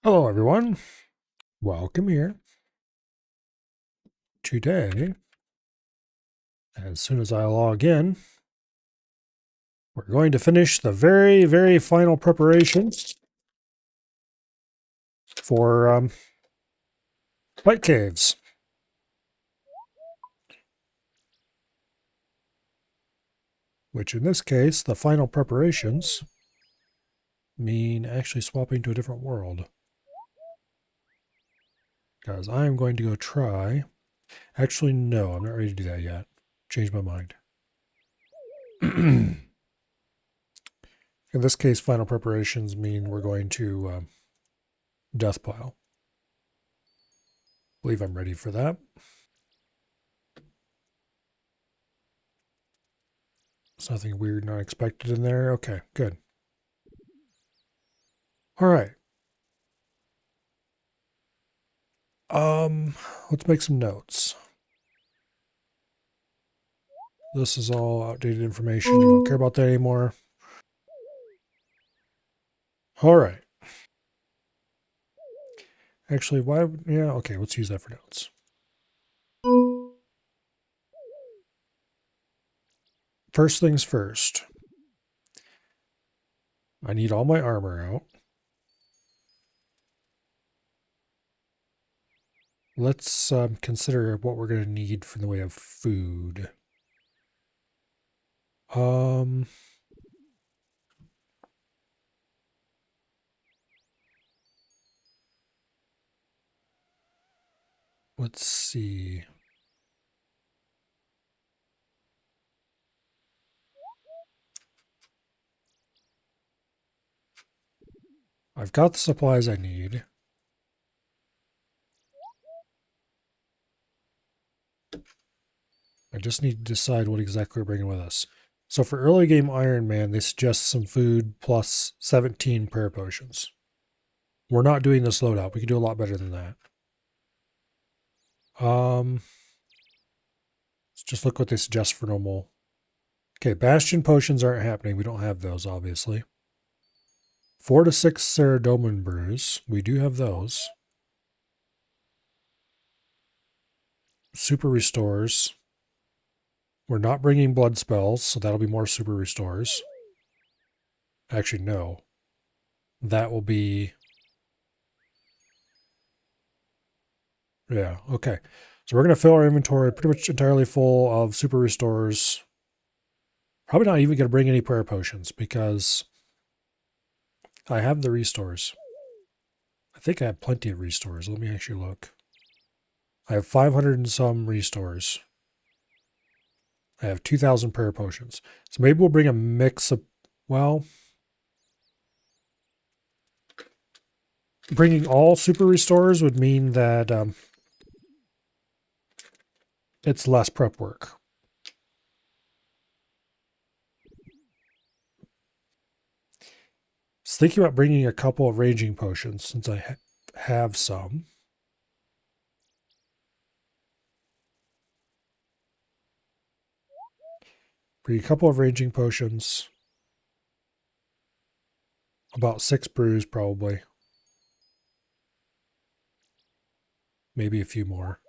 Hello everyone, welcome here. Today, as soon as I log in, we're going to finish the very final preparations for light caves. Which in this case, the final preparations mean actually swapping to a different world. Because I'm going to go try... Actually, no, I'm not ready to do that yet. Changed my mind. In this case, final preparations mean we're going to death pile. I believe I'm ready for that. There's nothing weird, not expected in there. Okay, good. All right. Let's make some notes. This is all outdated information. You don't care about that anymore. All right. Actually, why? Yeah, okay, let's use that for notes. First things first. I need all my armor out. Let's consider what we're going to need for the way of food. Let's see. I've got the supplies I need. I just need to decide what exactly we're bringing with us. So for early game Iron Man, they suggest some food plus 17 prayer potions. We're not doing this loadout. We can do a lot better than that. Let's just look what they suggest for normal. Okay, Bastion potions aren't happening. We don't have those, obviously. 4 to 6 Ceradomin brews. We do have those. Super restores. We're not bringing blood spells, so that'll be more super restores. Actually, no. That will be... Yeah, okay. So we're going to fill our inventory pretty much entirely full of super restores. Probably not even going to bring any prayer potions because I have the restores. I think I have plenty of restores. Let me actually look. I have 500 and some restores. I have 2,000 prayer potions. So maybe we'll bring a mix of, well, bringing all super restores would mean that it's less prep work. I was thinking about bringing a couple of raging potions since I have some. Bring a couple of raging potions. About 6 brews probably. Maybe a few more.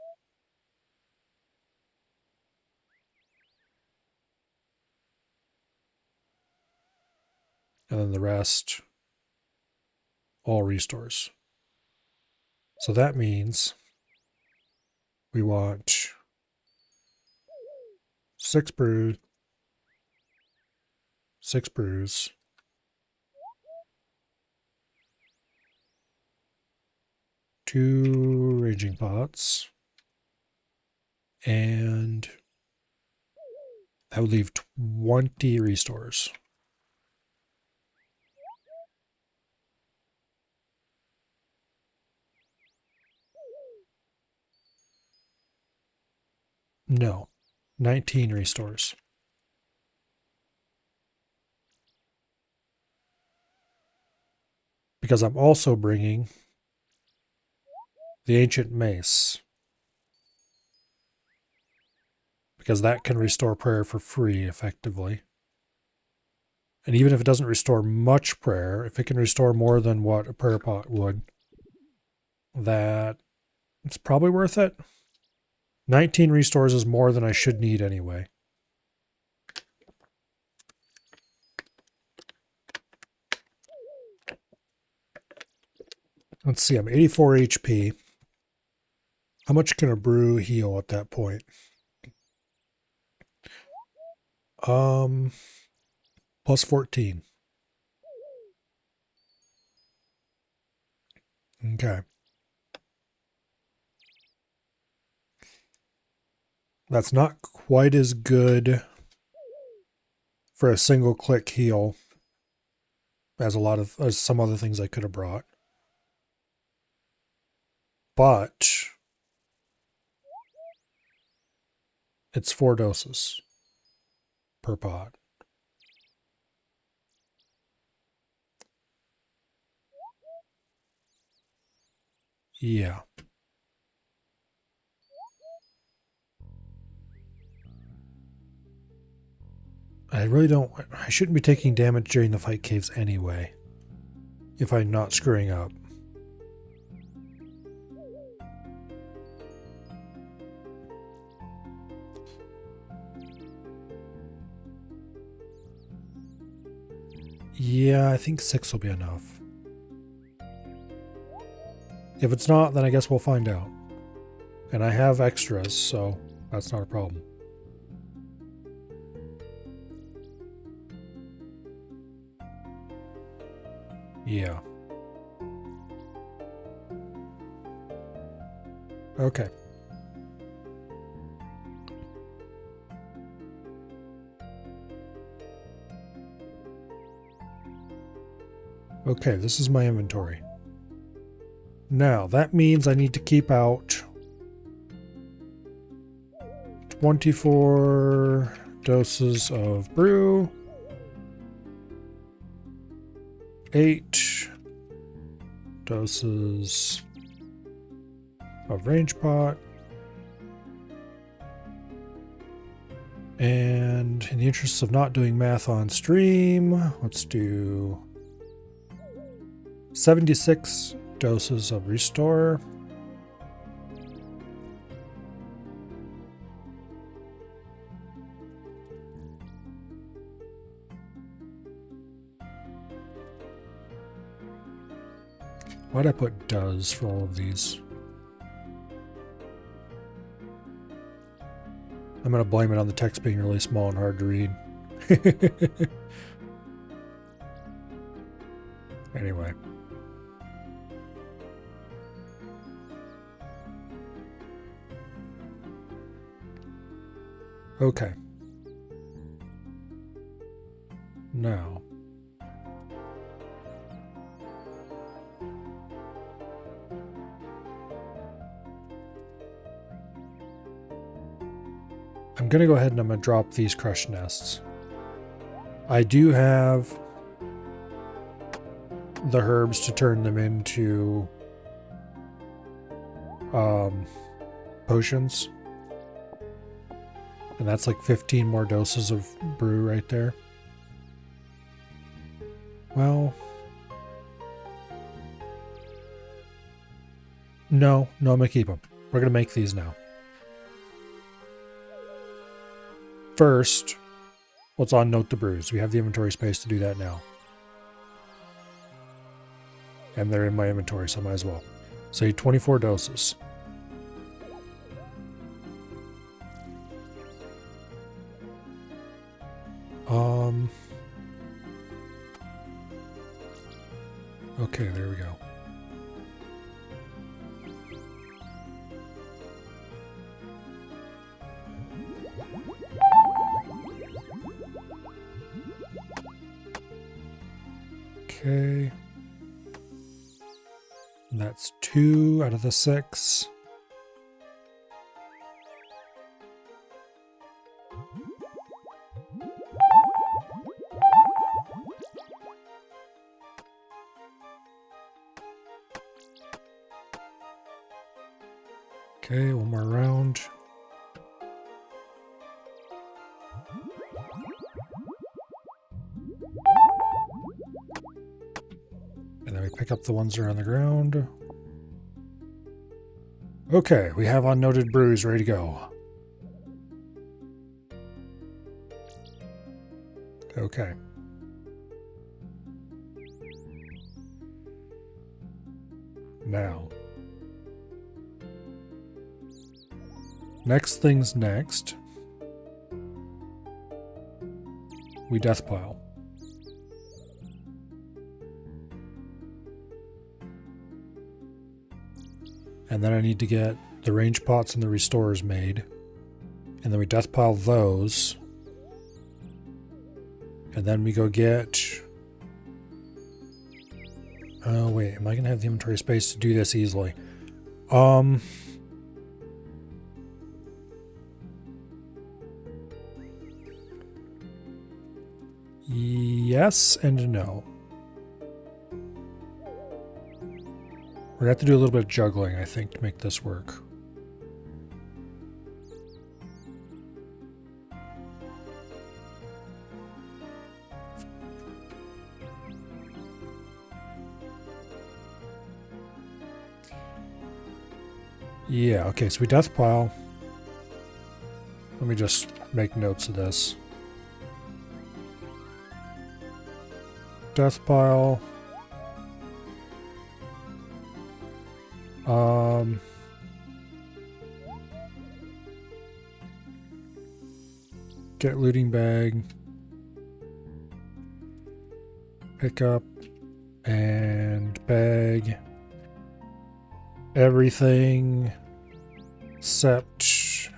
And then the rest, all restores. So that means we want 6 brews, 6 brews, 2 raging pots, and that would leave 20 restores. No, 19 restores. Because I'm also bringing the Ancient Mace. Because that can restore prayer for free, effectively. And even if it doesn't restore much prayer, if it can restore more than what a prayer pot would, that it's probably worth it. 19 restores is more than I should need anyway. Let's see, I'm 84 HP. How much can a brew heal at that point? Plus 14. Okay. That's not quite as good for a single click heal as some other things I could have brought. But it's 4 doses per pot. Yeah. I shouldn't be taking damage during the fight caves anyway, if I'm not screwing up. Yeah, I think 6 will be enough. If it's not, then I guess we'll find out. And I have extras, so that's not a problem. Yeah. Okay. Okay, this is my inventory. Now, that means I need to keep out 24 doses of brew, 8 doses of range pot, and in the interest of not doing math on stream, let's do 76 doses of restore. Why'd I put does for all of these? I'm going to blame it on the text being really small and hard to read. Anyway. Okay. Now. I'm going to go ahead and I'm going to drop these crushed nests. I do have the herbs to turn them into potions. And that's like 15 more doses of brew right there. Well, no, I'm going to keep them. We're going to make these now. First, let's unnote the brews. We have the inventory space to do that now. And they're in my inventory, so I might as well. So 24 doses. Okay, there we go. Okay. And that's 2 out of the 6. Okay, one more round. And then we pick up the ones that are on the ground. Okay, we have unnoted brews ready to go. Okay. Now. Next thing's next. We death pile. And then I need to get the range pots and the restorers made. And then we death pile those. And then we go get... Oh wait, am I going to have the inventory space to do this easily? Yes and no. We're going to have to do a little bit of juggling, I think, to make this work. Yeah, okay, so we death pile. Let me just make notes of this. Death pile. Get looting bag. Pick up and bag everything except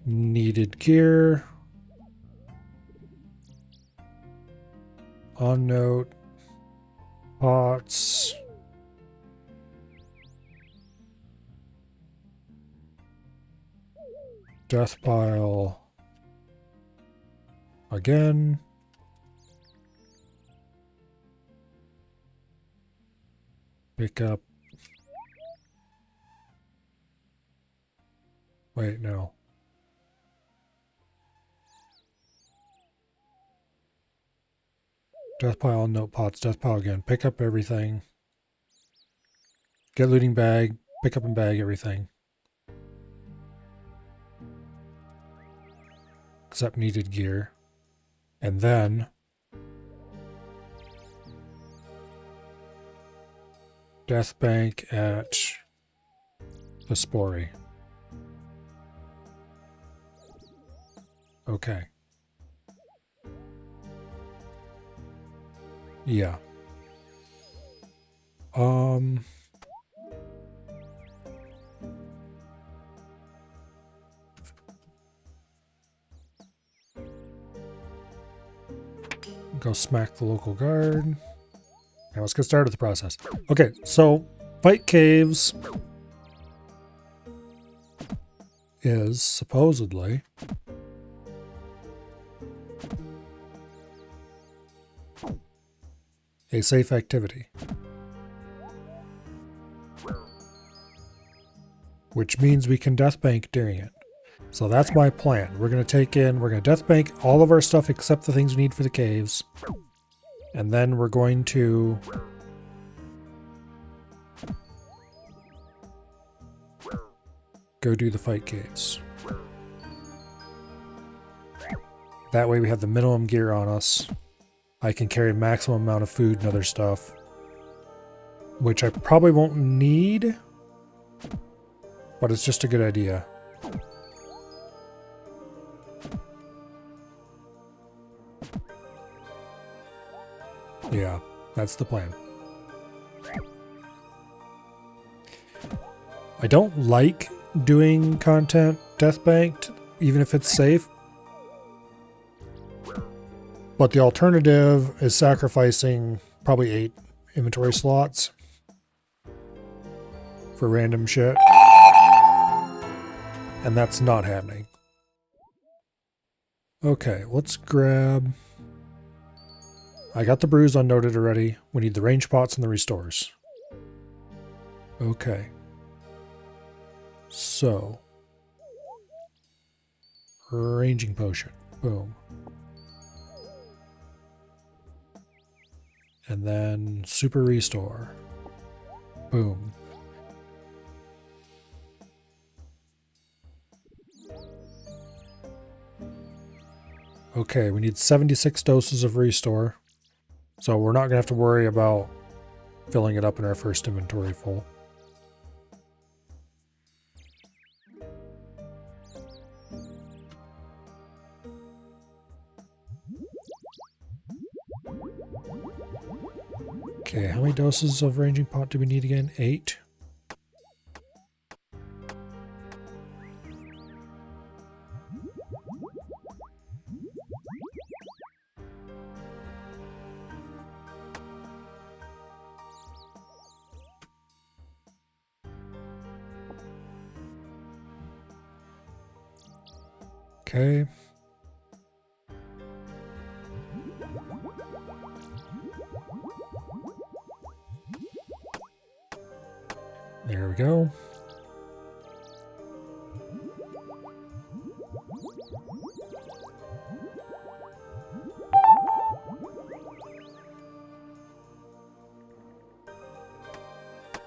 needed gear. On note, pots. Death pile. Again. Pick up. Wait, no. Death pile, note pots, death pile again. Pick up everything. Get looting bag, pick up and bag everything. Except needed gear. And then death bank at the Spory. Okay. Yeah. Go smack the local guard. Now let's get started with the process. Okay, so fight caves is supposedly a safe activity, which means we can death bank during it. So that's my plan. We're going to death bank all of our stuff except the things we need for the caves. And then we're going to go do the fight caves. That way we have the minimum gear on us. I can carry maximum amount of food and other stuff, which I probably won't need, but it's just a good idea. Yeah, that's the plan. I don't like doing content death banked, even if it's safe. But the alternative is sacrificing probably 8 inventory slots for random shit. And that's not happening. Okay, let's grab... I got the brews unnoted already. We need the range pots and the restores. Okay. So. Ranging potion. Boom. And then super restore. Boom. Okay, we need 76 doses of restore. So we're not going to have to worry about filling it up in our first inventory full. Okay, how many doses of ranging pot do we need again? 8. Okay. There we go.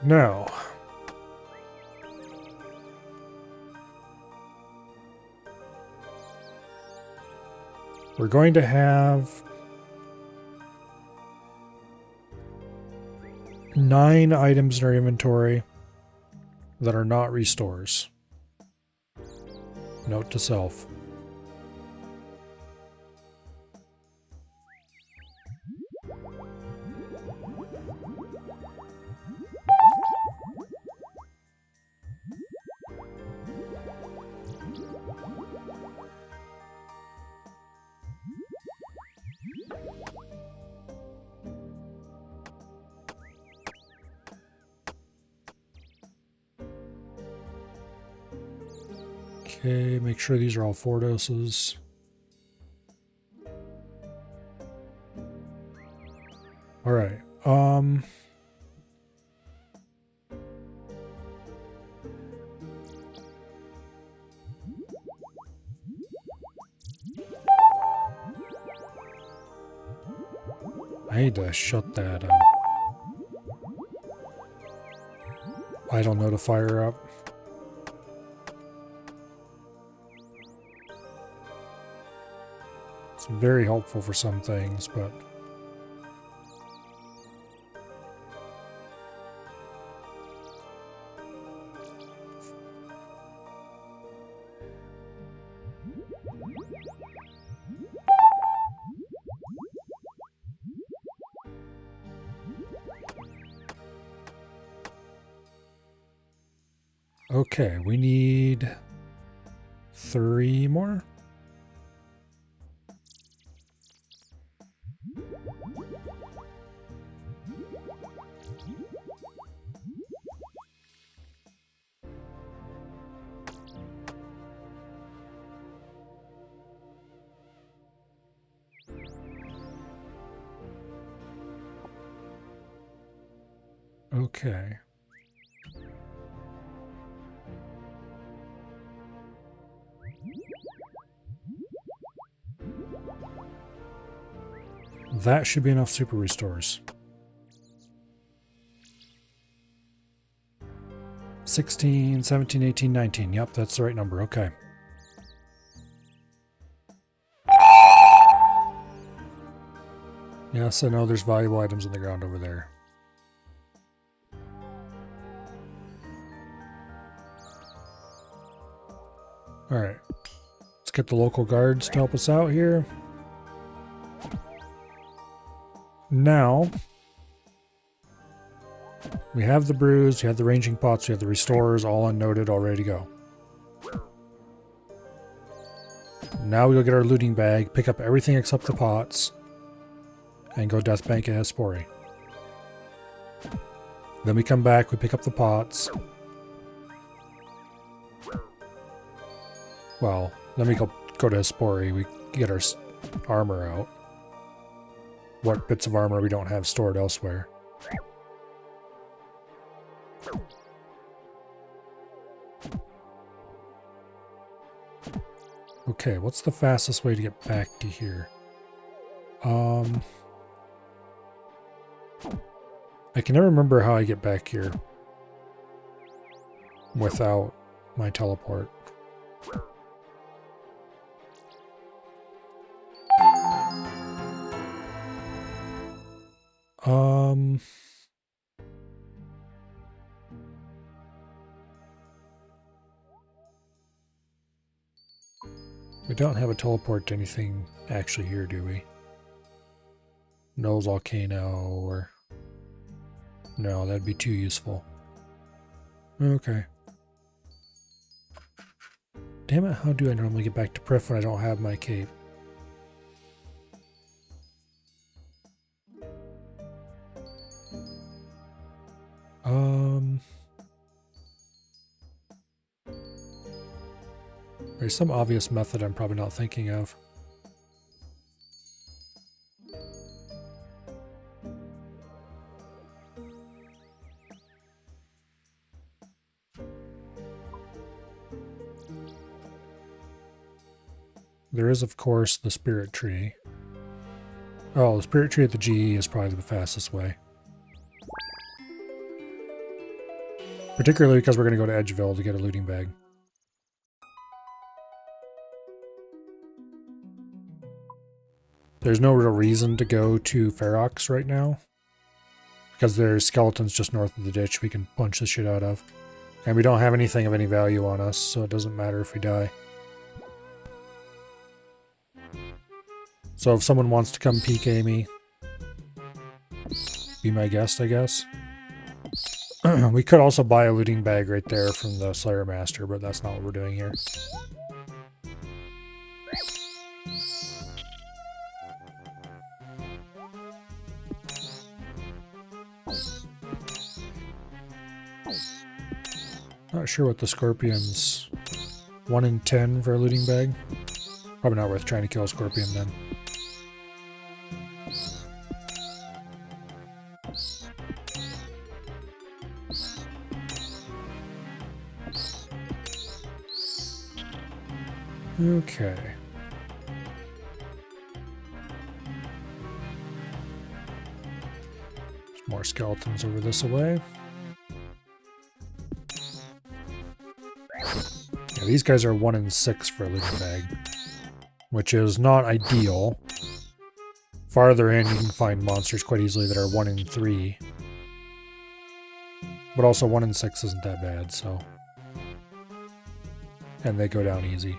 Now, we're going to have 9 items in our inventory that are not restores. Note to self. Okay, make sure these are all 4 doses. All right. I need to shut that idle notifier up. It's very helpful for some things, but okay, we need 3 more. Okay. That should be enough super restores. 16, 17, 18, 19. Yep, that's the right number. Okay. Yes, I know there's valuable items on the ground over there. Alright. Let's get the local guards to help us out here. Now, we have the brews, we have the ranging pots, we have the restorers all unnoted, all ready to go. Now we go get our looting bag, pick up everything except the pots, and go death bank at Hespori. Then we come back, we pick up the pots. Well, then we go to Hespori, we get our armor out. What bits of armor we don't have stored elsewhere. Okay, what's the fastest way to get back to here? I can never remember how I get back here without my teleport. We don't have a teleport to anything actually here, do we? No volcano or... No, that'd be too useful. Okay. Damn it, how do I normally get back to Prif when I don't have my cape? There's some obvious method I'm probably not thinking of. There is, of course, the spirit tree. Oh, the spirit tree at the GE is probably the fastest way. Particularly because we're going to go to Edgeville to get a looting bag. There's no real reason to go to Ferox right now. Because there's skeletons just north of the ditch we can punch the shit out of. And we don't have anything of any value on us, so it doesn't matter if we die. So if someone wants to come PK me, be my guest, I guess. We could also buy a looting bag right there from the Slayer Master, but that's not what we're doing here. Not sure what the Scorpion's 1 in 10 for a looting bag. Probably not worth trying to kill a Scorpion then. Okay. There's more skeletons over this way. Yeah, these guys are 1 in 6 for a looting bag, which is not ideal. Farther in, you can find monsters quite easily that are 1 in 3. But also 1 in 6 isn't that bad, so... And they go down easy.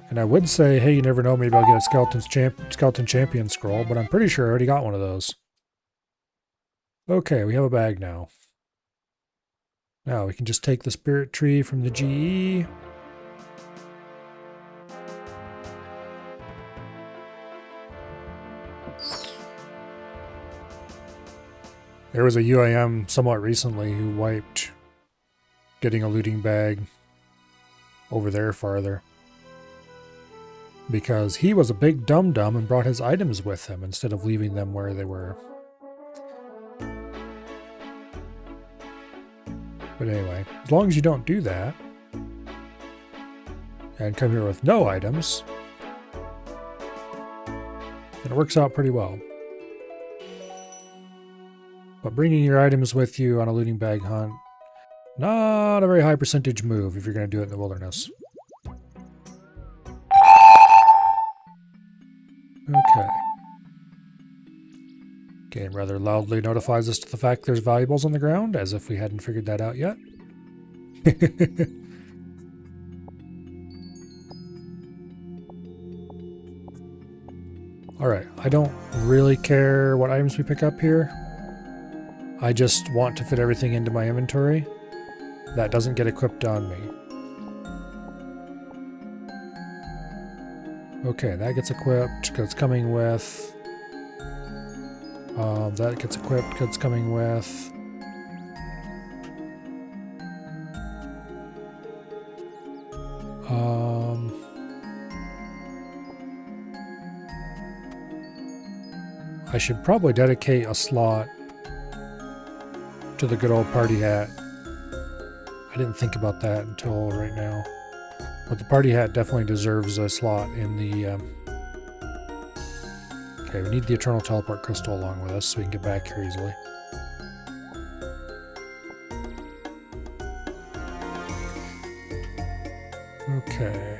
And I would say, hey, you never know, maybe I'll get a Skeleton Champion scroll, but I'm pretty sure I already got one of those. Okay, we have a bag now. Now we can just take the spirit tree from the GE. There was a UAM somewhat recently who wiped getting a looting bag over there farther. Because he was a big dum-dum and brought his items with him instead of leaving them where they were. But anyway, as long as you don't do that, and come here with no items, then it works out pretty well. But bringing your items with you on a looting bag hunt, not a very high percentage move if you're going to do it in the wilderness. Okay. Game rather loudly notifies us to the fact there's valuables on the ground, as if we hadn't figured that out yet. Alright, I don't really care what items we pick up here. I just want to fit everything into my inventory. That doesn't get equipped on me. Okay, that gets equipped because it's coming with... that gets equipped because it's coming with... I should probably dedicate a slot to the good old party hat. I didn't think about that until right now. But the party hat definitely deserves a slot in the... Okay, we need the Eternal Teleport Crystal along with us so we can get back here easily. Okay.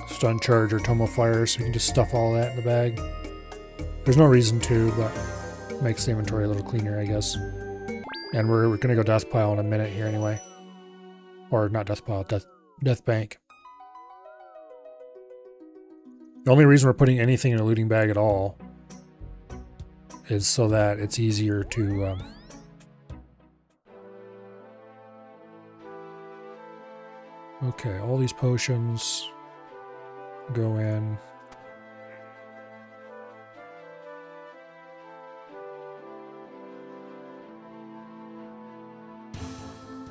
Stun charge or Tomo Fire, so you can just stuff all that in the bag. There's no reason to, but it makes the inventory a little cleaner, I guess. And we're going to go Death Pile in a minute here anyway. Or not Death Pile, Death Bank. The only reason we're putting anything in a looting bag at all is so that it's easier to... Okay, all these potions go in.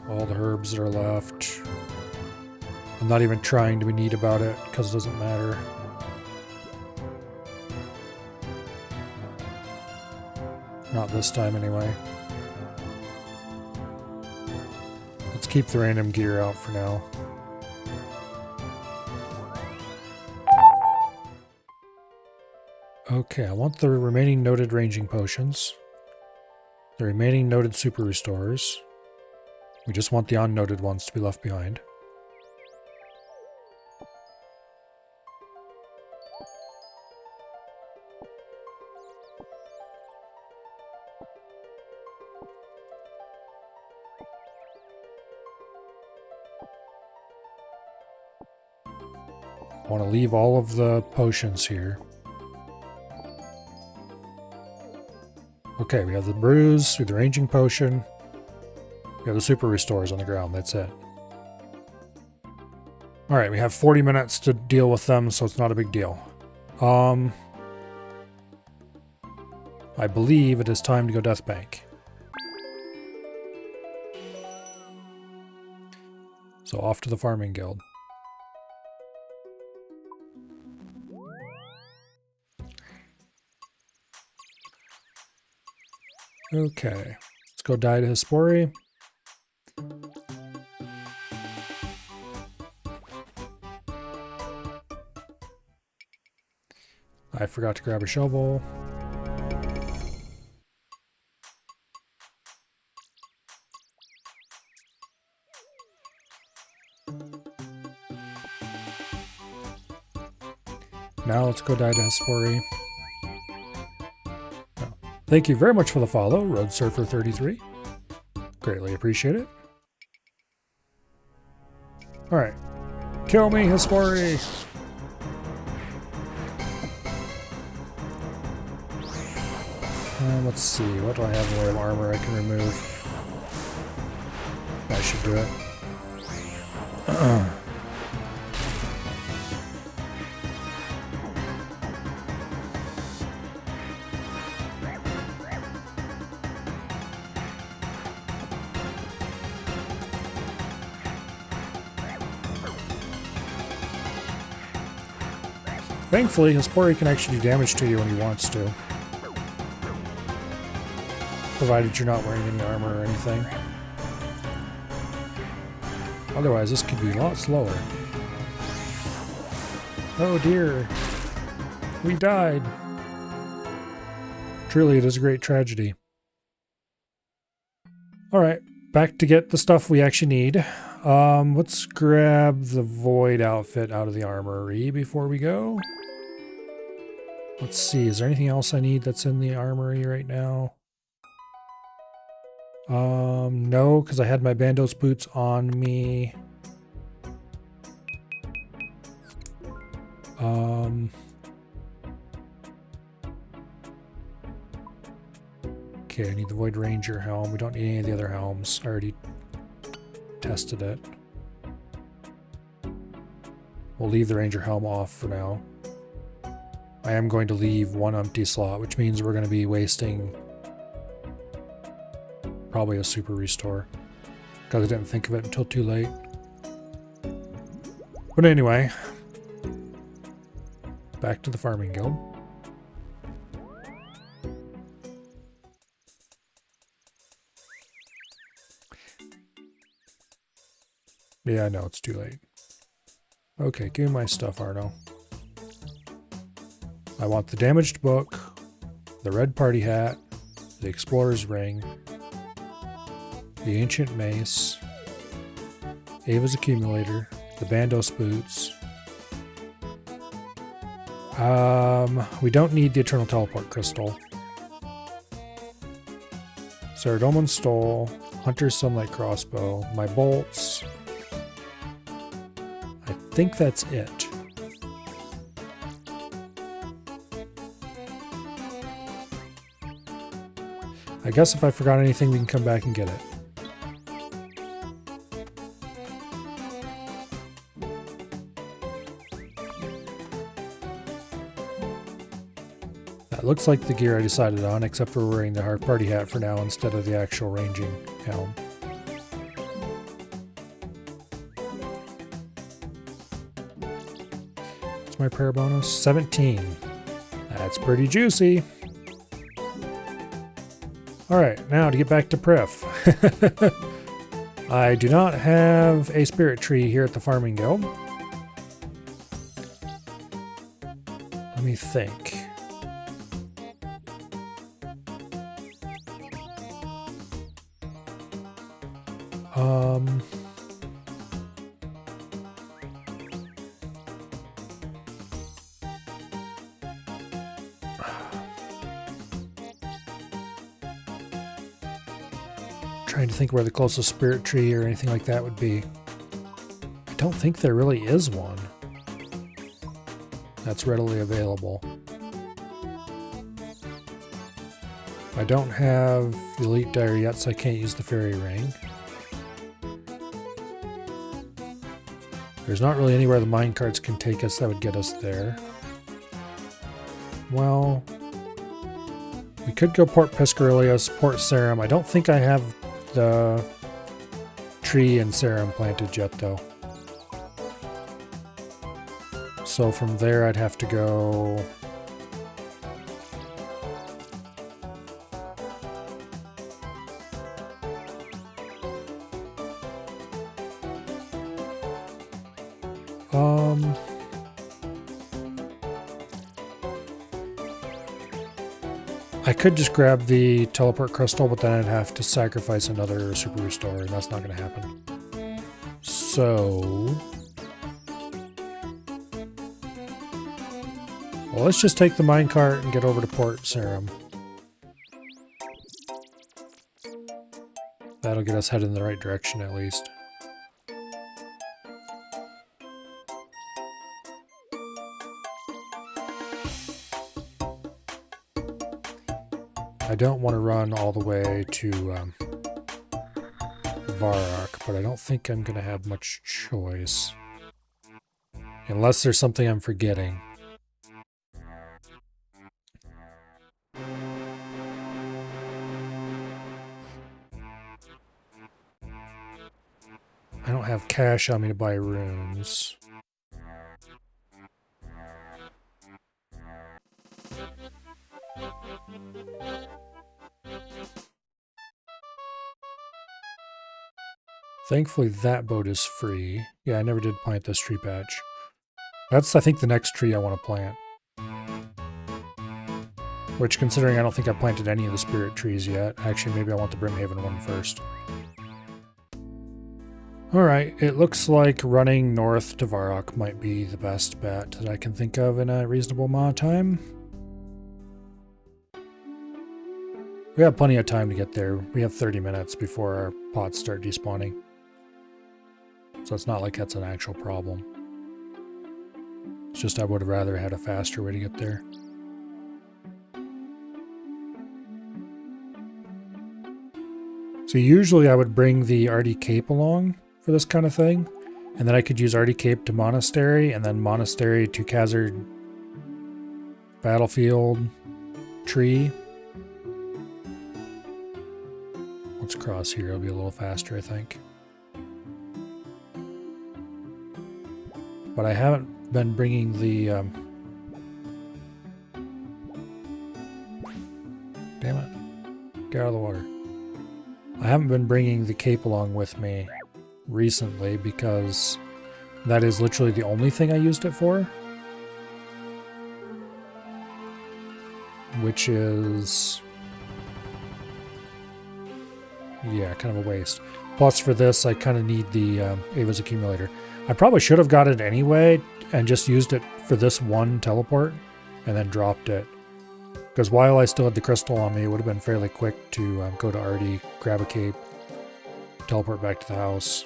All the herbs that are left. I'm not even trying to be neat about it because it doesn't matter. Not this time anyway. Let's keep the random gear out for now. Okay, I want the remaining noted ranging potions. The remaining noted super restores. We just want the unnoted ones to be left behind. I want to leave all of the potions here. Okay, we have the bruise, we have the ranging potion. We have the super restores on the ground, that's it. Alright, we have 40 minutes to deal with them, so it's not a big deal. I believe it is time to go Death Bank. So off to the farming guild. Okay, let's go die to Hispori. I forgot to grab a shovel. Now let's go die to Hispori. Thank you very much for the follow, RoadSurfer33. Greatly appreciate it. Alright. Kill me, Hispori! Let's see, what do I have in the way of armor I can remove? I should do it. Thankfully, Hispori can actually do damage to you when he wants to. Provided you're not wearing any armor or anything. Otherwise, this could be a lot slower. Oh dear. We died. Truly, it is a great tragedy. Alright, back to get the stuff we actually need. Let's grab the Void outfit out of the armory before we go. Let's see, is there anything else I need that's in the armory right now? No, because I had my Bandos boots on me. Okay, I need the Void Ranger helm. We don't need any of the other helms. I already tested it. We'll leave the Ranger helm off for now. I am going to leave one empty slot, which means we're going to be wasting probably a super restore, because I didn't think of it until too late. But anyway, back to the farming guild. Yeah, I know it's too late. Okay, give me my stuff, Arno. I want the damaged book, the red party hat, the explorer's ring, the ancient mace, Ava's accumulator, the Bandos boots. We don't need the eternal teleport crystal. Saradomin's stole, Hunter's sunlight crossbow, my bolts. I think that's it. I guess if I forgot anything, we can come back and get it. That looks like the gear I decided on, except for wearing the hard party hat for now instead of the actual ranging helm. What's my prayer bonus? 17. That's pretty juicy. Alright, now to get back to Prif. I do not have a spirit tree here at the farming guild. Let me think. Trying to think where the closest spirit tree or anything like that would be. I don't think there really is one that's readily available. I don't have the elite diary yet, so I can't use the fairy ring. There's not really anywhere the minecarts can take us that would get us there. Well, we could go Port Piscarius, Port Sarum. I don't think I have the tree in Sarum planted yet, though. So from there, I'd have to go... I could just grab the teleport crystal, but then I'd have to sacrifice another super restore, and that's not going to happen. So... well, let's just take the minecart and get over to Port Sarum. That'll get us headed in the right direction, at least. I don't want to run all the way to Varrock, but I don't think I'm going to have much choice. Unless there's something I'm forgetting. I don't have cash on me to buy runes. Thankfully that boat is free. Yeah, I never did plant this tree patch. That's, I think, the next tree I want to plant. Which, considering I don't think I've planted any of the spirit trees yet, actually maybe I want the Brimhaven one first. Alright, it looks like running north to Varrock might be the best bet that I can think of in a reasonable amount of time. We have plenty of time to get there. We have 30 minutes before our pots start despawning. So it's not like that's an actual problem. It's just I would have rather had a faster way to get there. So usually I would bring the Artie Cape along for this kind of thing. And then I could use Artie Cape to Monastery, and then Monastery to Khazard Battlefield Tree. Let's cross here, it'll be a little faster, I think. But I haven't been bringing the... damn it. Get out of the water. I haven't been bringing the cape along with me recently because that is literally the only thing I used it for. which is, yeah, kind of a waste. Plus for this, I kind of need the Ava's accumulator. I probably should have got it anyway and just used it for this one teleport and then dropped it. Because while I still had the crystal on me, it would have been fairly quick to go to Artie, grab a cape, teleport back to the house.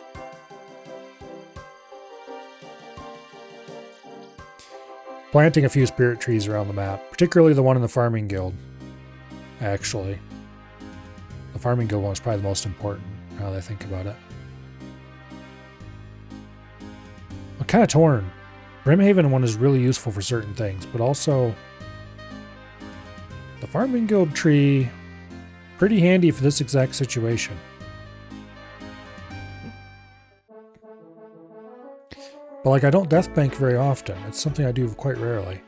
Planting a few spirit trees around the map, particularly the one in the farming guild, actually. The farming guild one is probably the most important, now that I think about it. I'm kind of torn. Brimhaven one is really useful for certain things, but also the farming guild tree, pretty handy for this exact situation. But like, I don't death bank very often. It's something I do quite rarely.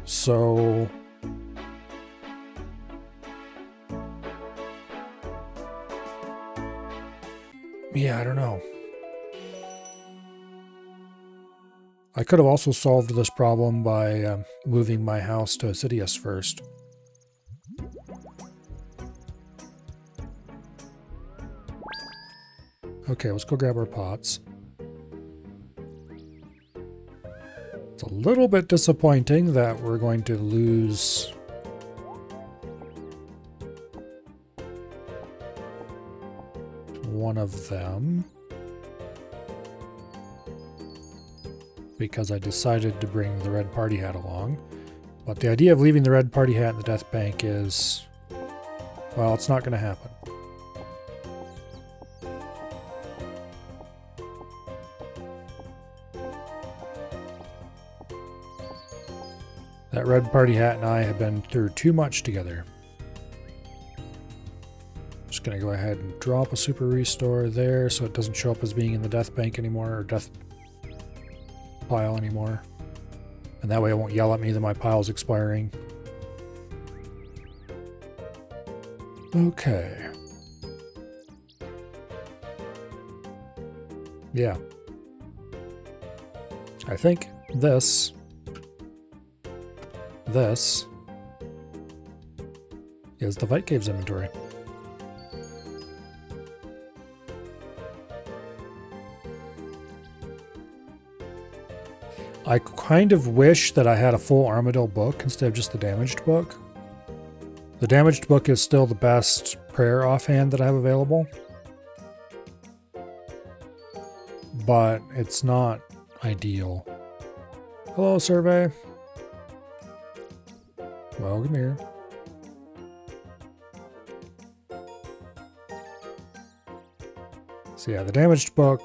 So yeah, I don't know. I could have also solved this problem by moving my house to Sidious first. Okay, let's go grab our pots. It's a little bit disappointing that we're going to lose one of them because I decided to bring the red party hat along. But the idea of leaving the red party hat in the death bank is, well, it's not going to happen. That red party hat and I have been through too much together. Just going to go ahead and drop a super restore there so it doesn't show up as being in the death bank anymore, or death pile anymore. And that way it won't yell at me that my pile's expiring. Okay. Yeah. I think this is the Fight Caves inventory. I kind of wish that I had a full Armadillo book instead of just the damaged book. The damaged book is still the best prayer offhand that I have available, but it's not ideal. Hello, survey. Welcome here. So yeah, the damaged book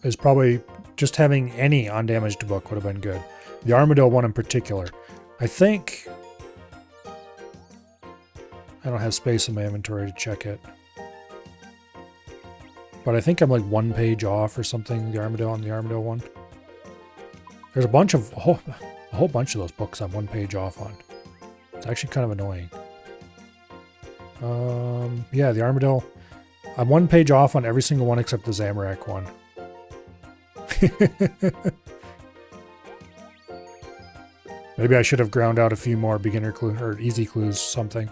is probably just having any undamaged book would have been good. The Armadillo one in particular. I think I don't have space in my inventory to check it. But I think I'm like 1 page off or something, the Armadillo on the Armadillo one. There's a bunch of, a whole bunch of those books I'm 1 page off on. It's actually kind of annoying. Yeah, the Armadillo. I'm 1 page off on every single one except the Zamorak one. Maybe I should have ground out a few more beginner clues or easy clues, something.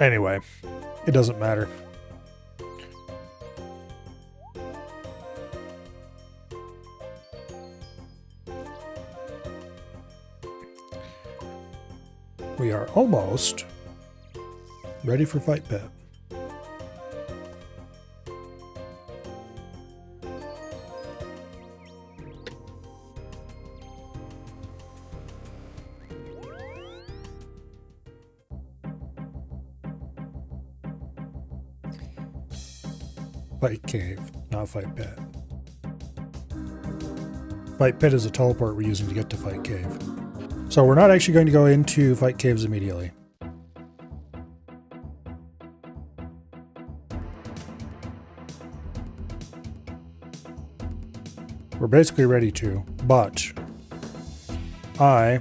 Anyway, it doesn't matter. We are almost ready for Fight Pit. Fight Cave, not Fight Pit. Fight Pit is a teleport we're using to get to Fight Cave. So we're not actually going to go into Fight Caves immediately. We're basically ready to, but I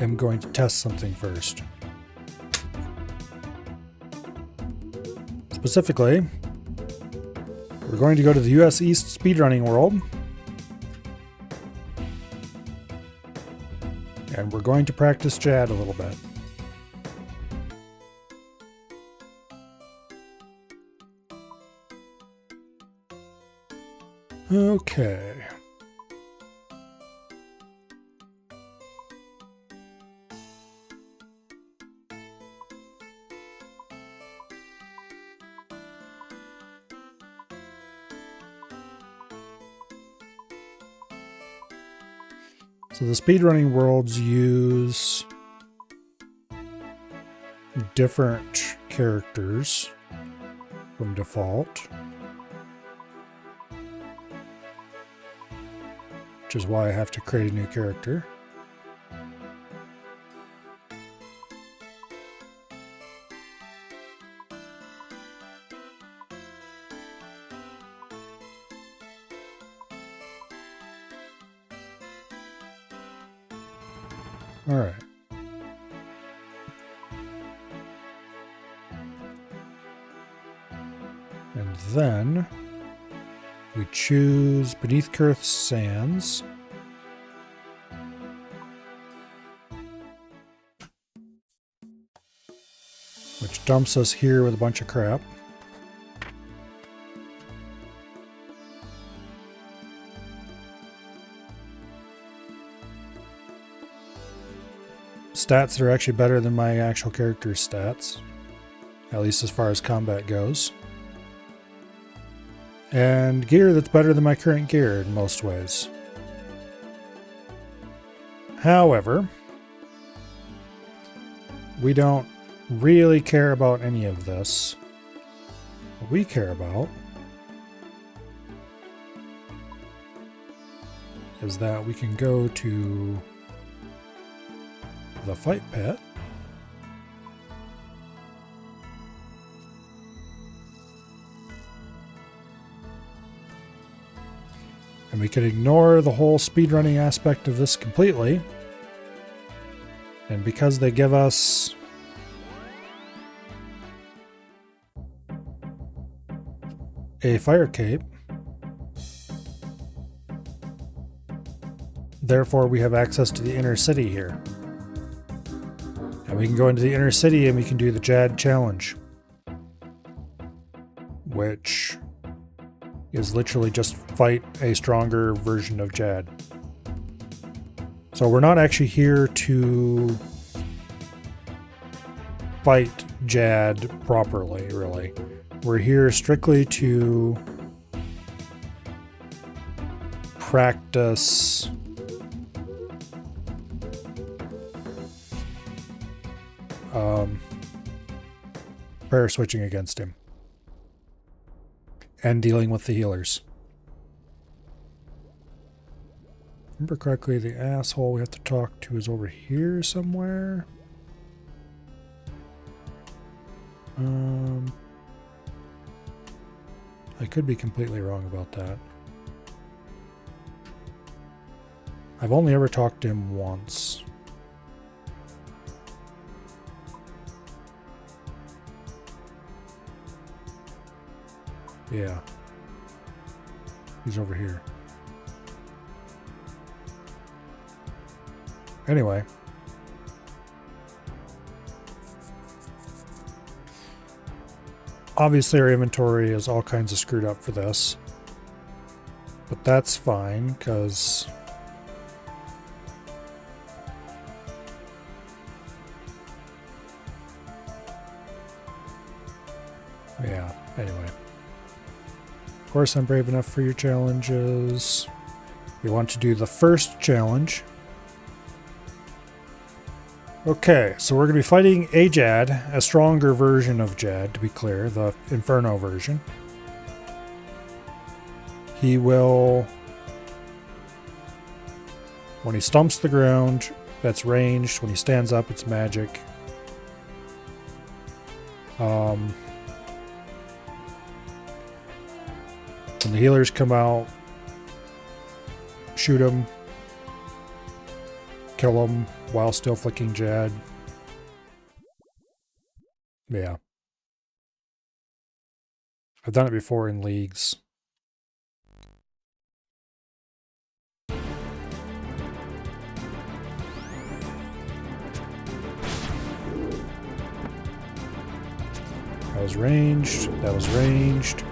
am going to test something first. Specifically, we're going to go to the US East speedrunning world. And we're going to practice Jad a little bit. Okay. So the speedrunning worlds use different characters from default, which is why I have to create a new character. All right. And then we choose Beneath Kurth's Sands. Which dumps us here with a bunch of crap. Stats that are actually better than my actual character's stats, at least as far as combat goes. And gear that's better than my current gear in most ways. However, we don't really care about any of this. What we care about is that we can go to the fight pit. And we can ignore the whole speedrunning aspect of this completely. And because they give us a fire cape, therefore we have access to the inner city here. And we can go into the inner city and we can do the Jad challenge, which is literally just fight a stronger version of Jad. So we're not actually here to fight Jad properly, really. We're here strictly to practice prayer switching against him and dealing with the healers. Remember correctly, the asshole we have to talk to is over here somewhere. I could be completely wrong about that. I've only ever talked to him once. Yeah. He's over here. Anyway. Obviously our inventory is all kinds of screwed up for this. But that's fine, because yeah, anyway. Of course, I'm brave enough for your challenges. We want to do the first challenge. Okay, so we're going to be fighting a Jad, a stronger version of Jad, to be clear, the Inferno version. He will, when he stomps the ground, that's ranged. When he stands up, it's magic. When the healers come out, shoot him. kill him while still flicking Jad. Yeah. I've done it before in leagues. That was ranged. That was ranged.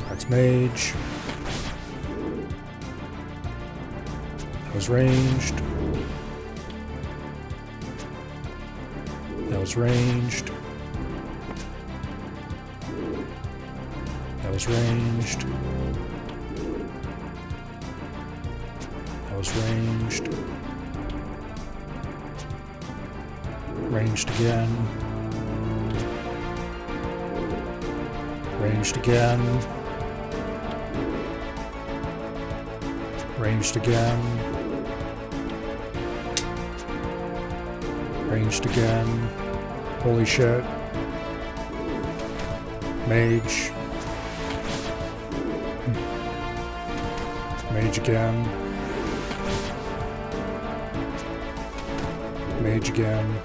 That's mage. That was ranged. That was ranged. That was ranged. That was ranged. Ranged again. Ranged again. Ranged again. Ranged again. Holy shit. Mage. Mage again. Mage again.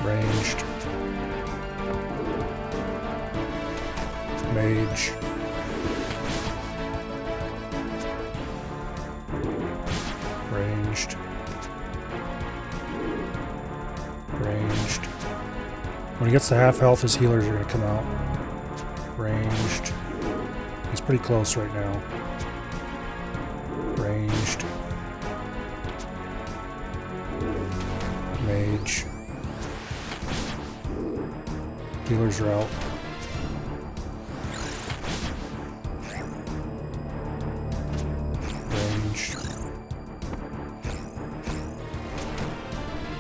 Ranged. Mage. Ranged. Ranged. When he gets to half health, his healers are going to come out. Ranged. He's pretty close right now. Ranged. Mage. Healers are out. Ranged.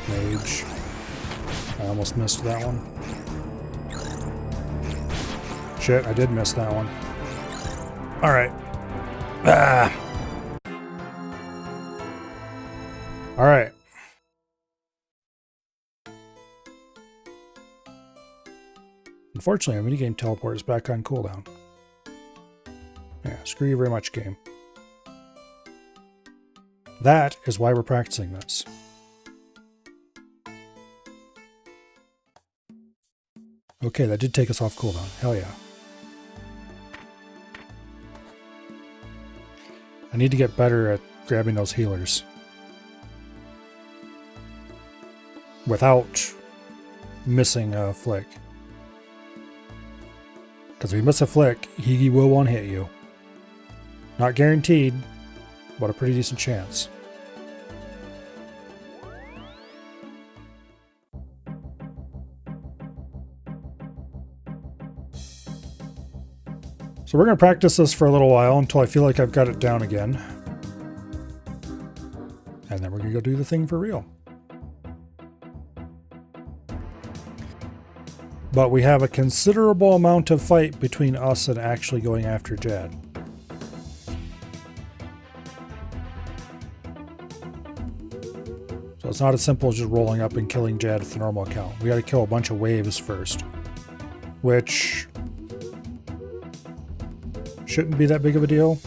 Mage. I almost missed that one. Shit, I did miss that one. Alright. Ah. Alright. Unfortunately, a minigame teleport is back on cooldown. Yeah, screw you very much, game. That is why we're practicing this. Okay, that did take us off cooldown. Hell yeah. I need to get better at grabbing those healers. Without missing a flick. Because if you miss a flick, he will one-hit you. Not guaranteed, but a pretty decent chance. So we're going to practice this for a little while until I feel like I've got it down again. And then we're going to go do the thing for real. But we have a considerable amount of fight between us and actually going after Jad. So it's not as simple as just rolling up and killing Jad with the normal account. We got to kill a bunch of waves first. Which shouldn't be that big of a deal.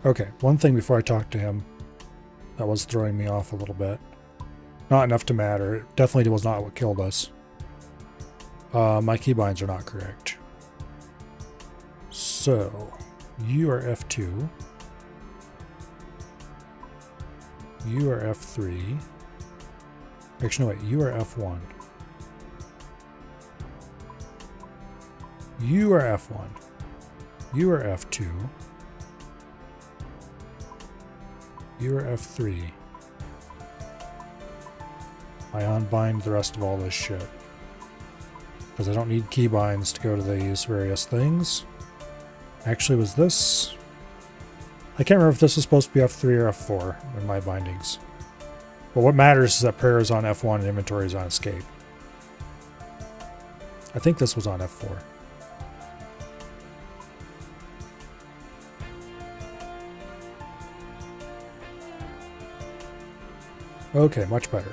Okay, one thing before I talk to him that was throwing me off a little bit. Not enough to matter. It definitely was not what killed us. My keybinds are not correct. So, you are F2. You are F3. Actually, no, wait. You are F1. You are F1. You are F2. You are F3. I unbind the rest of all this shit. Because I don't need keybinds to go to these various things. Actually, was this? I can't remember if this was supposed to be F3 or F4 in my bindings. But what matters is that prayer is on F1 and inventory is on escape. I think this was on F4. Okay, much better.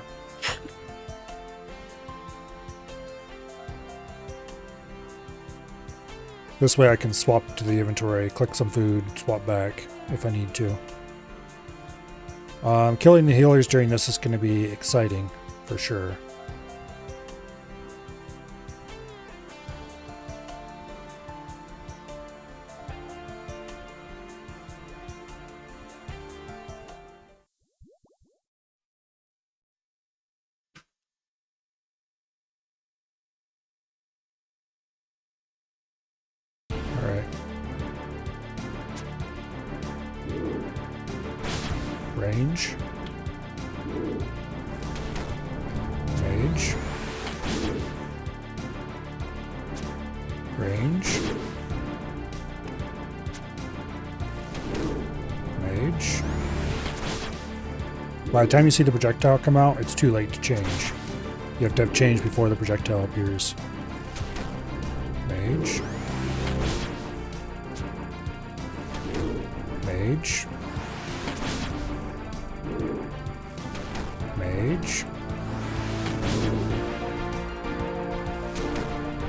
This way I can swap to the inventory, click some food, swap back if I need to. Killing the healers during this is going to be exciting, for sure. Range. Mage. Range. Mage. By the time you see the projectile come out, it's too late to change. You have to have change before the projectile appears. Mage. Mage. Mage.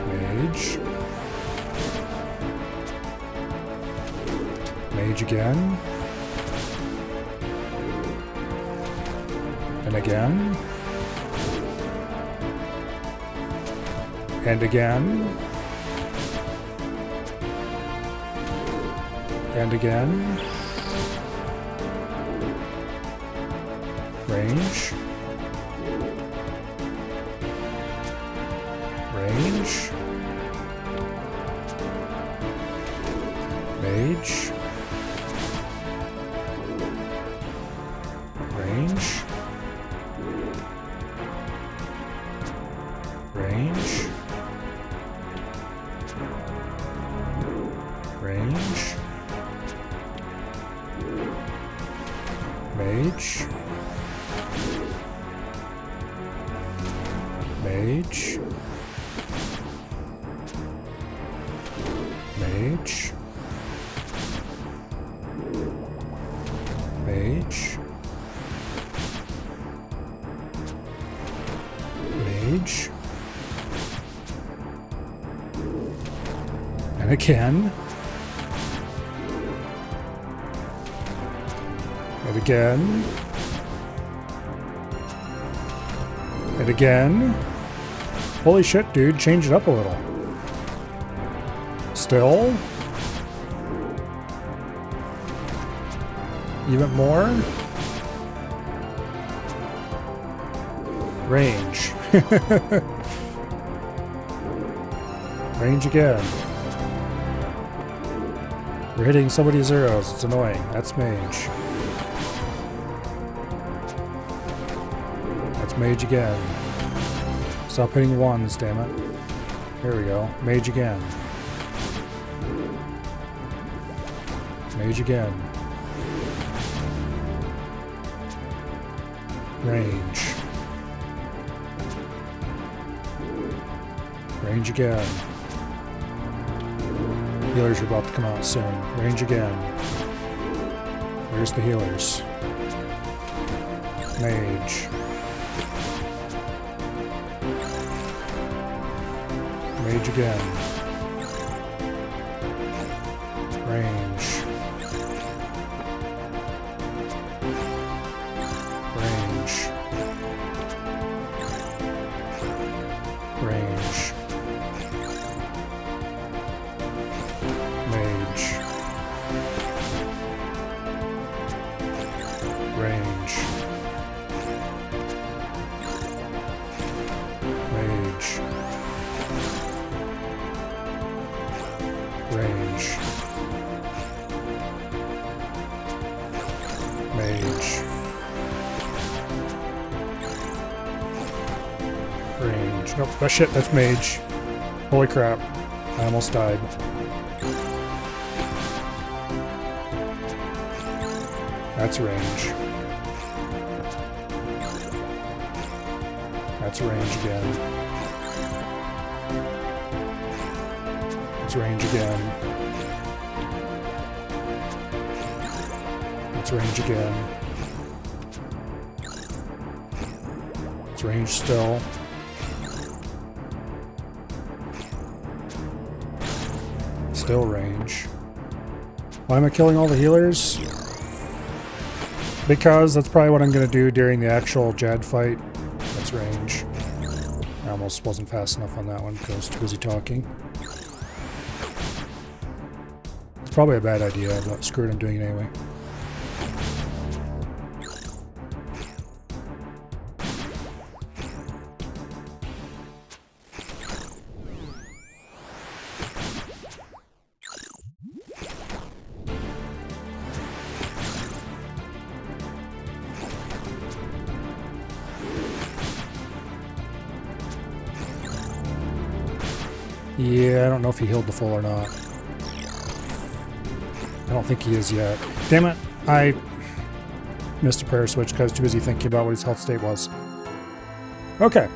Mage. Mage again. And again. And again. And again. Range. Range. Mage. Range. Range. Range. Mage. Mage. Mage. Mage. Mage. And again. And again. And again. Holy shit, dude, change it up a little. Still. Even more. Range. Range again. We're hitting so many zeros, it's annoying. That's mage. That's mage again. Stop hitting ones, damn it. Here we go. Mage again. Mage again. Range. Range again. Healers are about to come out soon. Range again. Where's the healers? Mage. Mage again. Range. Range. Range. Mage. Range. Mage. Range. Mage. Range. Nope, oh shit, that's mage. Holy crap. I almost died. That's range. That's range again. That's range again. That's range again. It's range still. Still range. Why am I killing all the healers? Because that's probably what I'm going to do during the actual Jad fight. That's range. I almost wasn't fast enough on that one because I was too busy talking. It's probably a bad idea, but screw it, I'm doing it anyway. Yeah, I don't know if he healed the full or not. I don't think he is yet. Damn it, I missed a prayer switch because I was too busy thinking about what his health state was. Okay.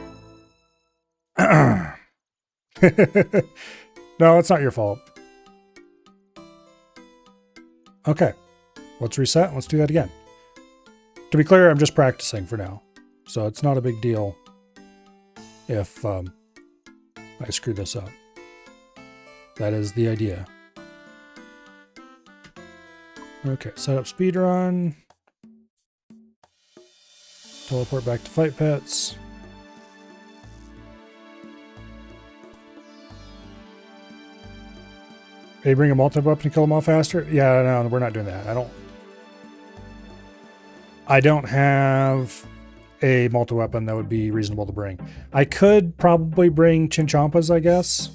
No, it's not your fault. Okay. Let's reset. Let's do that again. To be clear, I'm just practicing for now. So it's not a big deal if I screw this up. That is the idea. Okay, set up speedrun. Teleport back to fight pits. Hey, bring a multi-weapon to kill them all faster? Yeah, no, we're not doing that. I don't have a multi-weapon that would be reasonable to bring. I could probably bring Chinchampas, I guess.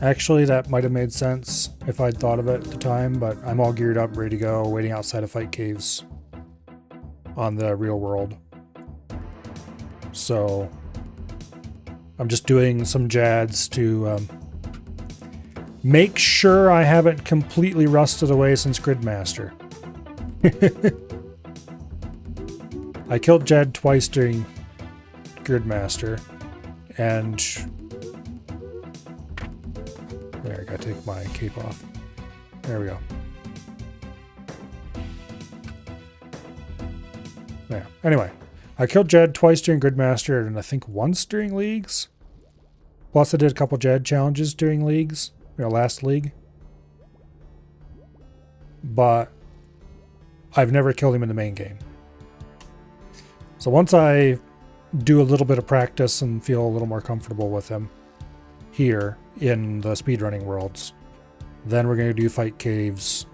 Actually, that might have made sense if I'd thought of it at the time, but I'm all geared up, ready to go, waiting outside of fight caves on the real world. So I'm just doing some Jads to make sure I haven't completely rusted away since Gridmaster. I killed Jad twice during Gridmaster, and there, I gotta take my cape off. There we go. Yeah. Anyway, I killed Jad twice during Gridmaster and I think once during Leagues. Plus, I did a couple Jad challenges during Leagues, last League. But I've never killed him in the main game. So once I do a little bit of practice and feel a little more comfortable with him here in the speedrunning worlds, then we're going to do fight caves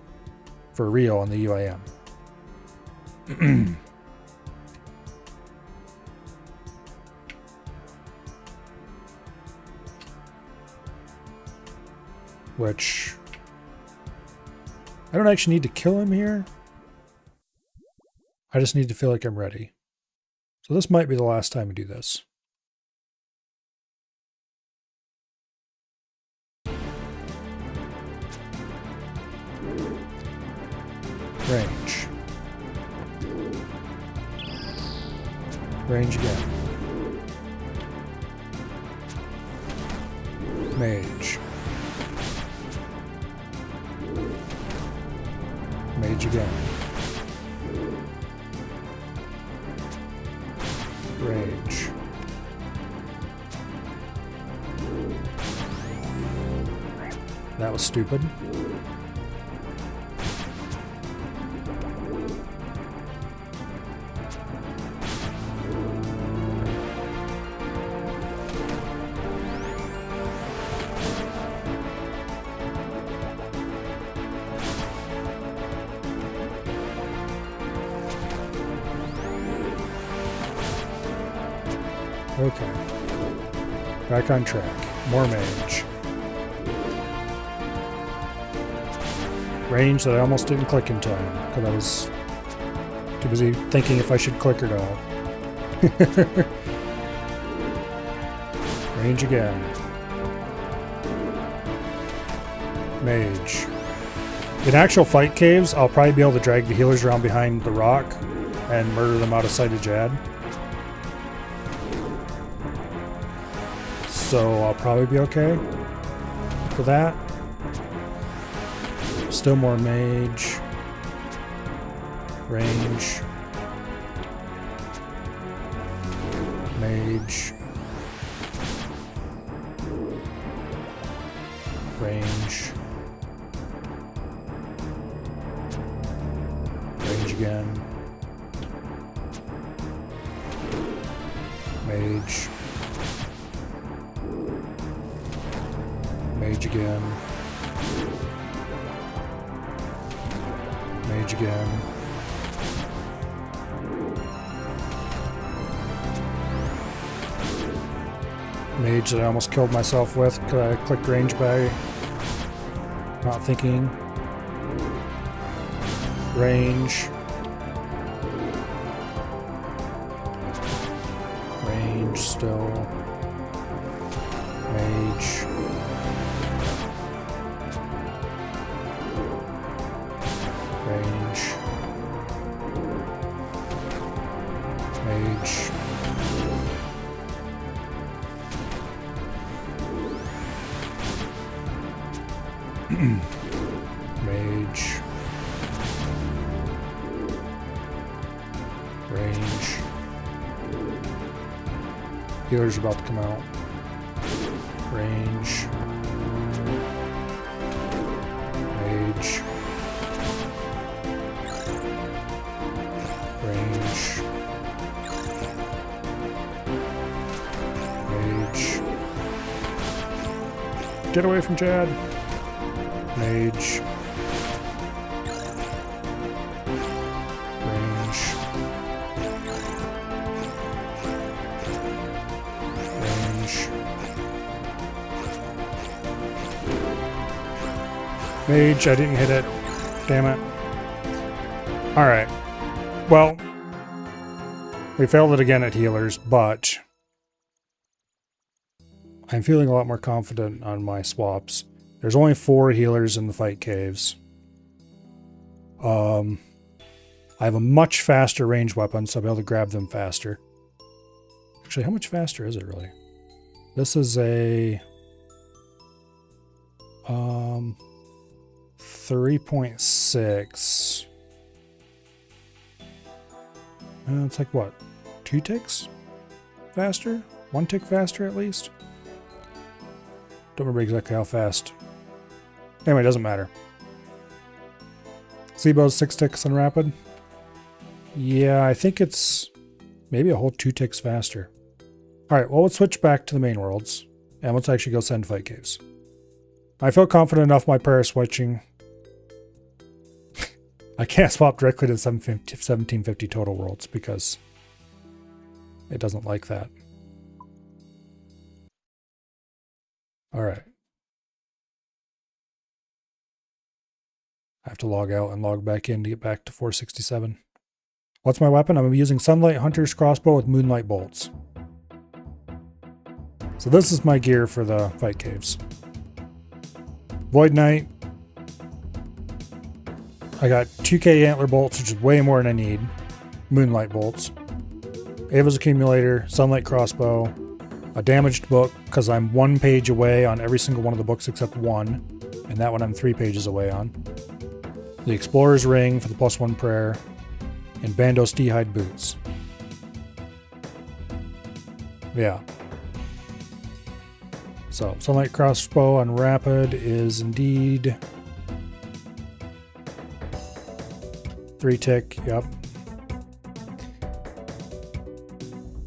for real on the UIM. Which I don't actually need to kill him here. I just need to feel like I'm ready. So this might be the last time we do this. Range. Range again. Mage. Mage again. Range. That was stupid. Okay. Back on track. More mage. Range that I almost didn't click in time because I was too busy thinking if I should click or not. Range again. Mage. In actual fight caves, I'll probably be able to drag the healers around behind the rock and murder them out of sight of Jad. so I'll probably be okay for that. Still more mage. Range. Mage. Range. Range again. Mage. Mage again. Mage again. Mage that I almost killed myself with because I clicked range by not thinking. Range. Range still. Mage. Range. Mage. Mage. Range. Healer's about to come out. Range. Mage. Range. Mage. Get away from Chad. Mage. Range. Range. Mage, I didn't hit it. Damn it. Alright. Well, we failed it again at healers, but I'm feeling a lot more confident on my swaps. There's only 4 healers in the fight caves. I have a much faster ranged weapon, so I'll be able to grab them faster. Actually, how much faster is it really? This is a 3.6. It's like what? 2 ticks faster? 1 tick faster at least? Don't remember exactly how fast. Anyway, it doesn't matter. Seabo's 6 ticks on rapid. Yeah, I think it's maybe a whole 2 ticks faster. Alright, well, let's switch back to the main worlds. And let's actually go send fight caves. I feel confident enough my prayer switching. I can't swap directly to 1750 total worlds because it doesn't like that. Alright. I have to log out and log back in to get back to 467. What's my weapon? I'm using Sunlight Hunter's crossbow with Moonlight bolts. So this is my gear for the fight caves. Void Knight. I got 2k antler bolts, which is way more than I need. Moonlight bolts. Ava's accumulator, Sunlight crossbow, a damaged book, because I'm 1 page away on every single one of the books except 1, and that one I'm 3 pages away on. The Explorer's Ring for the +1 prayer, and Bandos Deehide boots. Yeah. So, Sunlight crossbow on rapid is indeed 3 tick, yep.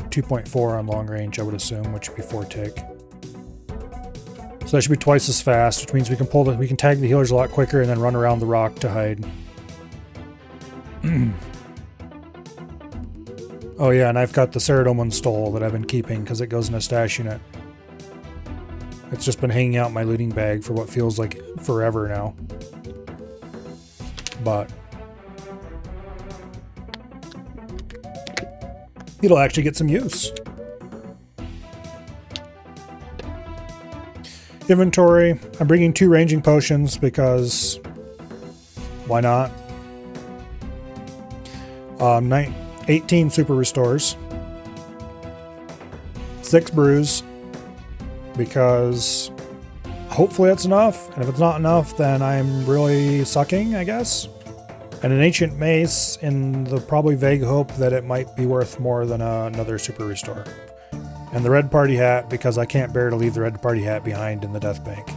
2.4 on long range, I would assume, which would be 4 tick. So that should be twice as fast, which means we can tag the healers a lot quicker and then run around the rock to hide. Oh yeah, and I've got the Ceradomon stole that I've been keeping because it goes in a stash unit. It's just been hanging out in my looting bag for what feels like forever now. But it'll actually get some use. Inventory. I'm bringing 2 ranging potions because why not? 18 super restores, 6 brews, because hopefully that's enough. And if it's not enough, then I'm really sucking, I guess. And an ancient mace in the probably vague hope that it might be worth more than another super restore. And the red party hat, because I can't bear to leave the red party hat behind in the death bank.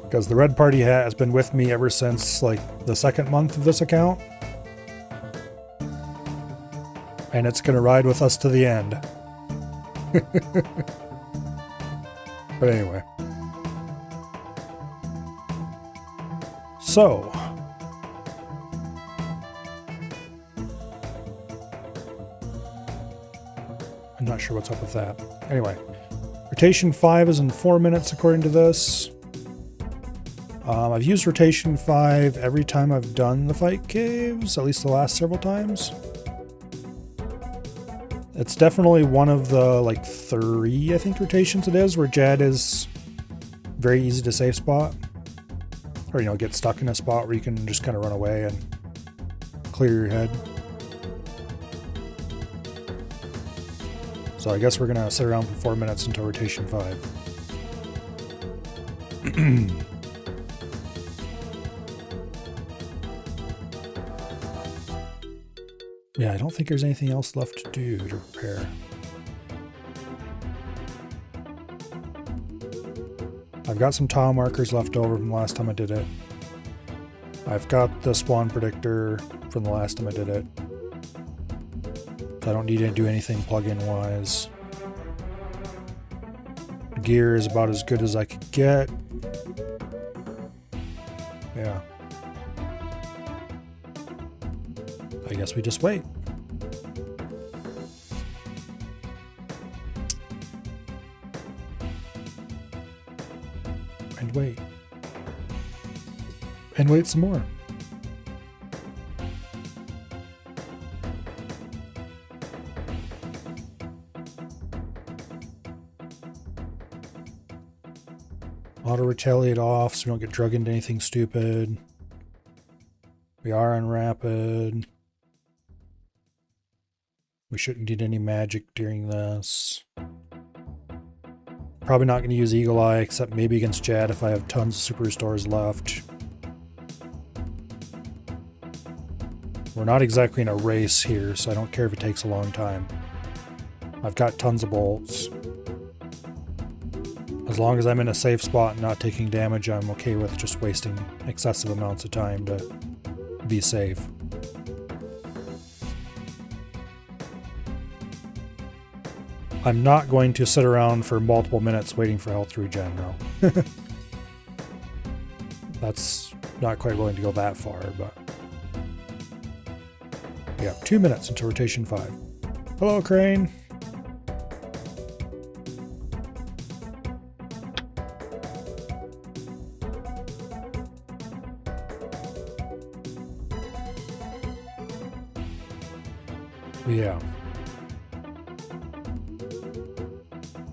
Because the red party hat has been with me ever since like the second month of this account. And it's going to ride with us to the end. But anyway. So. I'm not sure what's up with that. Anyway. Rotation 5 is in 4 minutes according to this. I've used rotation 5 every time I've done the fight caves, at least the last several times. It's definitely one of the, like, 3, I think, rotations it is, where Jad is very easy to safe spot. Or, you know, get stuck in a spot where you can just kind of run away and clear your head. So I guess we're going to sit around for 4 minutes until rotation 5. Yeah, I don't think there's anything else left to do to repair. I've got some tile markers left over from the last time I did it. I've got the spawn predictor from the last time I did it. I don't need to do anything plugin wise. Gear is about as good as I could get. Yeah. I guess we just wait. And wait. And wait some more. Auto retaliate off so we don't get drug into anything stupid. We are on rapid. We shouldn't need any magic during this. Probably not going to use Eagle Eye except maybe against Jad if I have tons of super restores left. We're not exactly in a race here, so I don't care if it takes a long time. I've got tons of bolts. As long as I'm in a safe spot and not taking damage, I'm okay with just wasting excessive amounts of time to be safe. I'm not going to sit around for multiple minutes waiting for health regen though. That's not quite willing to go that far, but we have 2 minutes until rotation 5. Hello, Crane. Yeah.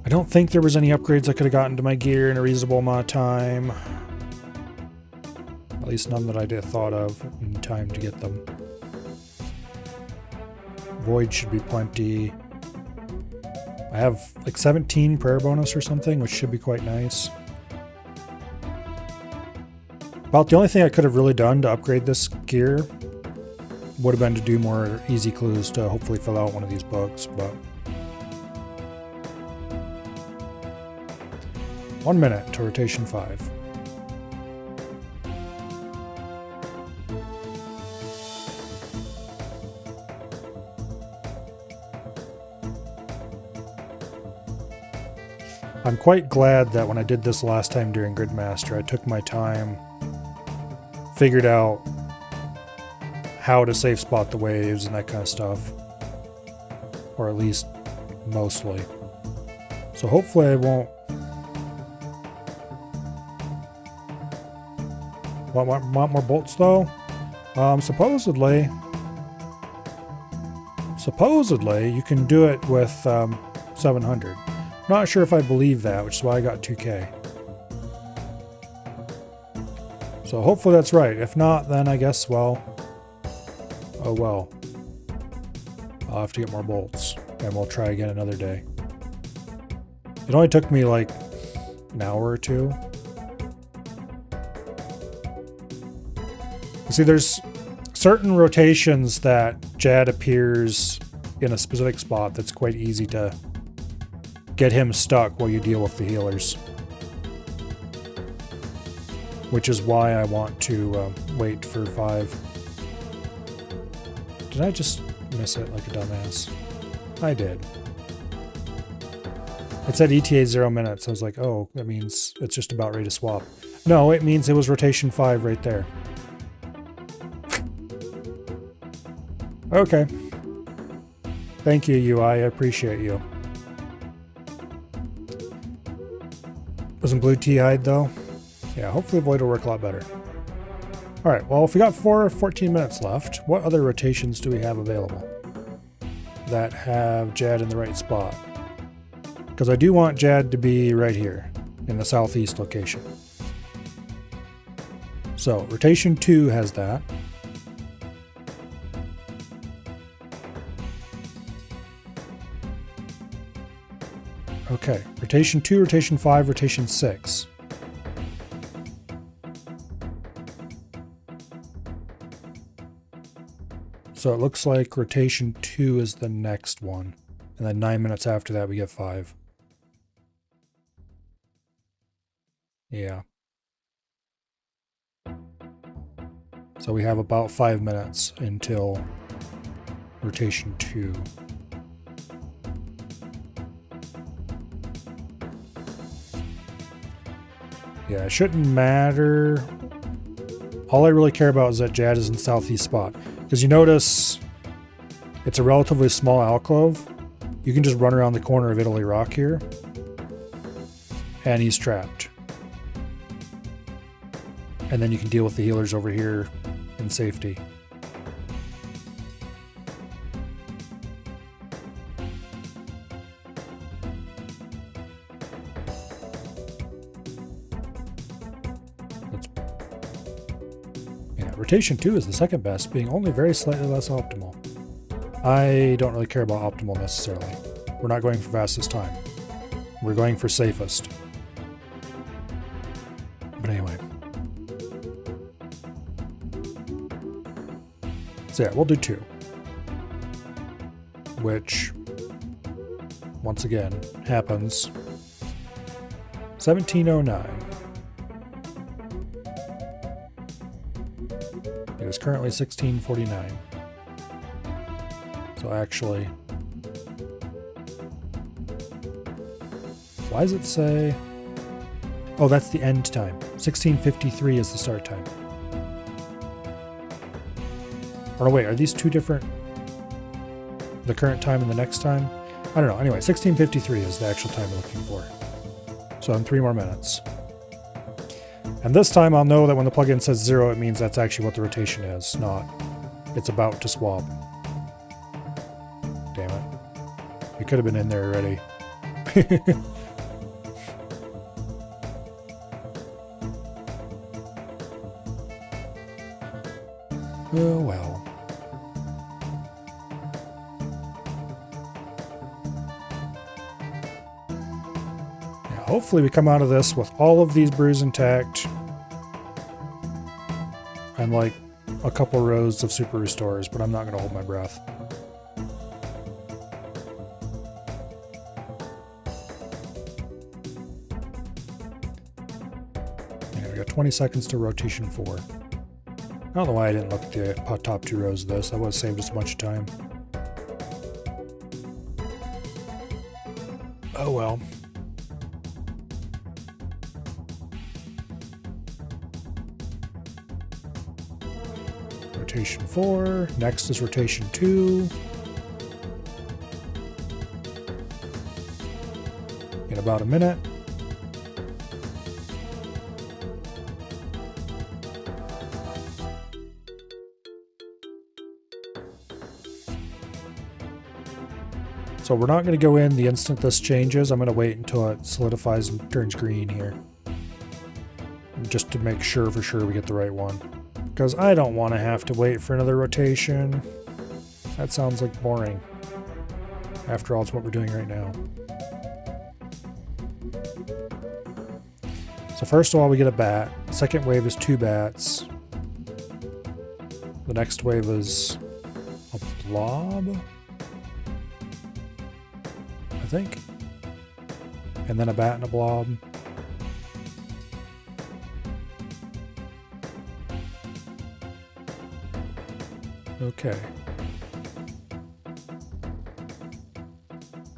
I don't think there was any upgrades I could have gotten to my gear in a reasonable amount of time. At least none that I did thought of in time to get them. Void should be plenty. I have like 17 prayer bonus or something, which should be quite nice. About the only thing I could have really done to upgrade this gear would have been to do more easy clues to hopefully fill out one of these books, but 1 minute to rotation 5. I'm quite glad that when I did this last time during Gridmaster, I took my time, figured out how to safe spot the waves and that kind of stuff. Or at least mostly. So hopefully I won't want more bolts though. Supposedly you can do it with 700. Not sure if I believe that, which is why I got 2K. So hopefully that's right. If not, then I guess, well, oh well. I'll have to get more bolts. and we'll try again another day. It only took me like an hour or two. See, there's certain rotations that Jad appears in a specific spot that's quite easy to get him stuck while you deal with the healers. Which is why I want to wait for 5. Did I just miss it like a dumbass? I did. It said ETA 0 minutes. I was like, oh, that means it's just about ready to swap. No, it means it was rotation 5 right there. Okay. Thank you, UI. I appreciate you. Wasn't blue tea-eyed though? Yeah, hopefully Void will work a lot better. Alright, well, if we got 14 minutes left, what other rotations do we have available that have Jad in the right spot? Because I do want Jad to be right here, in the southeast location. So, rotation 2 has that. Okay, rotation 2, rotation 5, rotation 6. So it looks like rotation 2 is the next one. And then 9 minutes after that we get 5. Yeah. So we have about 5 minutes until rotation 2. Yeah, it shouldn't matter. All I really care about is that Jad is in southeast spot. Because you notice it's a relatively small alcove. You can just run around the corner of Italy Rock here. And he's trapped. And then you can deal with the healers over here in safety. Rotation 2 is the second best, being only very slightly less optimal. I don't really care about optimal necessarily. We're not going for fastest time. We're going for safest. But anyway. So yeah, we'll do 2. Which, once again, happens 1709. It is currently 1649. So actually, why does it say? Oh, that's the end time. 1653 is the start time. Or no, wait, are these two different? The current time and the next time? I don't know. Anyway, 1653 is the actual time we're looking for. So in 3 more minutes. And this time I'll know that when the plugin says 0, it means that's actually what the rotation is, not it's about to swap. Damn it. We could have been in there already. Oh well. Yeah, hopefully we come out of this with all of these brews intact. And like a couple rows of super restores, but I'm not going to hold my breath. Yeah, we got 20 seconds to rotation 4. I don't know why I didn't look at the top 2 rows of this. That would have saved us a bunch of time. Oh well. Rotation 4. Next is rotation 2. In about a minute. So we're not going to go in the instant this changes. I'm going to wait until it solidifies and turns green here. Just to make sure for sure we get the right one. Because I don't want to have to wait for another rotation. That sounds like boring. After all, it's what we're doing right now. So first of all, we get a bat. Second wave is 2 bats. The next wave is a blob, I think. And then a bat and a blob. Okay.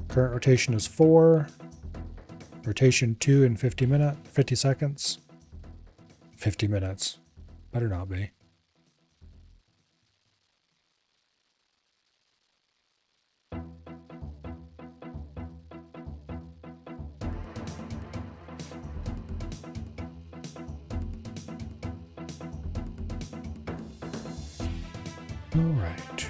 Current rotation is 4. Rotation 2 in 50 seconds. 50 minutes. Better not be. Alright.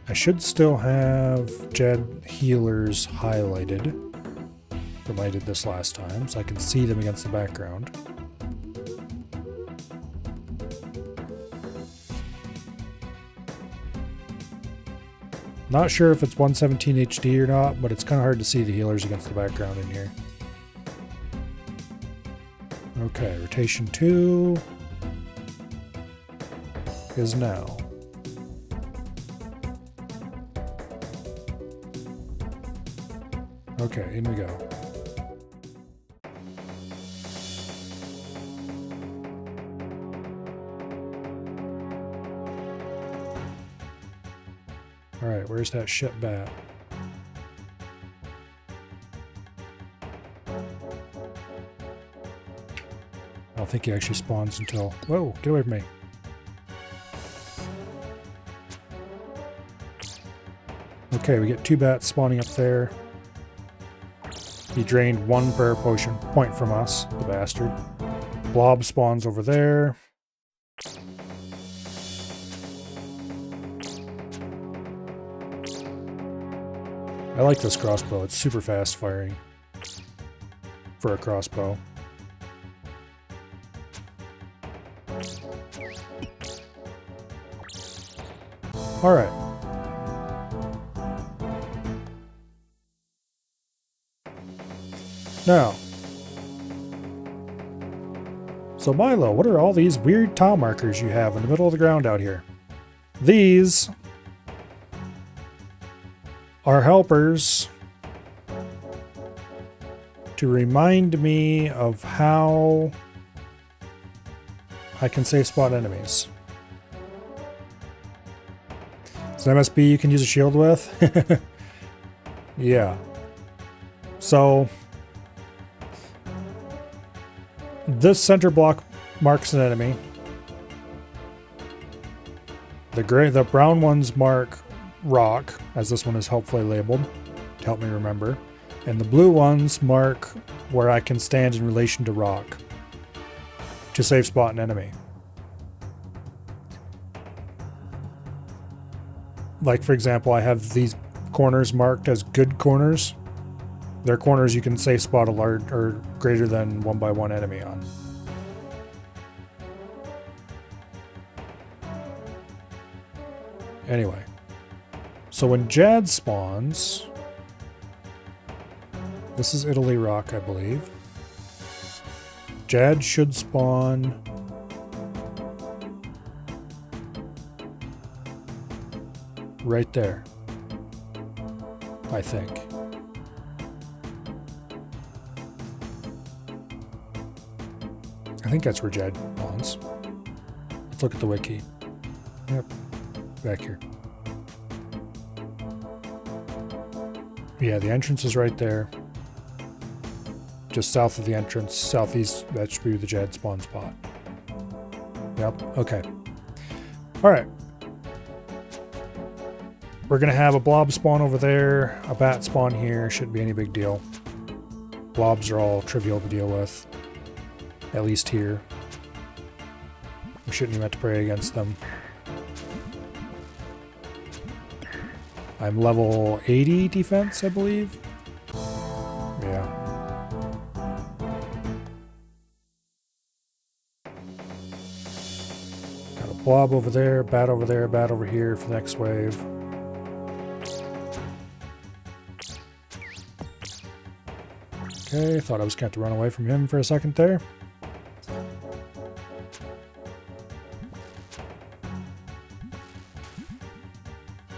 I should still have Jed healers highlighted from I did this last time, so I can see them against the background. Not sure if it's 117 HD or not, but it's kind of hard to see the healers against the background in here. Okay, rotation 2 is now. Okay, in we go. Alright, where's that shit bat? I don't think he actually spawns until... Whoa, get away from me. Okay, we get 2 bats spawning up there. He drained 1 prayer potion point from us, the bastard. Blob spawns over there. I like this crossbow. It's super fast firing for a crossbow. All right. Now, so Milo, what are all these weird tile markers you have in the middle of the ground out here? These are helpers to remind me of how I can safe spot enemies. It's an MSB you can use a shield with. Yeah. So this center block marks an enemy. The brown ones mark rock, as this one is helpfully labeled to help me remember. And the blue ones mark where I can stand in relation to rock to safe spot an enemy. Like, for example, I have these corners marked as good corners. They're corners you can safe spot a large or greater than 1x1 enemy on. Anyway, so when Jad spawns, this is Italy Rock, I believe. Jad should spawn right there, I think. I think that's where Jad spawns. Let's look at the wiki. Yep, back here. Yeah, the entrance is right there. Just south of the entrance, southeast, that should be the Jad spawn spot. Yep, okay. Alright. We're going to have a blob spawn over there, a bat spawn here, shouldn't be any big deal. Blobs are all trivial to deal with, at least here. We shouldn't even have to pray against them. I'm level 80 defense, I believe. Yeah. Got a blob over there, bat over here for the next wave. Okay, thought I was going to have to run away from him for a second there.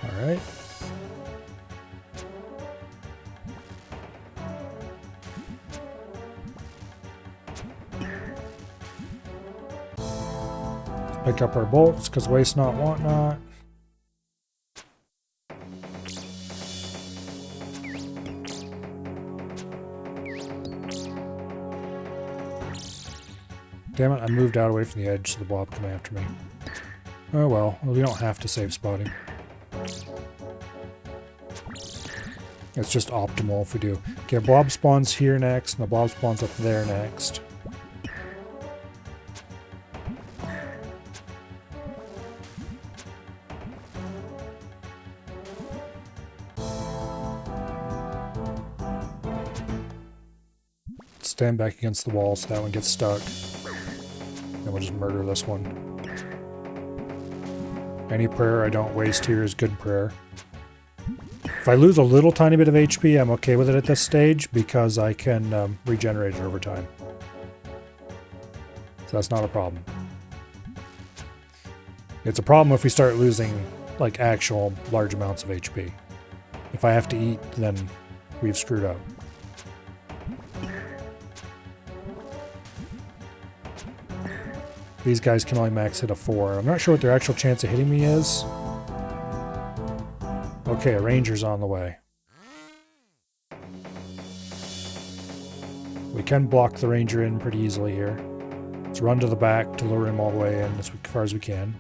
Alright. Pick up our bolts, because waste not, want not. Damn it, I moved out away from the edge so the blob come after me. Oh well, we don't have to save spotting. It's just optimal if we do. Okay, blob spawns here next, and the blob spawns up there next. Stand back against the wall so that one gets stuck. Then we'll just murder this one. Any prayer I don't waste here is good prayer. If I lose a little tiny bit of HP, I'm okay with it at this stage because I can regenerate it over time. So that's not a problem. It's a problem if we start losing like actual large amounts of HP. If I have to eat, then we've screwed up. These guys can only max hit a 4. I'm not sure what their actual chance of hitting me is. Okay, a ranger's on the way. We can block the ranger in pretty easily here. Let's run to the back to lure him all the way in as far as we can.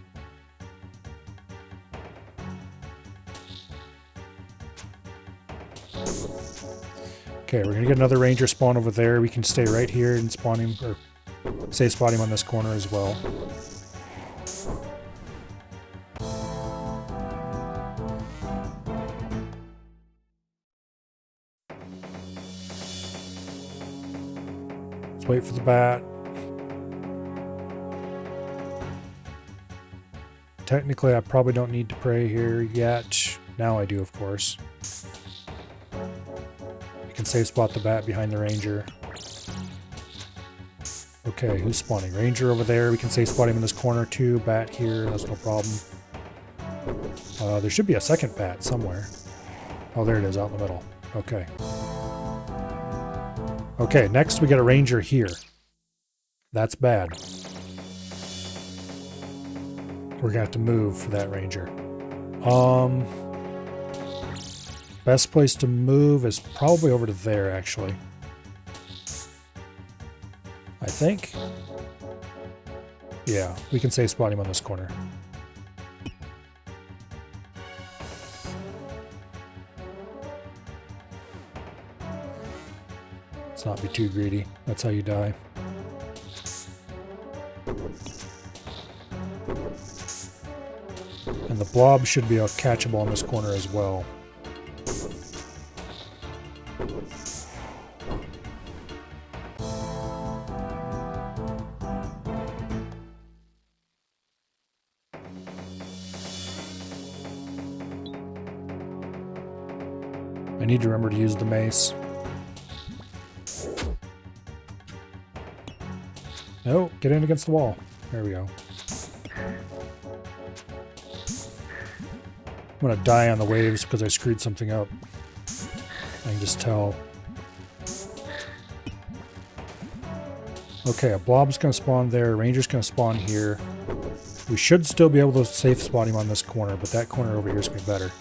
Okay, we're going to get another ranger spawn over there. We can stay right here and spawn him, or say spot him on this corner as well. Let's wait for the bat. Technically, I probably don't need to pray here yet. Now I do, of course. We can safe spot the bat behind the ranger. Okay, who's spawning? Ranger over there. We can safe spot him in this corner too. Bat here. That's no problem. There should be a second bat somewhere. Oh, there it is, out in the middle. Okay. Okay, next we get a ranger here. That's bad. We're gonna have to move for that ranger. Best place to move is probably over to there, actually. I think. Yeah, we can safe spot him on this corner. Let's not be too greedy. That's how you die. And the blob should be catchable in this corner as well. I need to remember to use the mace. No, get in against the wall. There we go. I'm gonna die on the waves because I screwed something up. I can just tell. Okay, a blob's gonna spawn there, a ranger's gonna spawn here. We should still be able to safe spot him on this corner, but that corner over here is gonna be better.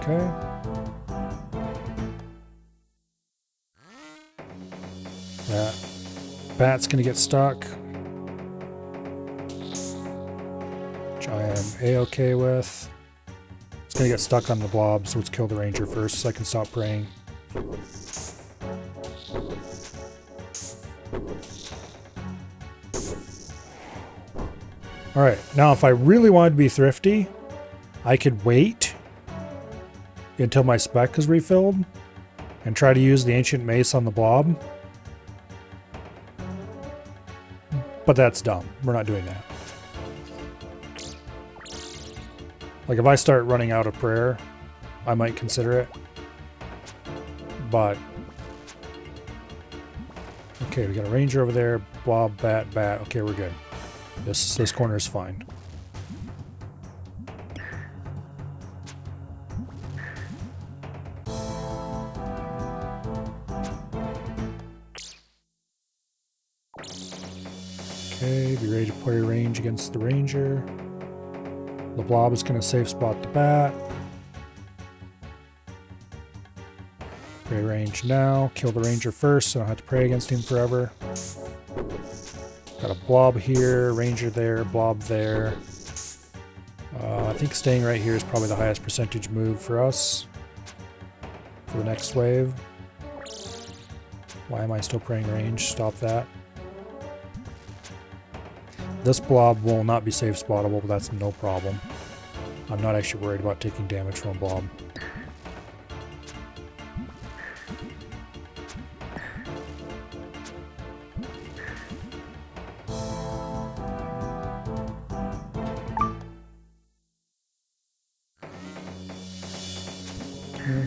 Okay. That bat's gonna get stuck, which I am A-okay with. It's gonna get stuck on the blob, so let's kill the ranger first so I can stop praying. Alright, now if I really wanted to be thrifty, I could wait until my spec is refilled and try to use the ancient mace on the blob. But that's dumb. We're not doing that. Like if I start running out of prayer, I might consider it. But okay, we got a ranger over there, blob, bat, bat. Okay, we're good. This corner is fine. Okay, be ready to play range against the ranger. The blob is going to safe spot the bat. Pray range now. Kill the ranger first so I don't have to pray against him forever. Got a blob here, ranger there, blob there. I think staying right here is probably the highest percentage move for us for the next wave. Why am I still praying range? Stop that. This blob will not be safe spottable, but that's no problem. I'm not actually worried about taking damage from a blob.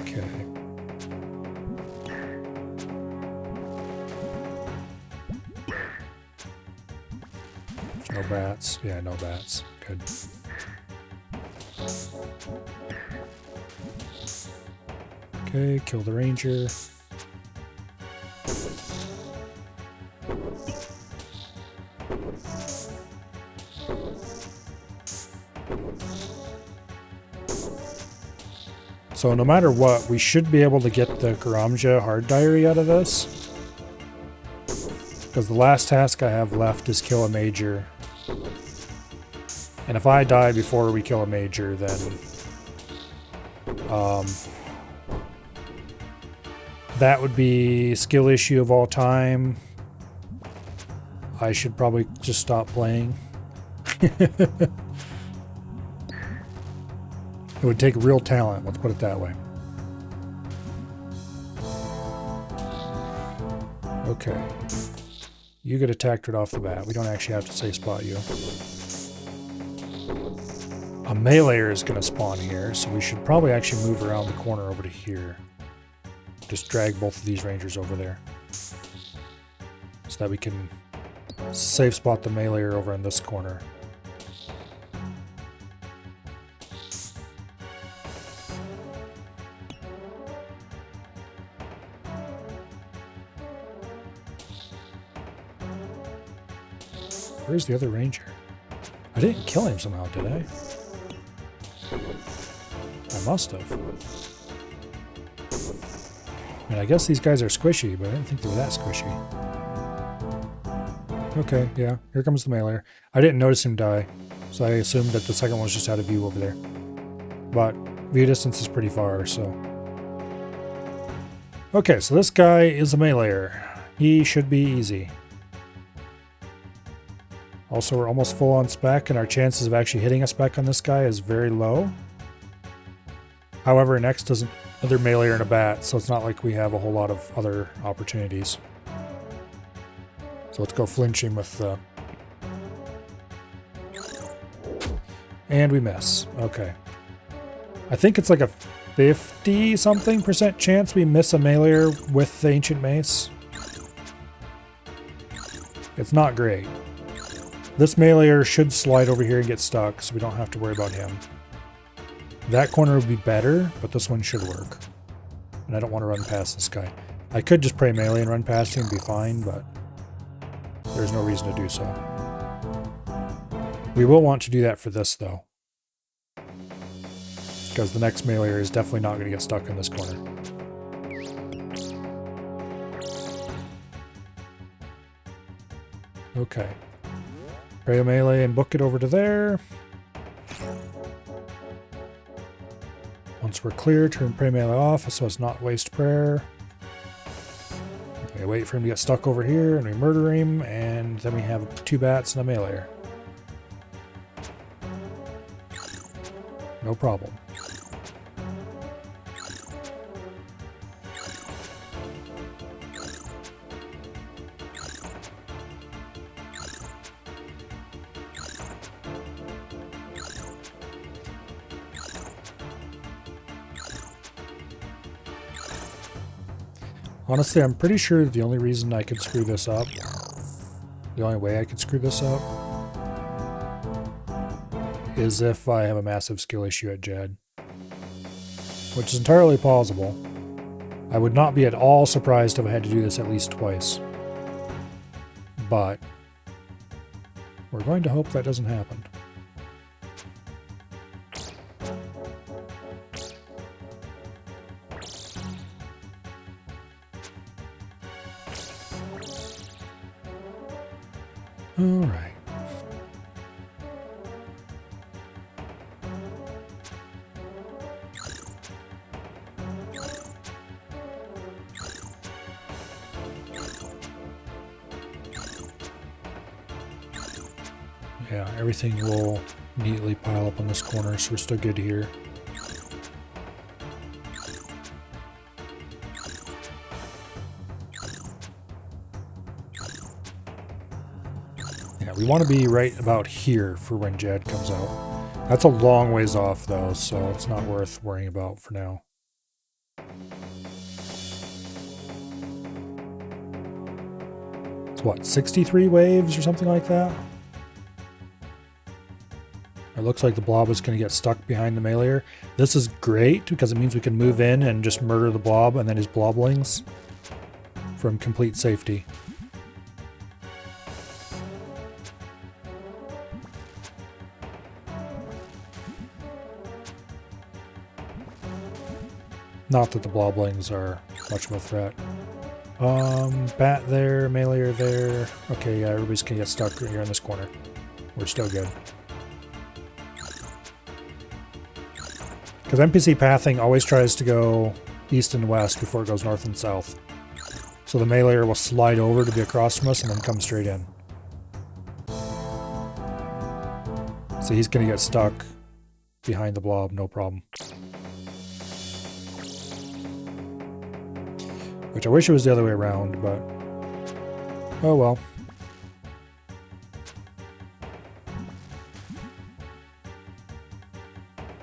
Okay. No bats. Yeah, no bats. Good. Okay, kill the ranger. So no matter what, we should be able to get the Karamja hard diary out of this. Because the last task I have left is kill a major. And if I die before we kill a major, then that would be skill issue of all time. I should probably just stop playing. It would take real talent, let's put it that way. Okay. You get attacked right off the bat. We don't actually have to safe spot you. A meleeer is going to spawn here, so we should probably actually move around the corner over to here. Just drag both of these rangers over there. So that we can safe spot the meleeer over in this corner. Where's the other ranger? I didn't kill him somehow, did I? I must have. I mean, I guess these guys are squishy, but I didn't think they were that squishy. Okay, yeah, here comes the meleeer. I didn't notice him die, so I assumed that the second one was just out of view over there. But view distance is pretty far, so... Okay, so this guy is a meleeer. He should be easy. Also, we're almost full on spec, and our chances of actually hitting a spec on this guy is very low. However, next is another meleeer and a bat, so it's not like we have a whole lot of other opportunities. So let's go flinching with the... And we miss. Okay. I think it's like a 50-something% chance we miss a meleeer with the Ancient Mace. It's not great. This meleeer should slide over here and get stuck, so we don't have to worry about him. That corner would be better, but this one should work. And I don't want to run past this guy. I could just pray melee and run past him and be fine, but there's no reason to do so. We will want to do that for this, though. Because the next meleeer is definitely not going to get stuck in this corner. Okay. Pray a melee and book it over to there. Once we're clear, turn pray melee off so it's not waste prayer. Okay, wait for him to get stuck over here and we murder him, and then we have 2 bats and a meleeer. No problem. Honestly, I'm pretty sure the only reason I could screw this up, the only way I could screw this up, is if I have a massive skill issue at Jed. Which is entirely plausible. I would not be at all surprised if I had to do this at least twice. But we're going to hope that doesn't happen. All right. Yeah, everything will neatly pile up on this corner, so we're still good here. Yeah, we want to be right about here for when Jed comes out. That's a long ways off, though, so it's not worth worrying about for now. It's what, 63 waves or something like that? It looks like the blob is going to get stuck behind the meleeer. This is great because it means we can move in and just murder the blob and then his bloblings from complete safety. Not that the bloblings are much of a threat. Bat there, meleeer there. Okay, yeah, everybody's going to get stuck right here in this corner. We're still good. Because NPC pathing always tries to go east and west before it goes north and south. So the meleeer will slide over to be across from us and then come straight in. So he's going to get stuck behind the blob, no problem. Which I wish it was the other way around, but oh well.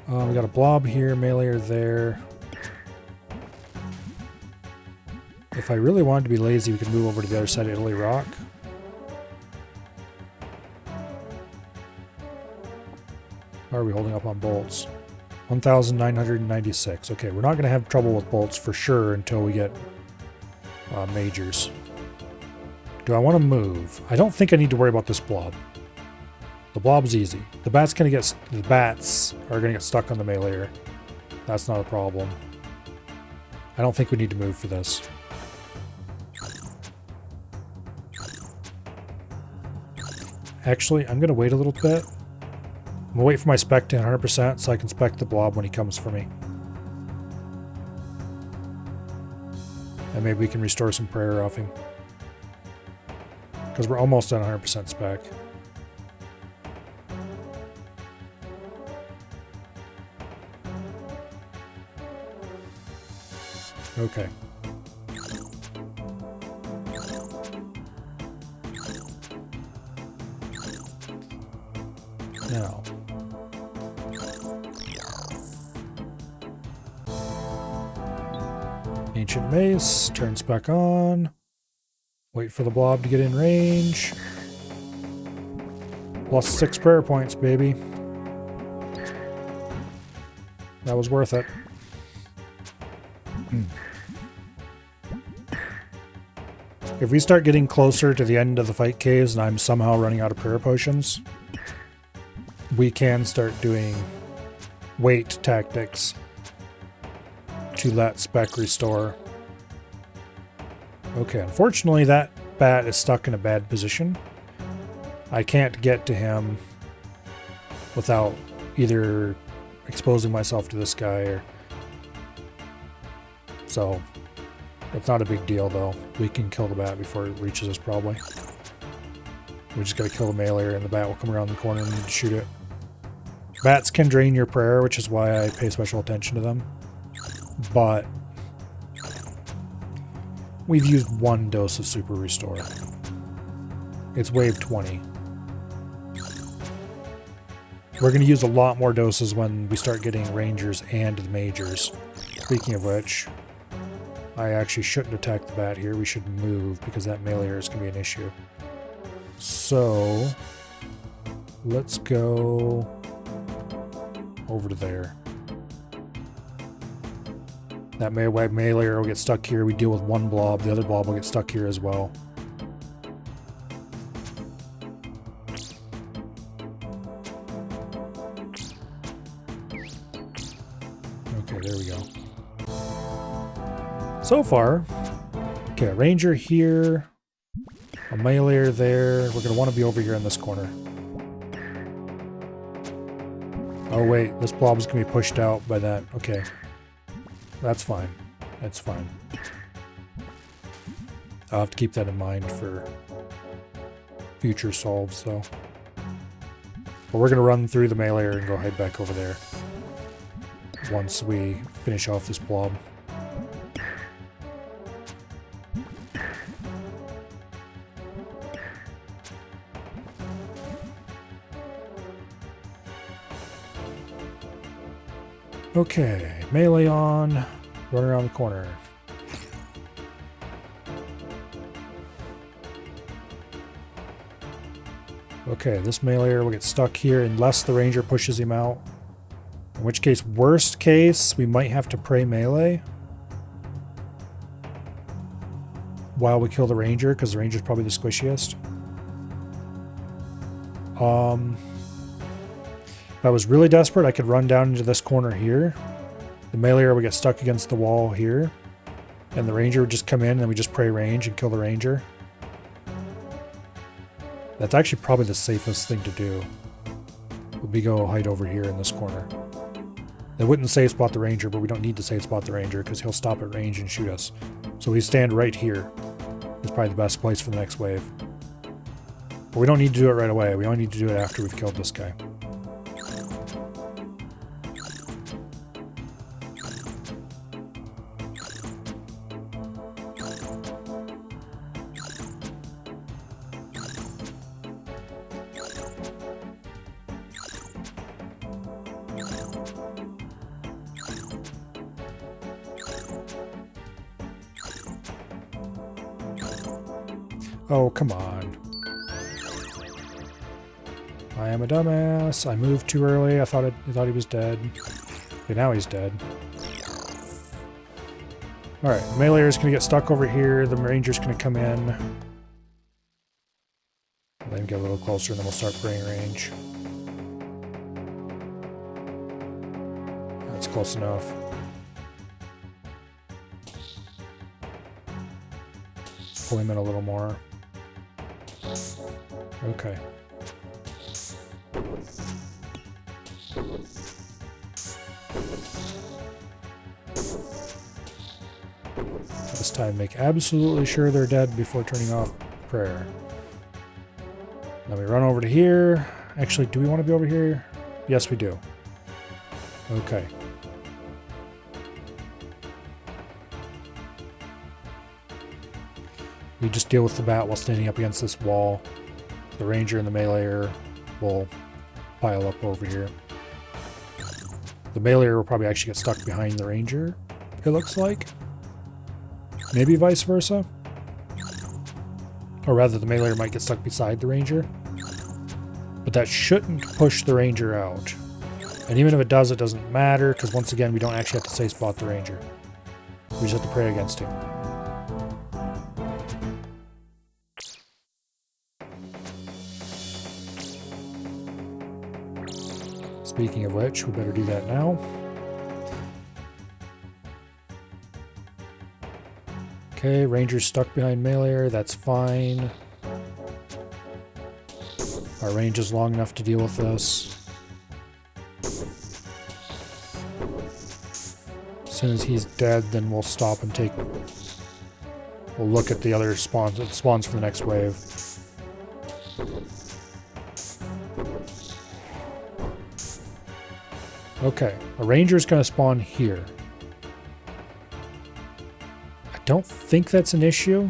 We got a blob here, meleeer there. If I really wanted to be lazy, we could move over to the other side of Italy Rock. How are we holding up on bolts? 1,996. Okay, we're not going to have trouble with bolts for sure until we get majors. Do I want to move? I don't think I need to worry about this blob. The blob's easy. The bats are gonna get stuck on the meleeer. That's not a problem. I don't think we need to move for this. Actually, I'm gonna wait a little bit. I'm gonna wait for my spec to 100% so I can spec the blob when he comes for me. And maybe we can restore some prayer off him. Because we're almost at 100% spec. Okay. Now. Ancient Mace, turns back on. Wait for the blob to get in range. Plus 6 prayer points, baby. That was worth it. If we start getting closer to the end of the fight caves and I'm somehow running out of prayer potions, we can start doing wait tactics to let spec restore. Okay, unfortunately that bat is stuck in a bad position. I can't get to him without either exposing myself to this guy or... So, it's not a big deal though. We can kill the bat before it reaches us probably. We just gotta kill the meleeer and the bat will come around the corner and we need to shoot it. Bats can drain your prayer, which is why I pay special attention to them. But we've used 1 dose of Super Restore. It's wave 20. We're going to use a lot more doses when we start getting Rangers and the Majors. Speaking of which, I actually shouldn't attack the bat here. We should move because that melee is going to be an issue. So, let's go over to there. That melee will get stuck here. We deal with 1 blob. The other blob will get stuck here as well. Okay, there we go. So far, okay, a ranger here, a meleeer there. We're going to want to be over here in this corner. Oh wait, this blob is going to be pushed out by that. Okay. That's fine. That's fine. I'll have to keep that in mind for future solves, though. But we're going to run through the meleeer and go head back over there once we finish off this blob. Okay, melee on, run around the corner. Okay, this meleeer will get stuck here unless the ranger pushes him out. In which case, worst case, we might have to pray melee while we kill the ranger, because the ranger's probably the squishiest. If I was really desperate, I could run down into this corner here. The meleeer would get stuck against the wall here. And the ranger would just come in and we just pray range and kill the ranger. That's actually probably the safest thing to do. Would be go hide over here in this corner. They wouldn't safe spot the ranger, but we don't need to safe spot the ranger because he'll stop at range and shoot us. So we stand right here. It's probably the best place for the next wave. But we don't need to do it right away. We only need to do it after we've killed this guy. Oh, come on. I am a dumbass. I moved too early. I thought he was dead. Okay, now he's dead. Alright, meleeer is going to get stuck over here. The ranger's going to come in. Let him get a little closer and then we'll start praying range. That's close enough. Let's pull him in a little more. Okay. This time make absolutely sure they're dead before turning off prayer. Then we run over to here. Actually, do we want to be over here? Yes, we do. Okay. We just deal with the bat while standing up against this wall. The ranger and the meleeer will pile up over here. The meleeer will probably actually get stuck behind the ranger, it looks like. Maybe vice versa. Or rather, the meleeer might get stuck beside the ranger. But that shouldn't push the ranger out. And even if it does, it doesn't matter, because once again, we don't actually have to safe spot the ranger. We just have to pray against him. Speaking of which, we better do that now. Okay, ranger's stuck behind meleeer, that's fine. Our range is long enough to deal with this. As soon as he's dead, then we'll stop and take... We'll look at the other spawns for the next wave. Okay, a ranger's going to spawn here. I don't think that's an issue.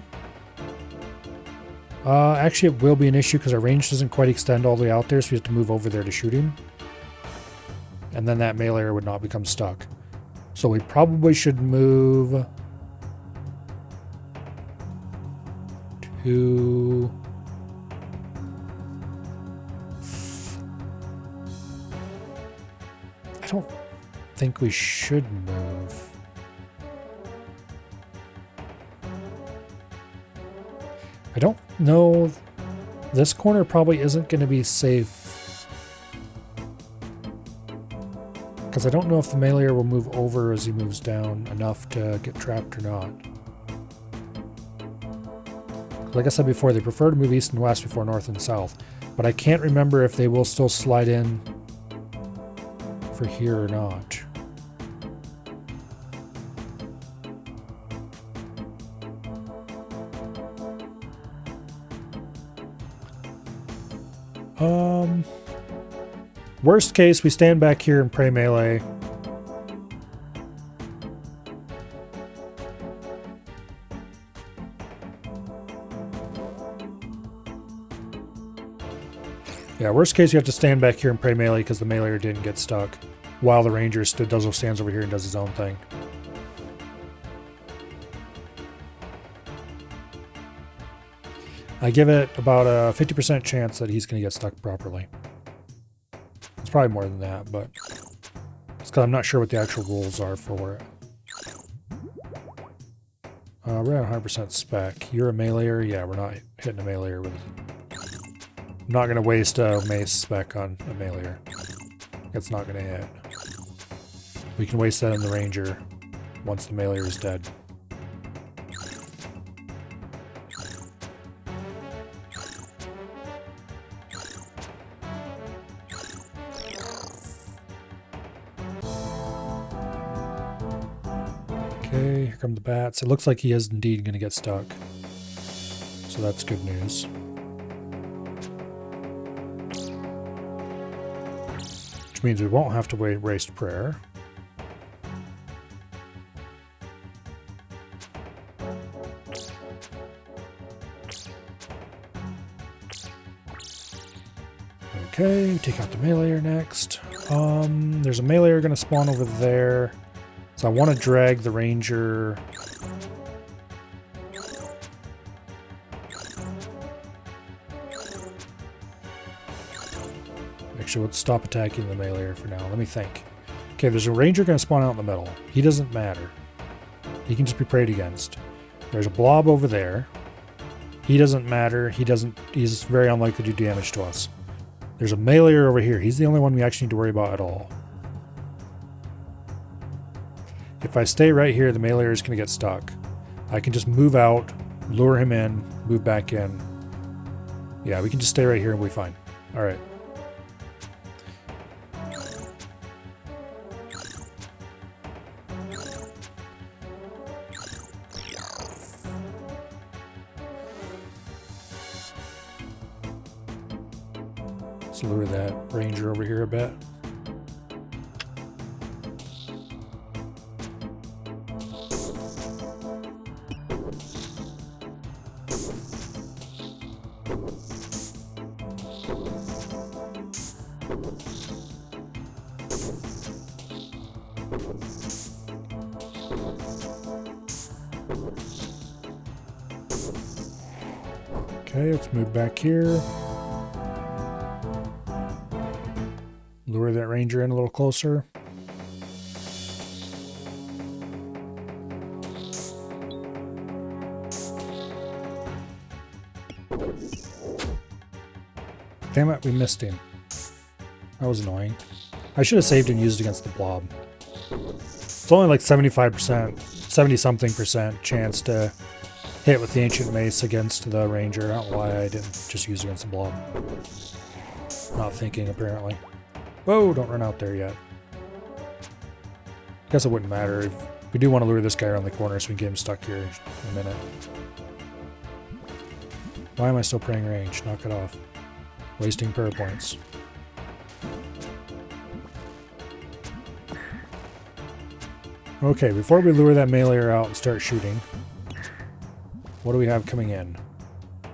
Actually, it will be an issue because our range doesn't quite extend all the way out there, so we have to move over there to shoot him. And then that meleeer would not become stuck. So we probably should move to... I don't think we should move. I don't know. This corner probably isn't going to be safe. Because I don't know if the meleeer will move over as he moves down enough to get trapped or not. Like I said before, they prefer to move east and west before north and south. But I can't remember if they will still slide in for here or not. Worst case, we stand back here and pray melee. Yeah, worst case, you have to stand back here and pray melee because the meleeer didn't get stuck, while the ranger stands over here and does his own thing. I give it about a 50% chance that he's going to get stuck properly. It's probably more than that, but it's because I'm not sure what the actual rules are for it. We're at 100% spec. You're a meleeer? Yeah, we're not hitting a meleeer with... I'm not going to waste a mace spec on a meleeer. It's not going to hit. We can waste that on the ranger once the meleeer is dead. Okay, here come the bats. It looks like he is indeed going to get stuck. So that's good news. Which means we won't have to waste prayer. Okay, take out the meleeer next. There's a meleeer going to spawn over there. So I want to drag the ranger... Actually, let's stop attacking the meleeer for now. Let me think. Okay, there's a ranger going to spawn out in the middle. He doesn't matter. He can just be prayed against. There's a blob over there. He doesn't matter. He's very unlikely to do damage to us. There's a meleeer over here. He's the only one we actually need to worry about at all. If I stay right here, the meleeer is going to get stuck. I can just move out, lure him in, move back in. Yeah, we can just stay right here and we'll be fine. Alright. Let's lure that ranger over here a bit. Okay, let's move back here. Lure that ranger in a little closer. Damn it, we missed him. That was annoying. I should have saved and used against the blob. It's only like 75%, 70-something percent chance to hit with the Ancient Mace against the ranger. I don't know why I didn't just use against the blob. Not thinking, apparently. Whoa, don't run out there yet. Guess it wouldn't matter. If we do want to lure this guy around the corner so we can get him stuck here in a minute. Why am I still praying range? Knock it off. Wasting prayer points. Okay, before we lure that meleeer out and start shooting, what do we have coming in?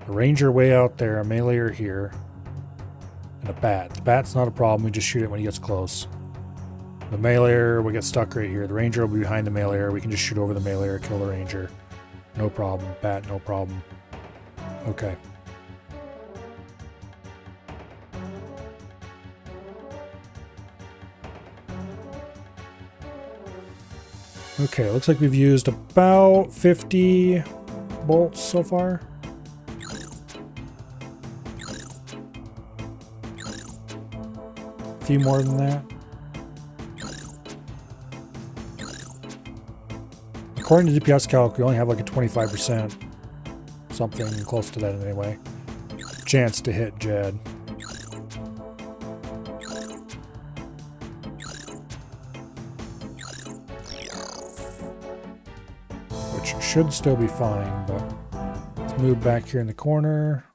A ranger way out there, a meleeer here, and a bat. The bat's not a problem, we just shoot it when he gets close. The meleeer will get stuck right here. The ranger will be behind the meleeer. We can just shoot over the meleeer, kill the ranger. No problem. Bat, no problem. Okay. Okay, looks like we've used about 50 bolts so far. A few more than that. According to DPS calc, we only have like a 25%, something close to that anyway, chance to hit Jed. Which should still be fine, but let's move back here in the corner.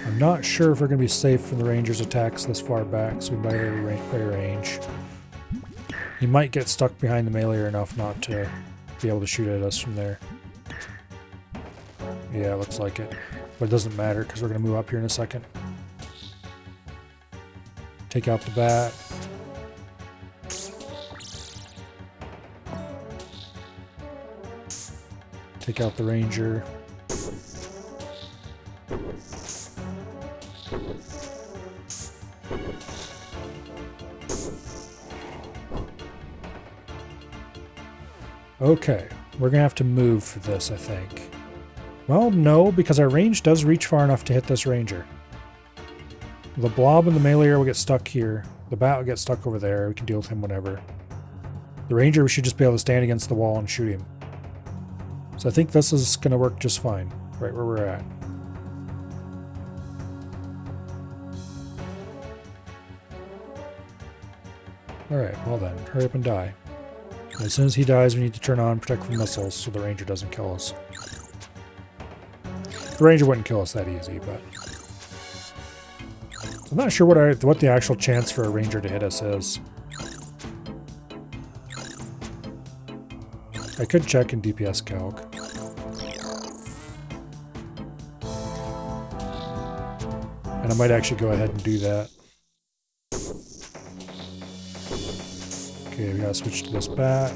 I'm not sure if we're going to be safe from the ranger's attacks this far back, so we better range. He might get stuck behind the meleeer enough not to be able to shoot at us from there. Yeah, it looks like it. But it doesn't matter because we're going to move up here in a second. Take out the bat. Take out the ranger. Okay, we're gonna have to move for this, I think. Well, no, because our range does reach far enough to hit this ranger. The blob and the meleeer will get stuck here. The bat will get stuck over there. We can deal with him whenever. The ranger, we should just be able to stand against the wall and shoot him. So I think this is gonna work just fine, right where we're at. Alright, well then, hurry up and die. As soon as he dies, we need to turn on Protect from Missiles so the ranger doesn't kill us. The ranger wouldn't kill us that easy, but... I'm not sure what the actual chance for a ranger to hit us is. I could check in DPS calc. And I might actually go ahead and do that. Okay, we gotta switch to this bat.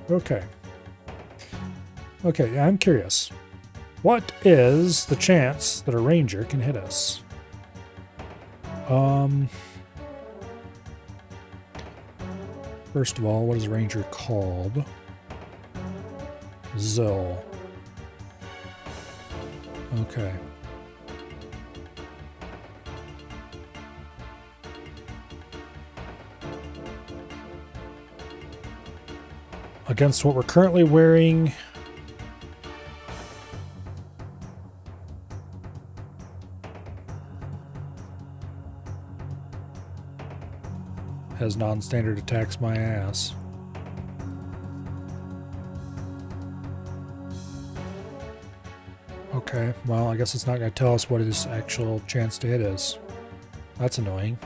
Okay. Okay, I'm curious. What is the chance that a ranger can hit us? First of all, what is a ranger called? Zill. Okay. Against what we're currently wearing, has non-standard attacks my ass. Okay, well, I guess it's not going to tell us what his actual chance to hit is. That's annoying.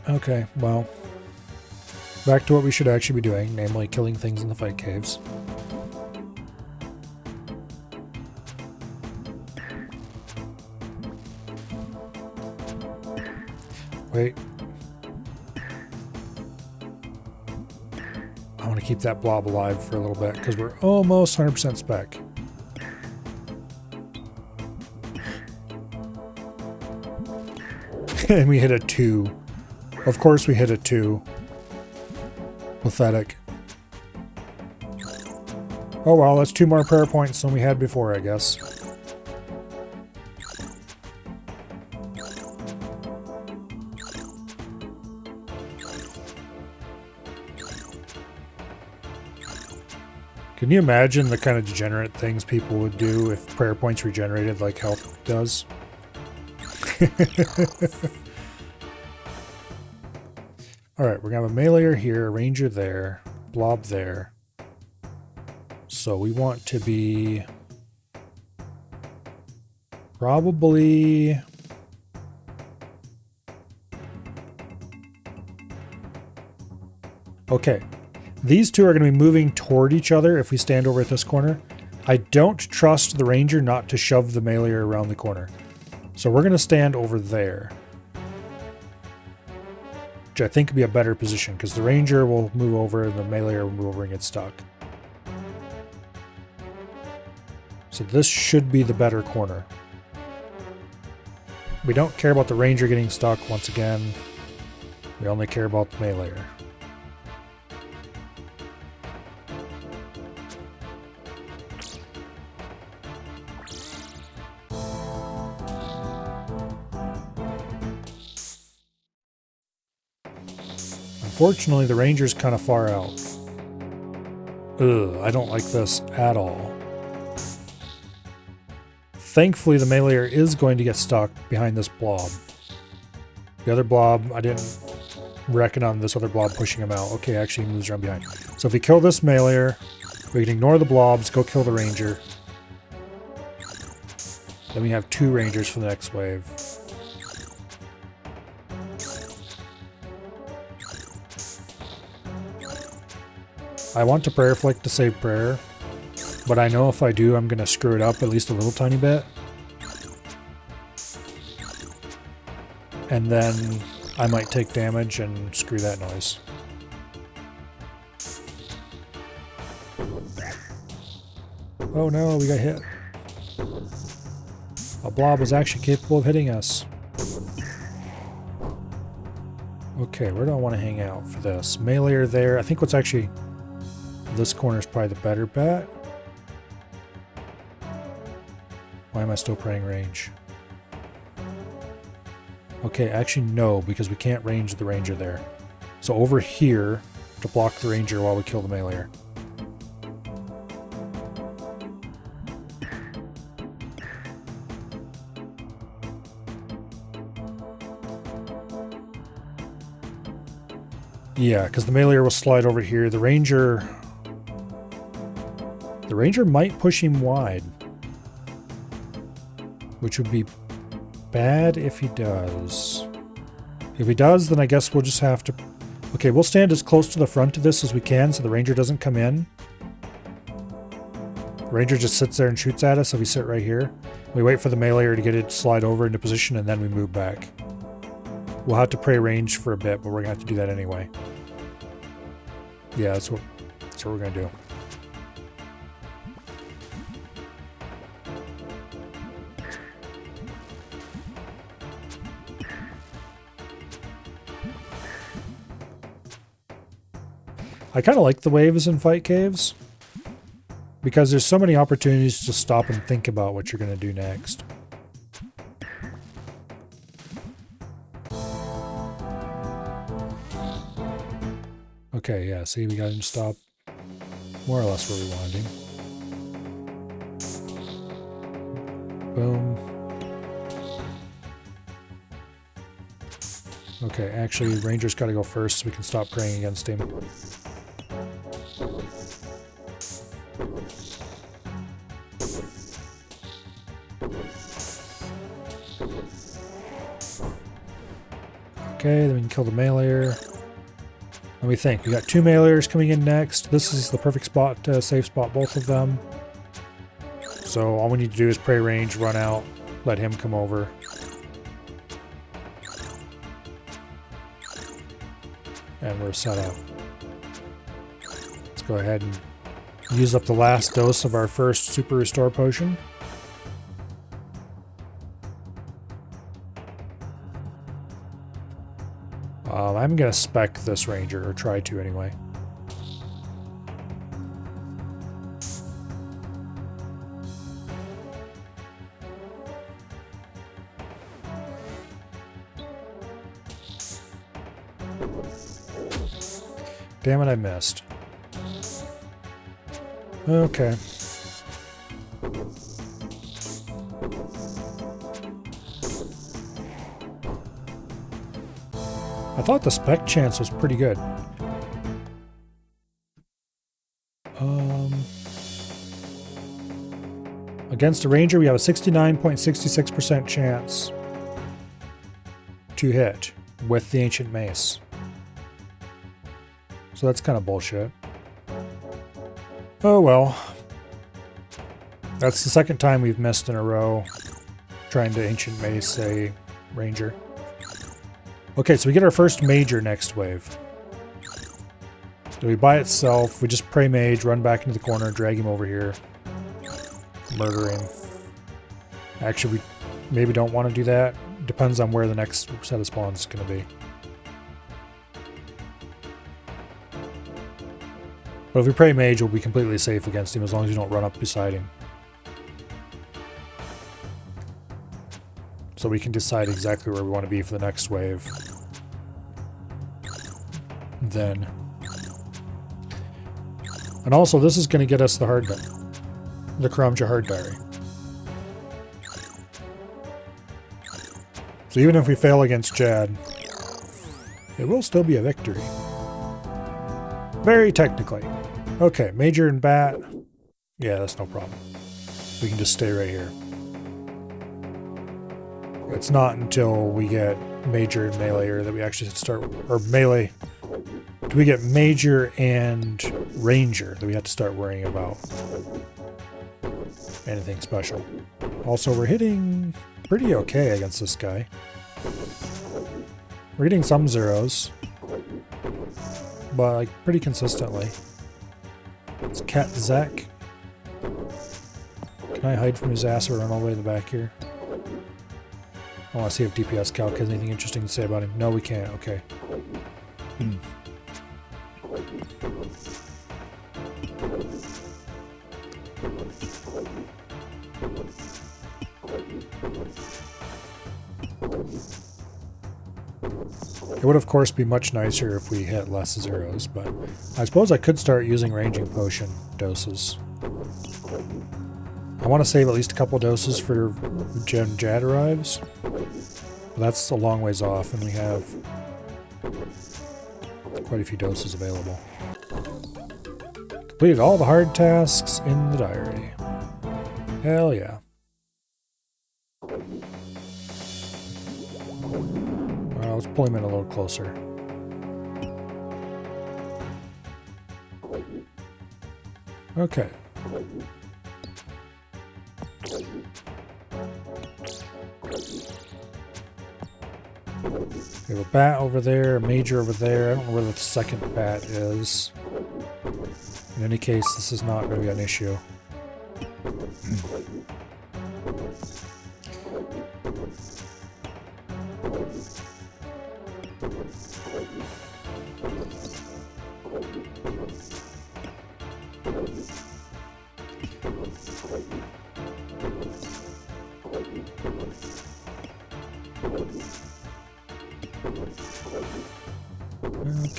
Okay, well, back to what we should actually be doing, namely killing things in the fight caves. Wait. I want to keep that blob alive for a little bit because we're almost 100% spec. And we hit a 2. Of course we hit a 2. Pathetic. Oh well, that's 2 more prayer points than we had before, I guess. Can you imagine the kind of degenerate things people would do if prayer points regenerated like health does? Alright, we're going to have a meleeer here, a ranger there, blob there. So we want to be probably... Okay, these two are going to be moving toward each other if we stand over at this corner. I don't trust the ranger not to shove the meleeer around the corner. So we're going to stand over there. Which I think would be a better position, because the ranger will move over and the meleeer will move over and get stuck. So this should be the better corner. We don't care about the ranger getting stuck once again. We only care about the meleeer. Unfortunately, the ranger's kind of far out. Ugh, I don't like this at all. Thankfully, the meleeer is going to get stuck behind this blob. The other blob, I didn't reckon on this other blob pushing him out. Okay, actually he moves around behind. So if we kill this meleeer, we can ignore the blobs, go kill the ranger. Then we have 2 rangers for the next wave. I want to prayer flick to save prayer, but I know if I do, I'm going to screw it up at least a little tiny bit. And then I might take damage and screw that noise. Oh no, we got hit. A blob was actually capable of hitting us. Okay, where do I want to hang out for this? Meleeer there. I think what's actually... This corner is probably the better bet. Why am I still praying range? Okay, actually no, because we can't range the ranger there. So over here to block the ranger while we kill the meleeer. Yeah, because the meleeer will slide over here. The ranger might push him wide, which would be bad if he does. If he does, then I guess we'll just have to... Okay, we'll stand as close to the front of this as we can so the ranger doesn't come in. The ranger just sits there and shoots at us, so we sit right here. We wait for the meleeer to get it slide over into position, and then we move back. We'll have to pray range for a bit, but we're going to have to do that anyway. Yeah, that's what we're going to do. I kind of like the waves in fight caves because there's so many opportunities to stop and think about what you're going to do next. Okay, yeah, see, we got him stop more or less where we wanted him. Boom. Okay, actually, Ranger's got to go first so we can stop praying against him. Okay, then we can kill the meleeer. Let me think. We got 2 meleeers coming in next. This is the perfect spot to safe spot both of them. So all we need to do is pray range, run out, let him come over. And we're set up. Let's go ahead and use up the last dose of our first super restore potion. I'm going to spec this ranger, or try to anyway. Damn it, I missed. Okay. I thought the spec chance was pretty good. Against a ranger, we have a 69.66% chance to hit with the ancient mace. So that's kind of bullshit. Oh well. That's the second time we've missed in a row trying to ancient mace a ranger. Okay, so we get our first major next wave. So we by itself, we just pray mage, run back into the corner, drag him over here. Murder him. Actually, we maybe don't want to do that. Depends on where the next set of spawns is going to be. But if we pray mage, we'll be completely safe against him as long as you don't run up beside him. So we can decide exactly where we want to be for the next wave. Then. And also, this is going to get us the hard diary. The Karamja hard diary. So even if we fail against Jad, it will still be a victory. Very technically. Okay, major and bat. Yeah, that's no problem. We can just stay right here. It's not until we get major and melee that we actually start, or melee. Do we get major and ranger that we have to start worrying about anything special? Also, we're hitting pretty okay against this guy. We're getting some zeros, but like pretty consistently. It's Cat Zach. Can I hide from his ass or run all the way to the back here? I want to see if DPS Calc has anything interesting to say about him. No, we can't. Okay. It would, of course, be much nicer if we hit less zeros, but I suppose I could start using ranging potion doses. I want to save at least a couple doses for when Jad arrives, but that's a long ways off, and we have quite a few doses available. Completed all the hard tasks in the diary. Hell yeah. Let's pull him in a little closer. Okay. We have a bat over there, a major over there. I don't know where the second bat is. In any case, this is not going to be an issue.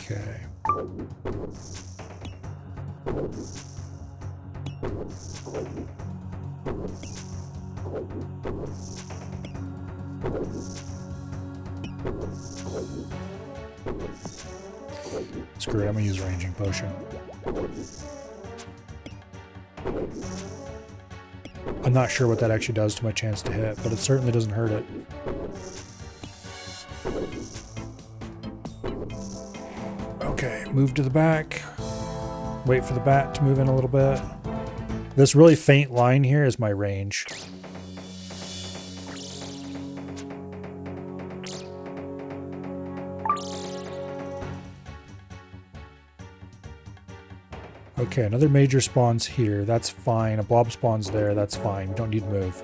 Okay. Screw it, I'm gonna use ranging potion. I'm not sure what that actually does to my chance to hit, but it certainly doesn't hurt it. Okay, move to the back. Wait for the bat to move in a little bit. This really faint line here is my range. Okay, another major spawns here. That's fine. A blob spawns there. That's fine. We don't need to move.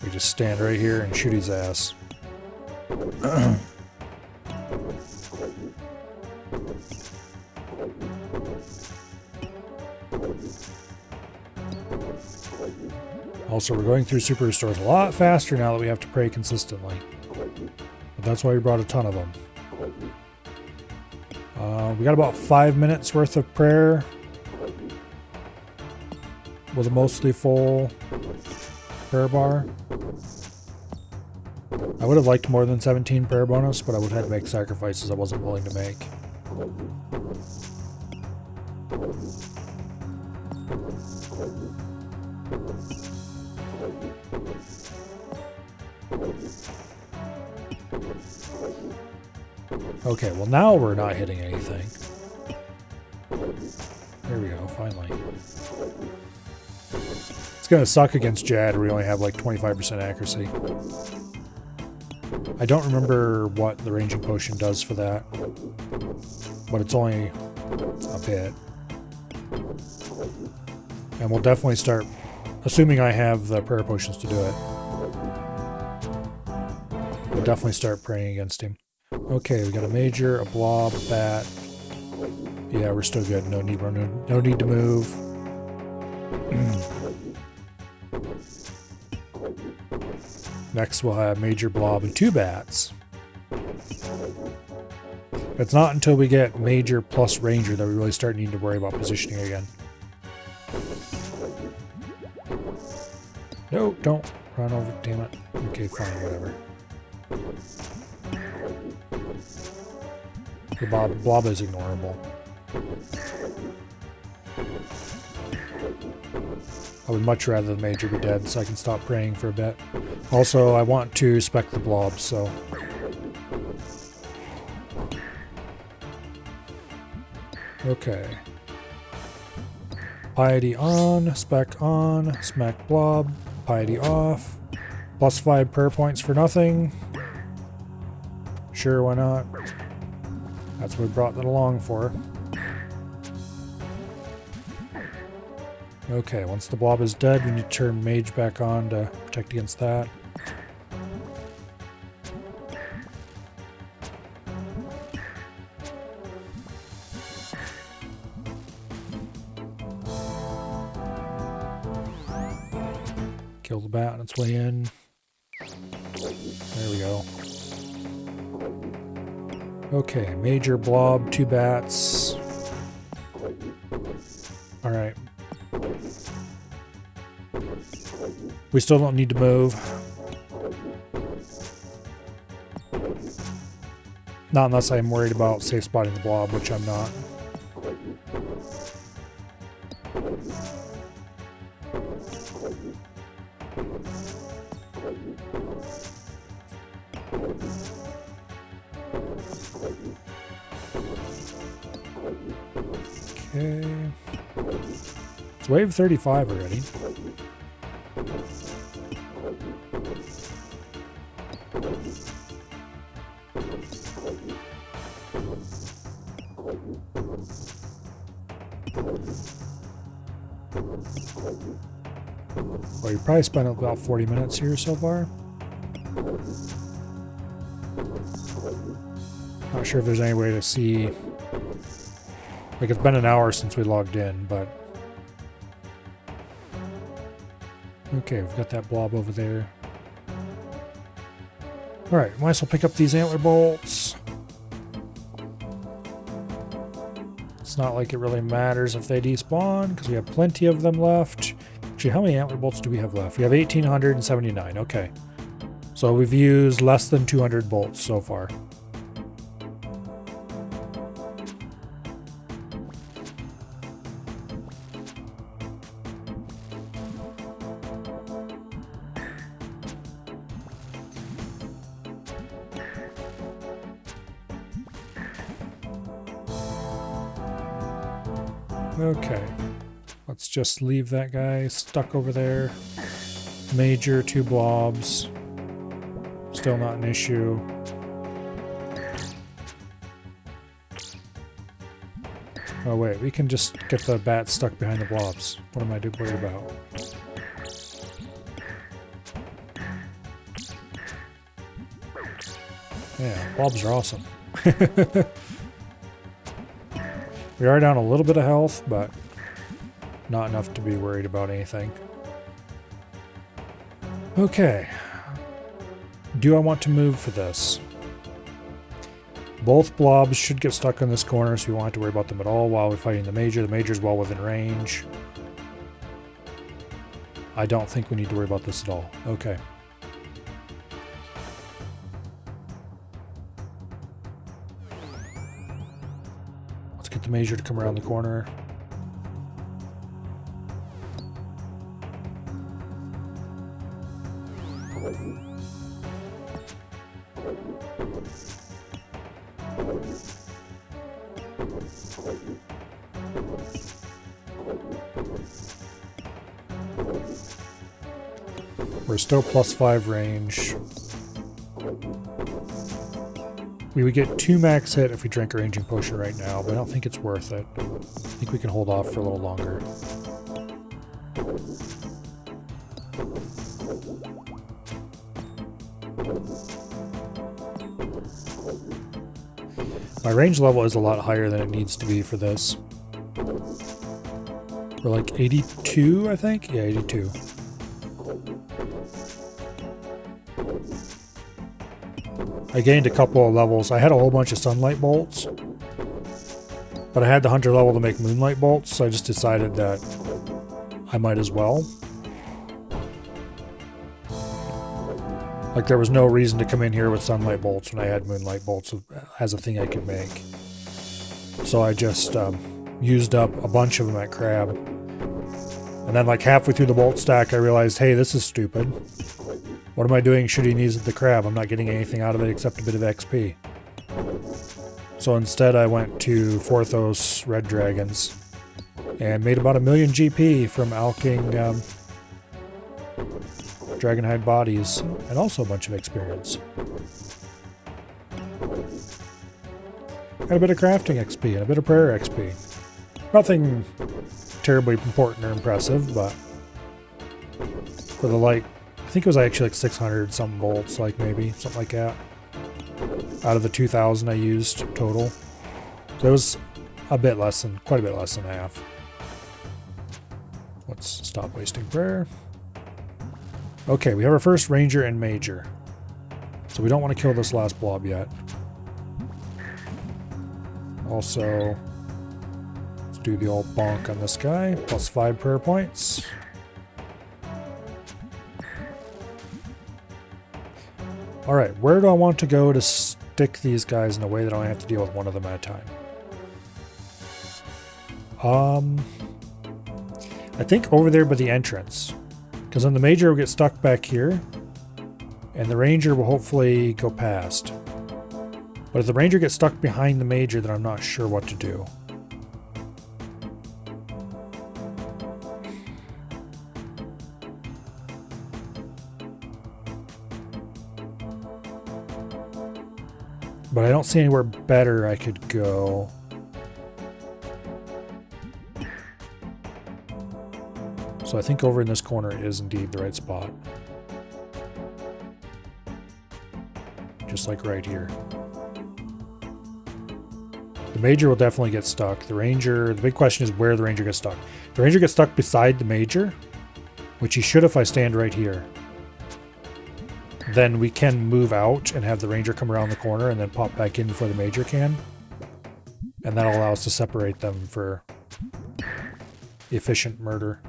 We just stand right here and shoot his ass. Also, we're going through super restores a lot faster now that we have to pray consistently. But that's why we brought a ton of them. We got about 5 minutes worth of prayer with a mostly full prayer bar. I would have liked more than 17 prayer bonus, but I would have had to make sacrifices I wasn't willing to make. Okay, well now we're not hitting anything. There we go, finally. It's gonna suck against Jad where we only have like 25% accuracy. I don't remember what the ranging potion does for that, but it's only a bit. And we'll definitely start, assuming I have the prayer potions to do it, we'll definitely start praying against him. Okay, we got a major, a blob, a bat. Yeah, we're still good. No need to move. Next we'll have major, blob, and 2 bats. It's not until we get major plus ranger that we really start needing to worry about positioning again. No, don't run over, damn it. Okay, fine, whatever. The blob is ignorable. I would much rather the major be dead so I can stop praying for a bit. Also, I want to spec the blob, so... Okay. Piety on, spec on, smack blob, piety off. Plus 5 prayer points for nothing. Sure, why not? That's what we brought that along for. Okay, once the blob is dead, we need to turn mage back on to protect against that. Kill the bat on its way in. There we go. Okay, major, blob, 2 bats. Alright. We still don't need to move. Not unless I'm worried about safe spotting the blob, which I'm not. Okay. It's wave 35 already. Well, you probably spent about 40 minutes here so far. Not sure if there's any way to see. Like, it's been an hour since we logged in, but... Okay, we've got that blob over there. Alright, might as well pick up these antler bolts. It's not like it really matters if they despawn, because we have plenty of them left. Actually, how many antler bolts do we have left? We have 1,879, okay. So we've used less than 200 bolts so far. Okay, let's just leave that guy stuck over there. Major, 2 blobs. Still not an issue. Oh wait, we can just get the bat stuck behind the blobs. What am I worried about? Yeah, blobs are awesome. We are down a little bit of health, but not enough to be worried about anything. Okay. Do I want to move for this? Both blobs should get stuck in this corner, so we won't have to worry about them at all while we're fighting the major. The major's well within range. I don't think we need to worry about this at all. Okay. Get the major to come around the corner. We're still +5 range. We would get 2 max hit if we drank a ranging potion right now, but I don't think it's worth it. I think we can hold off for a little longer. My range level is a lot higher than it needs to be for this. We're like 82, I think? Yeah, 82. I gained a couple of levels. I had a whole bunch of sunlight bolts, but I had the hunter level to make moonlight bolts, so I just decided that I might as well. Like, there was no reason to come in here with sunlight bolts when I had moonlight bolts as a thing I could make. So I just used up a bunch of them at Crab. And then like halfway through the bolt stack, I realized, hey, this is stupid. What am I doing shooting these at the Crab? I'm not getting anything out of it except a bit of XP. So instead I went to Forthos Red Dragons and made about 1 million GP from alking Dragonhide bodies, and also a bunch of experience. And a bit of crafting XP and a bit of prayer XP. Nothing terribly important or impressive, but for the like, I think it was actually like 600 something bolts, like maybe something like that, out of the 2,000 I used total. So it was a bit less than, quite a bit less than half. Let's stop wasting prayer. Okay, we have our first ranger and major, so we don't want to kill this last blob yet. Also, let's do the old bonk on this guy, +5 prayer points. Alright, where do I want to go to stick these guys in a way that I don't have to deal with one of them at a time? I think over there by the entrance. Because then the major will get stuck back here, and the ranger will hopefully go past. But if the ranger gets stuck behind the major, then I'm not sure what to do. But I don't see anywhere better I could go. So I think over in this corner is indeed the right spot. Just like right here. The major will definitely get stuck. The ranger, the big question is where the ranger gets stuck. If the ranger gets stuck beside the major, which he should if I stand right here, then we can move out and have the ranger come around the corner and then pop back in before the major can. And that'll allow us to separate them for efficient murder.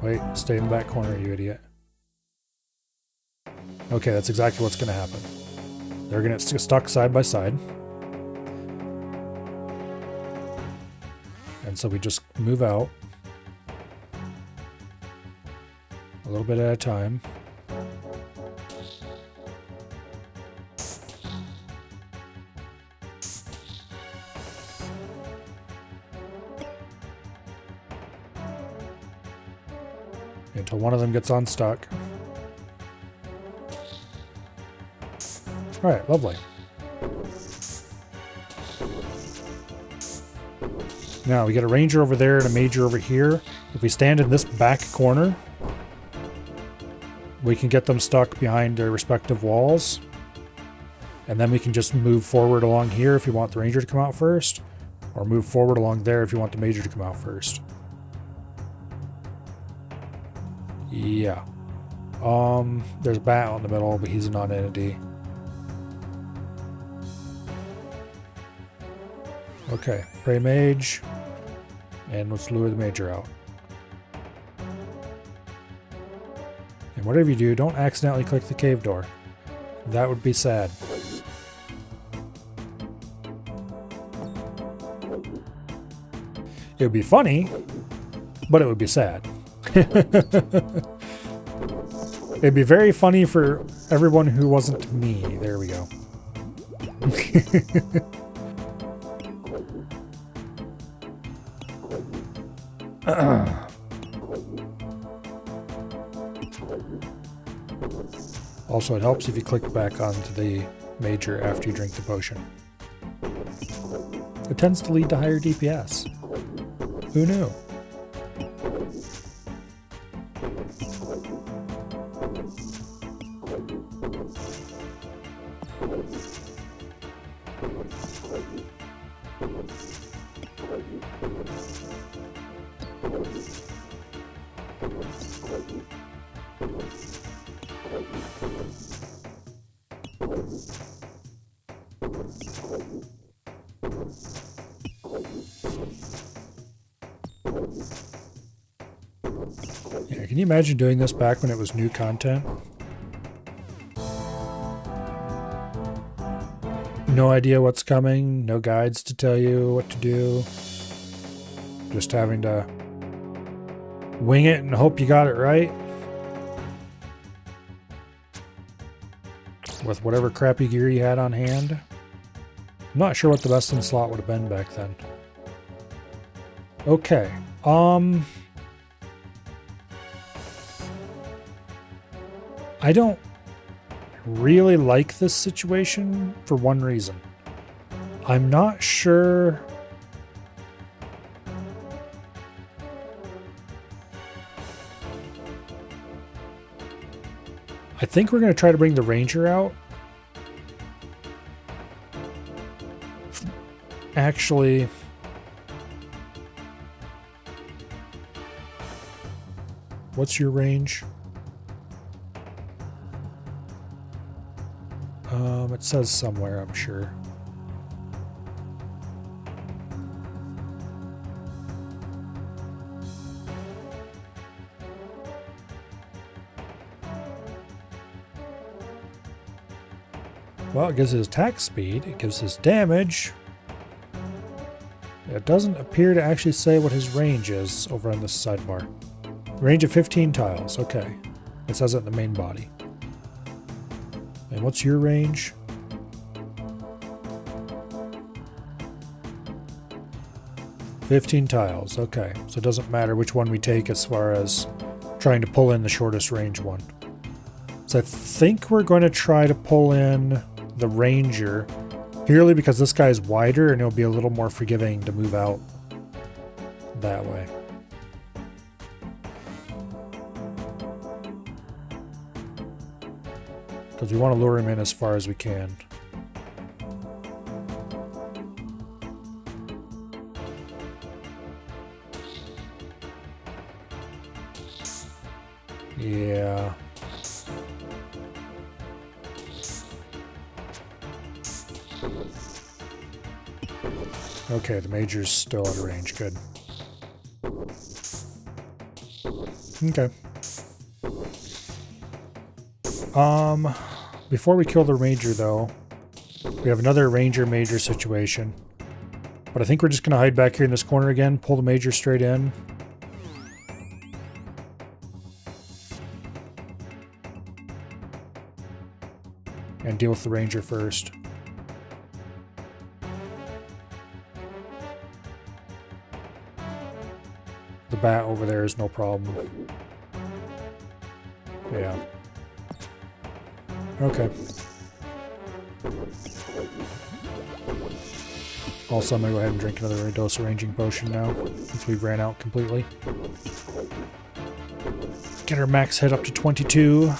Wait, stay in the back corner, you idiot. Okay, that's exactly what's going to happen. They're going to get stuck side by side. And so we just move out. A little bit at a time. Until one of them gets unstuck. Alright, lovely. Now we get a ranger over there and a major over here. If we stand in this back corner, we can get them stuck behind their respective walls. And then we can just move forward along here if you want the ranger to come out first, or move forward along there if you want the major to come out first. Yeah. There's a bat out in the middle, but he's a non-entity. Okay, pray mage, and let's lure the major out. And whatever you do, don't accidentally click the cave door. That would be sad. It would be funny, but it would be sad. It'd be very funny for everyone who wasn't me. There we go. Also, it helps if you click back onto the major after you drink the potion. It tends to lead to higher DPS. Who knew? Yeah, can you imagine doing this back when it was new content? No idea what's coming, no guides to tell you what to do. Just having to wing it and hope you got it right. With whatever crappy gear you had on hand. I'm not sure what the best in slot would have been back then. Okay. I don't really like this situation for one reason. I'm not sure I think we're going to try to bring the ranger out. Actually, what's your range? It says somewhere, I'm sure. Well, it gives his attack speed, it gives his damage. It doesn't appear to actually say what his range is over on this sidebar. Range of 15 tiles, okay. It says it in the main body. And what's your range? $15 tiles, okay. So it doesn't matter which one we take as far as trying to pull in the shortest range one. So I think we're going to try to pull in the ranger purely because this guy's wider and it'll be a little more forgiving to move out that way. Because we want to lure him in as far as we can. Yeah. Okay, the major's still out of range. Good. Okay. Before we kill the ranger, though, we have another ranger major situation. But I think we're just going to hide back here in this corner again, pull the major straight in. And deal with the ranger first. The bat over there is no problem. Yeah. Okay. Also, I'm going to go ahead and drink another dose of ranging potion now, since we ran out completely. Get our max hit up to 22.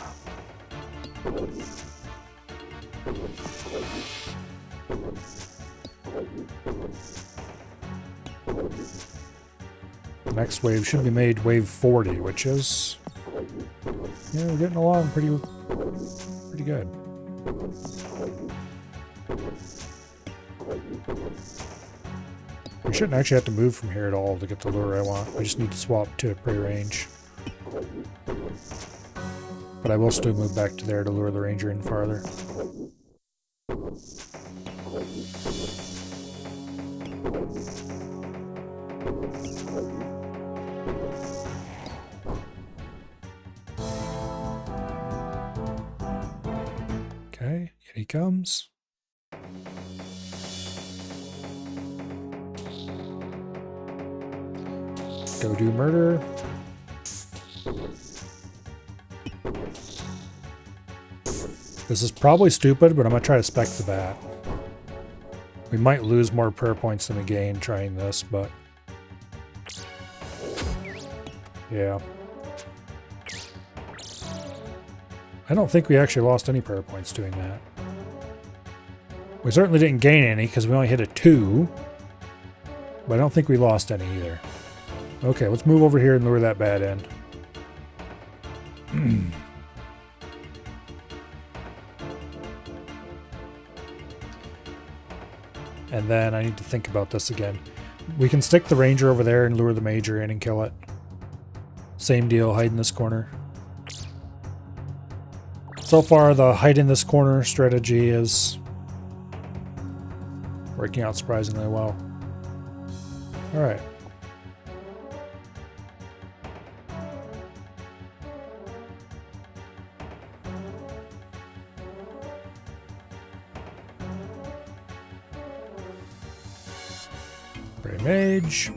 The next wave should be made wave 40, which is... yeah, we're getting along pretty good. We shouldn't actually have to move from here at all to get the lure I want. I just need to swap to prey range. But I will still move back to there to lure the ranger in farther. Okay, here he comes. Go do murder. This is probably stupid, but I'm going to try to spec the bat. We might lose more prayer points than we gain trying this, but... yeah. I don't think we actually lost any prayer points doing that. We certainly didn't gain any because we only hit a 2. But I don't think we lost any either. Okay, let's move over here and lure that bat in. And then I need to think about this again. We can stick the ranger over there and lure the major in and kill it. Same deal, hide in this corner. So far, the hide in this corner strategy is working out surprisingly well. Alright. Bray mage.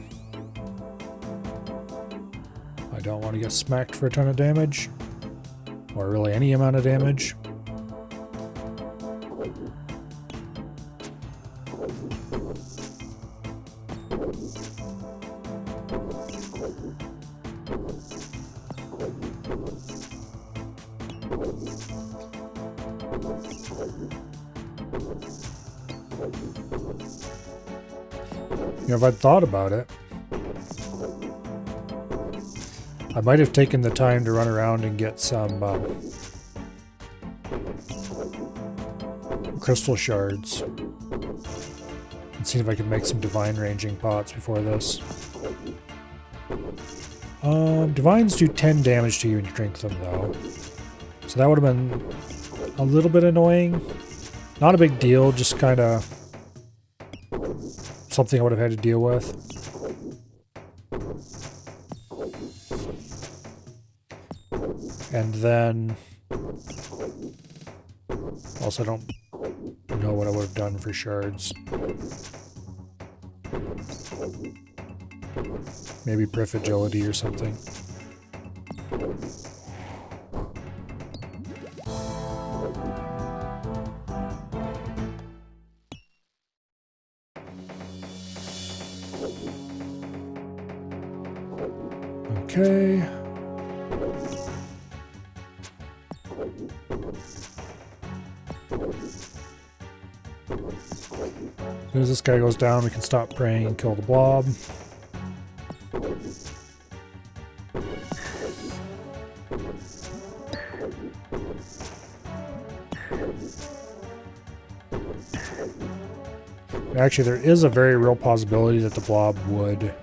I don't want to get smacked for a ton of damage. Or really any amount of damage. You know, if I'd thought about it, I might have taken the time to run around and get some crystal shards and see if I could make some divine ranging pots before this. Divines do 10 damage to you when you drink them, though. So that would have been a little bit annoying. Not a big deal, just kind of something I would have had to deal with. And then also I don't know what I would have done for shards. Maybe Priff Agility or something. Okay. As soon as this guy goes down, we can stop praying and kill the blob. Actually, there is a very real possibility that the blob would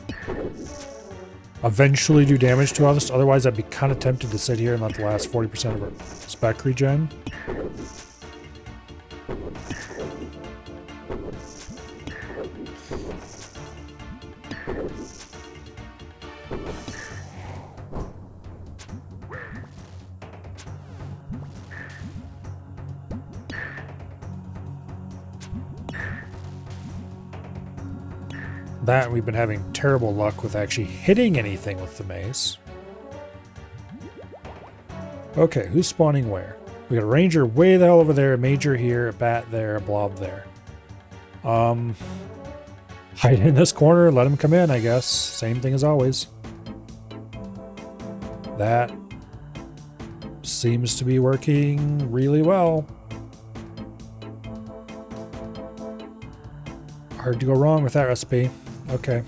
eventually do damage to us. Otherwise, I'd be kind of tempted to sit here and let the last 40% of our spec regen. That we've been having terrible luck with actually hitting anything with the mace. Okay, who's spawning where? We got a ranger way the hell over there, a major here, a bat there, a blob there. Hide in this corner, let him come in, I guess. Same thing as always. That seems to be working really well. Hard to go wrong with that recipe. Okay.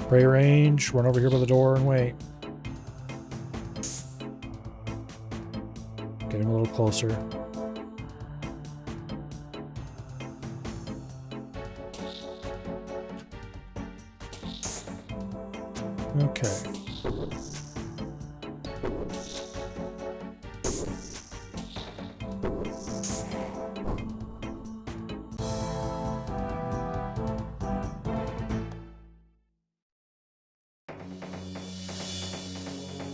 Pray range, run over here by the door and wait. Get him a little closer. Okay.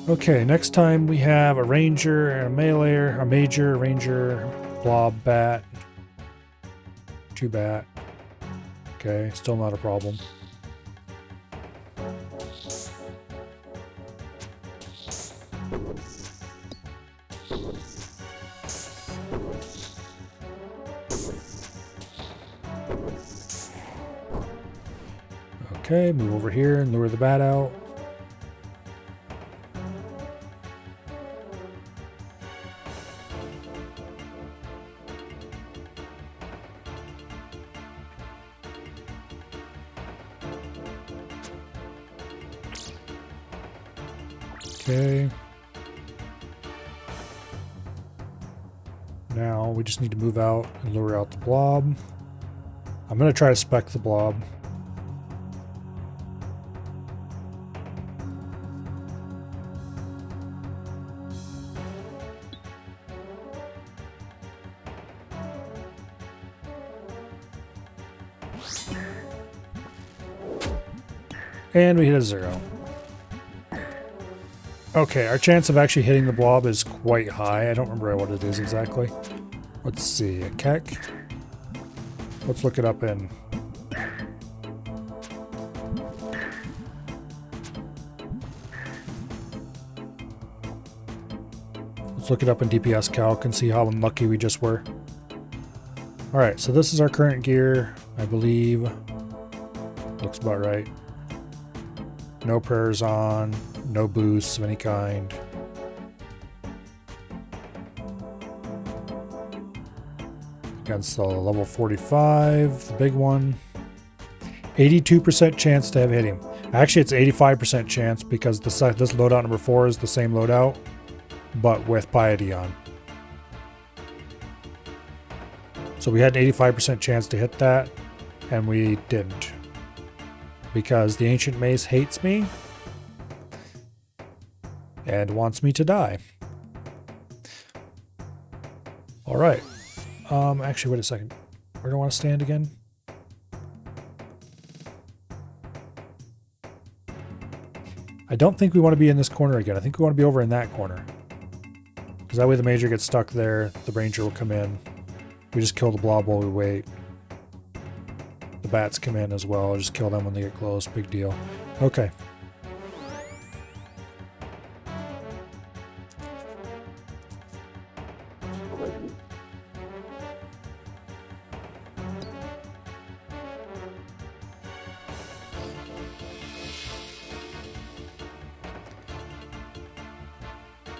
Okay, next time we have a ranger, a meleeer, a major, ranger, blob, bat, 2 bat. Okay, still not a problem. Okay, move over here and lure the bat out. Okay. Now we just need to move out and lure out the blob. I'm going to try to spec the blob. And we hit a 0. Okay, our chance of actually hitting the blob is quite high. I don't remember what it is exactly. Let's see, a keck. Let's look it up in... Let's look it up in DPS Calc and see how unlucky we just were. Alright, so this is our current gear, I believe. Looks about right. No prayers on, no boosts of any kind. Against the level 45, the big one. 82% chance to have hit him. Actually, it's 85% chance because this loadout number 4 is the same loadout, but with Piety on. So we had an 85% chance to hit that, and we didn't. Because the Ancient Mace hates me and wants me to die. Alright. Actually, wait a second. Where do I want to stand again? I don't think we want to be in this corner again. I think we want to be over in that corner. Because that way the major gets stuck there, the ranger will come in. We just kill the blob while we wait. The bats come in as well. Just kill them when they get close. Big deal. Okay.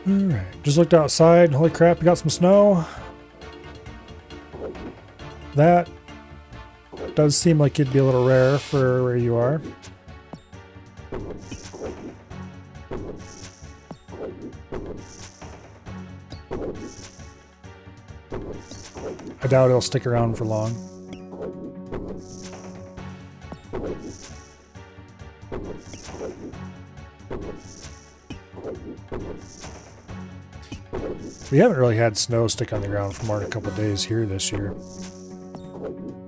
Alright, just looked outside. Holy crap, we got some snow. That does seem like it'd be a little rare for where you are. I doubt it'll stick around for long. We haven't really had snow stick on the ground for more than a couple of days here this year,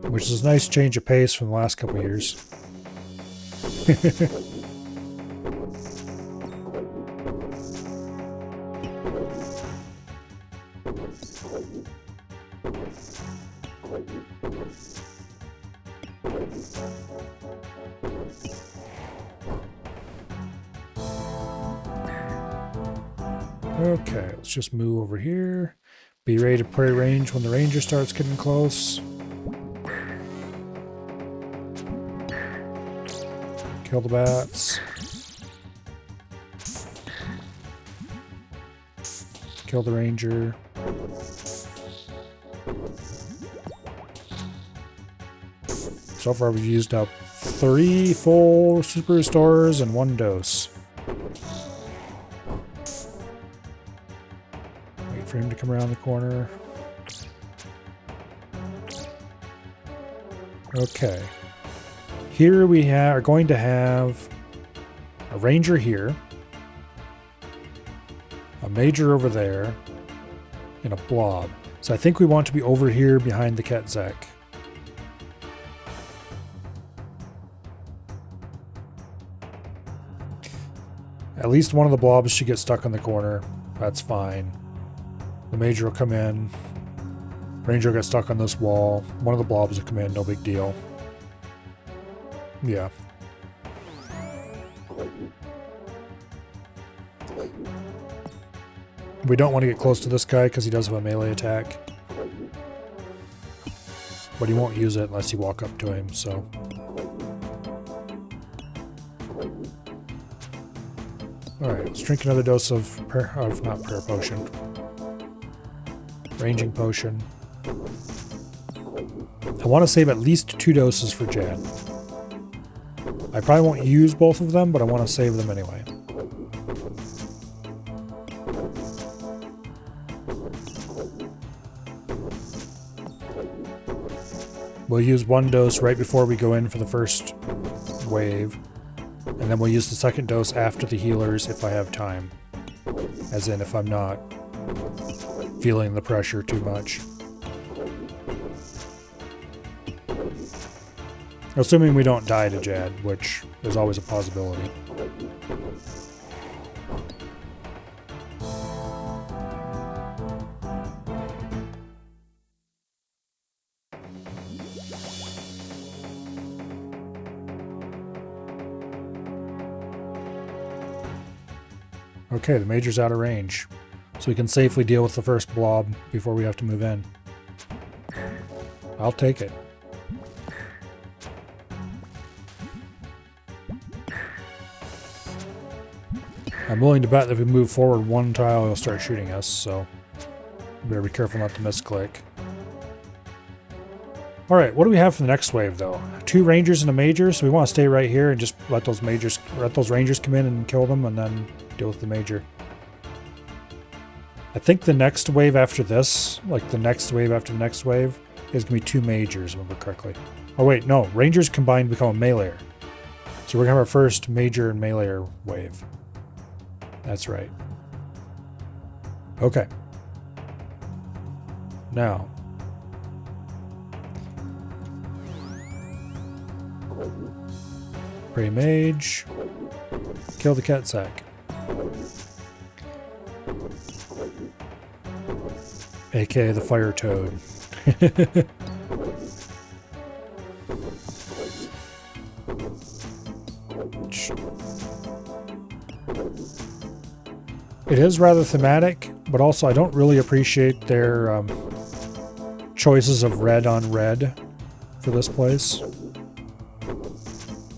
which is a nice change of pace from the last couple of years. Okay, let's just move over here. Be ready to play range when the ranger starts getting close. Kill the bats. Kill the ranger. So far we've used up 3 full super restores and 1 dose. Wait for him to come around the corner. Okay. Here we are going to have a ranger here, a major over there, and a blob. So I think we want to be over here behind the Ketzak. At At least one of the blobs should get stuck in the corner. That's fine. The Major will come in. Ranger will get stuck on this wall. One of the blobs will come in, no big deal. Yeah. We don't want to get close to this guy because he does have a melee attack. But he won't use it unless you walk up to him, so... Alright, let's drink another dose of not prayer potion. Ranging potion. I want to save at least 2 doses for Jad. I probably won't use both of them, but I want to save them anyway. We'll use 1 dose right before we go in for the first wave. And then we'll use the second dose after the healers if I have time. As in if I'm not feeling the pressure too much. Assuming we don't die to Jad, which is always a possibility. Okay, the Major's out of range, so we can safely deal with the first blob before we have to move in. I'll take it. I'm willing to bet that if we move forward 1 tile, he'll start shooting us, so we better be careful not to misclick. Alright, what do we have for the next wave, though? 2 Rangers and a Major, so we want to stay right here and just let those Rangers come in and kill them, and then deal with the Major. I think the next wave after this, like the next wave after the next wave, is going to be 2 Majors, if I remember correctly. Oh wait, no, Rangers combined become a Meleeer. So we're going to have our first Major and Meleeer wave. That's right. Okay. Now. Pray Mage. Kill the cat sack. AKA the fire toad. It is rather thematic, but also I don't really appreciate their choices of red on red for this place.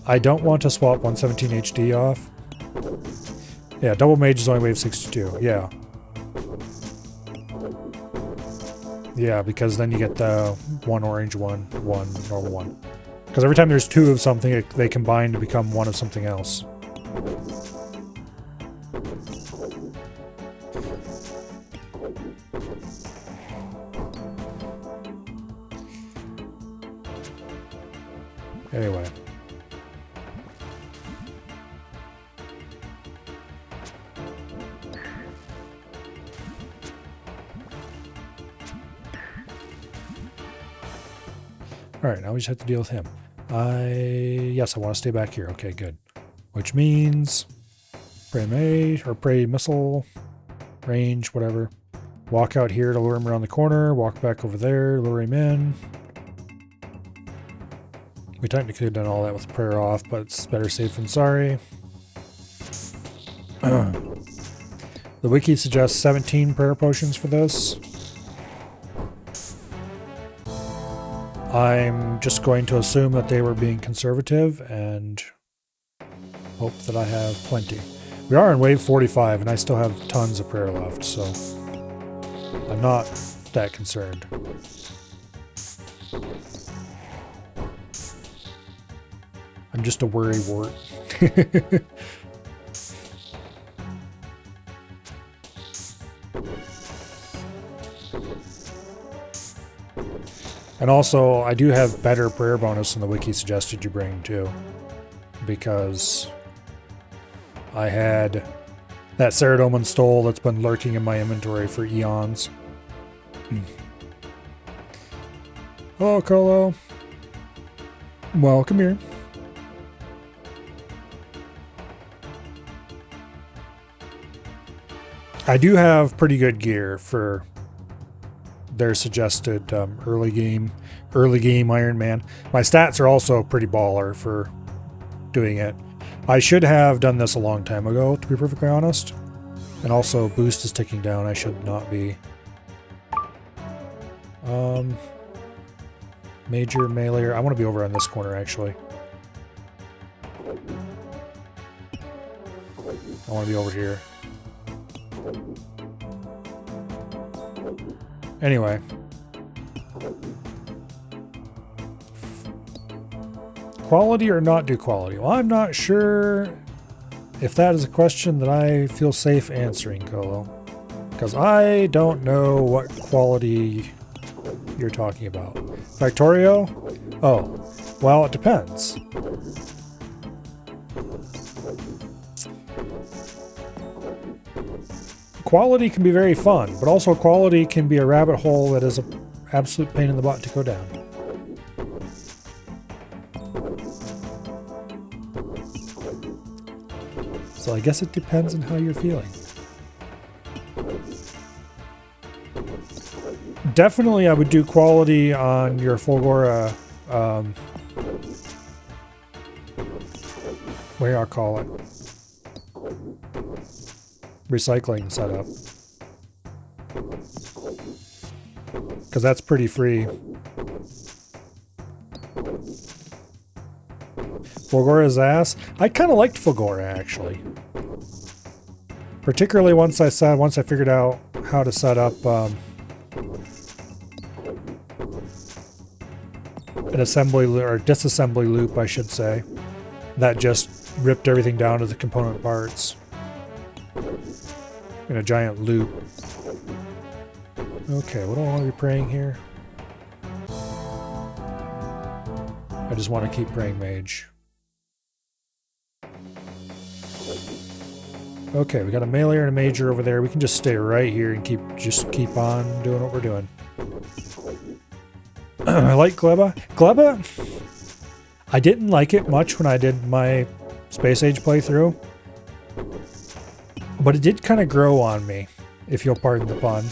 I don't want to swap 117 HD off. Yeah, double mage is only wave 62. Yeah. Yeah, because then you get the 1 orange one, 1 normal one. Because every time there's 2 of something, they combine to become 1 of something else. Anyway. Alright, now we just have to deal with him. Yes, I want to stay back here. Okay, good. Which means pray mage, or pray missile, range, whatever. Walk out here to lure him around the corner, walk back over there, lure him in. We technically could have done all that with prayer off, but it's better safe than sorry. The wiki suggests 17 prayer potions for this. I'm just going to assume that they were being conservative and hope that I have plenty. We are in wave 45 and I still have tons of prayer left, so I'm not that concerned. I'm just a worry wart. And also, I do have better prayer bonus than the wiki suggested you bring, too. Because I had that Saradomin Stole that's been lurking in my inventory for eons. Hello, Colo. Welcome here. I do have pretty good gear for their suggested early game Iron Man. My stats are also pretty baller for doing it. I should have done this a long time ago, to be perfectly honest. And also, boost is ticking down. I should not be. Major melee. I want to be over on this corner, actually. I want to be over here. Anyway. Quality or not do quality? Well, I'm not sure if that is a question that I feel safe answering, Colo. Because I don't know what quality you're talking about. Factorio? Oh, well, it depends. Quality can be very fun, but also quality can be a rabbit hole that is an absolute pain in the butt to go down. So I guess it depends on how you're feeling. Definitely I would do quality on your Fulgora, what do I call it? Recycling setup. Because that's pretty free. Fulgora's ass? I kind of liked Fulgora, actually. Particularly once I figured out how to set up an assembly or disassembly loop, I should say, that just ripped everything down to the component parts in a giant loop. Okay, what do I want to be praying here? I just want to keep praying mage. Okay, we got a melee and a major over there. We can just stay right here and keep on doing what we're doing. I like Gleba. Gleba, I didn't like it much when I did my Space Age playthrough, but it did kind of grow on me, if you'll pardon the pun.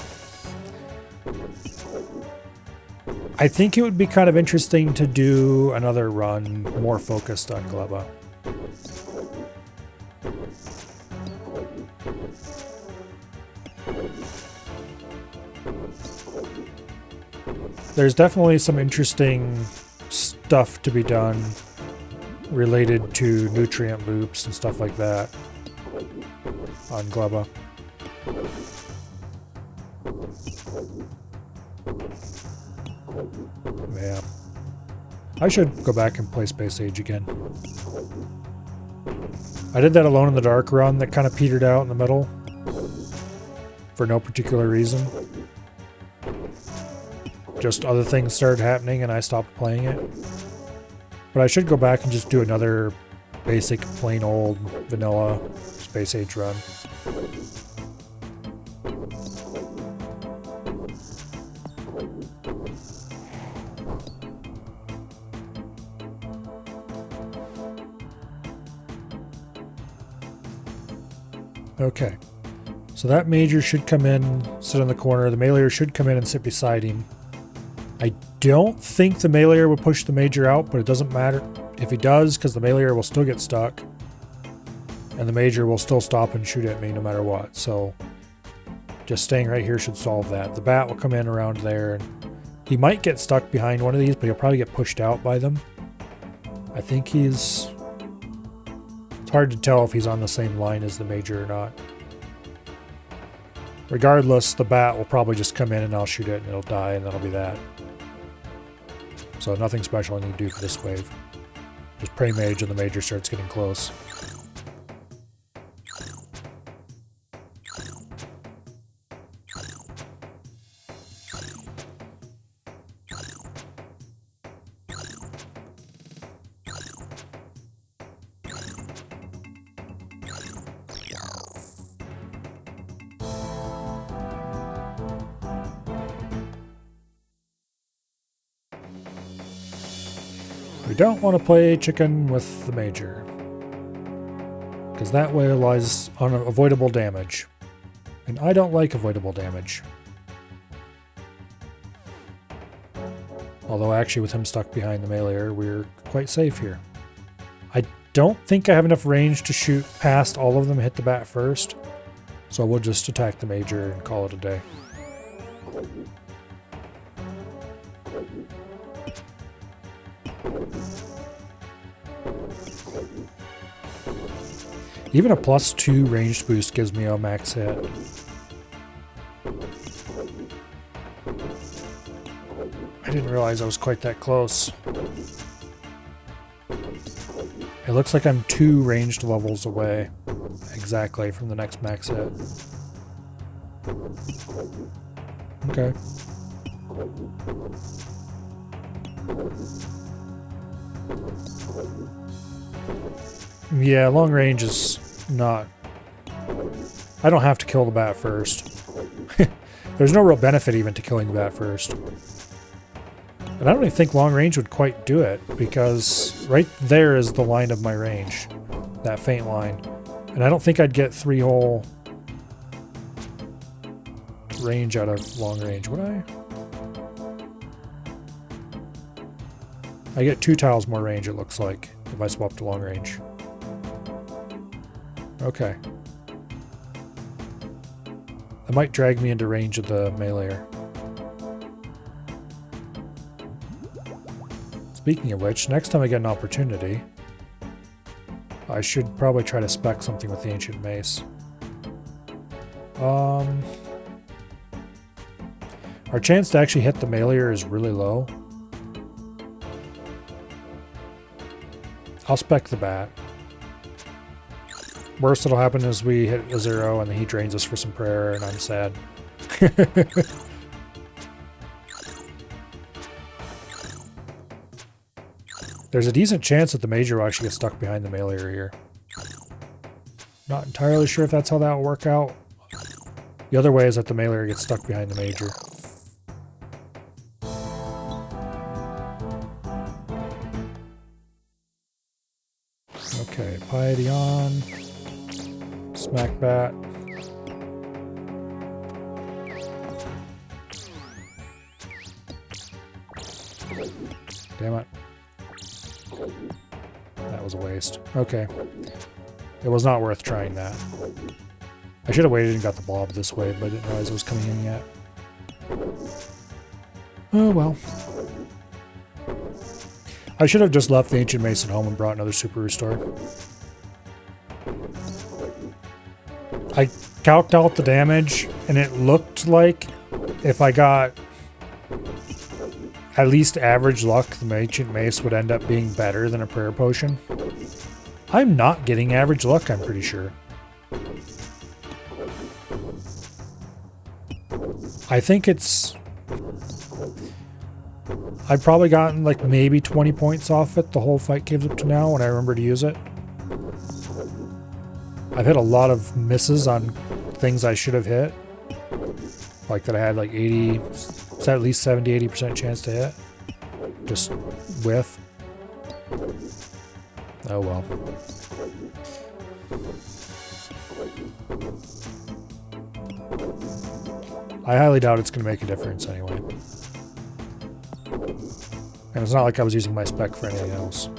I think it would be kind of interesting to do another run more focused on Gleba. There's definitely some interesting stuff to be done related to nutrient loops and stuff like that on Gleba. Yeah. I should go back and play Space Age again. I did that Alone in the Dark run that kind of petered out in the middle for no particular reason. Just other things started happening and I stopped playing it. But I should go back and just do another basic, plain old, vanilla Space Age run. Okay. So that major should come in, sit in the corner. The meleeer should come in and sit beside him. I don't think the meleeer will push the major out, but it doesn't matter if he does, because the meleeer will still get stuck. And the major will still stop and shoot at me no matter what. So just staying right here should solve that. The bat will come in around there. And he might get stuck behind one of these, but he'll probably get pushed out by them. I think he's... It's hard to tell if he's on the same line as the major or not. Regardless, the bat will probably just come in and I'll shoot it and it'll die and that'll be that. So nothing special I need to do for this wave. Just pray mage and the major starts getting close. We don't want to play chicken with the major, because that way lies unavoidable damage. And I don't like avoidable damage. Although actually with him stuck behind the meleeer, we're quite safe here. I don't think I have enough range to shoot past all of them and hit the bat first. So we'll just attack the major and call it a day. Even a +2 ranged boost gives me a max hit. I didn't realize I was quite that close. It looks like I'm 2 ranged levels away exactly from the next max hit. Okay. Yeah, long range is not... I don't have to kill the bat first. There's no real benefit even to killing the bat first. And I don't even think long range would quite do it, because right there is the line of my range. That faint line. And I don't think I'd get 3 whole range out of long range, would I? I get 2 tiles more range, it looks like, if I swap to long range. Okay. That might drag me into range of the meleeer. Speaking of which, next time I get an opportunity, I should probably try to spec something with the Ancient Mace. Our chance to actually hit the meleeer is really low. I'll spec the bat. Worst that'll happen is we hit a 0 and then he drains us for some prayer and I'm sad. There's a decent chance that the major will actually get stuck behind the meleeer here. Not entirely sure if that's how that will work out. The other way is that the meleeer gets stuck behind the major. Okay, piety on. Smack bat. Damn it. That was a waste. Okay. It was not worth trying that. I should have waited and got the blob this way, but I didn't realize it was coming in yet. Oh well. I should have just left the Ancient Mace at home and brought another Super Restore. I calced out the damage, and it looked like if I got at least average luck, the Ancient Mace would end up being better than a Prayer Potion. I'm not getting average luck, I'm pretty sure. I think it's... I've probably gotten like maybe 20 points off it the whole fight caves up to now when I remember to use it. I've hit a lot of misses on things I should have hit. Like that I had like 80, at least 70-80% chance to hit. Just whiff. Oh well. I highly doubt it's going to make a difference anyway. And it's not like I was using my spec for anything else.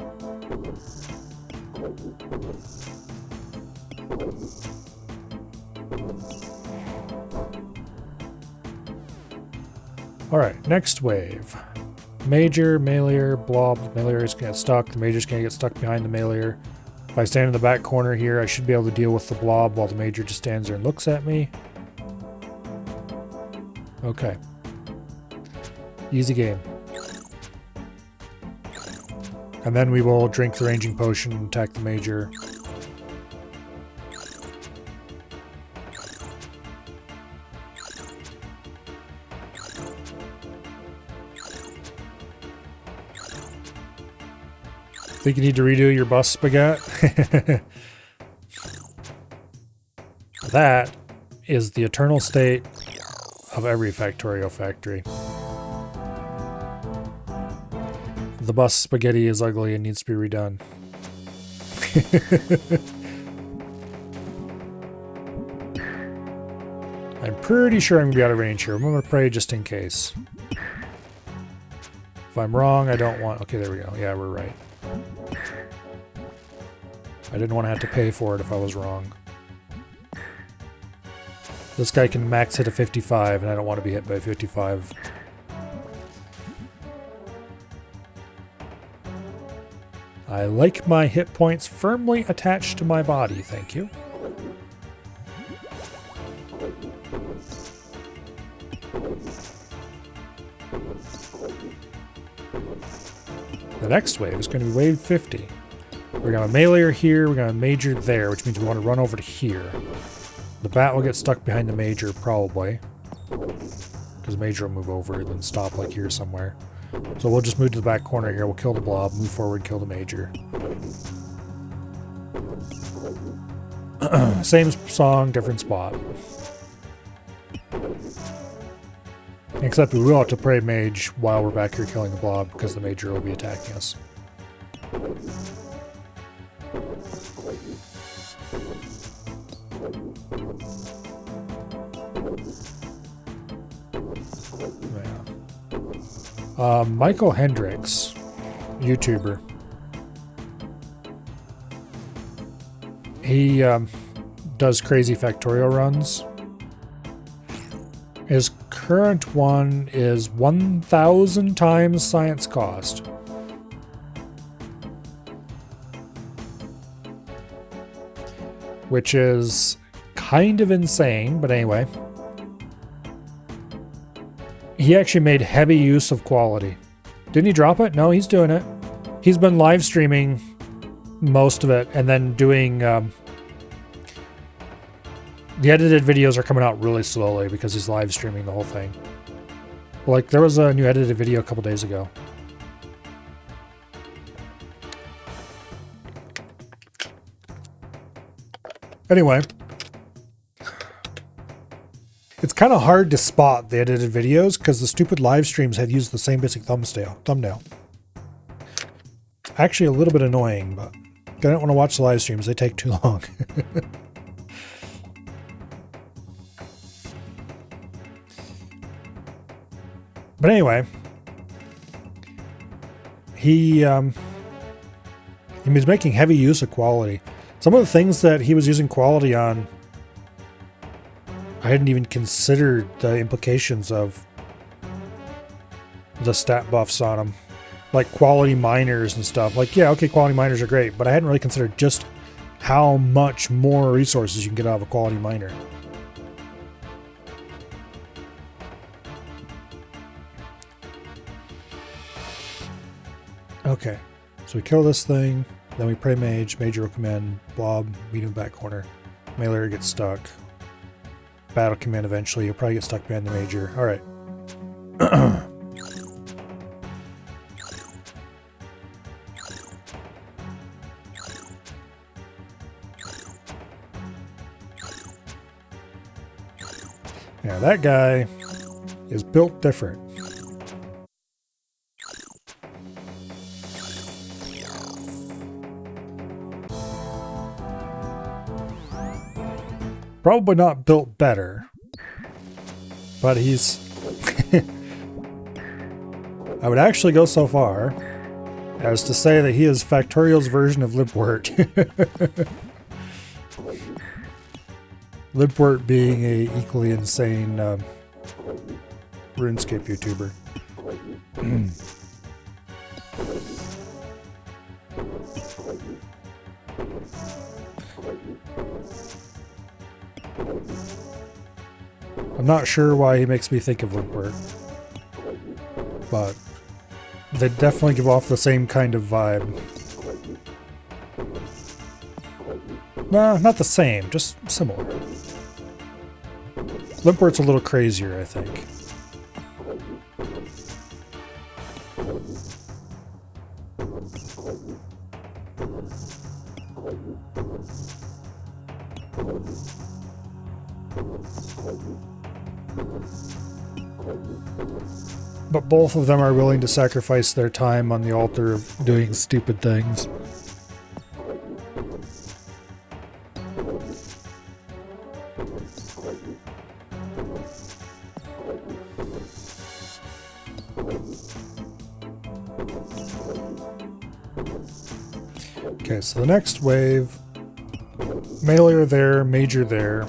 Alright, next wave. Major, meleeer, blob. The meleeer is going to get stuck. The major's going to get stuck behind the meleeer. If I stand in the back corner here, I should be able to deal with the blob while the major just stands there and looks at me. Okay. Easy game. And then we will drink the ranging potion and attack the major. Think you need to redo your bus spaghetti? That is the eternal state of every Factorio factory. The bus spaghetti is ugly and needs to be redone. I'm pretty sure I'm going to be out of range here. I'm going to pray just in case. If I'm wrong, I don't want... Okay, there we go. Yeah, we're right. I didn't want to have to pay for it if I was wrong. This guy can max hit a 55, and I don't want to be hit by 55. I like my hit points firmly attached to my body, thank you. The next wave is going to be wave 50. We're going to meleeer here, we're going to major there, which means we want to run over to here. The bat will get stuck behind the major, probably. Because the major will move over and then stop like here somewhere. So we'll just move to the back corner here, we'll kill the blob, move forward, kill the major. Same song, different spot. Except we will have to pray mage while we're back here killing the blob, because the major will be attacking us. Michael Hendricks, YouTuber. He does crazy factorial runs. His current one is 1,000 times science cost. Which is kind of insane, but anyway. He actually made heavy use of quality. Didn't he drop it? No, he's doing it. He's been live streaming most of it and then doing... the edited videos are coming out really slowly because he's live streaming the whole thing. Like, there was a new edited video a couple days ago. Anyway... It's kind of hard to spot the edited videos because the stupid live streams have used the same basic thumbnail. Actually a little bit annoying, but I don't want to watch the live streams. They take too long. But anyway, he was making heavy use of quality. Some of the things that he was using quality on, I hadn't even considered the implications of the stat buffs on them. Like quality miners and stuff. Like, yeah, okay, quality miners are great, but I hadn't really considered just how much more resources you can get out of a quality miner. Okay, so we kill this thing, then we pray mage, major will come in, blob, meet him back corner, meleeer gets stuck. Battle come in eventually. You'll probably get stuck behind the major. Alright. Yeah, that guy is built different. Probably not built better, but he's... I would actually go so far as to say that he is Factorial's version of Libwort. Libwort being a equally insane RuneScape YouTuber. I'm not sure why he makes me think of Libwort, but they definitely give off the same kind of vibe. No, not the same, just similar. Libwort's a little crazier, I think. But both of them are willing to sacrifice their time on the altar of doing stupid things. Okay, so the next wave, mailer there, major there,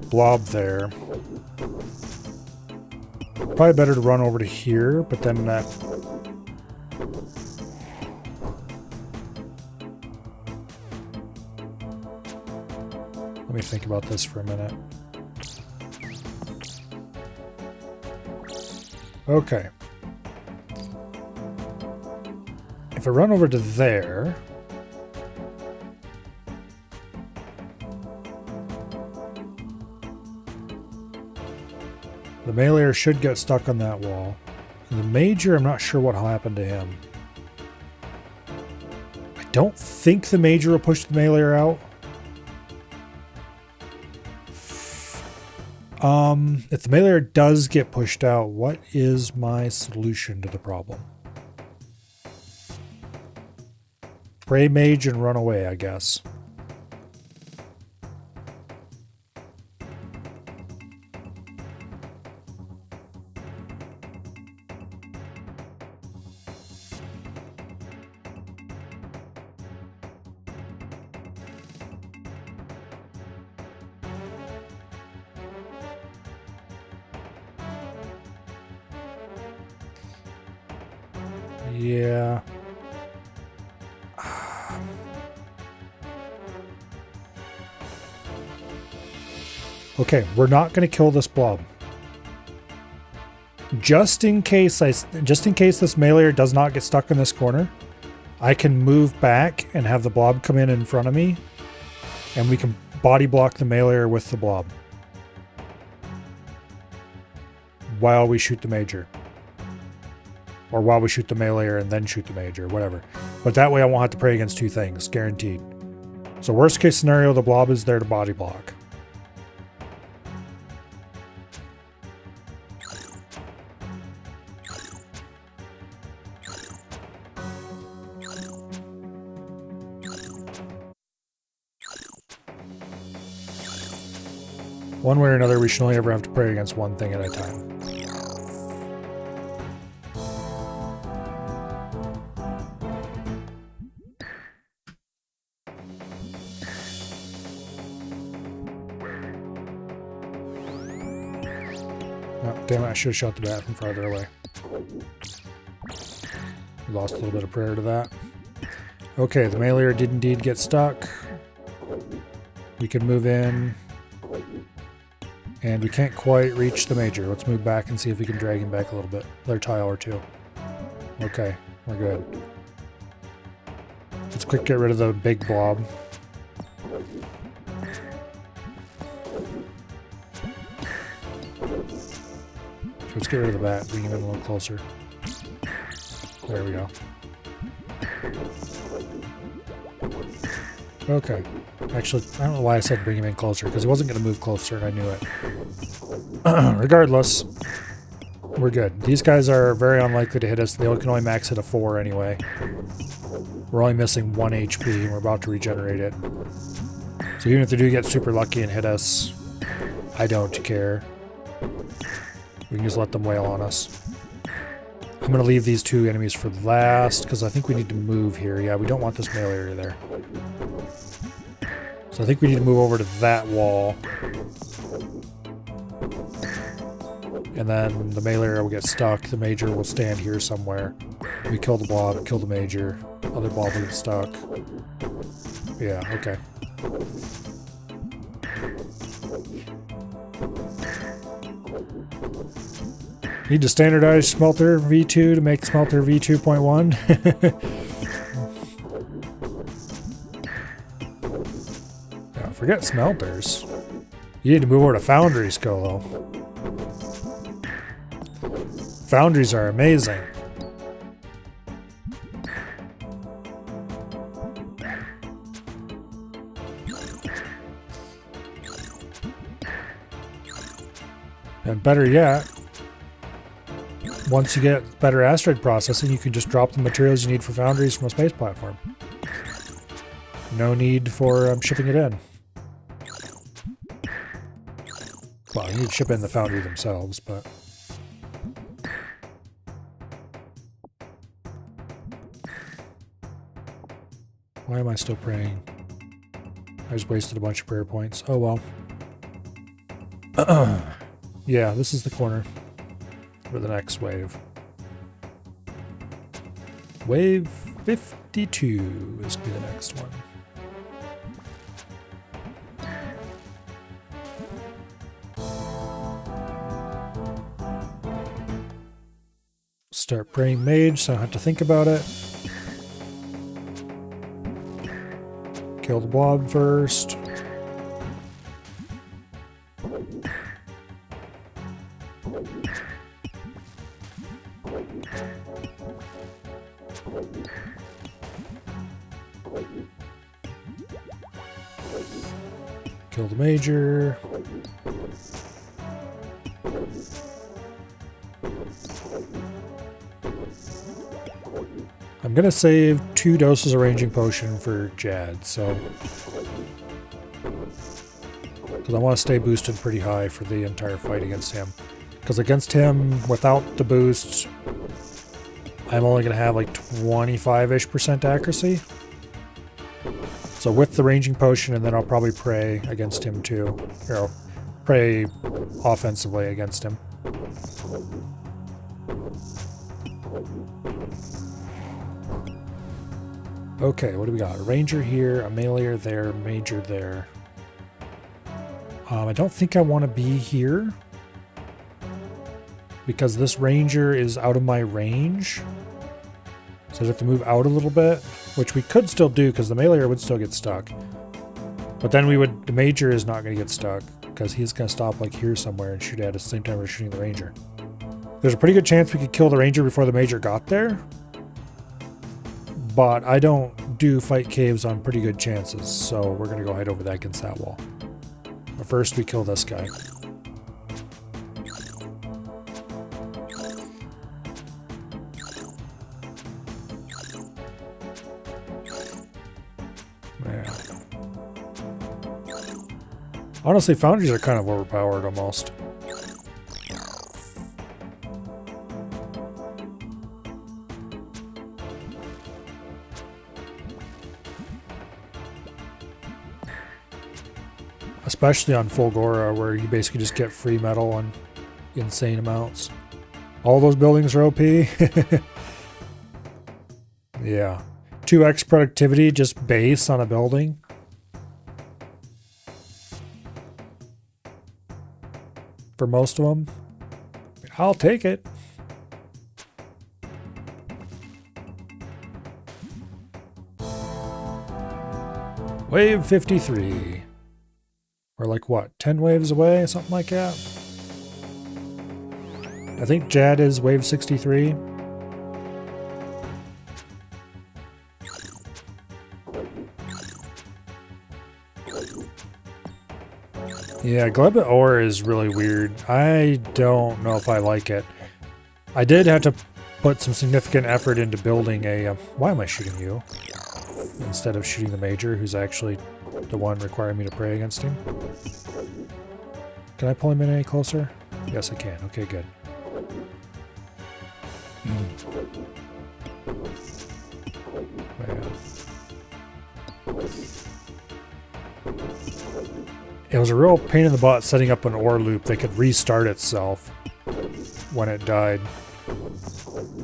blob there. Probably better to run over to here, but then that... Let me think about this for a minute. Okay. If I run over to there... The mailer should get stuck on that wall. And the major, I'm not sure what happened to him. I don't think the major will push the mailer out. If the mailer does get pushed out, what is my solution to the problem? Spray mage and run away, I guess. Yeah. Okay, we're not going to kill this blob. Just in case this mailer does not get stuck in this corner, I can move back and have the blob come in front of me, and we can body block the mailer with the blob while we shoot the major. Or while we shoot the mailer and then shoot the major, whatever. But that way I won't have to pray against two things, guaranteed. So worst case scenario, the blob is there to body block. One way or another, we should only ever have to pray against one thing at a time. Oh, damn it, I should have shot the bat from farther away. We lost a little bit of prayer to that. Okay, the mailer did indeed get stuck. We can move in. And we can't quite reach the major. Let's move back and see if we can drag him back a little bit. Another tile or two. Okay, we're good. Let's quick get rid of the big blob. Let's get rid of the bat, bring him in a little closer. There we go. Okay. Actually, I don't know why I said bring him in closer, because he wasn't going to move closer, and I knew it. Regardless, we're good. These guys are very unlikely to hit us. They can only max hit a 4 anyway. We're only missing 1 HP, and we're about to regenerate it. So even if they do get super lucky and hit us, I don't care. We can just let them wail on us. I'm going to leave these two enemies for last, because I think we need to move here. Yeah, we don't want this mail area there. So I think we need to move over to that wall. And then the melee area will get stuck. The major will stand here somewhere. We kill the blob, kill the major. Other blob will get stuck. Yeah, okay. Need to standardize Smelter V2 to make Smelter V2.1. Forget smelters. You need to move over to foundries, Colo. Foundries are amazing. And better yet, once you get better asteroid processing, you can just drop the materials you need for foundries from a space platform. No need for shipping it in. Well, you need to ship in the foundry themselves, but... Why am I still praying? I just wasted a bunch of prayer points. Oh well. Yeah, this is the corner for the next wave. Wave 52 is going to be the next one. Start praying mage, so I don't have to think about it. Kill the blob first. Kill the major. I'm gonna save 2 doses of ranging potion for Jad, so because I want to stay boosted pretty high for the entire fight against him. Because against him, without the boost, I'm only gonna have like 25-ish% accuracy. So with the ranging potion, and then I'll probably pray against him too. Or pray offensively against him. Okay, what do we got? A ranger here, a meleeer there, major there. I don't think I want to be here because this ranger is out of my range. So I have to move out a little bit, which we could still do because the meleeer would still get stuck. But then the major is not going to get stuck because he's going to stop like here somewhere and shoot at us at the same time we're shooting the ranger. There's a pretty good chance we could kill the ranger before the major got there. But I don't do fight caves on pretty good chances, so we're going to go head over that against that wall. But first we kill this guy. Yeah. Honestly, foundries are kind of overpowered almost. Especially on Fulgora, where you basically just get free metal in insane amounts. All those buildings are OP. Yeah. 2x productivity, just base on a building. For most of them. I'll take it. Wave 53. We're like, what, 10 waves away? Something like that? I think Jad is wave 63. Yeah, Glebit ore is really weird. I don't know if I like it. I did have to put some significant effort into building a... why am I shooting you? Instead of shooting the major, who's actually the one requiring me to pray against him. Can I pull him in any closer? Yes, I can. Okay, good. It was a real pain in the butt setting up an ore loop that could restart itself when it died.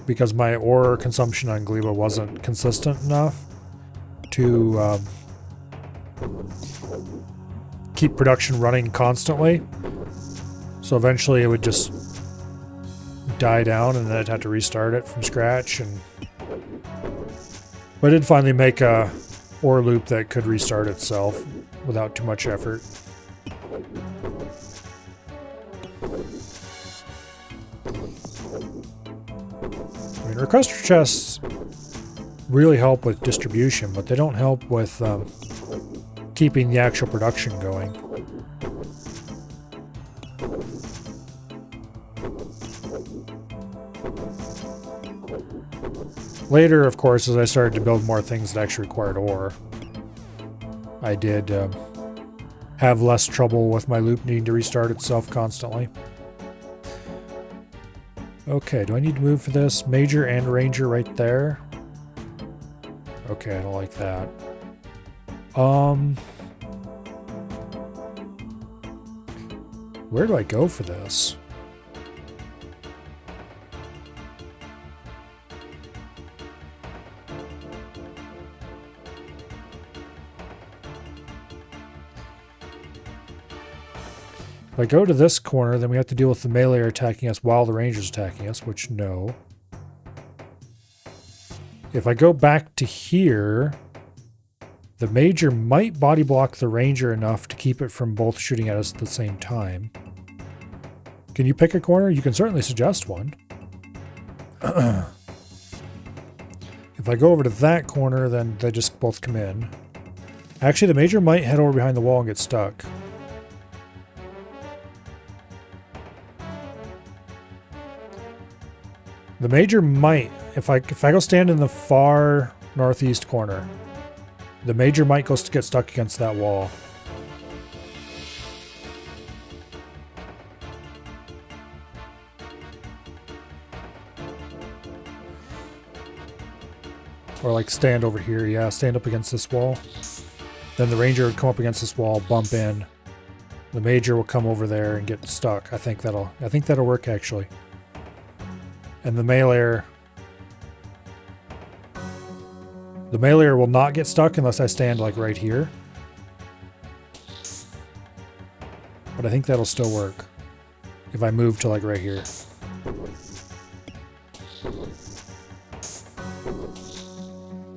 Because my ore consumption on Gleba wasn't consistent enough to keep production running constantly. So eventually it would just die down and then I'd have to restart it from scratch. But I did finally make a ore loop that could restart itself without too much effort. I mean, requester chests really help with distribution, but they don't help with keeping the actual production going. Later, of course, as I started to build more things that actually required ore, I did have less trouble with my loop needing to restart itself constantly. Okay, do I need to move for this? Major and ranger right there. Okay, I don't like that. Where do I go for this? If I go to this corner, then we have to deal with the melee attacking us while the ranger's attacking us, which no. If I go back to here, the major might body block the ranger enough to keep it from both shooting at us at the same time. Can you pick a corner? You can certainly suggest one. If I go over to that corner, then they just both come in. Actually, the major might head over behind the wall and get stuck. The major might, if I go stand in the far northeast corner, the major might get stuck against that wall. Or like stand over here, yeah, stand up against this wall. Then the ranger would come up against this wall, bump in. The major will come over there and get stuck. I think that'll work actually. And the meleeer will not get stuck unless I stand like right here. But I think that'll still work if I move to like right here.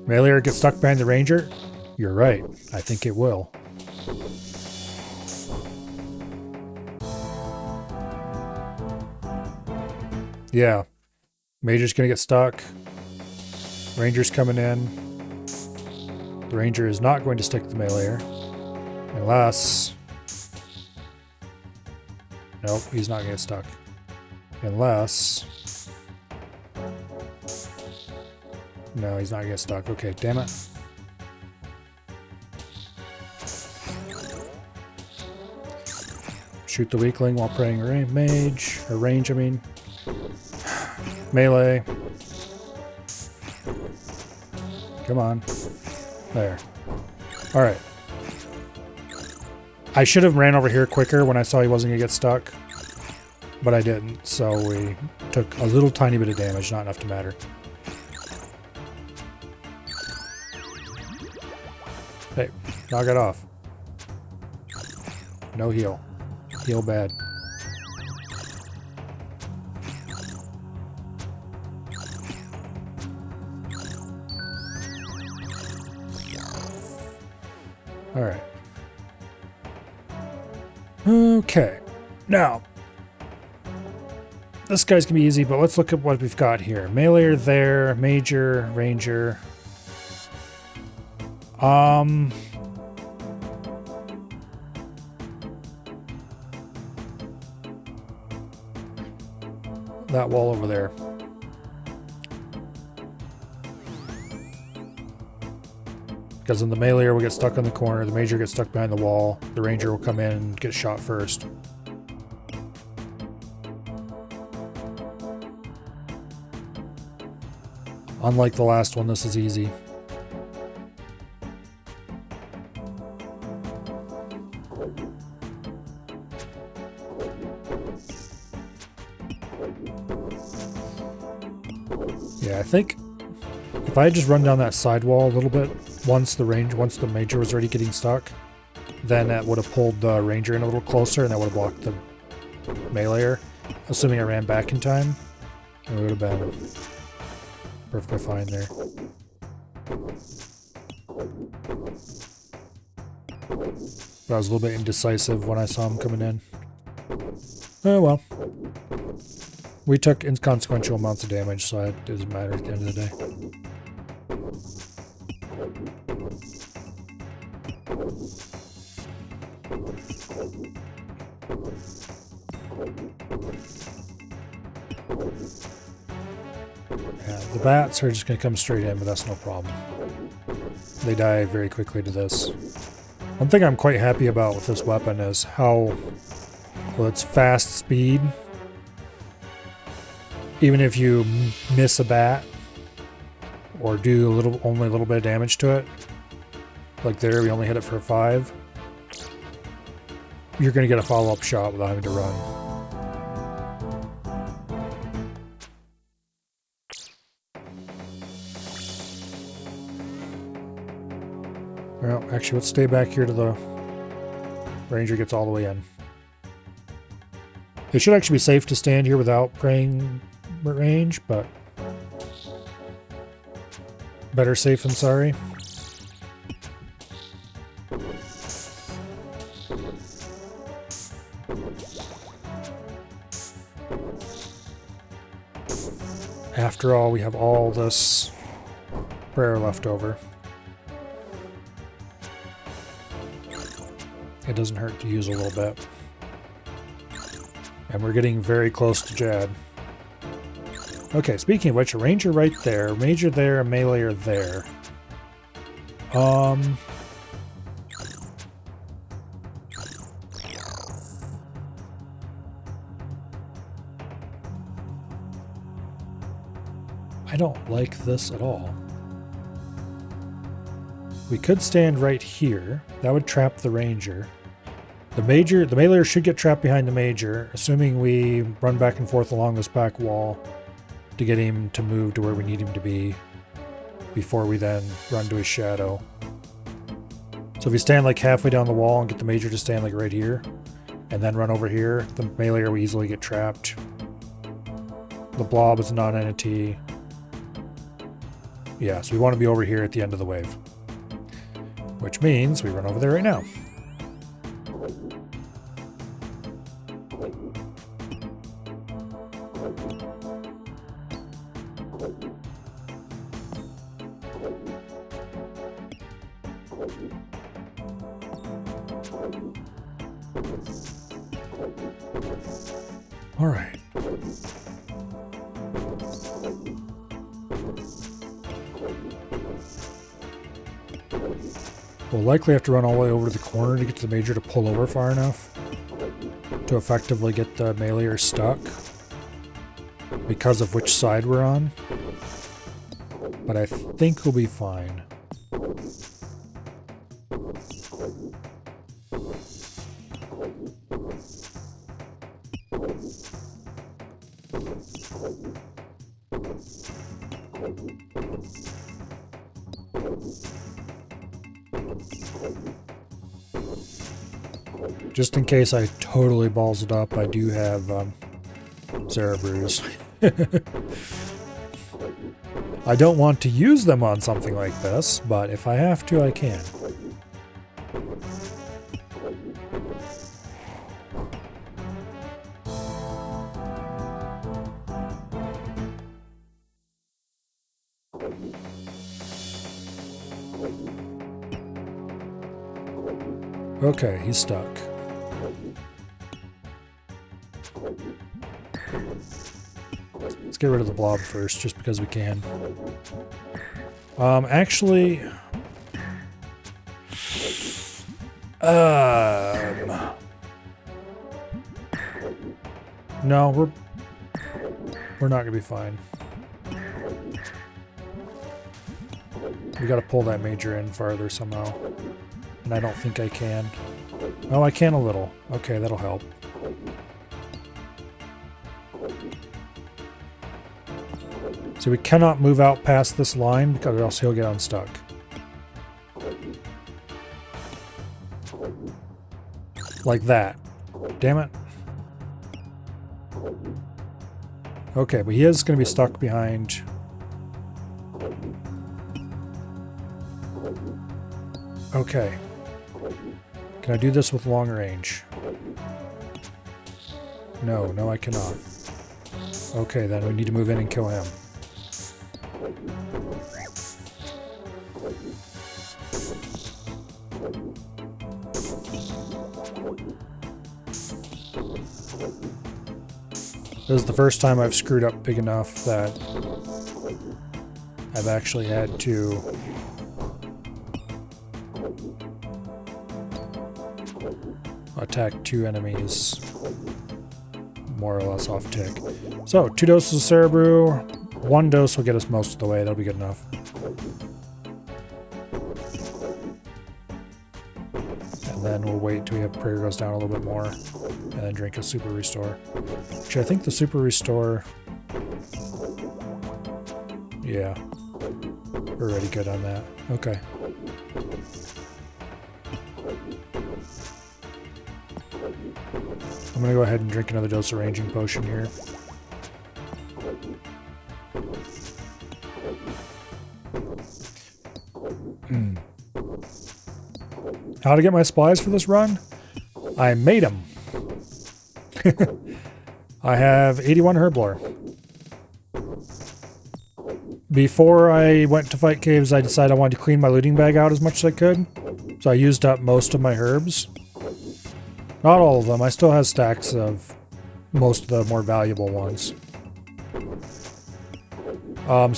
Meleeer gets stuck behind the ranger? You're right. I think it will. Yeah. Major's gonna get stuck. Ranger's coming in. The ranger is not going to stick the meleeer. Unless... Nope, he's not gonna get stuck. Unless... No, he's not gonna get stuck. Okay, damn it. Shoot the weakling while praying range, I mean. Melee. Come on. There. Alright. I should have ran over here quicker when I saw he wasn't gonna get stuck. But I didn't, so we took a little tiny bit of damage, not enough to matter. Hey, knock it off. No heal. Heal bad. Alright. Okay. Now, this guy's gonna be easy, but let's look at what we've got here. Meleeer there, major, ranger. That wall over there. Because then the meleeer will get stuck in the corner, the major gets stuck behind the wall, the ranger will come in and get shot first. Unlike the last one, this is easy. Yeah, I think if I just run down that side wall a little bit, once the major was already getting stuck, then that would have pulled the ranger in a little closer and that would have blocked the meleeer. Assuming I ran back in time, it would have been perfectly fine there. But I was a little bit indecisive when I saw him coming in. Oh well. We took inconsequential amounts of damage, so it doesn't matter at the end of the day. Yeah, the bats are just going to come straight in, but that's no problem. They die very quickly to this. One thing I'm quite happy about with this weapon is how, well, its fast speed. Even if you miss a bat or do only a little bit of damage to it, like there, we only hit it for 5, you're going to get a follow-up shot without having to run. Well, actually, let's stay back here to the ranger gets all the way in. It should actually be safe to stand here without praying range, but better safe than sorry. After all, we have all this prayer left over. It doesn't hurt to use a little bit. And we're getting very close to Jad. Okay, speaking of which, a ranger right there, a major there, a melee are there. I don't like this at all. We could stand right here. That would trap the ranger. The melee should get trapped behind the major, assuming we run back and forth along this back wall to get him to move to where we need him to be before we then run to his shadow. So if we stand like halfway down the wall and get the major to stand like right here, and then run over here, the melee will easily get trapped. The blob is a non-entity. Yeah, so we want to be over here at the end of the wave. Which means we run over there right now. All right. We'll likely have to run all the way over to the corner to get to the major to pull over far enough to effectively get the meleeer stuck because of which side we're on. But I think we'll be fine. Just in case I totally balls it up, I do have Cerebrus. I don't want to use them on something like this, but if I have to, I can. Okay, he's stuck. Let's get rid of the blob first, just because we can. Actually... no, we're not gonna be fine. We gotta pull that major in farther somehow. And I don't think I can. Oh, I can a little. Okay, that'll help. So we cannot move out past this line because else he'll get unstuck. Like that. Damn it. Okay, but he is going to be stuck behind. Okay. Can I do this with long range? No, no I cannot. Okay, then we need to move in and kill him. This is the first time I've screwed up big enough that I've actually had to attack 2 enemies more or less off tick. So, 2 doses of Cerebrew, 1 dose will get us most of the way, that'll be good enough. then we'll wait till prayer goes down a little bit more, and then drink a super restore. Which I think the super restore... Yeah. We're already good on that. Okay. I'm gonna go ahead and drink another dose of ranging potion here. How to get my supplies for this run? I made them. I have 81 herb lore. Before I went to fight caves, I decided I wanted to clean my looting bag out as much as I could. So I used up most of my herbs. Not all of them. I still have stacks of most of the more valuable ones.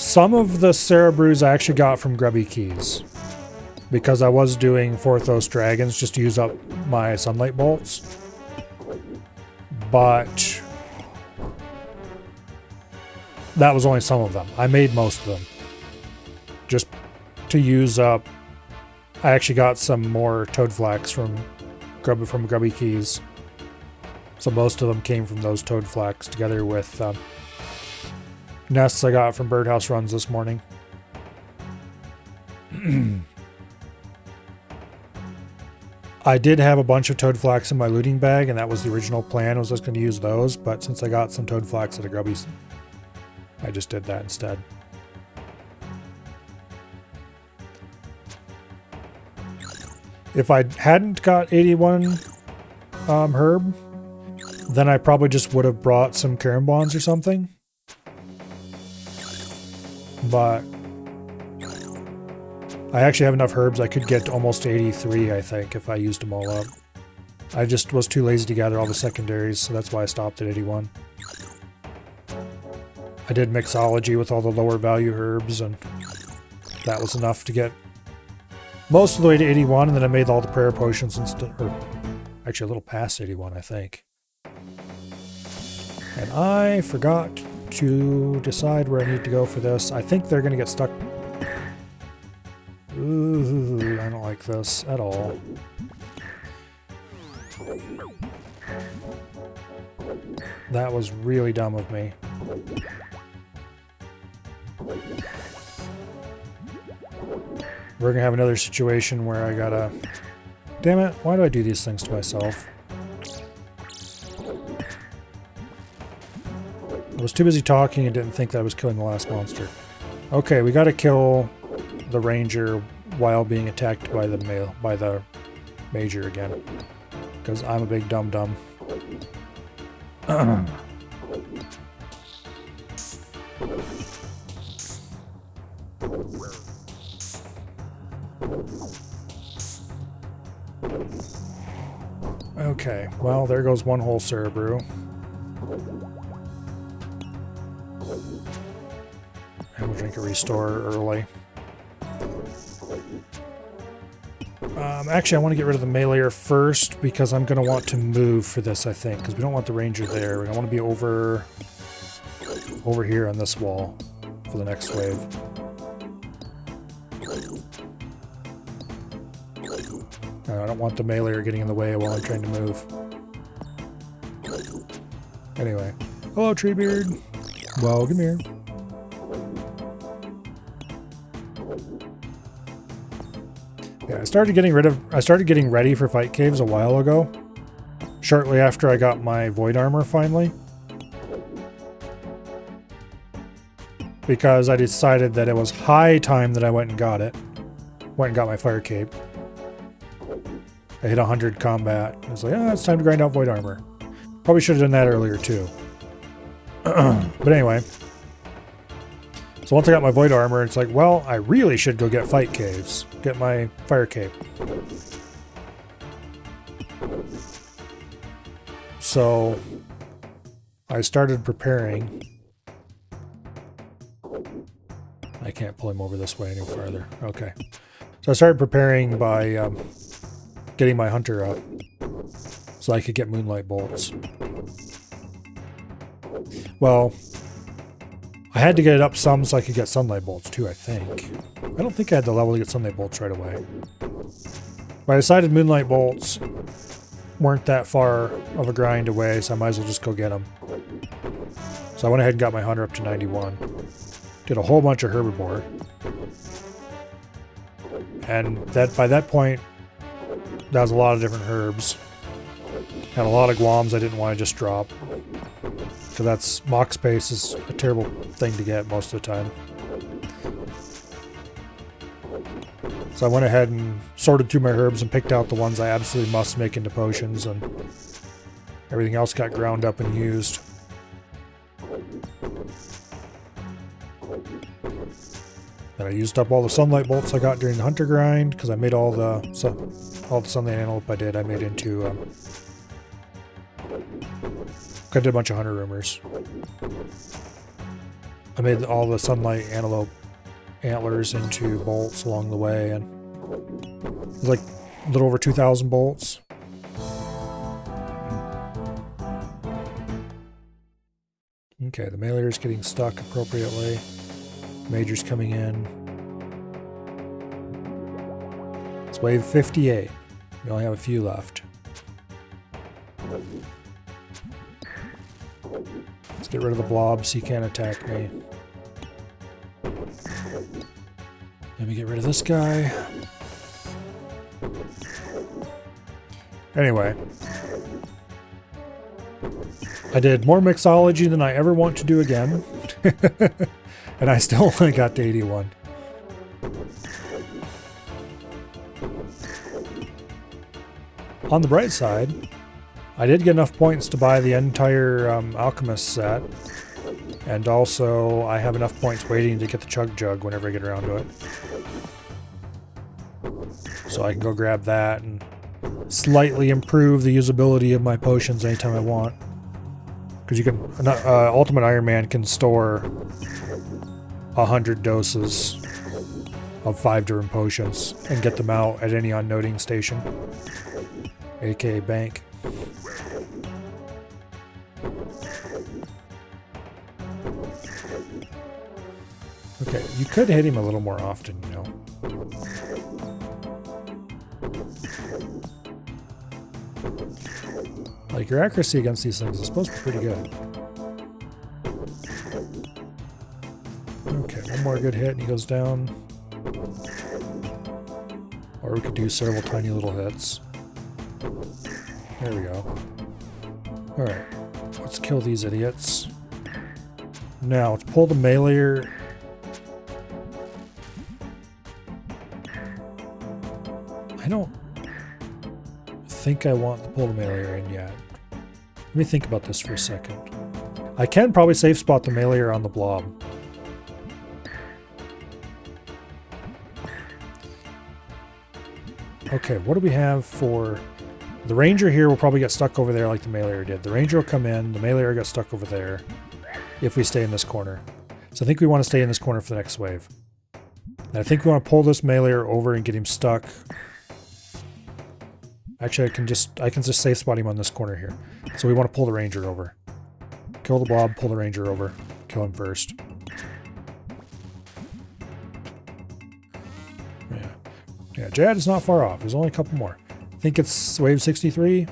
Some of the Cerebrews I actually got from Grubby Keys. Because I was doing Forthos Dragons just to use up my Sunlight Bolts. But that was only some of them. I made most of them. Just to use up... I actually got some more Toad Flax from Grubby Keys. So most of them came from those Toad Flax together with nests I got from Birdhouse runs this morning. I did have a bunch of Toad Flax in my looting bag, and that was the original plan, was I was going to use those, but since I got some Toad Flax at a Grubby's, I just did that instead. If I hadn't got 81 herb, then I probably just would have brought some Karambons or something. But I actually have enough herbs I could get to almost 83, I think, if I used them all up. I just was too lazy to gather all the secondaries, so that's why I stopped at 81. I did mixology with all the lower value herbs, and that was enough to get most of the way to 81, and then I made all the prayer potions instead, or actually a little past 81, I think. And I forgot to decide where I need to go for this. I think they're going to get stuck. Ooh, I don't like this at all. That was really dumb of me. We're gonna have another situation where I gotta... Damn it, why do I do these things to myself? I was too busy talking and didn't think that I was killing the last monster. Okay, we gotta kill the ranger while being attacked by the major again. Because I'm a big dum-dum. Okay, well, there goes one whole Cerebrew. And we'll drink a restore early. Actually, I want to get rid of the meleeer first because I'm going to want to move for this, I think, because we don't want the ranger there. I want to be over here on this wall for the next wave. I don't want the meleeer getting in the way while I'm trying to move. Anyway. Hello, Treebeard. Well, come here. Yeah, I started getting ready for fight caves a while ago. Shortly after I got my void armor finally. Because I decided that it was high time that I went and got it. Went and got my fire cape. I hit 100 combat. I was like, it's time to grind out void armor. Probably should have done that earlier too. But anyway. So once I got my void armor, it's like, well, I really should go get fight caves. Get my fire cape. So I started preparing. I can't pull him over this way any farther. Okay. So I started preparing by getting my hunter up so I could get moonlight bolts. Well, I had to get it up some so I could get sunlight bolts too, I think. I don't think I had the level to get sunlight bolts right away. But I decided Moonlight Bolts weren't that far of a grind away, so I might as well just go get them. So I went ahead and got my hunter up to 91. Did a whole bunch of herbivore. And that by that point, that was a lot of different herbs. Had a lot of guams I didn't want to just drop. Because that's mock space is a terrible thing to get most of the time. So I went ahead and sorted through my herbs and picked out the ones I absolutely must make into potions, and everything else got ground up and used. Then I used up all the sunlight bolts I got during the hunter grind because I made all the sunlight antelope I did. I made into I did a bunch of hunter rumors. I made all the sunlight antelope antlers into bolts along the way, and it was like a little over 2,000 bolts. Okay, the melee is getting stuck appropriately. Major's coming in. It's wave 58. We only have a few left. Let's get rid of the blob so he can't attack me. Let me get rid of this guy. Anyway. I did more mixology than I ever want to do again. And I still only got to 81. On the bright side, I did get enough points to buy the entire Alchemist set. And also, I have enough points waiting to get the Chug Jug whenever I get around to it. So I can go grab that and slightly improve the usability of my potions anytime I want. Because you can, Ultimate Iron Man can store 100 doses of 5 different potions and get them out at any unnoting station, aka bank. Okay, you could hit him a little more often, you know. Like, your accuracy against these things is supposed to be pretty good. Okay, one more good hit and he goes down. Or we could do several tiny little hits. There we go. Alright, let's kill these idiots. Now, let's pull the meleeer. I don't think I want to pull the meleeer in yet. Let me think about this for a second. I can probably safe spot the meleeer on the blob. Okay, what do we have for... The ranger here will probably get stuck over there like the meleeer did. The ranger will come in, the meleeer got stuck over there if we stay in this corner. So I think we want to stay in this corner for the next wave. And I think we want to pull this meleeer over and get him stuck. Actually, I can just safe spot him on this corner here. So we want to pull the ranger over. Kill the blob, pull the ranger over. Kill him first. Yeah, Jad is not far off. There's only a couple more. I think it's wave 63.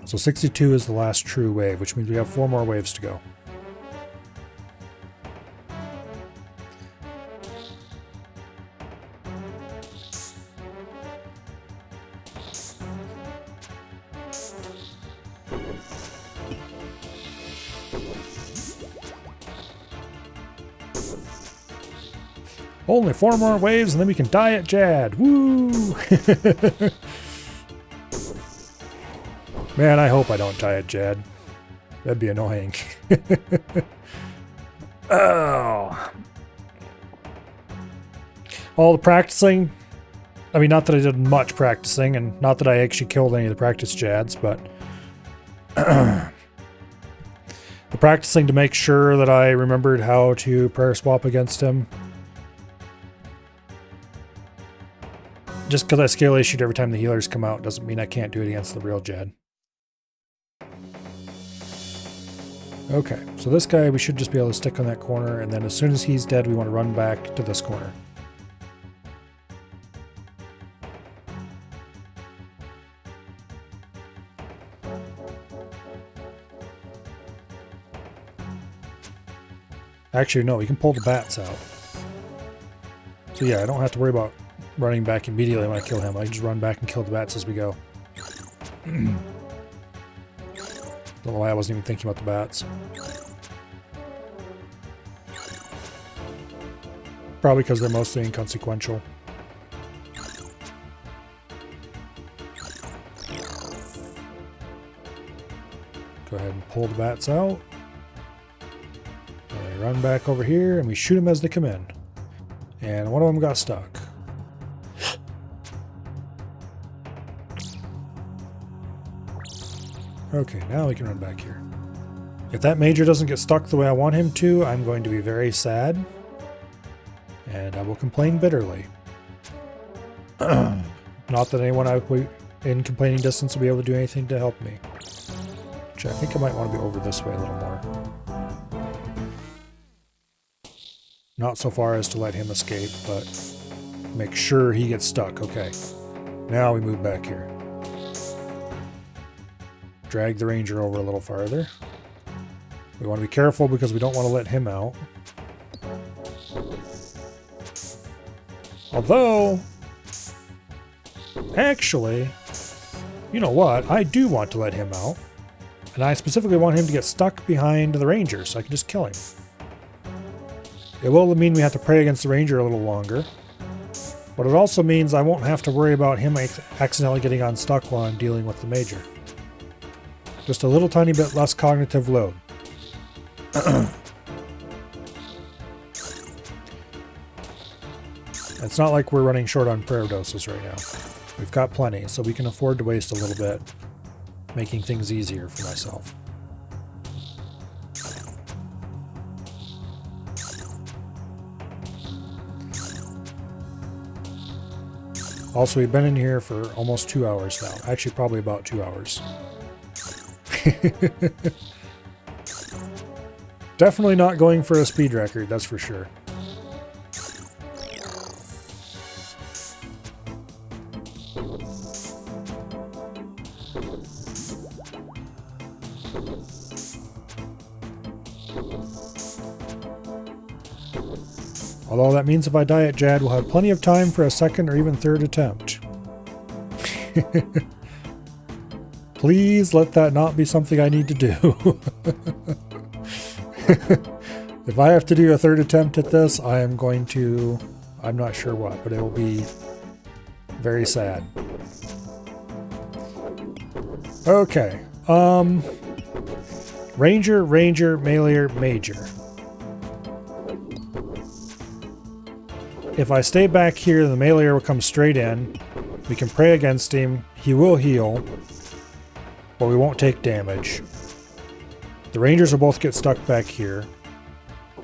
So 62 is the last true wave, which means we have 4 more waves to go. Only 4 more waves and then we can die at Jad. Woo! Man, I hope I don't die at Jad. That'd be annoying. Oh. All the practicing. I mean, not that I did much practicing, and not that I actually killed any of the practice Jads, but the practicing to make sure that I remembered how to prayer swap against him. Just because I scale issued every time the healers come out doesn't mean I can't do it against the real Jad. Okay, so this guy we should just be able to stick on that corner, and then as soon as he's dead we want to run back to this corner. Actually, no, we can pull the bats out. So yeah, I don't have to worry about running back immediately when I kill him. I can just run back and kill the bats as we go. Don't know why I wasn't even thinking about the bats. Probably because they're mostly inconsequential. Go ahead and pull the bats out. And they run back over here and we shoot them as they come in. And one of them got stuck. Okay, now we can run back here. If that major doesn't get stuck the way I want him to, I'm going to be very sad. And I will complain bitterly. Not that anyone in complaining distance will be able to do anything to help me. Which I think I might want to be over this way a little more. Not so far as to let him escape, but make sure he gets stuck. Okay. Now we move back here. Drag the ranger over a little farther. We want to be careful because we don't want to let him out. Although, actually, you know what? I do want to let him out. And I specifically want him to get stuck behind the ranger so I can just kill him. It will mean we have to pray against the ranger a little longer. But it also means I won't have to worry about him accidentally getting unstuck while I'm dealing with the major. Just a little tiny bit less cognitive load. It's not like we're running short on prayer doses right now. We've got plenty, so we can afford to waste a little bit, making things easier for myself. Also, we've been in here for almost 2 hours now. Actually, probably about 2 hours. Definitely not going for a speed record, that's for sure. Although that means if I die at Jad, we'll have plenty of time for a second or even third attempt. Please let that not be something I need to do. If I have to do a third attempt at this, I am going to... I'm not sure what, but it will be very sad. Okay. Ranger, Meleer, Major. If I stay back here, the Meleer will come straight in. We can pray against him. He will heal. But we won't take damage. The Rangers will both get stuck back here.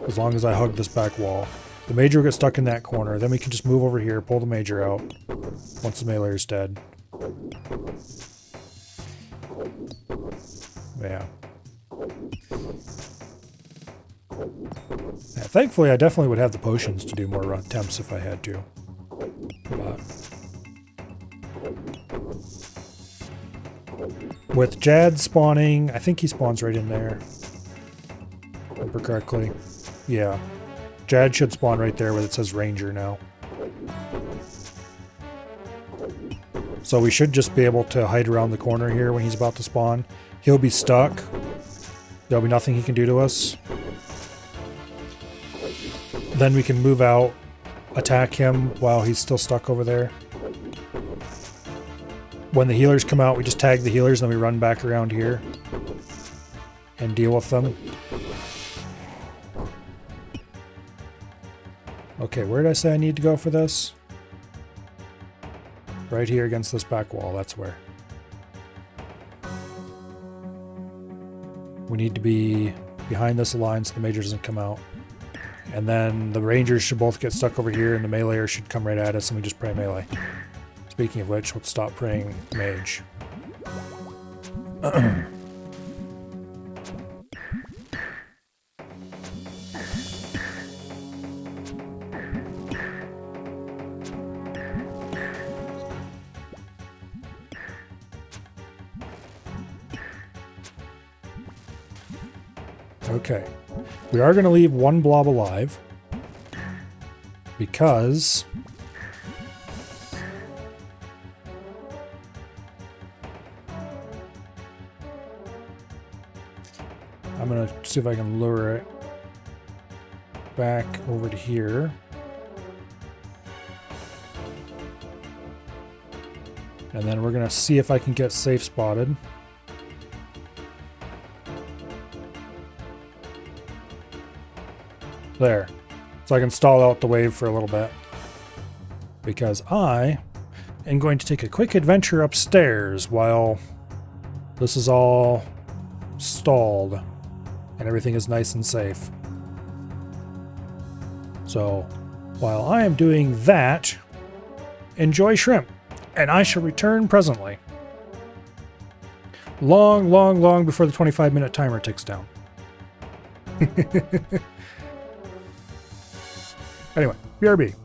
As long as I hug this back wall. The Major will get stuck in that corner. Then we can just move over here, pull the Major out. Once the Meleer is dead. Yeah. Thankfully, I definitely would have the potions to do more attempts if I had to. But with Jad spawning, I think he spawns right in there. If I remember correctly. Yeah. Jad should spawn right there where it says Ranger now. So we should just be able to hide around the corner here when he's about to spawn. He'll be stuck. There'll be nothing he can do to us. Then we can move out, attack him while he's still stuck over there. When the healers come out, we just tag the healers and then we run back around here and deal with them. Okay, where did I say I need to go for this? Right here against this back wall, that's where. We need to be behind this line so the Major doesn't come out. And then the Rangers should both get stuck over here and the Meleer should come right at us and we just pray melee. Speaking of which, let's stop praying mage. Okay. We are going to leave one blob alive because I'm going to see if I can lure it back over to here. And then we're going to see if I can get safe spotted. There. So I can stall out the wave for a little bit. Because I am going to take a quick adventure upstairs while this is all stalled and everything is nice and safe. So while I am doing that, enjoy shrimp, and I shall return presently. Long, long, long before the 25-minute timer ticks down. Anyway, BRB.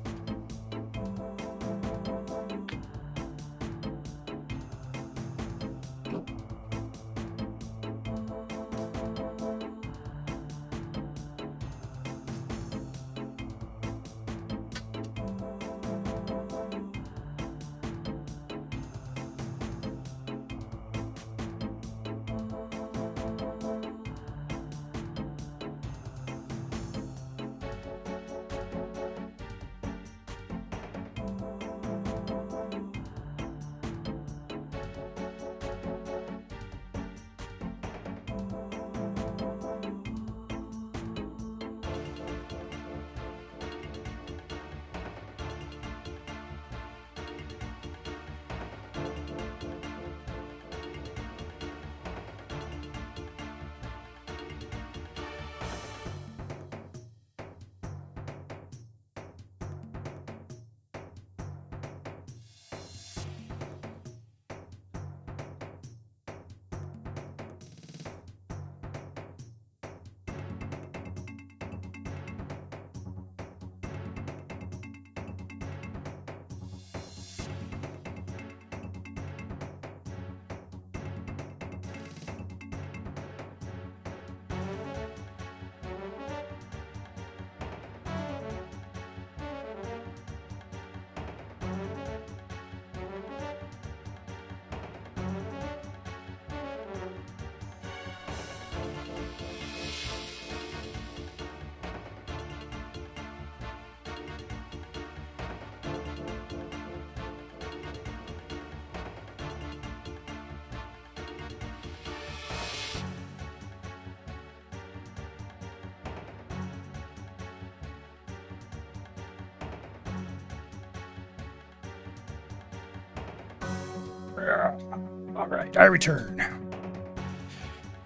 All right, I return.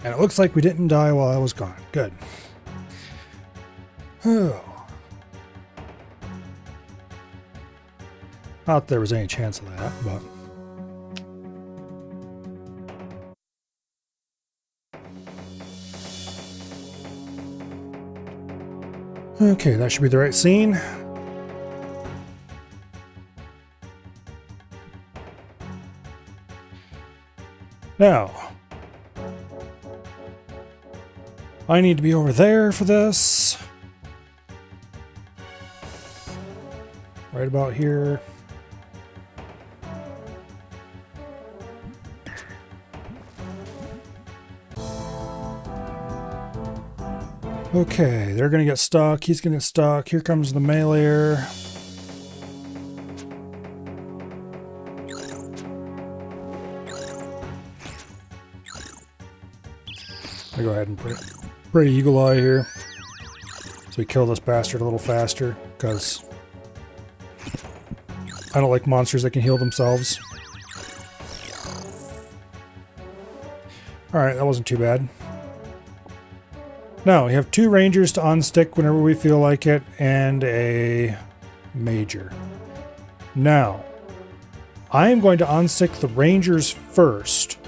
And it looks like we didn't die while I was gone. Good. Oh. Not that there was any chance of that, but... Okay, that should be the right scene. Now, I need to be over there for this. Right about here. Okay, they're gonna get stuck. He's gonna get stuck. Here comes the meleeer. I go ahead and put Eagle Eye here, so we kill this bastard a little faster, because I don't like monsters that can heal themselves. Alright, that wasn't too bad. Now, we have 2 rangers to unstick whenever we feel like it, and a major. Now, I am going to unstick the rangers first,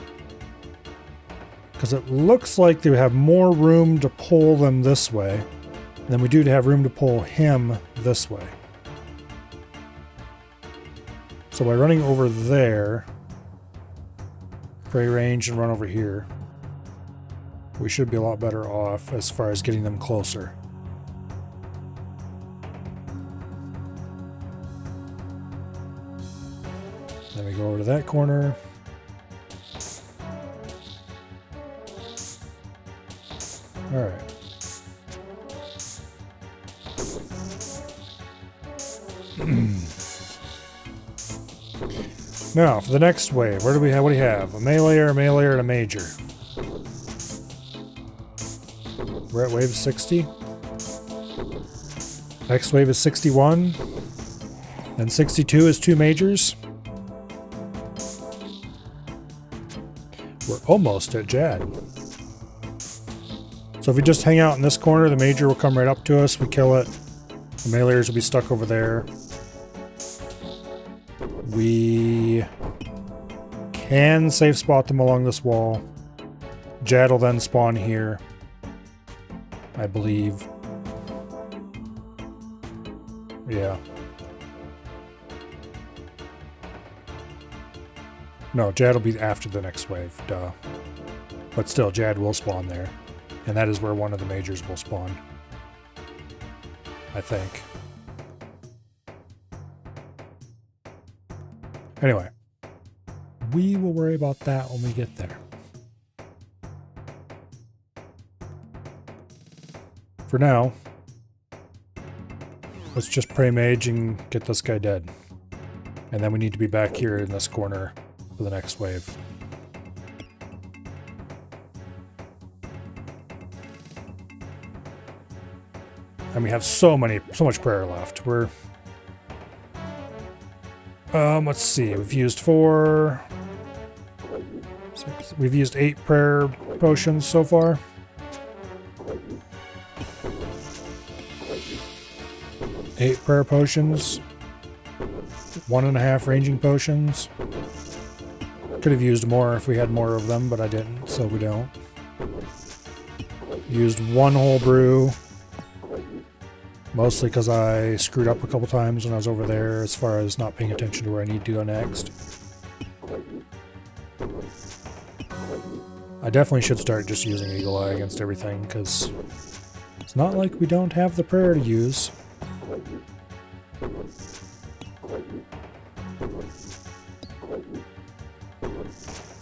because it looks like they have more room to pull them this way than we do to have room to pull him this way. So by running over there, spray range and run over here. we should be a lot better off as far as getting them closer. Then we go over to that corner. Alright. Now, for the next wave, what do we have? A melee, and a major. We're at wave 60. Next wave is 61. And 62 is 2 majors. We're almost at Jad. So if we just hang out in this corner, the major will come right up to us. We kill it. The meleeers will be stuck over there. We can safe spot them along this wall. Jad will then spawn here, I believe. Yeah. No, Jad will be after the next wave, duh. But still, Jad will spawn there. And that is where one of the majors will spawn. I think. Anyway, we will worry about that when we get there. For now, let's just pray mage and get this guy dead. And then we need to be back here in this corner for the next wave. And we have so much prayer left. We're let's see, we've used 4, 6, we've used 8 prayer potions so far. 8 prayer potions, 1.5 ranging potions. Could have used more if we had more of them, but I didn't, so we don't. Used 1 whole brew. Mostly because I screwed up a couple times when I was over there as far as not paying attention to where I need to go next. I definitely should start just using Eagle Eye against everything, because it's not like we don't have the prayer to use.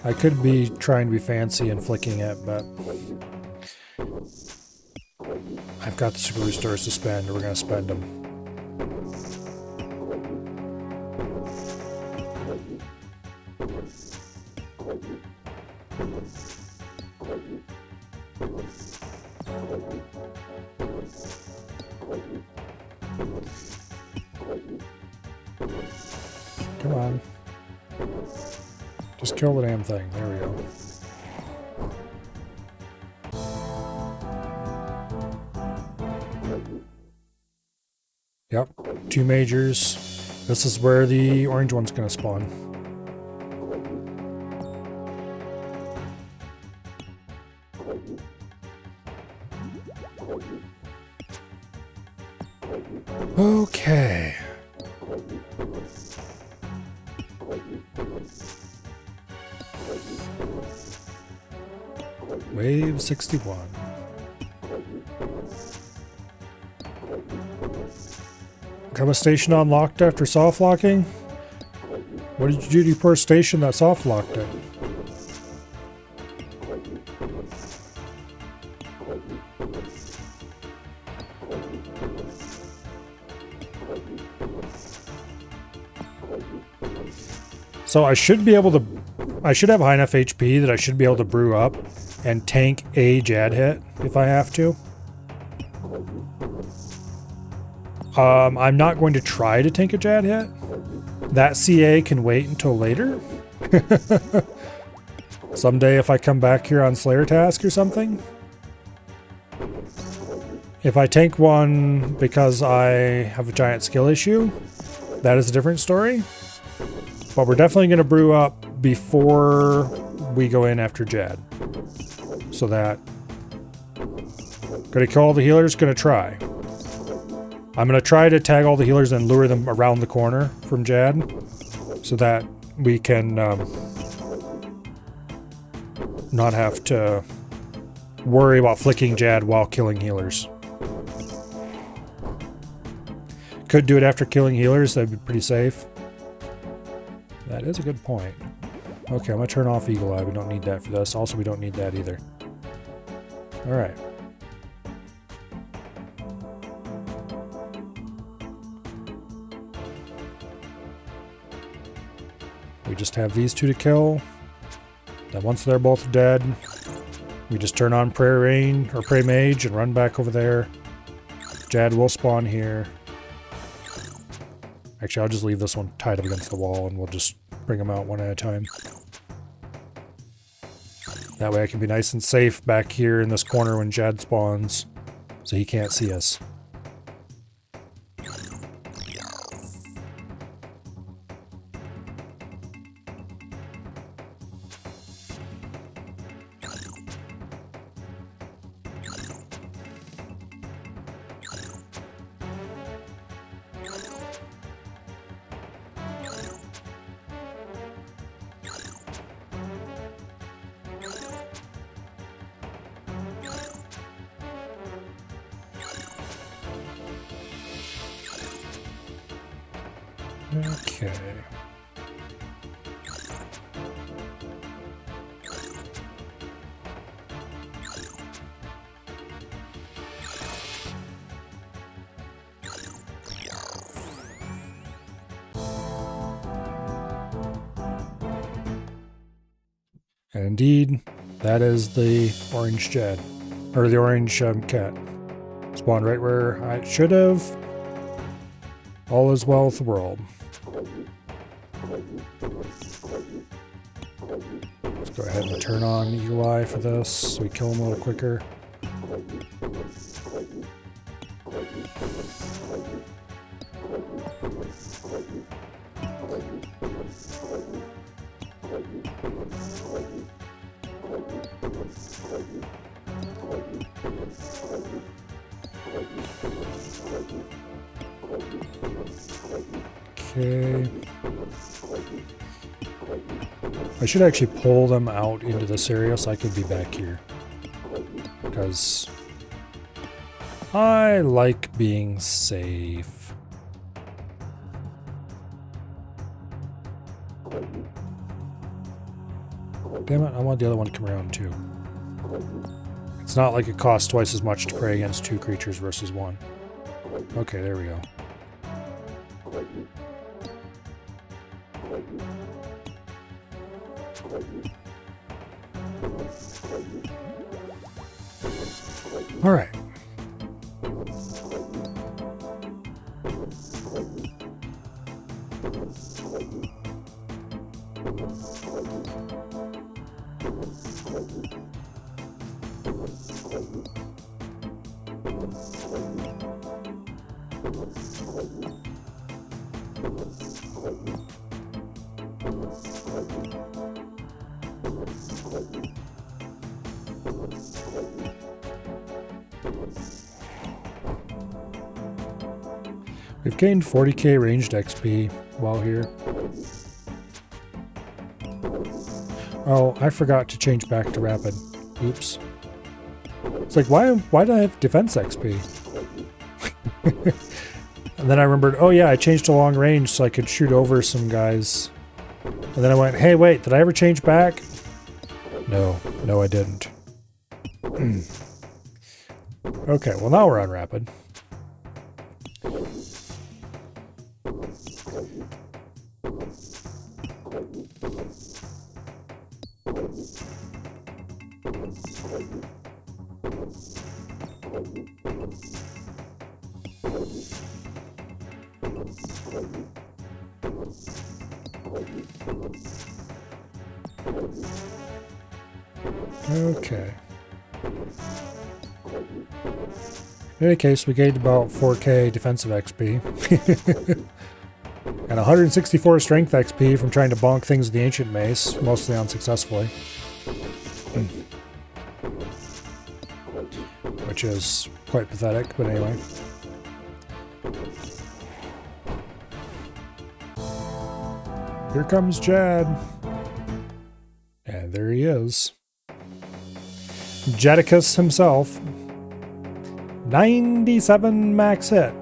I could be trying to be fancy and flicking it, but I've got the super restores to spend, and we're going to spend them. Come on. Just kill the damn thing. There we go. Yep, 2 majors. This is where the orange one's going to spawn. Okay. Wave 61. Become a station unlocked after soft locking? What did you do to your poor station that soft locked it? So I should be able to, I should have high enough HP that I should be able to brew up and tank a Jad hit if I have to. I'm not going to try to tank a Jad hit. That CA can wait until later. Someday if I come back here on Slayer task or something. If I tank one because I have a giant skill issue, that is a different story. But we're definitely going to brew up before we go in after Jad. So that... Gonna kill all the healers, gonna try. I'm gonna try to tag all the healers and lure them around the corner from Jad. So that we can not have to worry about flicking Jad while killing healers. Could do it after killing healers, that'd be pretty safe. That is a good point. Okay, I'm gonna turn off Eagle Eye. We don't need that for this. Also, we don't need that either. Alright. We just have these two to kill. Then once they're both dead, we just turn on Prayer Rain or Pray Mage and run back over there. Jad will spawn here. Actually, I'll just leave this one tied up against the wall and we'll just bring them out one at a time. That way I can be nice and safe back here in this corner when Jad spawns, so he can't see us. Okay. And indeed, that is the orange Jad, or the orange cat. Spawned right where I should have. All is well with the world. Let's go ahead and turn on Eagle Eye for this so we kill him a little quicker. Okay. I should actually pull them out into this area so I could be back here. Because I like being safe. Damn it, I want the other one to come around too. It's not like it costs twice as much to pray against two creatures versus one. Okay, there we go. All right. We've gained 40k ranged XP while here. Oh, I forgot to change back to rapid. Oops. It's like, why do I have defense XP? And then I remembered, oh yeah, I changed to long range so I could shoot over some guys. And then I went, hey wait, did I ever change back? No, I didn't. Okay, well now we're on rapid. Okay. In any case, we gained about 4k defensive XP. And 164 strength XP from trying to bonk things with the Ancient Mace, mostly unsuccessfully. Which is quite pathetic, but anyway. Here comes Jad. And there he is. Jedicus himself. 97 max hit.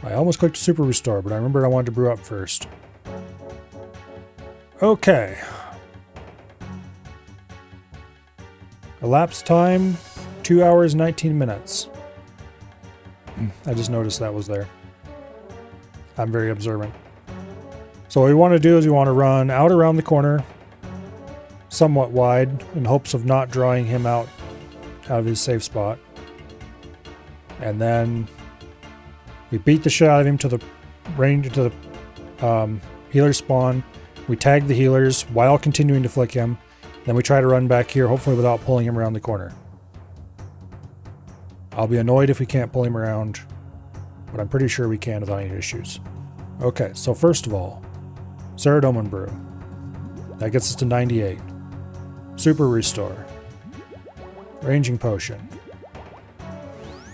I almost clicked Super Restore, but I remembered I wanted to brew up first. Okay. Elapsed time, 2 hours, 19 minutes. I just noticed that was there. I'm very observant. So what we want to do is we want to run out around the corner, somewhat wide, in hopes of not drawing him out of his safe spot. And then we beat the shit out of him to the range, to the healer spawn. We tag the healers while continuing to flick him. Then we try to run back here, hopefully without pulling him around the corner. I'll be annoyed if we can't pull him around, but I'm pretty sure we can without any issues. Okay, so first of all, Saradomin Brew. That gets us to 98. Super Restore. Ranging Potion.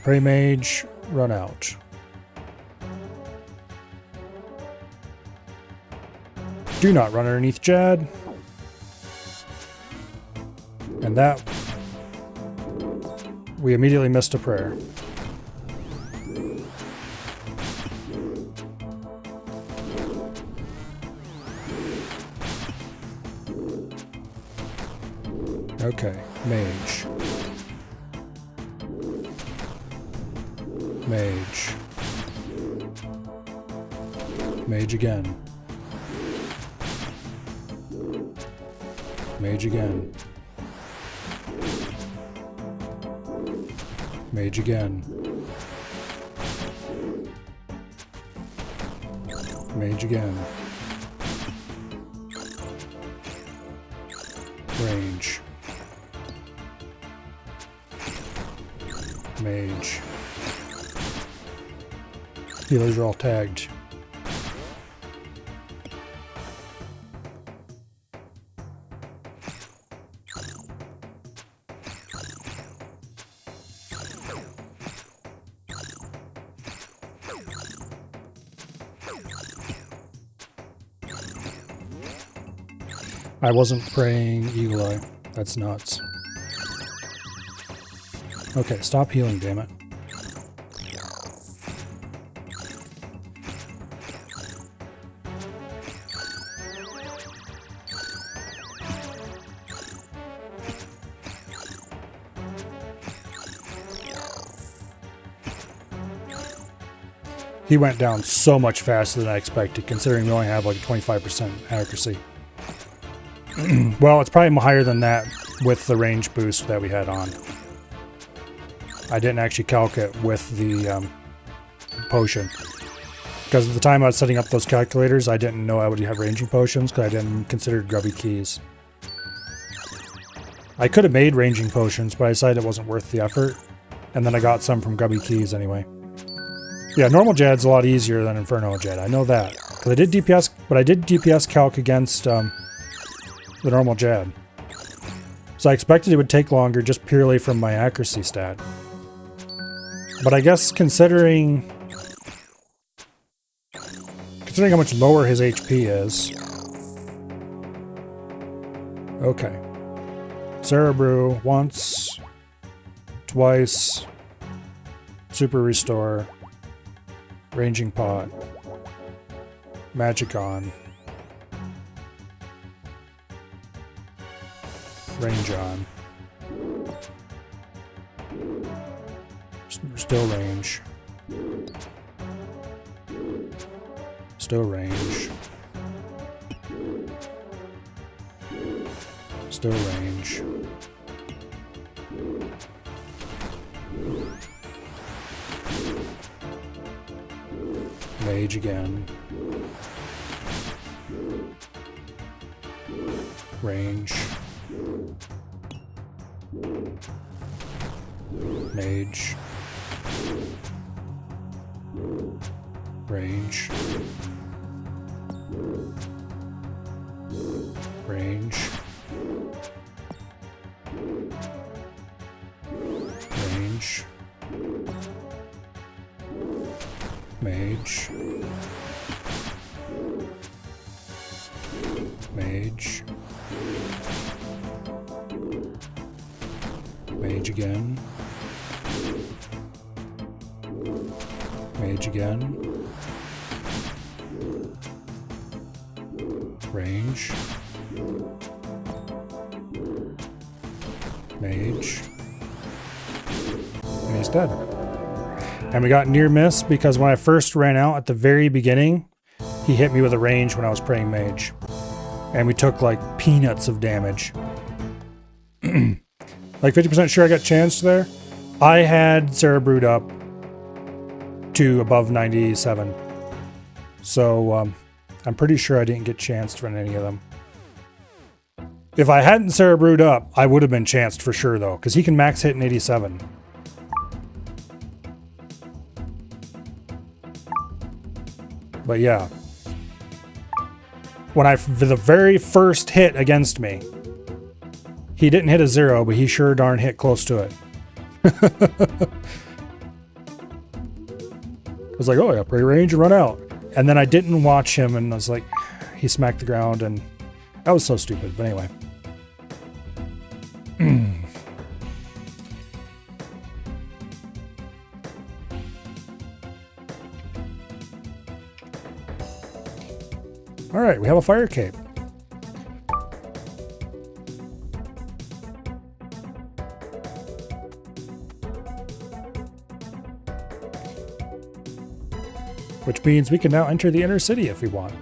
Prey Mage, run out. Do not run underneath Jad. And that, we immediately missed a prayer. Okay, Mage. Mage. Mage again. Mage again. Mage again. Mage again. Range. Mage. Healers are all tagged. I wasn't praying Eagle Eye. That's nuts. Okay, stop healing, damn it. He went down so much faster than I expected, considering we only have like 25% accuracy. Well, it's probably higher than that with the range boost that we had on. I didn't actually calc it with the potion. Because at the time I was setting up those calculators, I didn't know I would have ranging potions because I didn't consider grubby keys. I could have made ranging potions, but I decided it wasn't worth the effort. And then I got some from grubby keys anyway. Yeah, normal Jad's a lot easier than Inferno Jad. I know that. Because I did DPS, but I did DPS calc against the normal Jad. So I expected it would take longer just purely from my accuracy stat. But I guess considering how much lower his HP is. Okay. Cerebrew once, twice, Super Restore, Ranging Pot, Magic On, Range On, still range, still range, still range, Mage again, range, Mage, range, range, range, Mage, Mage, Mage again. Mage again. Range. Mage. And he's dead. And we got near miss because when I first ran out at the very beginning, he hit me with a range when I was praying mage. And we took like peanuts of damage. Like 50% sure I got chanced there. I had Sarah Brood up to above 97. So I'm pretty sure I didn't get chanced from any of them. If I hadn't Sarah Brood up, I would have been chanced for sure though, because he can max hit in 87. But yeah. When for the very first hit against me, he didn't hit a 0, but he sure darn hit close to it. I was like, oh yeah, pray range and run out. And then I didn't watch him and I was like, he smacked the ground and that was so stupid. But anyway. All right, we have a fire cape. Which means we can now enter the inner city if we want.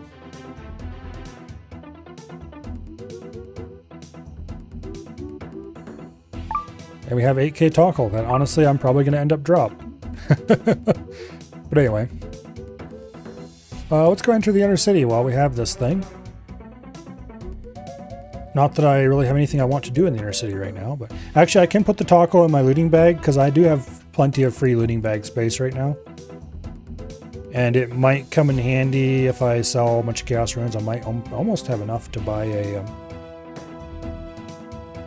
And we have 8k toggle that honestly I'm probably going to end up drop. But anyway. Let's go enter the inner city while we have this thing. Not that I really have anything I want to do in the inner city right now, but actually I can put the taco in my looting bag because I do have plenty of free looting bag space right now. And it might come in handy if I sell a bunch of chaos runes. I might almost have enough to buy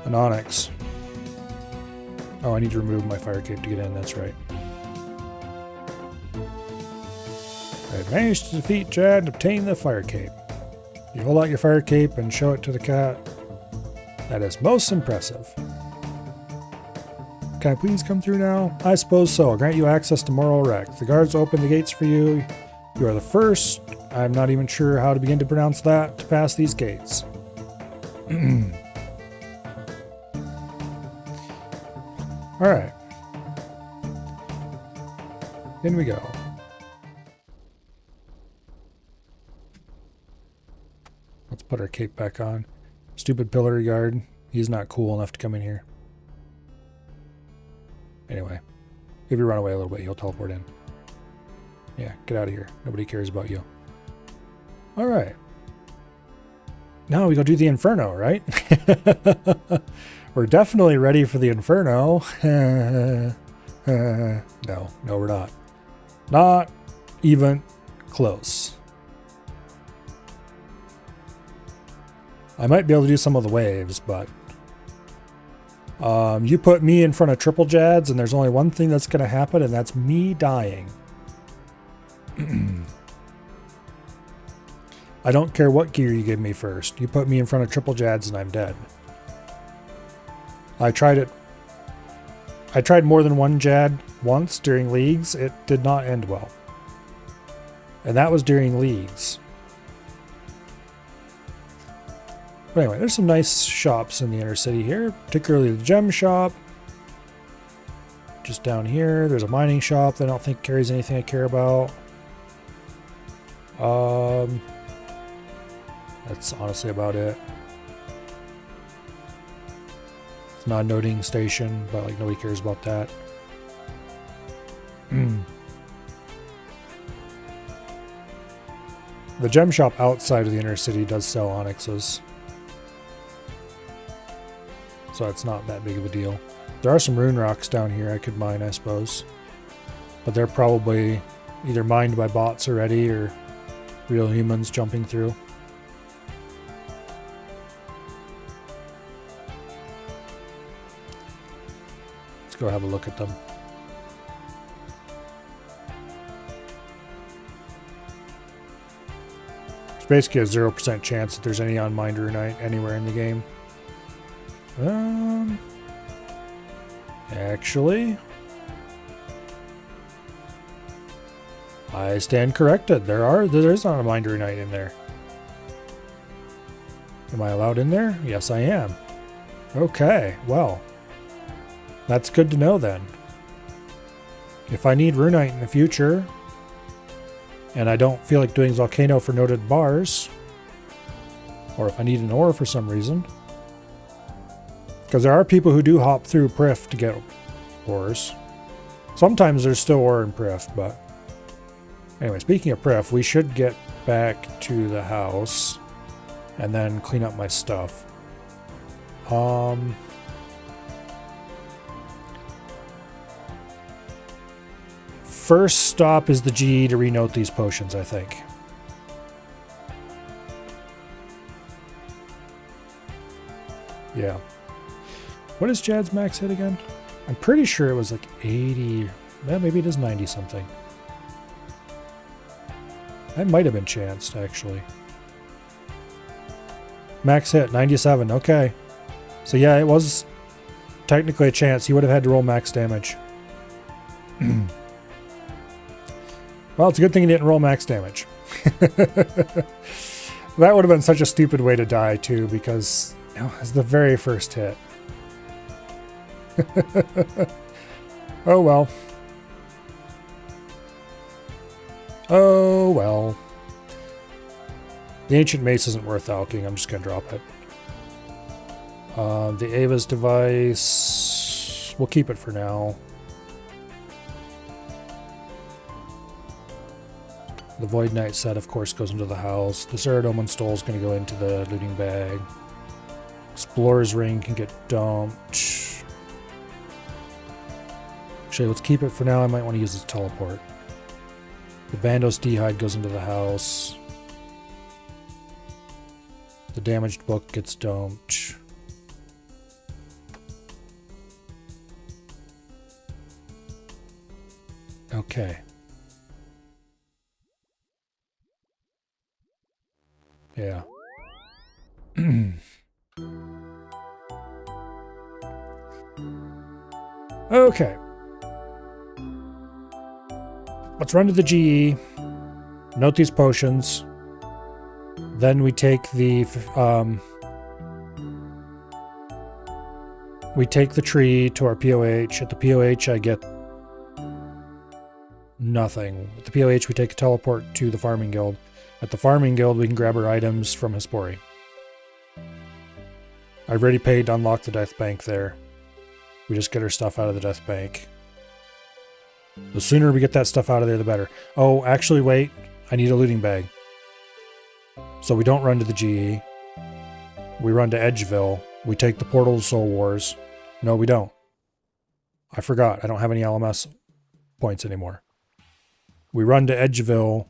an onyx. Oh, I need to remove my fire cape to get in, that's right. I managed to defeat Jad and obtain the fire cape. You hold out your fire cape and show it to the cat. That is most impressive. Can I please come through now? I suppose so. I'll grant you access to Moral Wreck. The guards will open the gates for you. You are the first. I'm not even sure how to begin to pronounce that to pass these gates. Alright. In we go. Let's put our cape back on. Stupid pillar guard. He's not cool enough to come in here. Anyway, if you run away a little bit, he'll teleport in. Yeah, get out of here. Nobody cares about you. All right. Now we go do the Inferno, right? We're definitely ready for the Inferno. No, we're not. Not even close. I might be able to do some of the waves, but you put me in front of triple Jads and there's only one thing that's going to happen, and that's me dying. I don't care what gear you give me first. You put me in front of triple Jads and I'm dead. I tried it. I tried more than one Jad once during leagues. It did not end well. And that was during leagues. But anyway, there's some nice shops in the inner city here, particularly the gem shop. Just down here, there's a mining shop that I don't think carries anything I care about. That's honestly about it. It's not a noting station, but like nobody cares about that. The gem shop outside of the inner city does sell onyxes. So it's not that big of a deal. There are some rune rocks down here I could mine, I suppose. But they're probably either mined by bots already or real humans jumping through. Let's go have a look at them. It's basically a 0% chance that there's any unmined runite anywhere in the game. Actually, I stand corrected. There is not a Minder Knight in there. Am I allowed in there? Yes, I am. Okay, well, that's good to know then. If I need Runite in the future, and I don't feel like doing Volcano for noted bars, or if I need an ore for some reason, because there are people who do hop through Prif to get ores. Sometimes there's still ore in Prif, but anyway, speaking of Prif, we should get back to the house and then clean up my stuff. First stop is the GE to renote these potions, I think. Yeah. What is Jad's max hit again? I'm pretty sure it was like 80. Well, maybe it is 90 something. That might have been chanced, actually. Max hit, 97. Okay. So yeah, it was technically a chance. He would have had to roll max damage. Well, it's a good thing he didn't roll max damage. That would have been such a stupid way to die, too, because it was the very first hit. Oh, well. Oh, well. The Ancient Mace isn't worth alking. I'm just going to drop it. The Ava's device, we'll keep it for now. The Void Knight set, of course, goes into the house. The Ceradoman Stole is going to go into the looting bag. Explorer's Ring can get dumped. Actually, let's keep it for now. I might want to use this teleport. The Bandos D'hide goes into the house. The damaged book gets dumped. Okay. Yeah. Okay. Let's run to the GE. Note these potions. Then we take the tree to our POH. At the POH, I get nothing. At the POH, we take a teleport to the Farming Guild. At the Farming Guild, we can grab our items from Hespori. I've already paid to unlock the Death Bank there. We just get our stuff out of the Death Bank. The sooner we get that stuff out of there, the better. Oh, actually, wait. I need a looting bag. So we don't run to the GE. We run to Edgeville. We take the portal to Soul Wars. No, we don't. I forgot. I don't have any LMS points anymore. We run to Edgeville.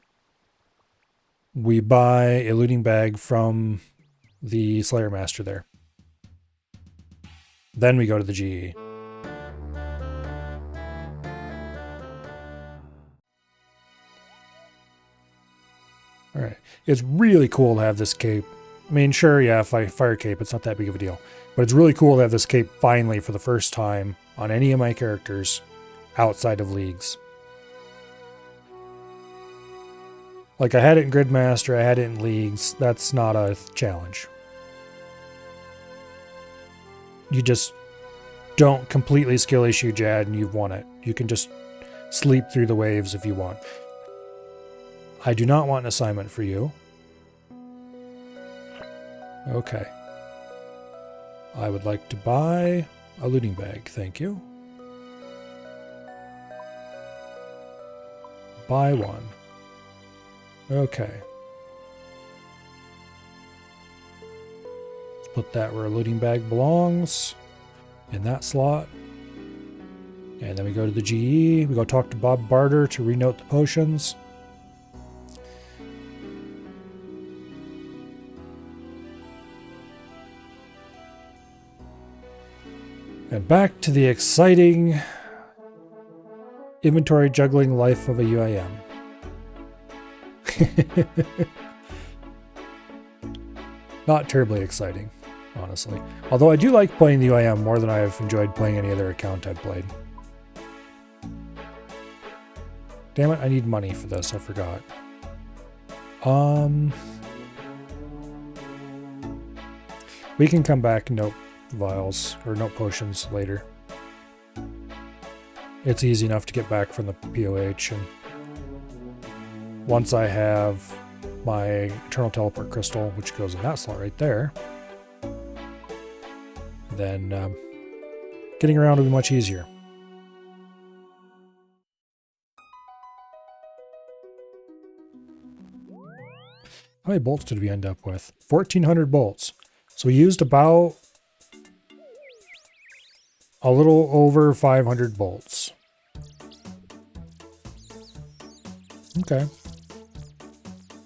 We buy a looting bag from the Slayer Master there. Then we go to the GE. Alright. It's really cool to have this cape. I mean, sure, yeah, fire cape, it's not that big of a deal. But it's really cool to have this cape finally for the first time on any of my characters outside of Leagues. Like, I had it in Gridmaster, I had it in Leagues. That's not a challenge. You just don't completely skill issue Jad and you've won it. You can just sleep through the waves if you want. I do not want an assignment for you. Okay. I would like to buy a looting bag, thank you. Buy one. Okay. Let's put that where a looting bag belongs. In that slot. And then we go to the GE. We go talk to Bob Barter to renote the potions. And back to the exciting inventory juggling life of a UIM. Not terribly exciting. honestly. Although I do like playing the UIM more than I've enjoyed playing any other account I've played. Damn it, I need money for this, I forgot. We can come back and note vials, or note potions later. It's easy enough to get back from the POH, and once I have my Eternal Teleport Crystal, which goes in that slot right there, then getting around will be much easier. How many bolts did we end up with? 1,400 bolts. So we used about a little over 500 bolts. Okay.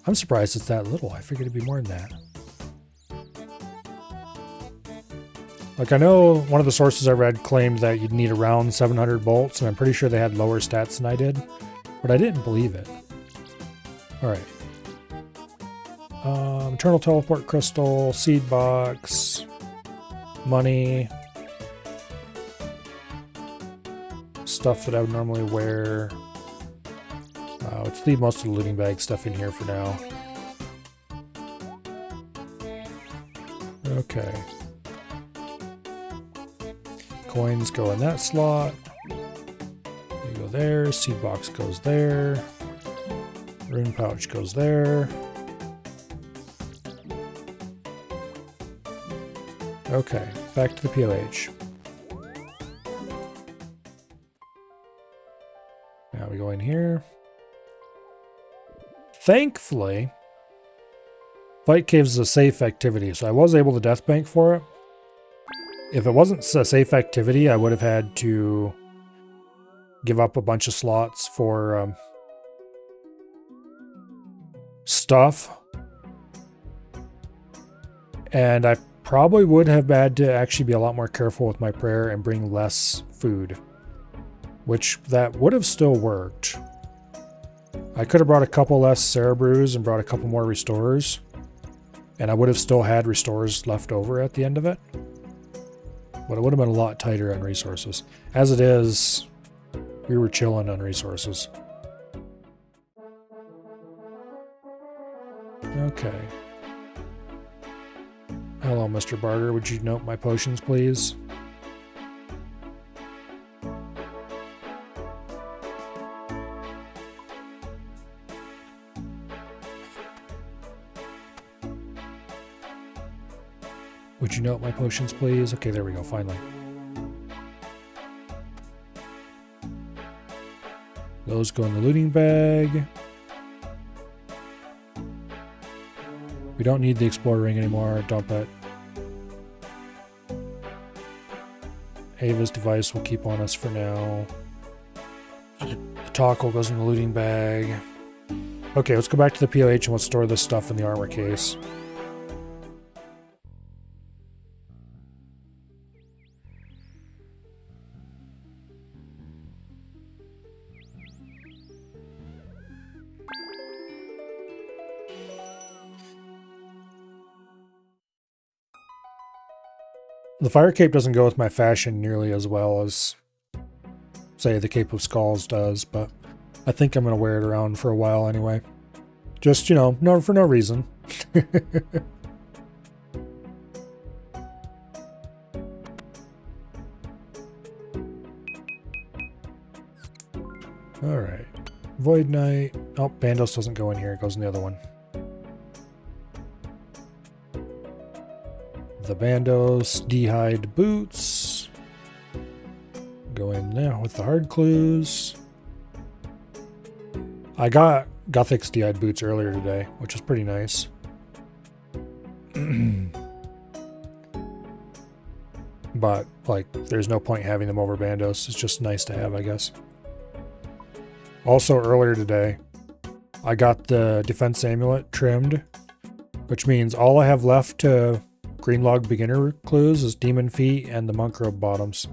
I'm surprised it's that little. I figured it'd be more than that. Like, I know one of the sources I read claimed that you'd need around 700 bolts, and I'm pretty sure they had lower stats than I did, but I didn't believe it. Alright. Eternal Teleport Crystal, Seed Box, money, stuff that I would normally wear. Let's leave most of the looting bag stuff in here for now. Okay. Coins go in that slot. You go there. Seed box goes there. Rune pouch goes there. Okay, back to the POH. Now we go in here. Thankfully, Fight Caves is a safe activity, so I was able to death bank for it. If it wasn't a safe activity, I would have had to give up a bunch of slots for stuff. And I probably would have had to actually be a lot more careful with my prayer and bring less food, which that would have still worked. I could have brought a couple less Cerebrews and brought a couple more Restorers, and I would have still had Restorers left over at the end of it. But it would have been a lot tighter on resources. As it is, we were chilling on resources. Okay. Hello, Mr. Barter. Would you note my potions, please? Would you note my potions, please? Okay, there we go, finally. Those go in the looting bag. We don't need the Explorer Ring anymore. Dump it. Ava's device will keep on us for now. The tackle goes in the looting bag. Okay, let's go back to the POH and let's store this stuff in the armor case. The Fire Cape doesn't go with my fashion nearly as well as, say, the Cape of Skulls does, but I think I'm going to wear it around for a while anyway. Just, you know, for no reason. Alright. Void Knight. Oh, Bandos doesn't go in here. It goes in the other one. The Bandos D'hide boots go in now with the hard clues. I got Gothic's D'hide boots earlier today, which is pretty nice. But, like, there's no point having them over Bandos. It's just nice to have, I guess. Also, earlier today, I got the Defense Amulet trimmed, which means all I have left to Greenlog beginner clues is Demon Feet and the Monk Robe bottoms.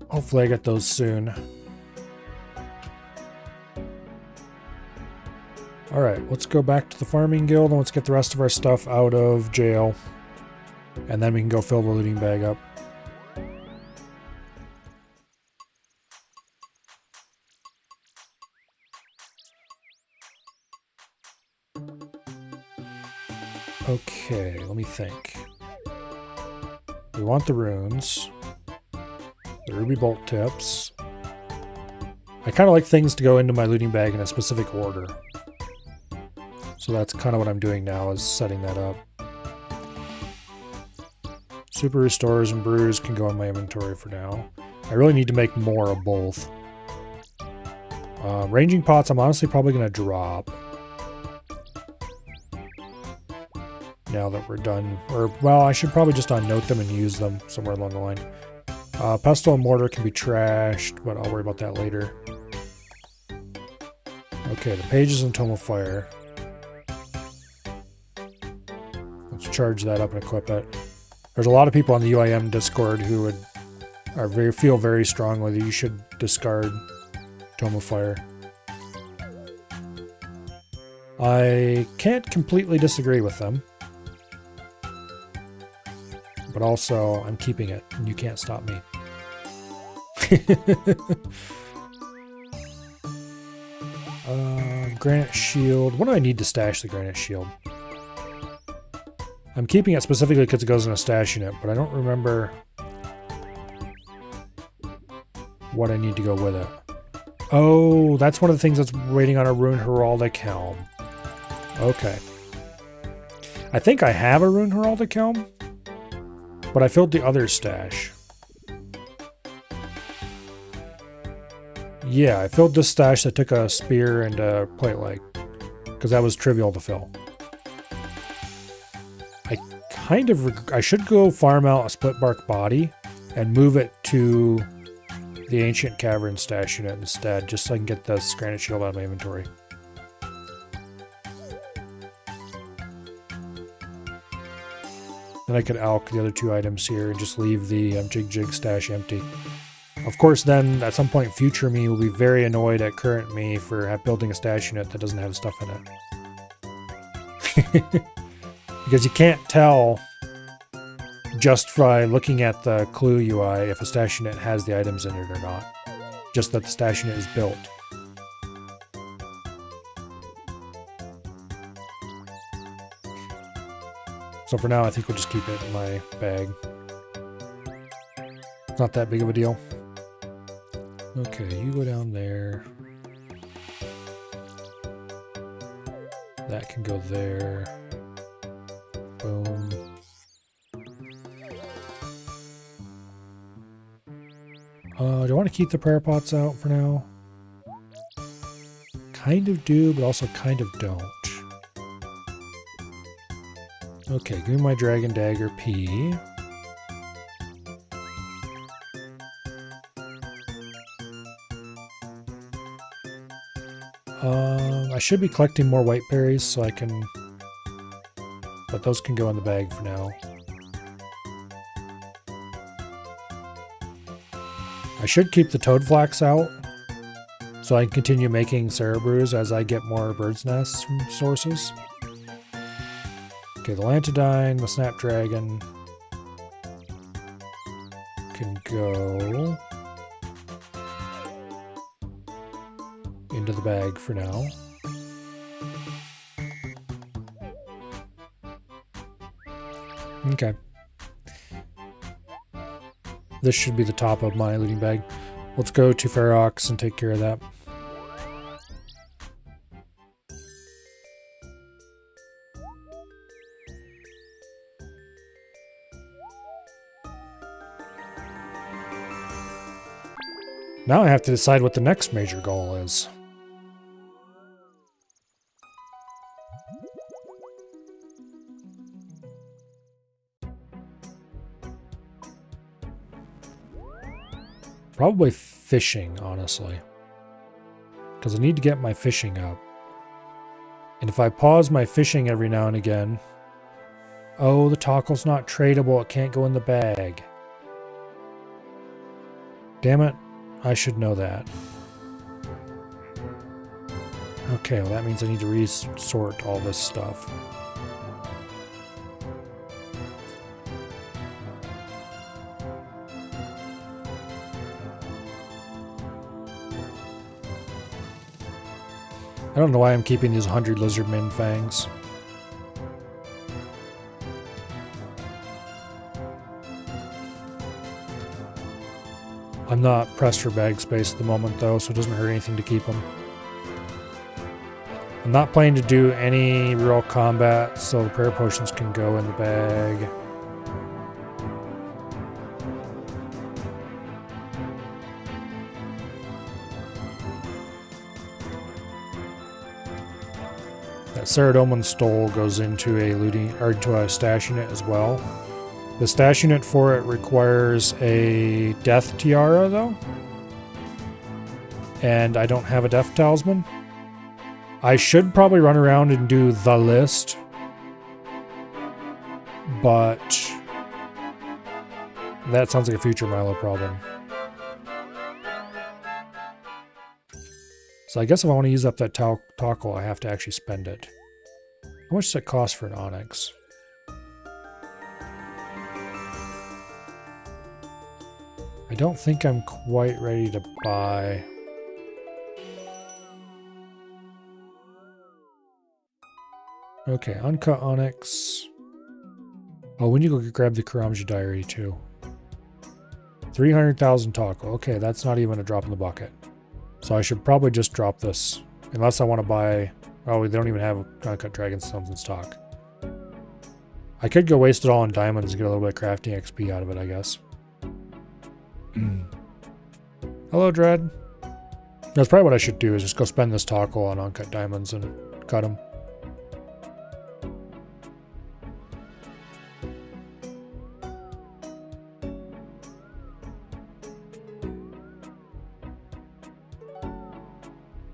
Hopefully I get those soon. Alright, let's go back to the farming guild and let's get the rest of our stuff out of jail. And then we can go fill the looting bag up. Okay, let me think. We want the runes. The ruby bolt tips. I kind of like things to go into my looting bag in a specific order. So that's kind of what I'm doing now, is setting that up. Super Restores and Brews can go in my inventory for now. I really need to make more of both. Ranging Pots I'm honestly probably going to drop. Now that we're done. Or, well, I should probably just unnote them and use them somewhere along the line. Pestle and Mortar can be trashed, but I'll worry about that later. Okay, the Pages and Tome of Fire. Let's charge that up and equip it. There's a lot of people on the UIM Discord who feel very strongly that you should discard Tome of Fire. I can't completely disagree with them. But also, I'm keeping it, and you can't stop me. Granite Shield. What do I need to stash the Granite Shield? I'm keeping it specifically because it goes in a stash unit, but I don't remember what I need to go with it. Oh, that's one of the things that's waiting on a Rune Heraldic Helm. Okay. I think I have a Rune Heraldic Helm, but I filled the other stash. Yeah, I filled this stash that took a spear and a plate leg, because that was trivial to fill. I should go farm out a split bark body and move it to the Ancient Cavern stash unit instead, just so I can get this Granite Shield out of my inventory. Then I could alch the other two items here and just leave the Jig Jig stash empty. Of course, then at some point, future me will be very annoyed at current me for building a stash unit that doesn't have stuff in it. Because you can't tell just by looking at the clue UI if a stash unit has the items in it or not. Just that the stash unit is built. So for now, I think we'll just keep it in my bag. It's not that big of a deal. Okay, you go down there. That can go there. Boom. Do I want to keep the prayer pots out for now? Kind of do, but also kind of don't. Okay, give me my Dragon Dagger P. I should be collecting more white berries so I can... But those can go in the bag for now. I should keep the toad flax out so I can continue making Cerebrews as I get more bird's nests from sources. Okay, the Lantidine, the Snapdragon can go into the bag for now. Okay. This should be the top of my looting bag. Let's go to Ferox and take care of that. Now I have to decide what the next major goal is. Probably fishing, honestly. Because I need to get my fishing up. And if I pause my fishing every now and again... Oh, the tackle's not tradable. It can't go in the bag. Damn it. I should know that. Okay, well that means I need to resort all this stuff. I don't know why I'm keeping these 100 lizard min fangs. I'm not pressed for bag space at the moment though, so it doesn't hurt anything to keep them. I'm not planning to do any real combat, so the prayer potions can go in the bag. That Saradomin stole goes into a looting or into a stash unit as well. The stash unit for it requires a death tiara though. And I don't have a death talisman. I should probably run around and do the list. But that sounds like a future Milo problem. So I guess if I want to use up that tackle, I have to actually spend it. How much does it cost for an onyx? I don't think I'm quite ready to buy. Okay, uncut onyx. Oh, we need to go grab the Karamja diary too. 300,000 tackle. Okay, that's not even a drop in the bucket. So I should probably just drop this. Unless I want to buy... Oh, they don't even have uncut dragon stones in stock. I could go waste it all on diamonds and get a little bit of crafting XP out of it, I guess. Hello, Dread. That's probably what I should do, is just go spend this tackle on uncut diamonds and cut them.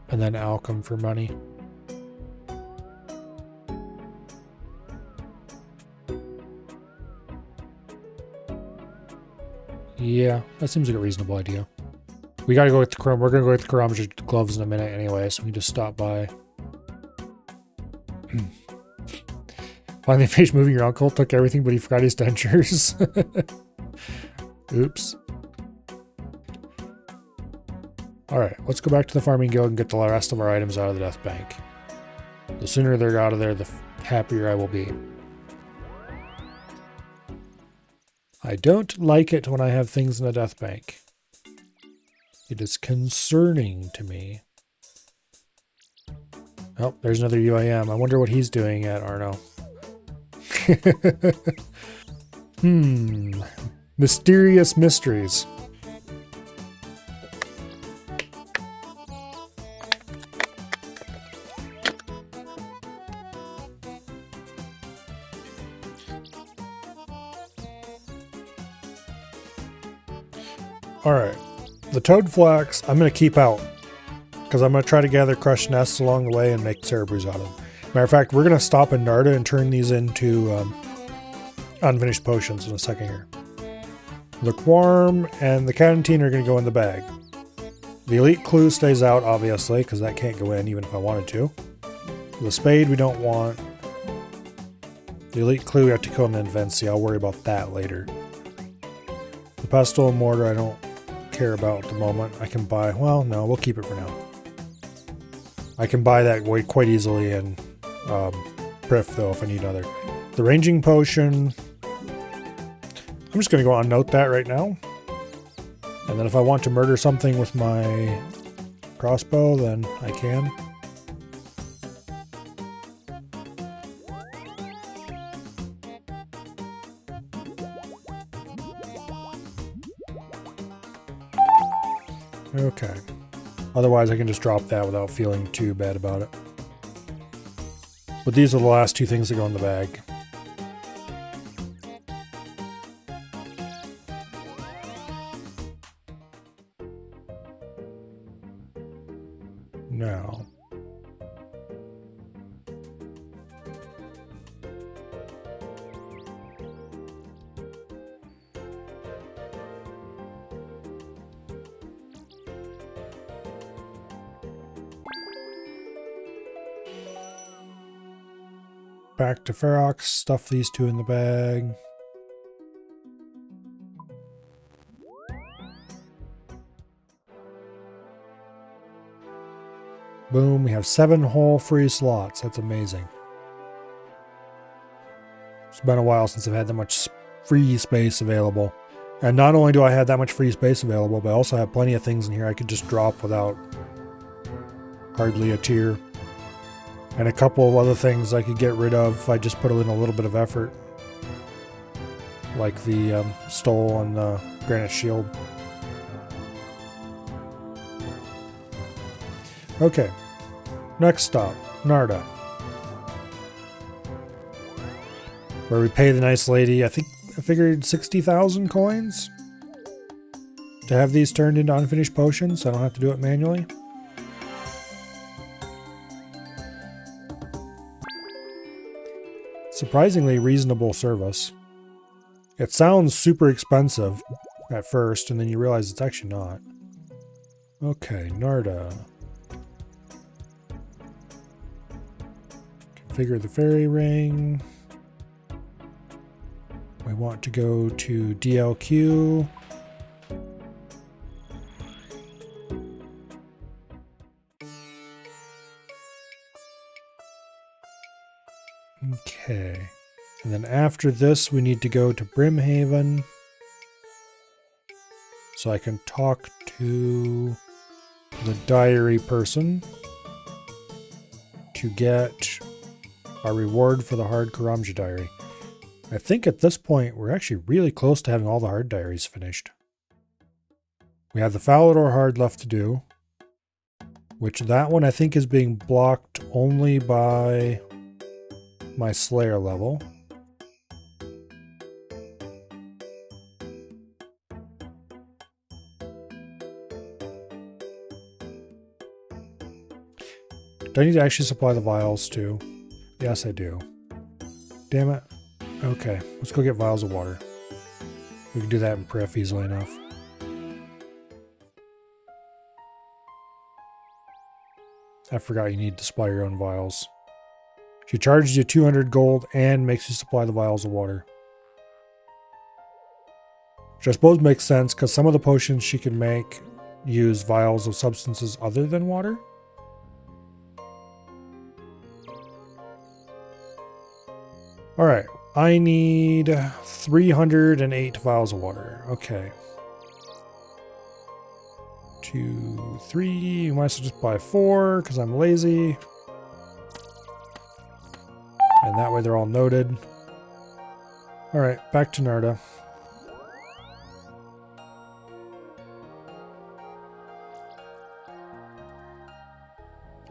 And then alchem for money. Yeah, that seems like a reasonable idea. We gotta go with the we're gonna go with the Karamja gloves in a minute anyway, so we just stop by. Finally finished moving your uncle, took everything, but he forgot his dentures. Oops. Alright, let's go back to the farming guild and get the rest of our items out of the death bank. The sooner they're out of there, the happier I will be. I don't like it when I have things in the death bank. It is concerning to me. Oh, there's another UIM. I wonder what he's doing at Arno. Mysterious mysteries. Alright, the toad flax I'm going to keep out, because I'm going to try to gather crushed nests along the way and make cerebrews out of them. Matter of fact, we're going to stop in Narda and turn these into unfinished potions in a second here. The Quarm and the Cadentine are going to go in the bag. The Elite Clue stays out, obviously, because that can't go in even if I wanted to. The Spade we don't want. The Elite Clue we have to go in the Invency. I'll worry about that later. The Pestle and Mortar I don't care about at the moment. I can buy... Well, no, we'll keep it for now. I can buy that quite easily in Prif, though, if I need another. The Ranging Potion... I'm just going to go on note that right now. And then if I want to murder something with my crossbow, then I can. Okay. Otherwise I can just drop that without feeling too bad about it. But these are the last two things that go in the bag. Now. back to Ferox, stuff these two in the bag. Boom, we have 7 whole free slots. That's amazing. It's been a while since I've had that much free space available. And not only do I have that much free space available, but I also have plenty of things in here I could just drop without hardly a tear. And a couple of other things I could get rid of if I just put in a little bit of effort. Like the stole and the granite shield. Okay. Next stop, Narda. Where we pay the nice lady, I figured 60,000 coins to have these turned into unfinished potions, so I don't have to do it manually. Surprisingly reasonable service. It sounds super expensive at first, and then you realize it's actually not. Okay, Narda. Configure the fairy ring. We want to go to DLQ. Okay. And then after this, we need to go to Brimhaven. So I can talk to the diary person to get our reward for the hard Karamja diary. I think at this point, we're actually really close to having all the hard diaries finished. We have the Falador hard left to do, which that one I think is being blocked only by my Slayer level. Do I need to actually supply the vials too? Yes, I do. Damn it. Okay, let's go get vials of water. We can do that in Pref easily enough. I forgot you need to supply your own vials. She charges you 200 gold and makes you supply the vials of water. Which I suppose makes sense because some of the potions she can make use vials of substances other than water. Alright, I need 308 vials of water. Okay. 2, 3. Might as well just buy 4 because I'm lazy. And that way they're all noted. Alright, back to Narda.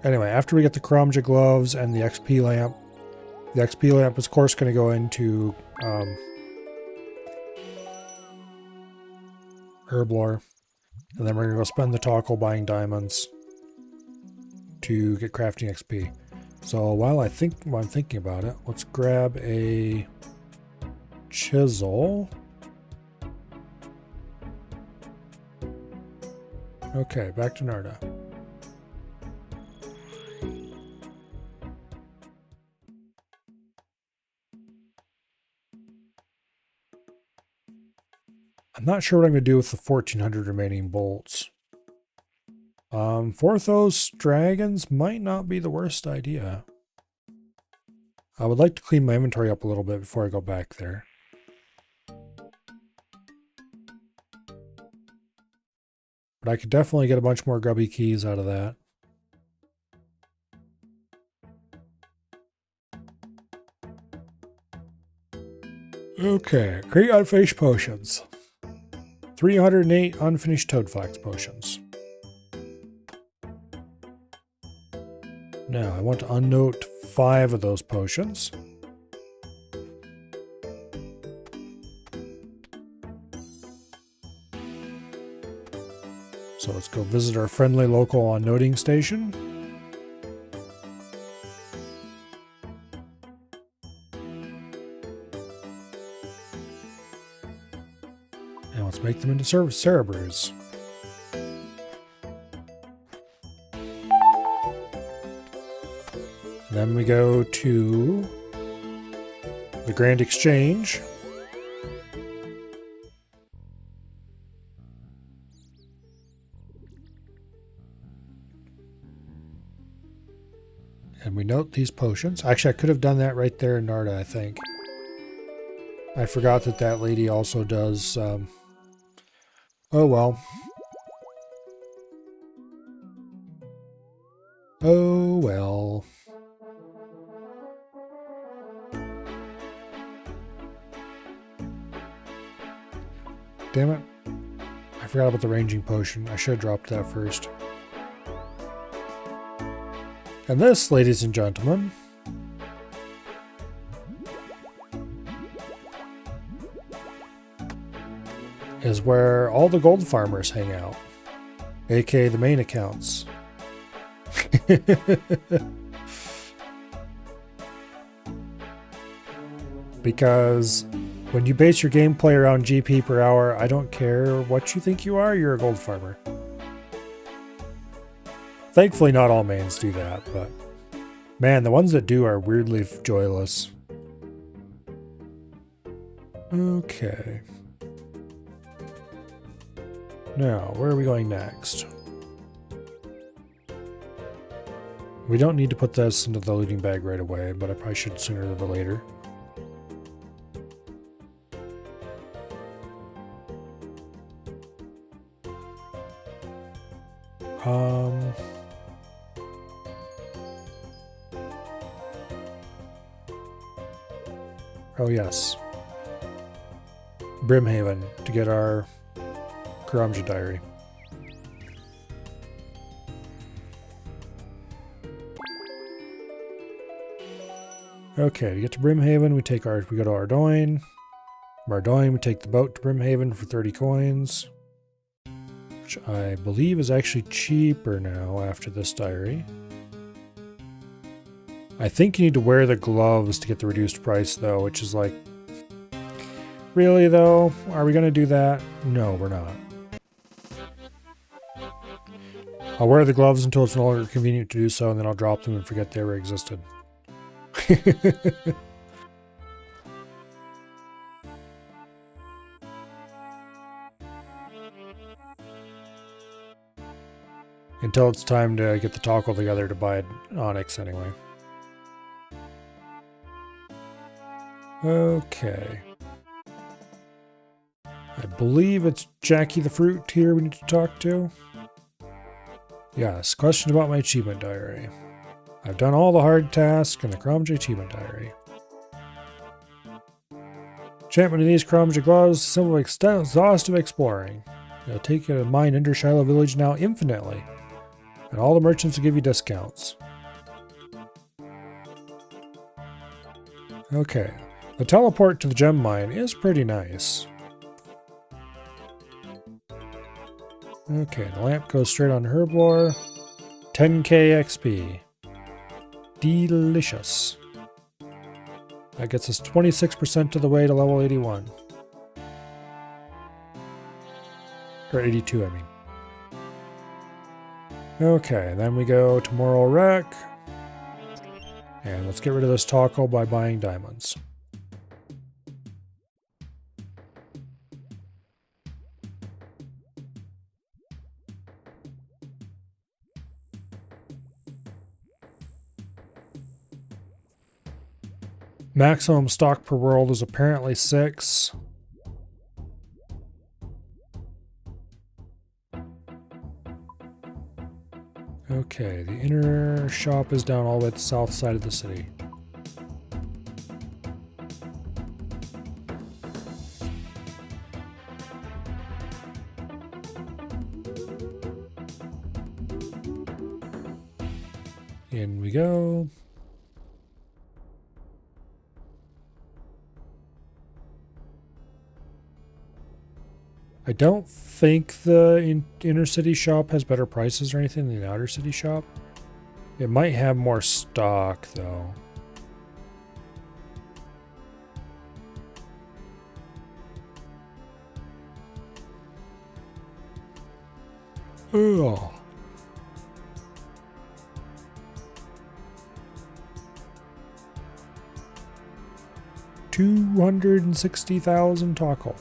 Anyway, after we get the Karamja gloves and the XP lamp, the XP lamp is of course going to go into Herblore. And then we're going to go spend the Toggle buying diamonds to get crafting XP. So while I'm thinking about it, let's grab a chisel. Okay, back to Narda. I'm not sure what I'm going to do with the 1,400 remaining bolts. Forthos dragons might not be the worst idea. I would like to clean my inventory up a little bit before I go back there. But I could definitely get a bunch more grubby keys out of that. Okay, create unfinished potions. 308 unfinished Toadflax potions. Now, I want to unnote 5 of those potions. So let's go visit our friendly local unnoting station. And let's make them into Cerebrus. And then we go to the Grand Exchange. And we note these potions. Actually, I could have done that right there in Narda, I think. I forgot that that lady also does... oh, well. Oh, well. Damn it. I forgot about the ranging potion. I should have dropped that first. And this, ladies and gentlemen, is where all the gold farmers hang out, aka the main accounts. Because when you base your gameplay around GP per hour, I don't care what you think you are, you're a gold farmer. Thankfully, not all mains do that, but man, the ones that do are weirdly joyless. Okay. Now, where are we going next? We don't need to put this into the looting bag right away, but I probably should sooner than later. Oh yes. Brimhaven to get our Karamja diary. Okay, to get to Brimhaven, we go to Ardoyne. From Ardoyne, we take the boat to Brimhaven for 30 coins. Which I believe is actually cheaper now after this diary. I think you need to wear the gloves to get the reduced price though, which is like... Really though? Are we going to do that? No, we're not. I'll wear the gloves until it's no longer convenient to do so, and then I'll drop them and forget they ever existed. Until it's time to get the toggle together to buy an Onyx anyway. Okay. I believe it's Jackie the Fruit here we need to talk to. Yes, question about my achievement diary. I've done all the hard tasks in the Karamja achievement diary. Enchantment of these Karamja gloves, simple exhaustive exploring. You'll take you to mine Ender Shiloh village now infinitely. And all the merchants will give you discounts. Okay. The teleport to the gem mine is pretty nice. Okay, the lamp goes straight on Herblore. 10k XP. Delicious. That gets us 26% of the way to level 81. Or 82, I mean. Okay, then we go to Moral Wreck. And let's get rid of this taco by buying diamonds. Maximum stock per world is apparently 6. Okay, the inner shop is down all the way at the south side of the city. In we go. I don't think the inner city shop has better prices or anything than the outer city shop. It might have more stock though. Ugh. 260,000 tackle.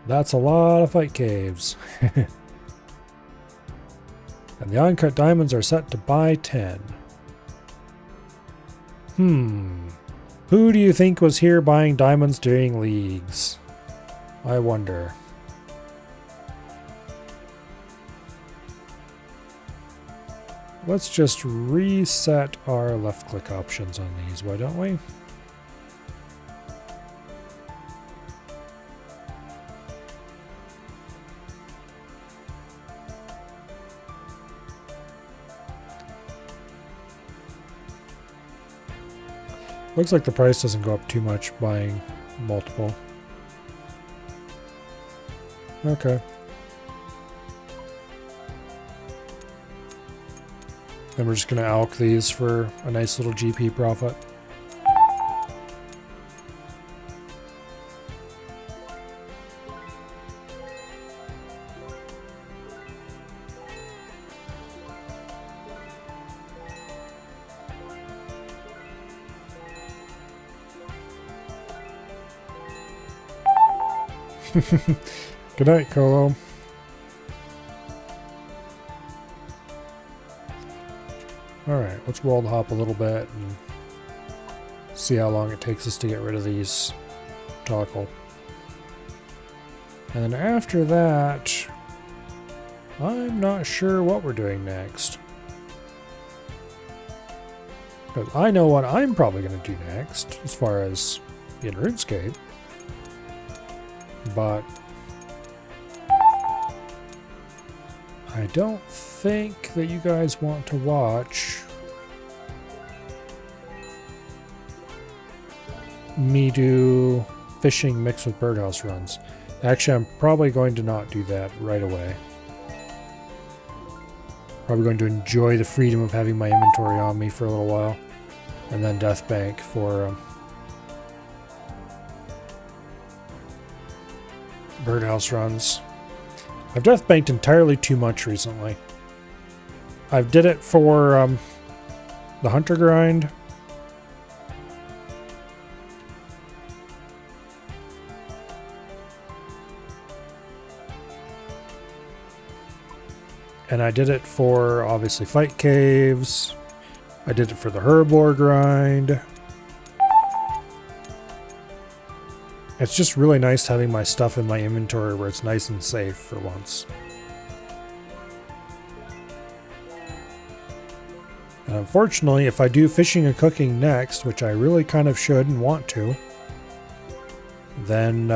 That's a lot of fight caves. And the uncut diamonds are set to buy 10. Who do you think was here buying diamonds during leagues? I wonder. Let's just reset our left click options on these, why don't we? Looks like the price doesn't go up too much buying multiple. Okay. Then we're just going to alk these for a nice little GP profit. Good night, Colo. Alright, let's world hop a little bit and see how long it takes us to get rid of these tackle. And then after that, I'm not sure what we're doing next. Because I know what I'm probably going to do next, as far as in RuneScape. But I don't think that you guys want to watch me do fishing mixed with birdhouse runs. Actually, I'm probably going to not do that right away. Probably going to enjoy the freedom of having my inventory on me for a little while. And then Death Bank for birdhouse runs. I've Death Banked entirely too much recently. I've did it for the hunter grind. And I did it for, obviously, fight caves. I did it for the herbivore grind. It's just really nice having my stuff in my inventory where it's nice and safe for once. And unfortunately, if I do fishing and cooking next, which I really kind of should and want to, then,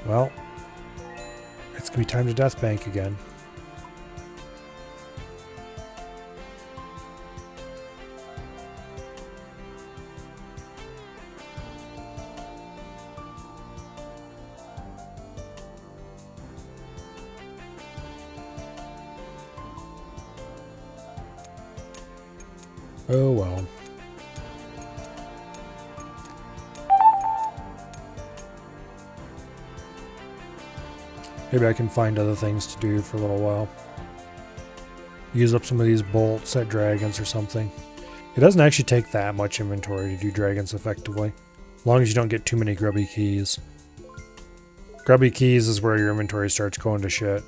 well, it's going to be time to Death Bank again. Oh well. Maybe I can find other things to do for a little while. Use up some of these bolts at dragons or something. It doesn't actually take that much inventory to do dragons effectively. As long as you don't get too many grubby keys. Grubby keys is where your inventory starts going to shit.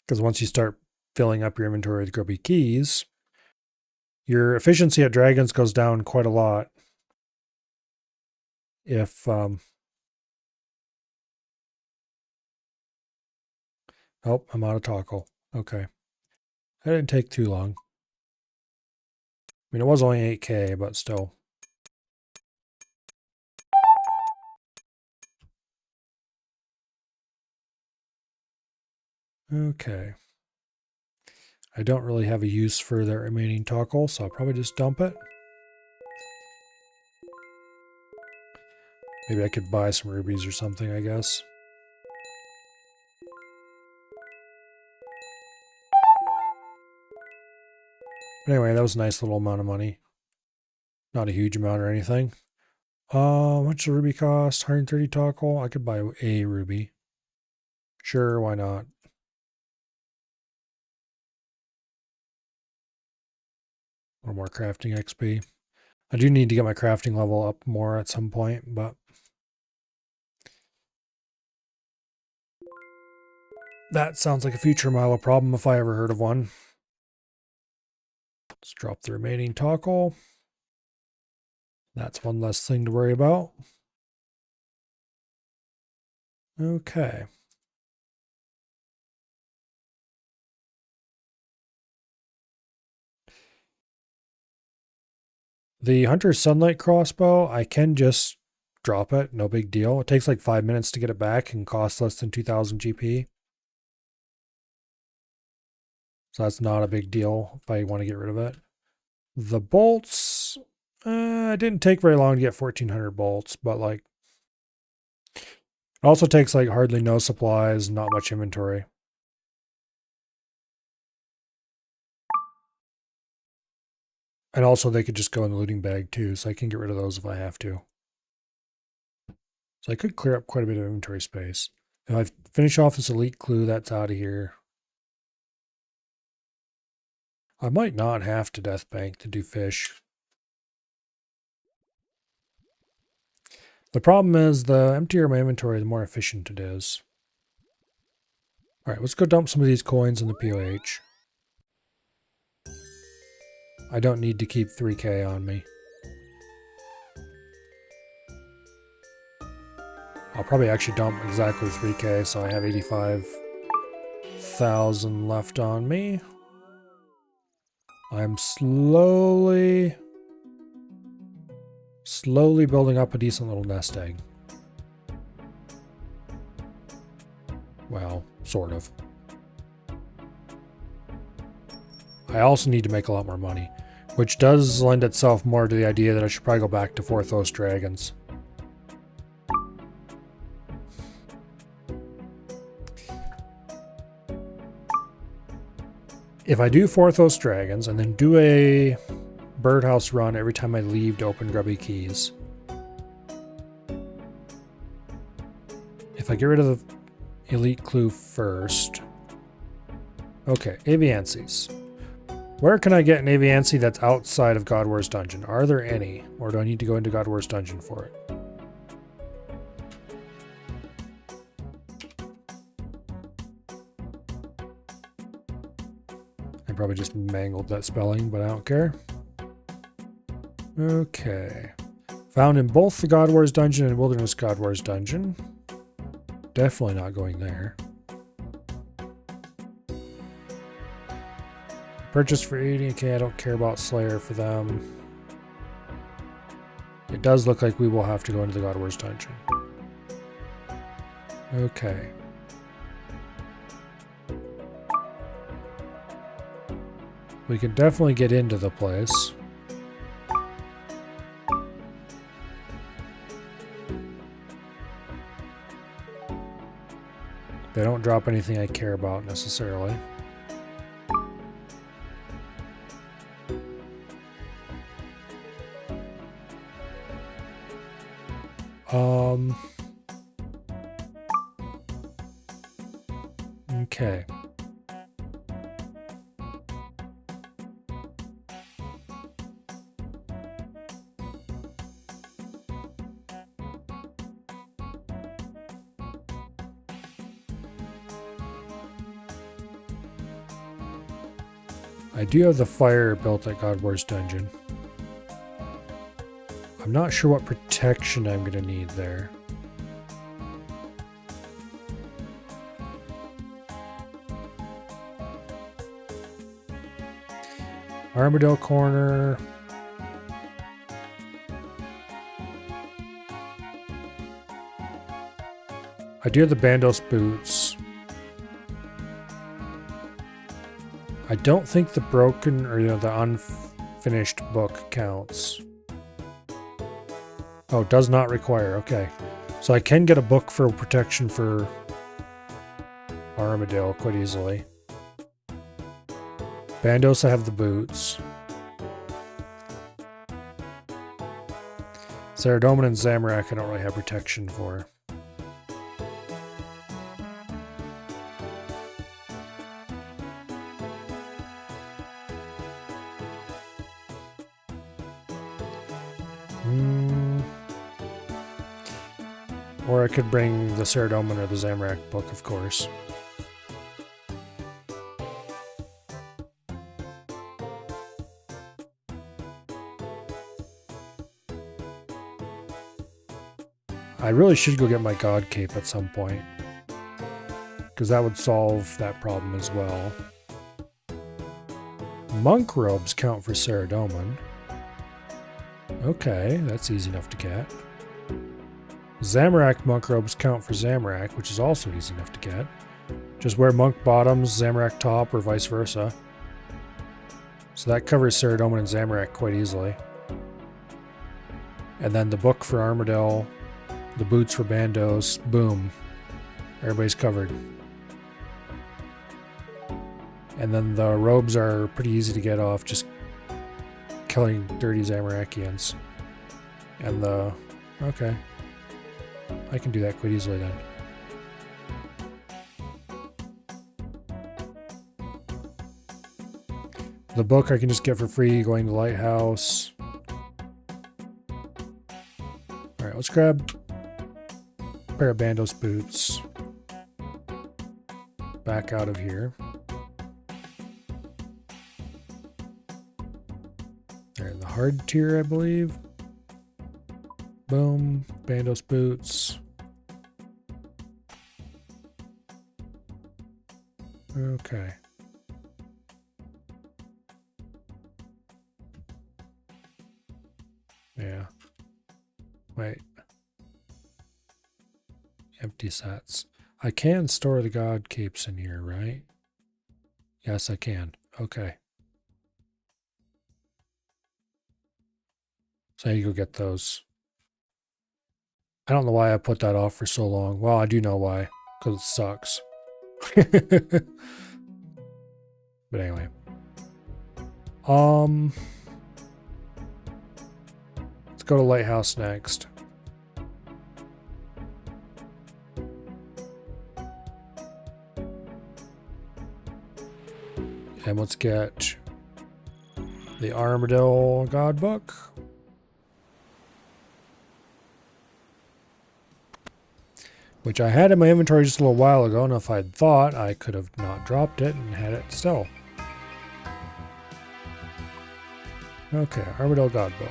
Because once you start filling up your inventory with grubby keys, your efficiency at dragons goes down quite a lot. If, oh, I'm out of tackle. Okay. That didn't take too long. I mean, it was only 8K, but still. Okay. I don't really have a use for that remaining tackle, so I'll probably just dump it. Maybe I could buy some rubies or something, I guess. Anyway, that was a nice little amount of money. Not a huge amount or anything. How much does a ruby cost? 130 tackle? I could buy a ruby. Sure, why not? little more crafting XP. I do need to get my crafting level up more at some point, but that sounds like a future Milo problem if I ever heard of one. Let's drop the remaining toggle. That's one less thing to worry about. Okay. The Hunter's Sunlight crossbow, I can just drop it, no big deal. It takes like 5 minutes to get it back and costs less than 2000 GP. So that's not a big deal if I want to get rid of it. The bolts, it didn't take very long to get 1400 bolts, but like, it also takes like hardly no supplies, not much inventory. And also they could just go in the looting bag too, so I can get rid of those if I have to. So I could clear up quite a bit of inventory space. If I finish off this elite clue, that's out of here. I might not have to death bank to do fish. The problem is the emptier my inventory, the more efficient it is. Alright, let's go dump some of these coins in the POH. I don't need to keep 3k on me. I'll probably actually dump exactly 3k, so I have 85,000 left on me. I'm slowly building up a decent little nest egg. Well, sort of. I also need to make a lot more money, which does lend itself more to the idea that I should probably go back to Forthos Dragons. If I do Forthos Dragons and then do a birdhouse run every time I leave to open grubby keys. If I get rid of the elite clue first. Okay, Aviancies. Where can I get an Aviancy that's outside of God War's Dungeon? Are there any? Or do I need to go into God War's Dungeon for it? I probably just mangled that spelling, but I don't care. Okay. Found in both the God War's Dungeon and Wilderness God War's Dungeon. Definitely not going there. Purchase for 80. Okay, I don't care about Slayer for them. It does look like we will have to go into the God War's Dungeon. Okay. We can definitely get into the place. They don't drop anything I care about necessarily. Okay. I do have the fire built at God War's Dungeon. I'm not sure what protection I'm going to need there. Armadillo Corner. I do have the Bandos boots. I don't think the broken or the unfinished book counts. Oh, does not require. Okay. So I can get a book for protection for Armadillo quite easily. Bandos, I have the boots. Saradomin and Zamorak I don't really have protection for. Or I could bring the Saradomin or the Zamorak book, of course. I really should go get my God Cape at some point, because that would solve that problem as well. Monk robes count for Saradomin. Okay, that's easy enough to get. Zamorak monk robes count for Zamorak, which is also easy enough to get. Just wear monk bottoms, Zamorak top, or vice versa. So that covers Saradomin and Zamorak quite easily. And then the book for Armadale, the boots for Bandos, boom. Everybody's covered. And then the robes are pretty easy to get off, just killing dirty Zamorakians. And the... okay. I can do that quite easily then. The book I can just get for free going to Lighthouse. Alright, let's grab a pair of Bandos boots. Back out of here. They're in the hard tier, I believe. Boom. Bandos boots. Okay. Yeah. Wait. Empty sets. I can store the God Capes in here, right? Yes, I can. Okay. So I need to go get those. I don't know why I put that off for so long. Well, I do know why. Because it sucks. But anyway. Let's go to Lighthouse next. And let's get the Armadale God Book. Which I had in my inventory just a little while ago, and if I'd thought, I could have not dropped it and had it still. Okay, Armadale God Book.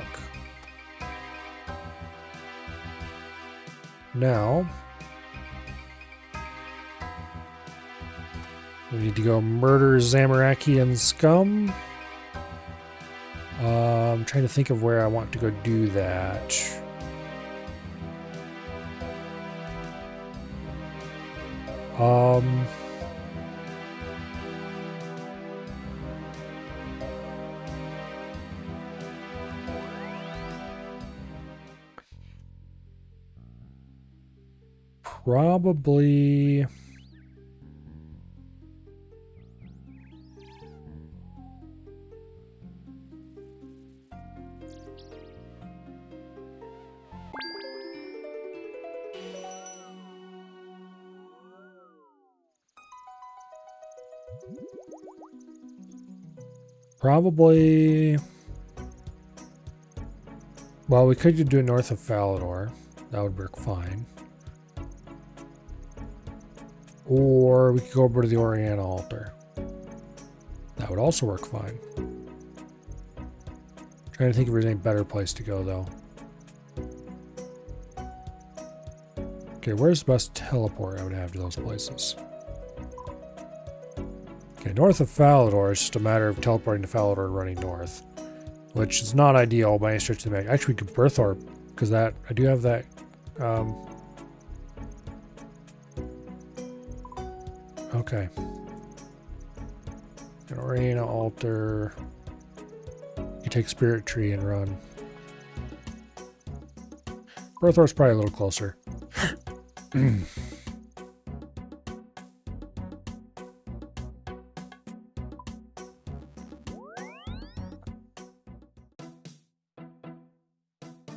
Now, we need to go murder Zamorakian scum. I'm trying to think of where I want to go do that. Probably... Well, we could do it north of Falador. That would work fine. Or we could go over to the Oriana altar. That would also work fine. Trying to think if there's any better place to go, though. Okay, where's the best teleport I would have to those places? Okay, north of Falador, it's just a matter of teleporting to Falador and running north. Which is not ideal by any stretch of the imagination. Actually, we could Birthorpe, because that I do have that. Okay. An Oriana altar. You take Spirit Tree and run. Birthorpe's probably a little closer.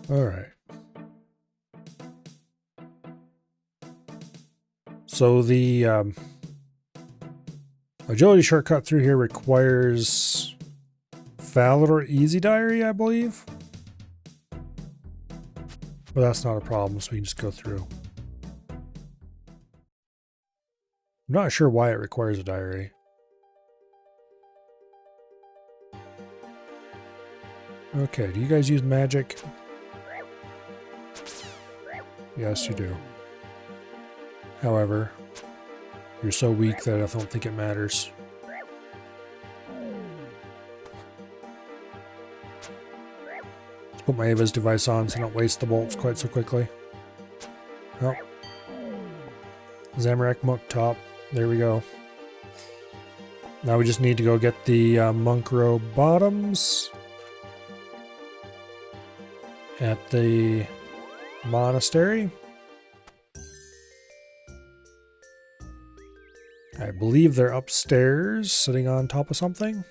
All right. So the agility shortcut through here requires Falador Easy Diary, I believe. But that's not a problem, so we can just go through. I'm not sure why it requires a diary. Okay, do you guys use magic? Yes, you do. However, you're so weak that I don't think it matters. Let's put my Ava's device on so I don't waste the bolts quite so quickly. Oh. Zamorak Monk top. There we go. Now we just need to go get the monk robe bottoms at the monastery. I believe they're upstairs, sitting on top of something.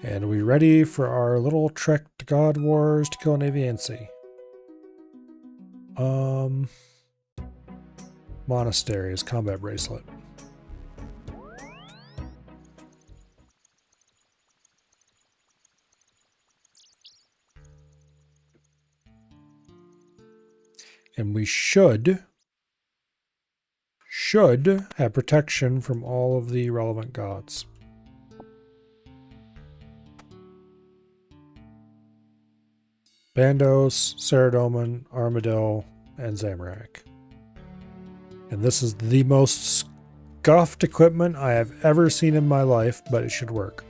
And are we ready for our little trek to God Wars to kill an Aviancy? Monastery is combat bracelet. And we should have protection from all of the relevant gods. Bandos, Saradomin, Armadillo, and Zamorak. And this is the most scuffed equipment I have ever seen in my life, but it should work.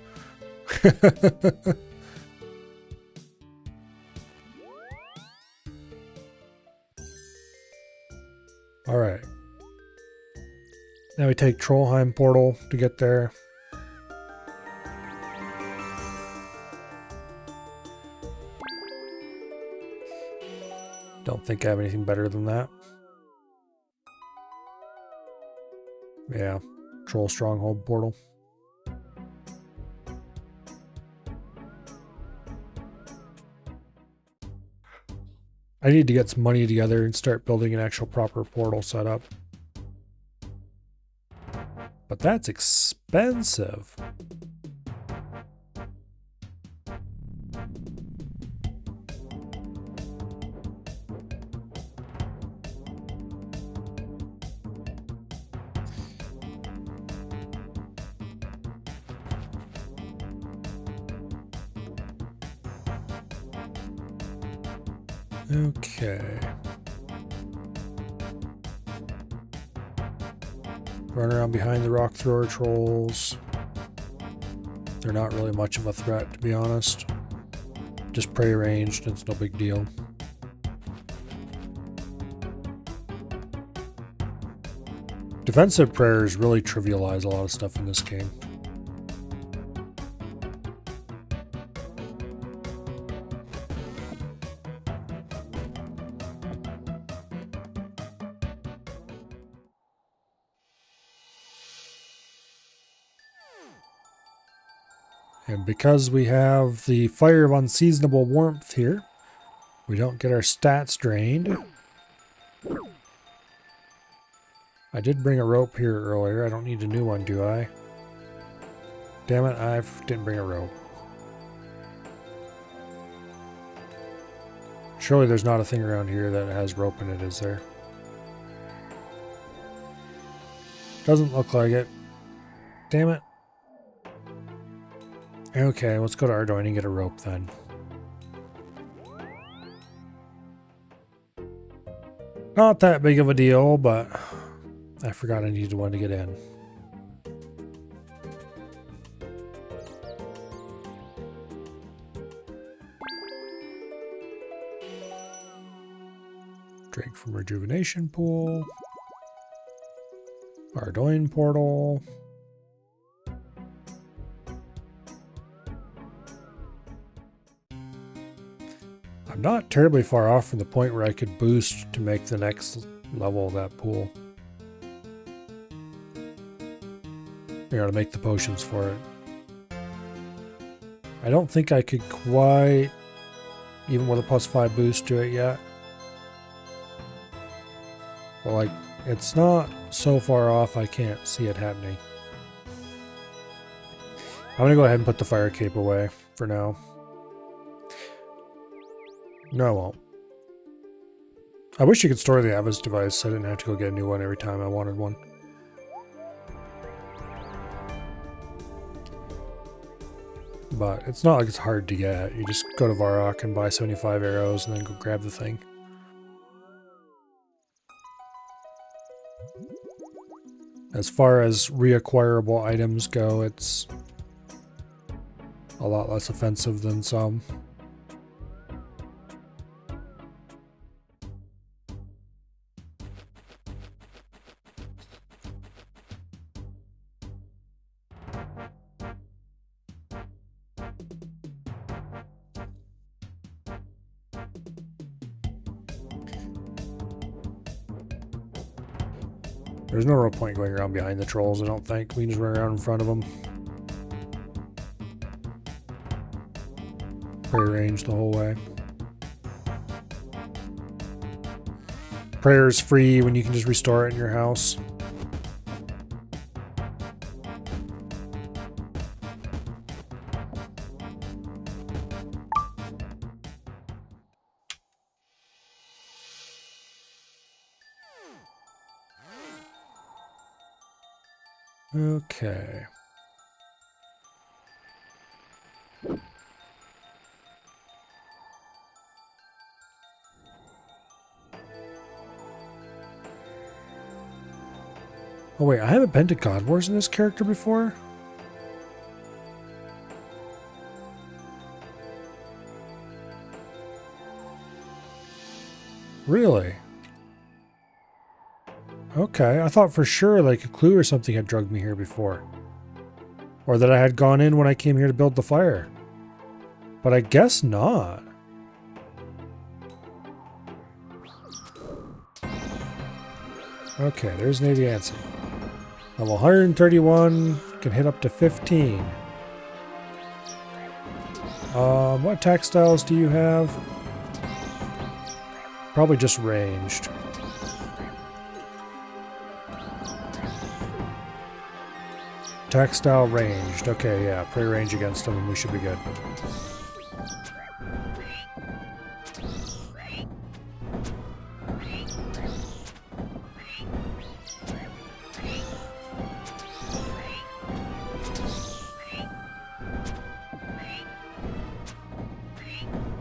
Alright. Now we take Trollheim Portal to get there. Don't think I have anything better than that. Yeah, Troll Stronghold Portal. I need to get some money together and start building an actual proper portal setup. But that's expensive. Okay. Run around behind the rock thrower trolls. They're not really much of a threat, to be honest. Just prey ranged, it's no big deal. Defensive prayers really trivialize a lot of stuff in this game. And because we have the Fire of Unseasonable Warmth here, we don't get our stats drained. I did bring a rope here earlier. I don't need a new one, do I? Damn it, I didn't bring a rope. Surely there's not a thing around here that has rope in it, is there? Doesn't look like it. Damn it. Okay, let's go to Ardoin and get a rope then. Not that big of a deal, but I forgot I needed one to get in. Drink from Rejuvenation Pool. Ardoin Portal. I'm not terribly far off from the point where I could boost to make the next level of that pool. I gotta make the potions for it. I don't think I could quite, even with a +5 boost to it yet. But like, it's not so far off I can't see it happening. I'm gonna go ahead and put the fire cape away for now. No, I won't. I wish you could store the Avis device so I didn't have to go get a new one every time I wanted one. But it's not like it's hard to get. You just go to Varrock and buy 75 arrows and then go grab the thing. As far as reacquirable items go, it's a lot less offensive than some. There's no real point going around behind the trolls, I don't think. We can just run around in front of them. Prayer range the whole way. Prayer is free when you can just restore it in your house. Okay. Oh wait, I haven't been to God Wars in this character before? Really? Okay, I thought for sure like a clue or something had drugged me here before. Or that I had gone in when I came here to build the fire. But I guess not. Okay, there's Navy Nancy. Level 131, can hit up to 15. What attack styles do you have? Probably just ranged. Attack style ranged. Okay, yeah, pray range against them and we should be good.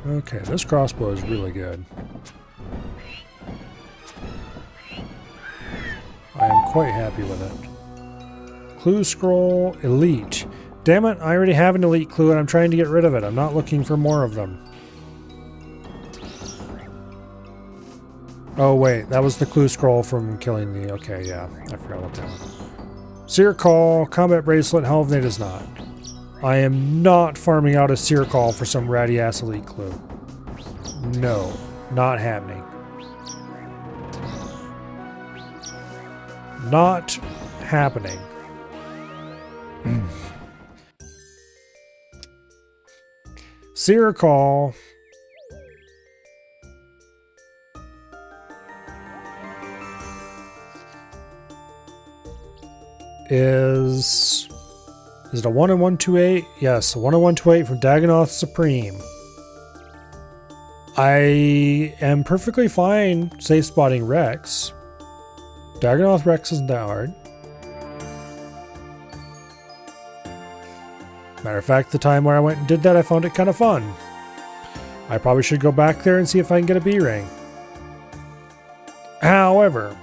Okay, this crossbow is really good. I am quite happy with it. Clue scroll, elite. Damn it, I already have an elite clue and I'm trying to get rid of it. I'm not looking for more of them. Oh wait, that was the clue scroll from killing the... Okay, yeah, I forgot about that one. Seer Call, Combat Bracelet, Helm of Nate is not. I am not farming out a Seer Call for some ratty ass elite clue. No, not happening. Not happening. Seer Call. Is it a 1 in 128? Yes, a 1 in 128 from Dagonoth Supreme. I am perfectly fine safe spotting Rex. Dagonoth Rex isn't that hard. Matter of fact, the time where I went and did that, I found it kind of fun. I probably should go back there and see if I can get a B ring. However,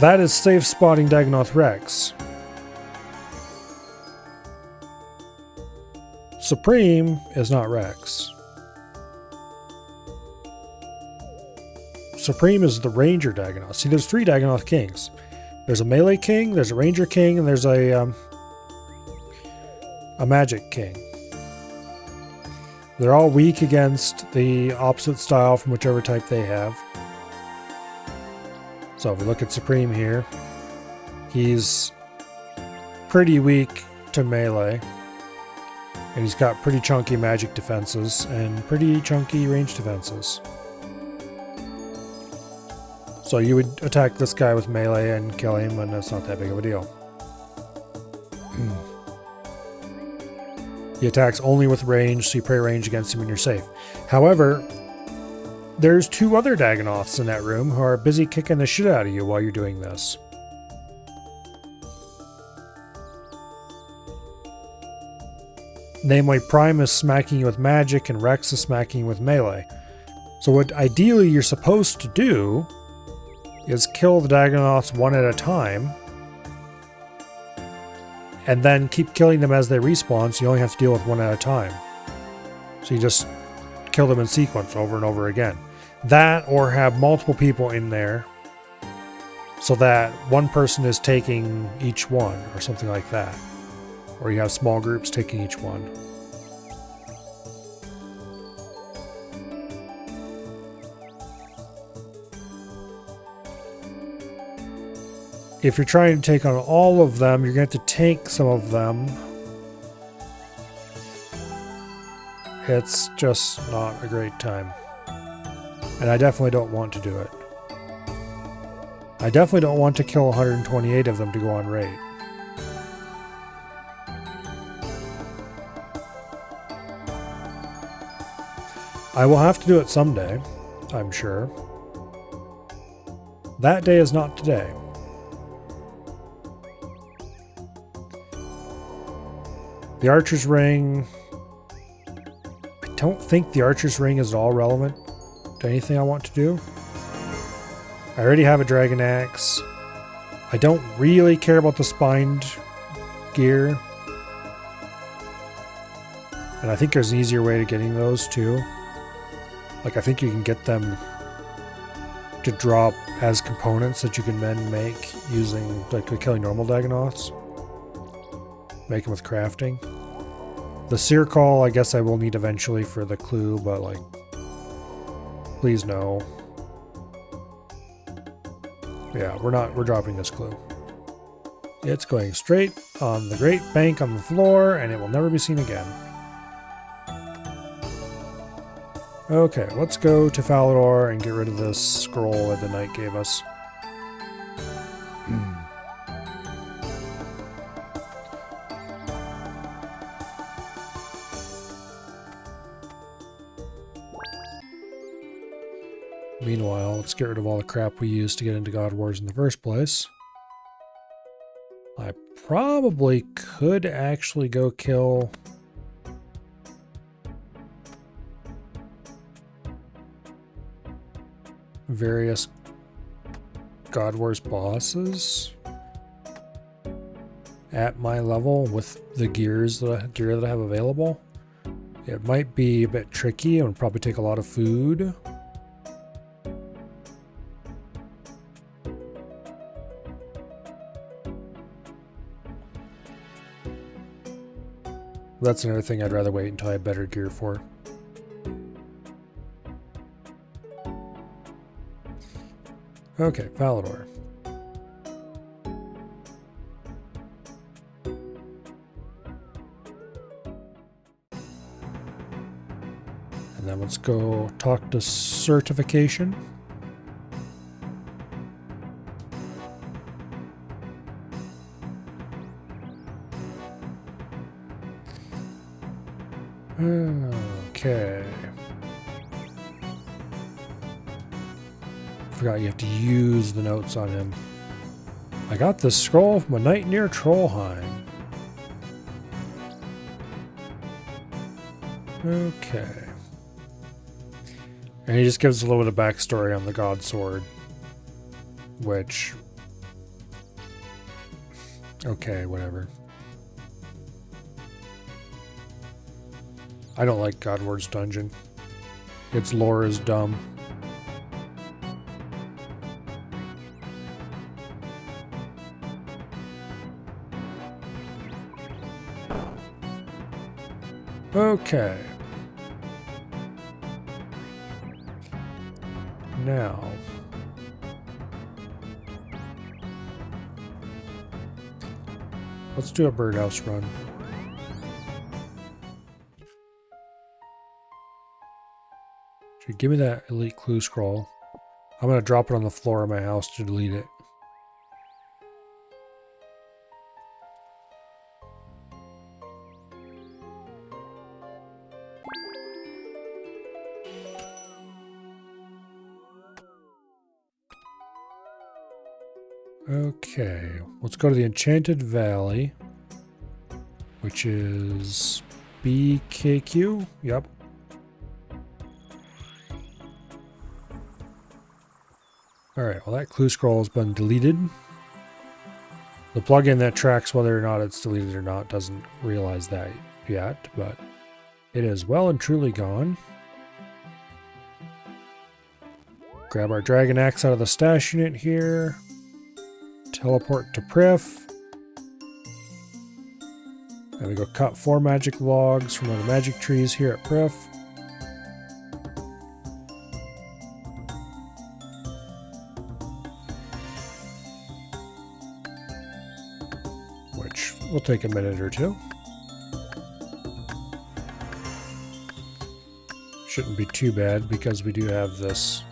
that is safe spotting Dagonoth Rex. Supreme is not Rex. Supreme is the Ranger Dagonoth. See, there's 3 Dagonoth Kings. There's a Melee King, there's a Ranger King, and there's a Magic King. They're all weak against the opposite style from whichever type they have. So if we look at Supreme here, he's pretty weak to melee. And he's got pretty chunky magic defenses and pretty chunky range defenses. So you would attack this guy with melee and kill him, and that's not that big of a deal. He attacks only with range, so you pray range against him and you're safe. However, there's 2 other Dagonoths in that room who are busy kicking the shit out of you while you're doing this. Namely, Prime is smacking you with magic and Rex is smacking you with melee. So what ideally you're supposed to do is kill the Dagonoths one at a time, and then keep killing them as they respawn, so you only have to deal with one at a time. So you just kill them in sequence over and over again. That, or have multiple people in there, so that one person is taking each one, or something like that. Or you have small groups taking each one. If you're trying to take on all of them, you're going to have to tank some of them. It's just not a great time. And I definitely don't want to do it. I definitely don't want to kill 128 of them to go on raid. I will have to do it someday, I'm sure. That day is not today. The Archer's Ring. I don't think the Archer's Ring is at all relevant to anything I want to do. I already have a Dragon Axe. I don't really care about the spined gear. And I think there's an easier way to getting those too. Like, I think you can get them to drop as components that you can then make using, like, killing normal Dagonoths. Make them with crafting. The Seer Call, I guess I will need eventually for the clue, but, like, please no. Yeah, we're dropping this clue. It's going straight on the Great Bank on the floor, and it will never be seen again. Okay, let's go to Falador and get rid of this scroll that the knight gave us. Meanwhile, let's get rid of all the crap we used to get into God Wars in the first place. I probably could actually go kill various God Wars bosses at my level with the gear that I have available. It might be a bit tricky and would probably take a lot of food. That's another thing I'd rather wait until I have better gear for. Okay, Falador. And then let's go talk to certification. Okay. Forgot you have to use the notes on him. I got this scroll from a knight near Trollheim. Okay. And he just gives a little bit of backstory on the God Sword. Which... okay, whatever. I don't like God Wars Dungeon. Its lore is dumb. Okay. Now. Let's do a birdhouse run. Should give me that elite clue scroll. I'm going to drop it on the floor of my house to delete it. Okay, let's go to the Enchanted Valley, which is BKQ. Yep. Alright, well that clue scroll has been deleted. The plugin that tracks whether or not it's deleted or not doesn't realize that yet, but it is well and truly gone. Grab our Dragon Axe out of the stash unit here. Teleport to Prif. And we go cut 4 magic logs from one of the magic trees here at Prif. Which will take a minute or two. Shouldn't be too bad because we do have this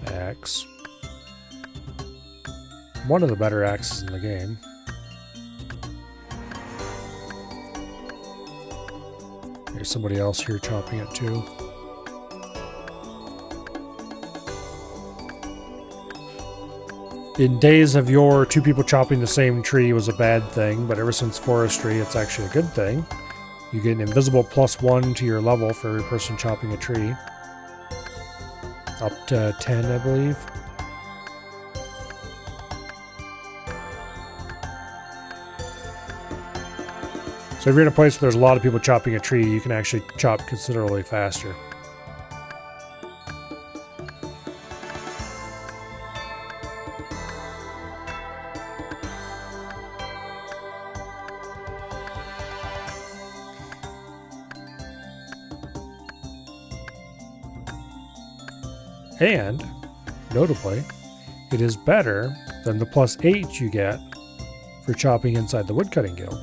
axe. One of the better axes in the game. There's somebody else here chopping it too. In days of yore, 2 people chopping the same tree was a bad thing, but ever since forestry, it's actually a good thing. You get an invisible +1 to your level for every person chopping a tree. Up to 10, I believe. So if you're in a place where there's a lot of people chopping a tree, you can actually chop considerably faster. And, notably, it is better than the +8 you get for chopping inside the Woodcutting Guild,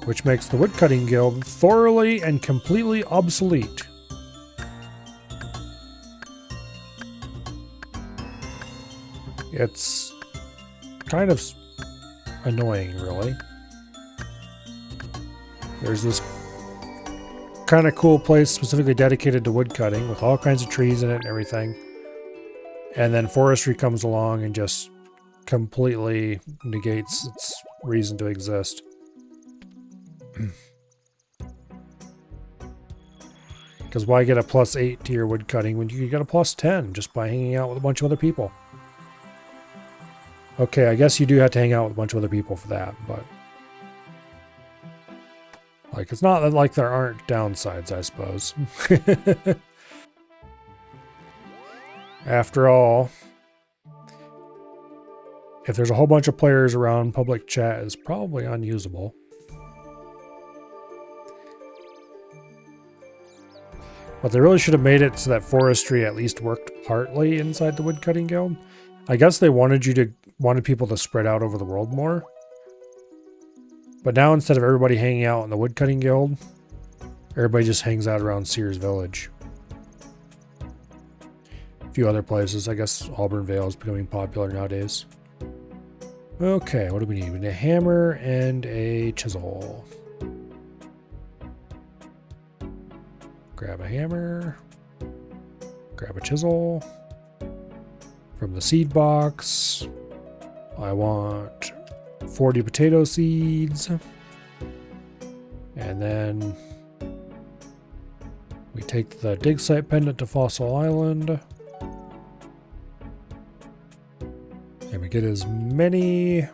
which makes the Woodcutting Guild thoroughly and completely obsolete. It's kind of annoying, really. There's this kind of cool place specifically dedicated to woodcutting with all kinds of trees in it and everything. And then forestry comes along and just completely negates its reason to exist. Because why get a +8 to your woodcutting when you could get a +10 just by hanging out with a bunch of other people? Okay, I guess you do have to hang out with a bunch of other people for that, but like, it's not like there aren't downsides, I suppose. After all, if there's a whole bunch of players around, public chat is probably unusable. But they really should have made it so that forestry at least worked partly inside the Woodcutting Guild. I guess they wanted people to spread out over the world more. But now instead of everybody hanging out in the Woodcutting Guild, everybody just hangs out around Sears Village. A few other places. I guess Auburn Vale is becoming popular nowadays. Okay, what do we need? We need a hammer and a chisel. Grab a hammer. Grab a chisel. From the seed box, I want 40 potato seeds. And then we take the dig site pendant to Fossil Island. And we get as many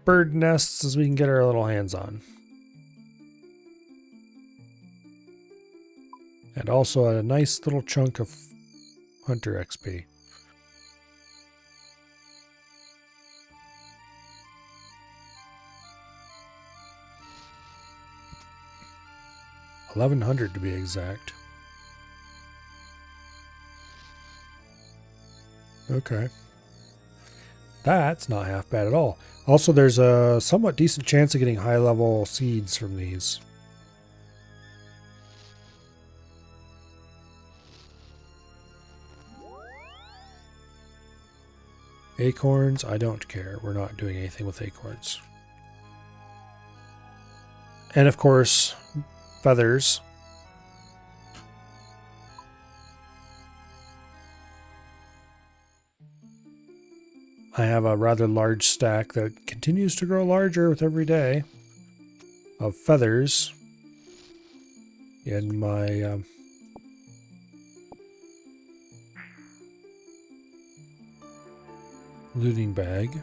bird nests as we can get our little hands on. And also a nice little chunk of Hunter XP. $1,100 to be exact. Okay. That's not half bad at all. Also, there's a somewhat decent chance of getting high-level seeds from these. Acorns, I don't care. We're not doing anything with acorns. And of course, feathers. I have a rather large stack that continues to grow larger with every day of feathers in my looting bag.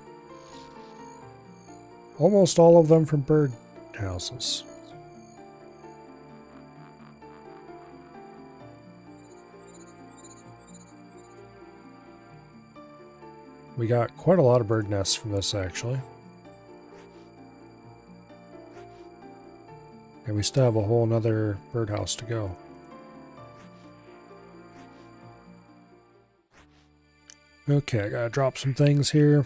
Almost all of them from bird houses. We got quite a lot of bird nests from this, actually. And we still have a whole nother birdhouse to go. Okay, I gotta drop some things here.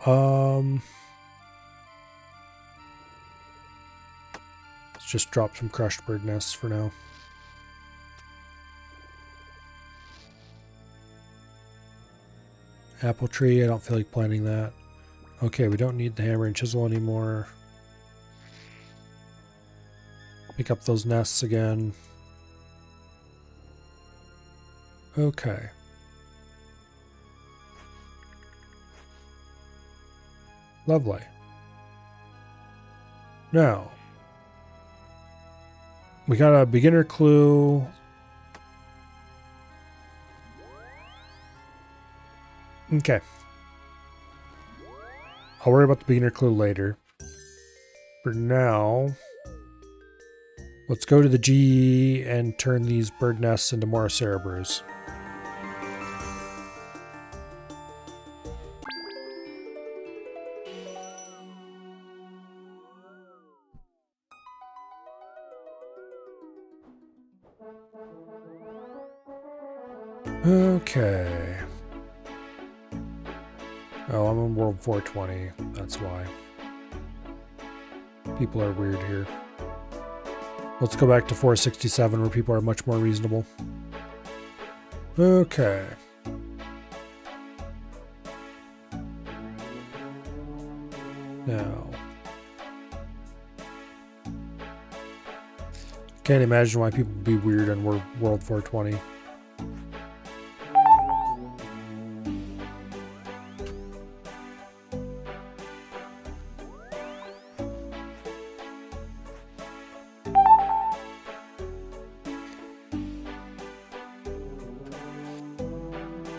Let's just drop some crushed bird nests for now. Apple tree, I don't feel like planting that. Okay, we don't need the hammer and chisel anymore. Pick up those nests again. Okay. Lovely. Now, we got a beginner clue. Okay. I'll worry about the beginner clue later. For now, let's go to the GE and turn these bird nests into more cerebrews. Okay. Oh, I'm on World 420. That's why. People are weird here. Let's go back to 467 where people are much more reasonable. Okay. Now. Can't imagine why people would be weird on World 420.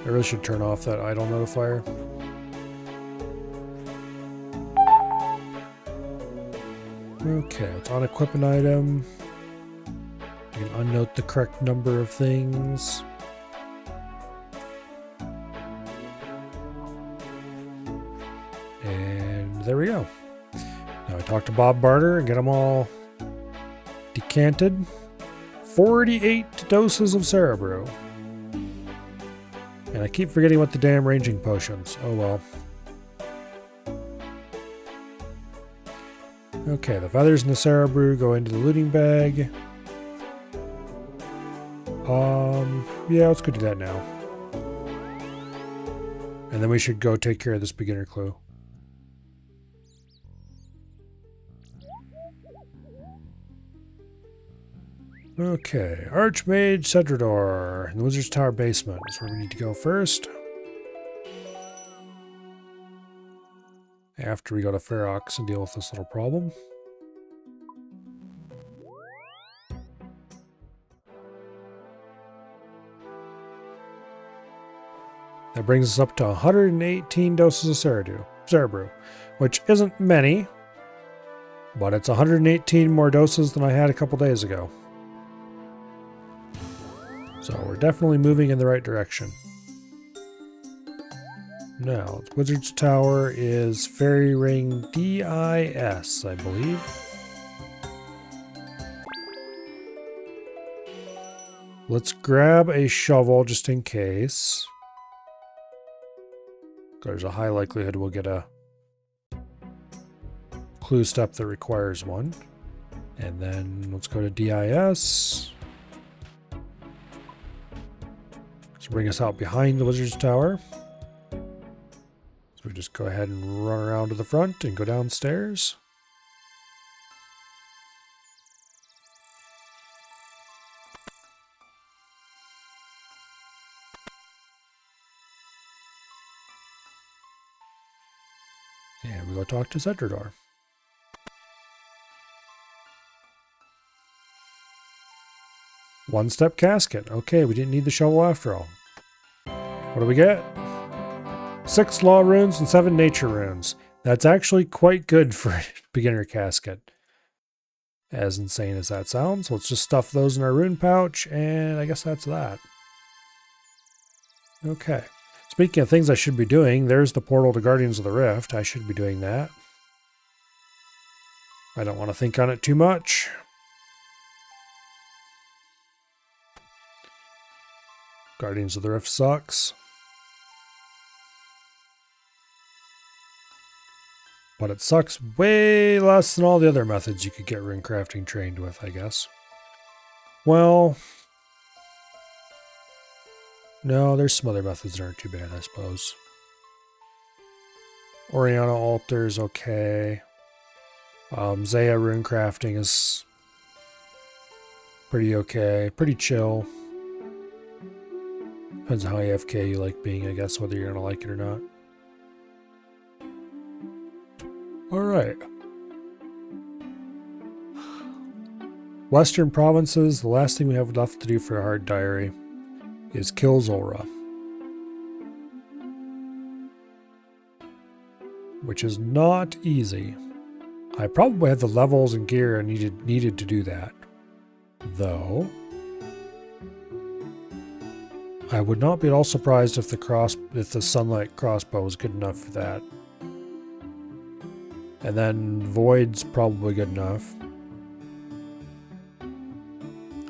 I really should turn off that idle notifier. Okay, let's unequip an item. You can unnote the correct number of things. And there we go. Now I talk to Bob Barter and get them all decanted. 48 doses of Cerebrew. And I keep forgetting what the damn ranging potions. Oh well. Okay, the feathers and the Cerebrew go into the looting bag. Yeah, let's go do that now. And then we should go take care of this beginner clue. Okay, Archmage Cedrador in the Wizard's Tower basement is where we need to go first. After we go to Ferox and deal with this little problem. That brings us up to 118 doses of Cerebrew, which isn't many, but it's 118 more doses than I had a couple days ago. So we're definitely moving in the right direction. Now, Wizard's Tower is Fairy Ring DIS, I believe. Let's grab a shovel just in case. There's a high likelihood we'll get a clue step that requires one. And then let's go to DIS. So bring us out behind the Wizard's Tower. So we just go ahead and run around to the front and go downstairs. talk to Zedrador. One-step casket. Okay, we didn't need the shovel after all. What do we get? 6 law runes and 7 nature runes. That's actually quite good for a beginner casket. As insane as that sounds, let's just stuff those in our rune pouch, and I guess that's that. Okay. Speaking of things I should be doing, there's the portal to Guardians of the Rift. I should be doing that. I don't want to think on it too much. Guardians of the Rift sucks. But it sucks way less than all the other methods you could get rune crafting trained with, I guess. Well, no, there's some other methods that aren't too bad, I suppose. Oriana Altar is okay. Zaya rune crafting is pretty okay, pretty chill. Depends on how AFK you like being, I guess, whether you're gonna like it or not. Alright. Western provinces, the last thing we have left to do for a hard diary is kill Zulrah. Which is not easy. I probably had the levels and gear I needed to do that. Though I would not be at all surprised if the sunlight crossbow was good enough for that. And then Void's probably good enough.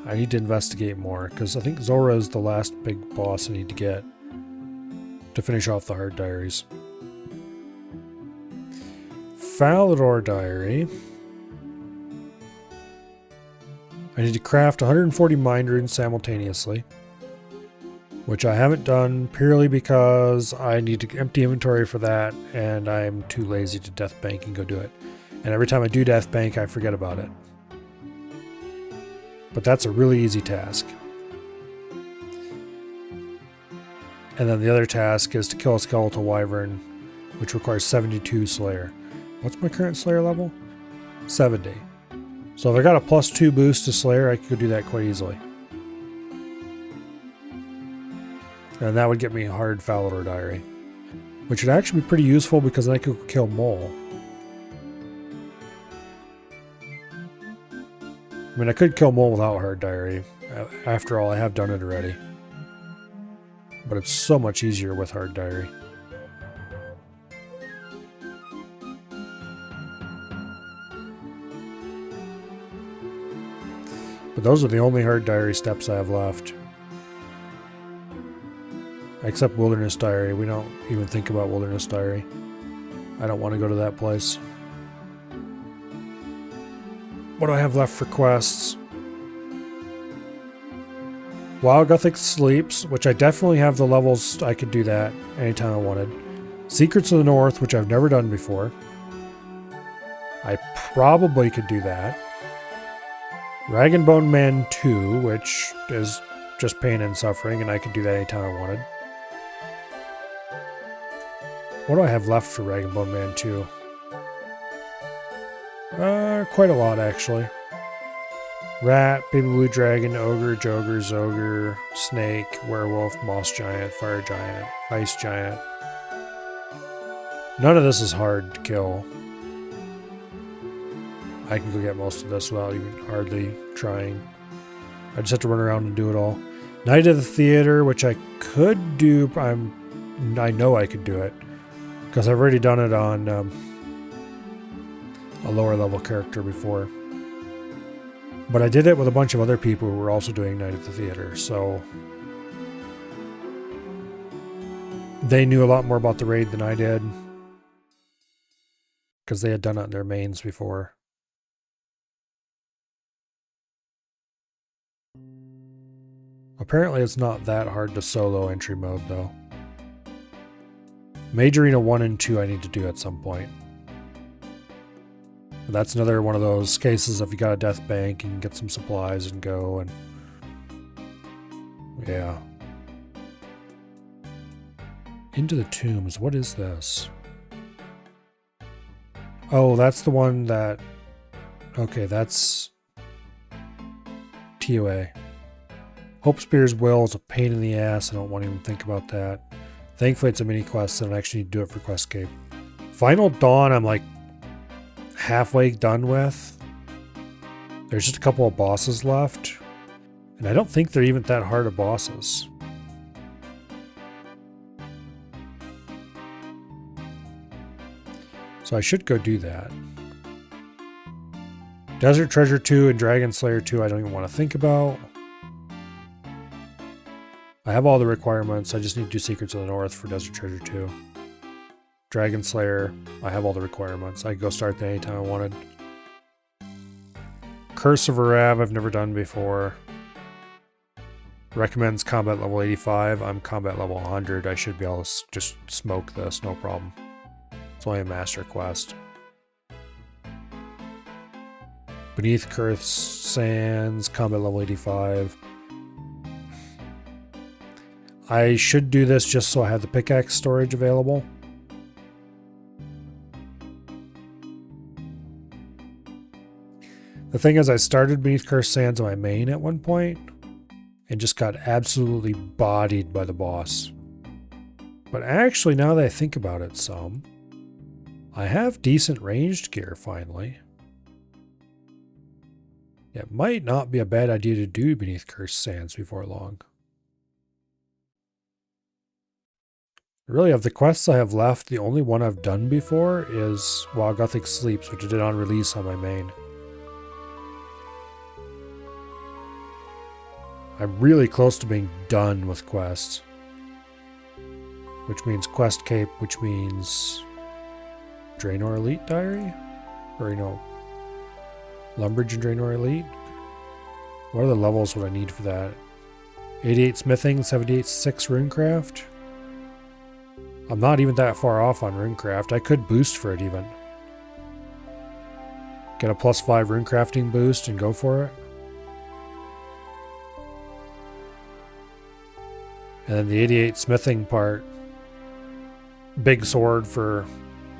I need to investigate more, because I think Zulrah is the last big boss I need to get to finish off the hard diaries. Falador diary. I need to craft 140 mind runes simultaneously, which I haven't done purely because I need to empty inventory for that, and I'm too lazy to death bank and go do it. And every time I do death bank, I forget about it. But that's a really easy task. And then the other task is to kill a skeletal wyvern, which requires 72 Slayer. What's my current Slayer level? 70. So if I got a +2 boost to Slayer, I could do that quite easily. And that would get me a hard Falador diary, which would actually be pretty useful because then I could kill Mole. I mean, I could kill Mole without hard diary. After all, I have done it already. But it's so much easier with hard diary. But those are the only hard diary steps I have left. Except Wilderness Diary. We don't even think about Wilderness Diary. I don't want to go to that place. What do I have left for quests? Wild Gothic Sleeps, which I definitely have the levels I could do that anytime I wanted. Secrets of the North, which I've never done before. I probably could do that. Rag and Bone Man 2, which is just pain and suffering, and I could do that anytime I wanted. What do I have left for Rag and Bone Man 2? Quite a lot, actually. Rat, Baby Blue Dragon, Ogre, Jogre, Zogre, Snake, Werewolf, Moss Giant, Fire Giant, Ice Giant. None of this is hard to kill. I can go get most of this without even hardly trying. I just have to run around and do it all. Night of the Theater, which I could do. I know I could do it, because I've already done it on a lower level character before. But I did it with a bunch of other people who were also doing Night at the Theater, so they knew a lot more about the raid than I did, because they had done it in their mains before. Apparently it's not that hard to solo entry mode, though. Mage Arena 1 and 2 I need to do at some point. But that's another one of those cases if you got a death bank, you can get some supplies and go, and yeah. Into the Tombs, what is this? Oh, that's the one that... Okay, that's... TOA. Hope Spear's Will is a pain in the ass. I don't want to even think about that. Thankfully, it's a mini quest, and I actually need to do it for QuestScape. Final Dawn, I'm like halfway done with. There's just a couple of bosses left. And I don't think they're even that hard of bosses. So I should go do that. Desert Treasure 2 and Dragon Slayer 2 I don't even want to think about. I have all the requirements. I just need to do Secrets of the North for Desert Treasure 2. Dragon Slayer, I have all the requirements. I can go start that anytime I wanted. Curse of Arav, I've never done before. Recommends combat level 85. I'm combat level 100. I should be able to just smoke this, no problem. It's only a master quest. Beneath Curse Sands, combat level 85. I should do this just so I have the pickaxe storage available. The thing is, I started Beneath Curse Sands on my main at one point and just got absolutely bodied by the boss. But actually, now that I think about it some, I have decent ranged gear finally. It might not be a bad idea to do Beneath Curse Sands before long. Really, of the quests I have left, the only one I've done before is While Gothic Sleeps, which I did on release on my main. I'm really close to being done with quests. Which means Quest Cape, which means Draenor Elite Diary? Or, you know, Lumbridge and Draenor Elite? What are the levels would I need for that? 88 Smithing, 78 6 Runecraft? I'm not even that far off on Runecraft. I could boost for it even. Get a +5 Runecrafting boost and go for it. And then the 88 Smithing part. Big sword for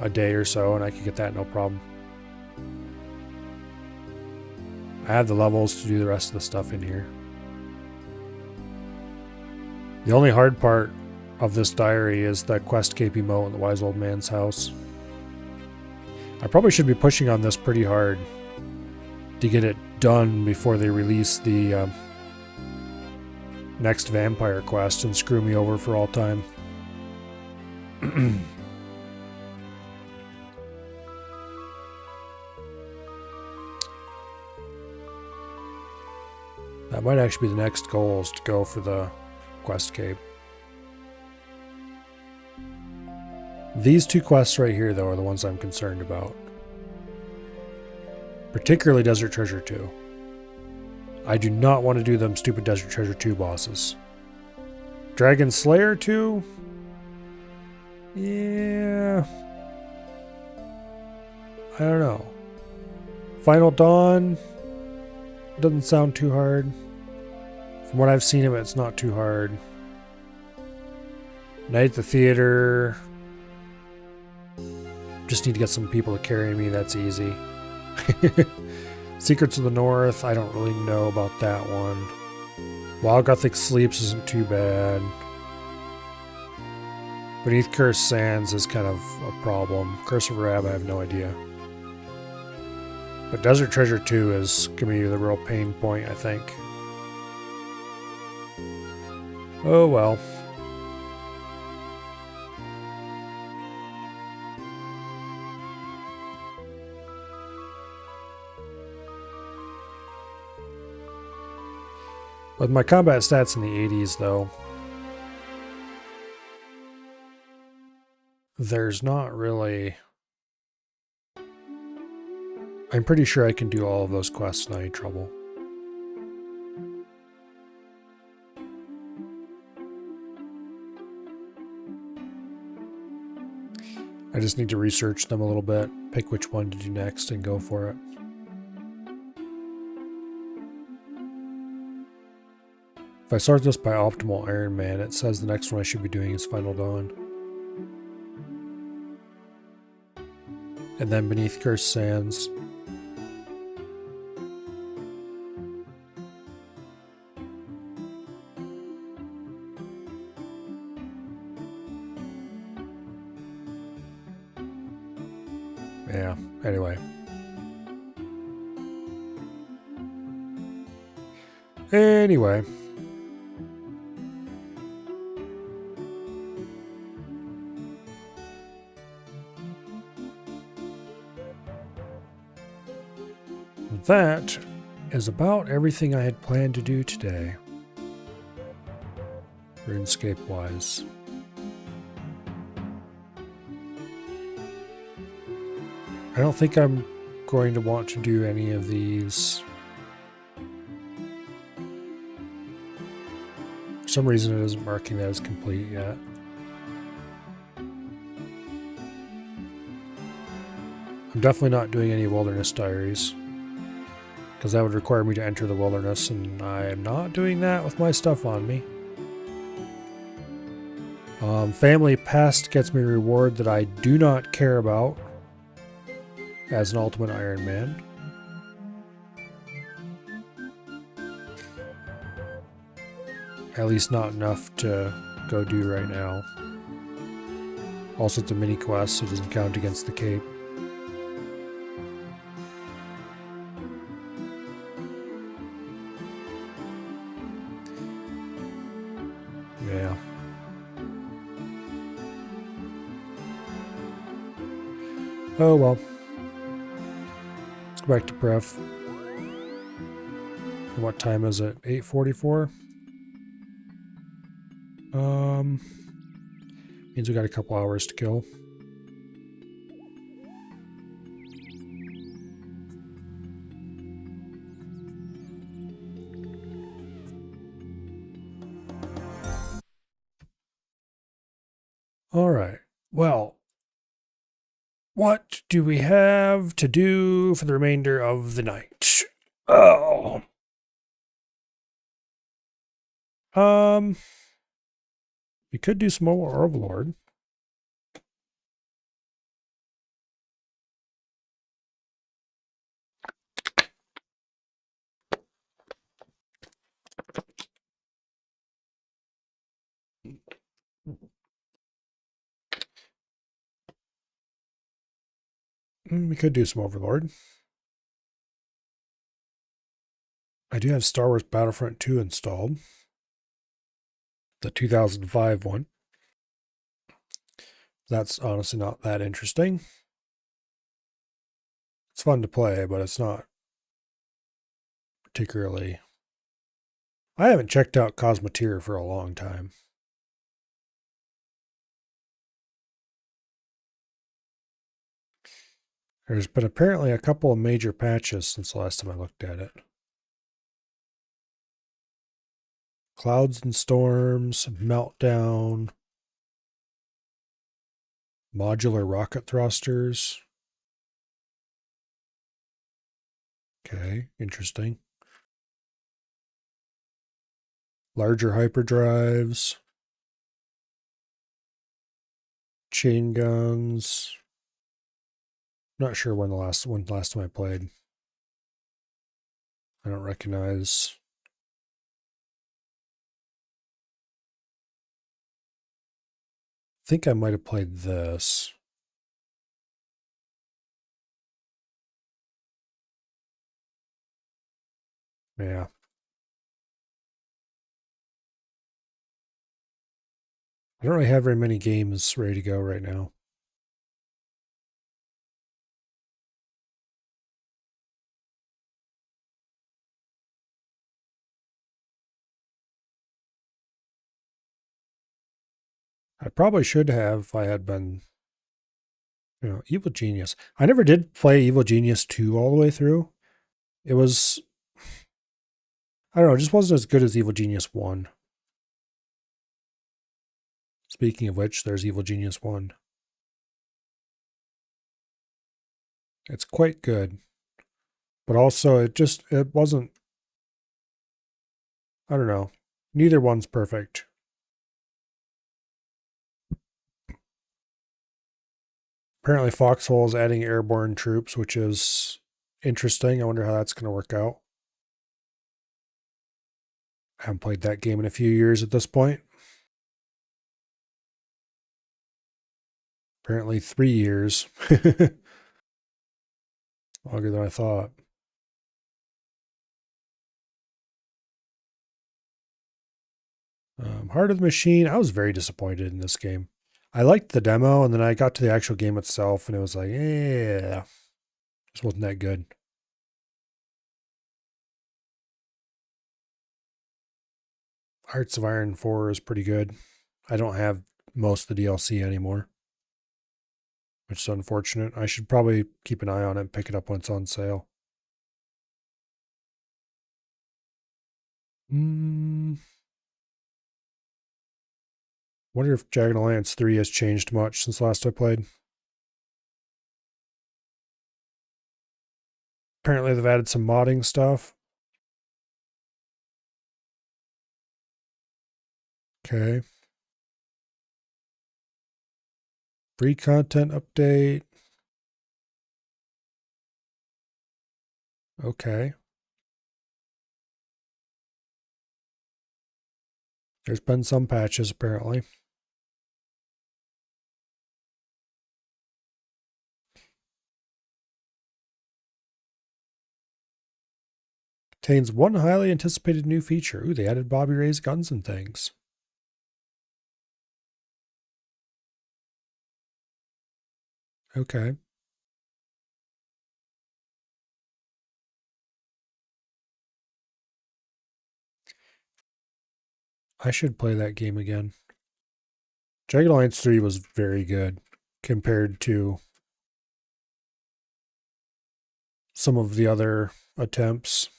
a day or so and I could get that no problem. I have the levels to do the rest of the stuff in here. The only hard part of this diary is that Quest Cape emote in the Wise Old Man's house. I probably should be pushing on this pretty hard to get it done before they release the next vampire quest and screw me over for all time. That might actually be the next goal, is to go for the Quest Cape. These two quests right here, though, are the ones I'm concerned about. Particularly Desert Treasure 2. I do not want to do them stupid Desert Treasure 2 bosses. Dragon Slayer 2? Yeah. I don't know. Final Dawn doesn't sound too hard. From what I've seen of it, it's not too hard. Night at the Theater. Just need to get some people to carry me, that's easy. Secrets of the North, I don't really know about that one. While Gothic Sleeps isn't too bad. Beneath Curse Sands is kind of a problem. Curse of Rab, I have no idea. But Desert Treasure 2 is going to be the real pain point, I think. Oh well. With my combat stats in the 80s, though, there's not really... I'm pretty sure I can do all of those quests without any trouble. I just need to research them a little bit, pick which one to do next, and go for it. If I sort this by optimal Iron Man, it says the next one I should be doing is Final Dawn. And then beneath Cursed Sands. Yeah, anyway. Anyway. That is about everything I had planned to do today. RuneScape-wise. I don't think I'm going to want to do any of these. For some reason it isn't marking that as complete yet. I'm definitely not doing any wilderness diaries, because that would require me to enter the wilderness, and I am not doing that with my stuff on me. Family Pest gets me a reward that I do not care about as an Ultimate Iron Man. At least not enough to go do right now. Also, it's a mini quest, so it doesn't count against the cape. Yeah. Oh well. Let's go back to pref. And what time is it? 8:44? Means we got a couple hours to kill. All right. Well, what do we have to do for the remainder of the night? Oh. We could do some more Overlord. We could do some Overlord. I do have Star Wars Battlefront 2 installed. The 2005 one. That's honestly not that interesting. It's fun to play, but it's not particularly... I haven't checked out Cosmoteer for a long time. There's been apparently a couple of major patches since the last time I looked at it. Clouds and Storms, Meltdown, modular rocket thrusters. Okay, interesting. Larger hyperdrives. Chain guns. Not sure when the last time I played. I don't recognize. I think I might have played this. Yeah. I don't really have very many games ready to go right now. I probably should have if I had been, Evil Genius. I never did play Evil Genius 2 all the way through. It was, I don't know, it just wasn't as good as Evil Genius 1. Speaking of which, there's Evil Genius 1. It's quite good. But also, it wasn't, I don't know. Neither one's perfect. Apparently Foxhole is adding airborne troops, which is interesting. I wonder how that's going to work out. I haven't played that game in a few years at this point. Apparently 3 years. Longer than I thought. Heart of the Machine. I was very disappointed in this game. I liked the demo, and then I got to the actual game itself, and it was like, yeah, just wasn't that good. Hearts of Iron 4 is pretty good. I don't have most of the DLC anymore, which is unfortunate. I should probably keep an eye on it and pick it up when it's on sale. Wonder if Jagged Alliance 3 has changed much since last I played. Apparently they've added some modding stuff. Okay. Free content update. Okay. There's been some patches apparently. Contains one highly anticipated new feature. Ooh, they added Bobby Ray's guns and things. Okay. I should play that game again. Jagged Alliance 3 was very good compared to some of the other attempts.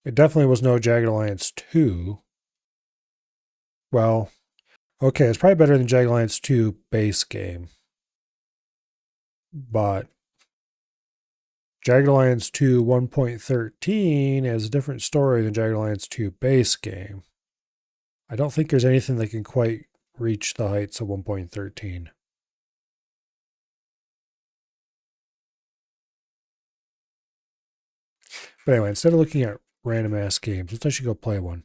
It definitely was no Jagged Alliance 2. Well, okay, it's probably better than Jagged Alliance 2 base game. But Jagged Alliance 2 1.13 is a different story than Jagged Alliance 2 base game. I don't think there's anything that can quite reach the heights of 1.13. But anyway, instead of looking at random ass games, let's actually go play one.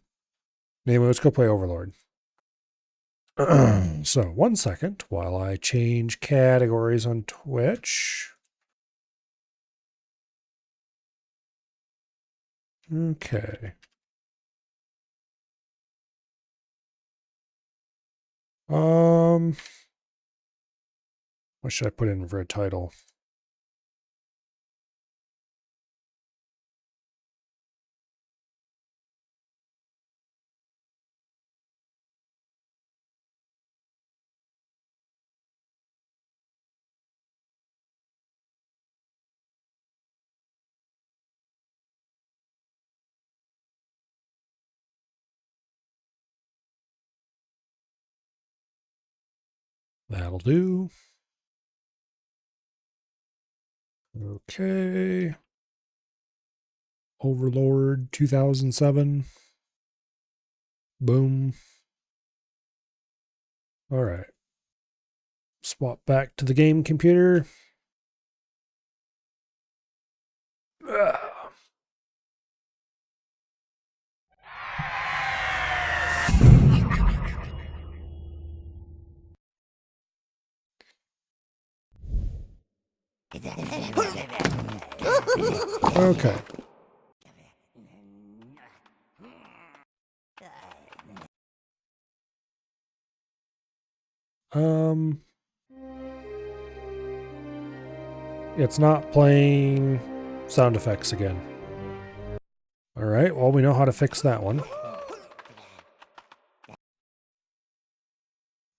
Anyway, let's go play Overlord. So, 1 second while I change categories on Twitch. Okay. What should I put in for a title? That'll do. Okay. Overlord 2007. Boom. All right. Swap back to the game computer. Okay. It's not playing sound effects again. All right, well, we know how to fix that one.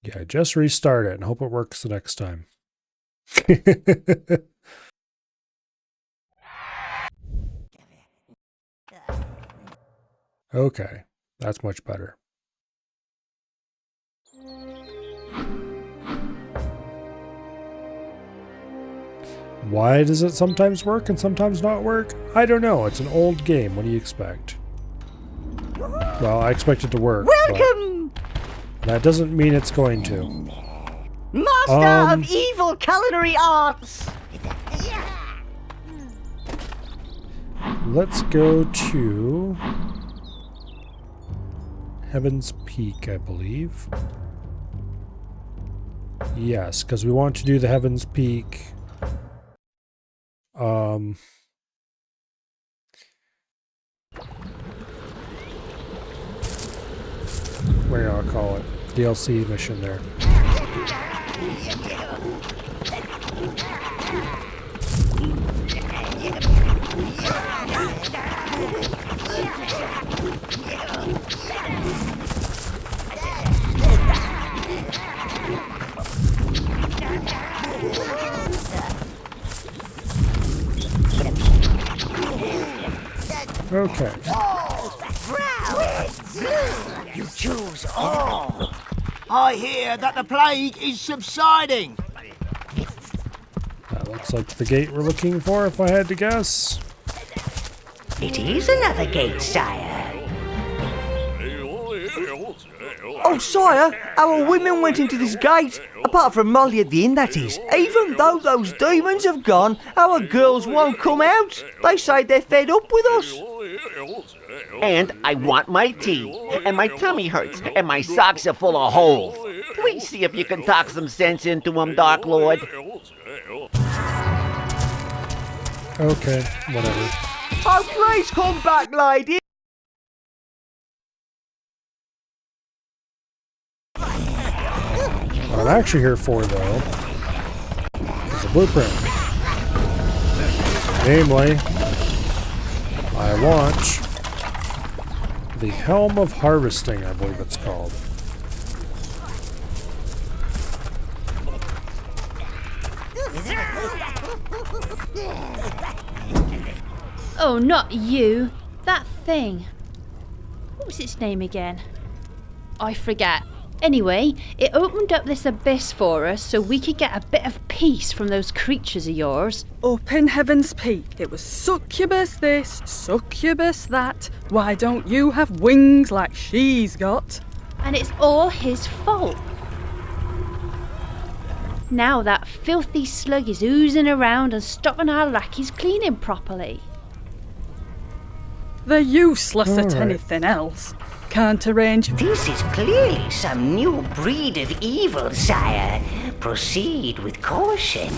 Yeah, just restart it and hope it works the next time. Okay, that's much better. Why does it sometimes work and sometimes not work? I don't know. It's an old game. What do you expect? Well, I expect it to work. Welcome! That doesn't mean it's going to. Master of evil culinary arts! Let's go to Heaven's Peak, I believe. Yes, because we want to do the Heaven's Peak. What do I call it? DLC mission there. Okay. You choose all. I hear that the plague is subsiding. That looks like the gate we're looking for, if I had to guess. It is another gate, sire. Oh, sire, our women went into this gate. Apart from Molly at the inn, that is. Even though those demons have gone, our girls won't come out. They say they're fed up with us. And I want my tea, and my tummy hurts, and my socks are full of holes. Please see if you can talk some sense into them, Dark Lord. Okay, whatever. Oh, please come back, lady. What I'm actually here for, though, is a blueprint. Namely, I want the Helm of Harvesting, I believe it's called. Oh, not you. That thing. What was its name again? I forget. Anyway, it opened up this abyss for us so we could get a bit of peace from those creatures of yours. Up in Heaven's Peak, it was succubus this, succubus that. Why don't you have wings like she's got? And it's all his fault. Now that filthy slug is oozing around and stopping our lackeys cleaning properly. They're useless All at right. anything else. Can't arrange. This is clearly some new breed of evil, sire. Proceed with caution.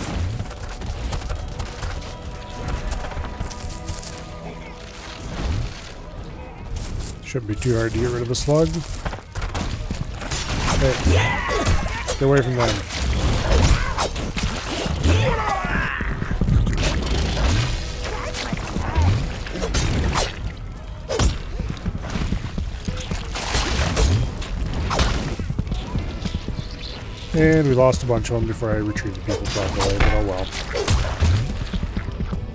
Shouldn't be too hard to get rid of a slug. Hey, stay away from them. And we lost a bunch of them before I retrieved the people properly, but oh well.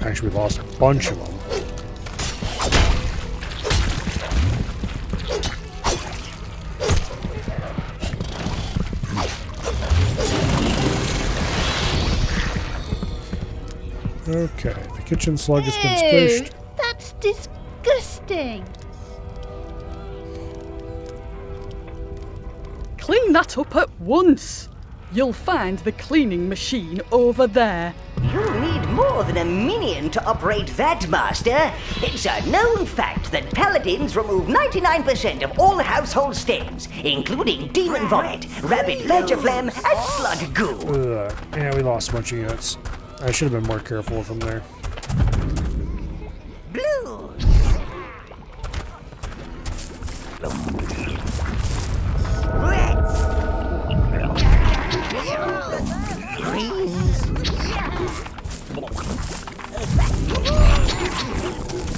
Actually, we lost a bunch of them. Okay, the kitchen slug has been squished. That's disgusting. Clean that up at once. You'll find the cleaning machine over there. You'll need more than a minion to operate that, Master. It's a known fact that paladins remove 99% of all household stains, including demon vomit, rabbit ledger phlegm, and slug goo. Yeah, we lost a bunch of units. I should have been more careful from there. Blues. Reds. Greens.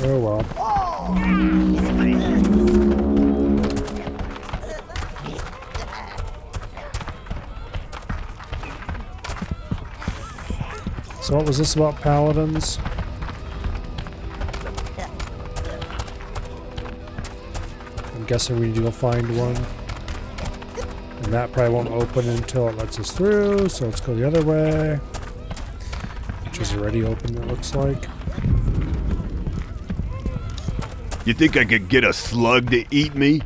Oh well. So what was this about paladins? I'm guessing we need to go find one. And that probably won't open until it lets us through, so let's go the other way. Which is already open, it looks like. You think I could get a slug to eat me?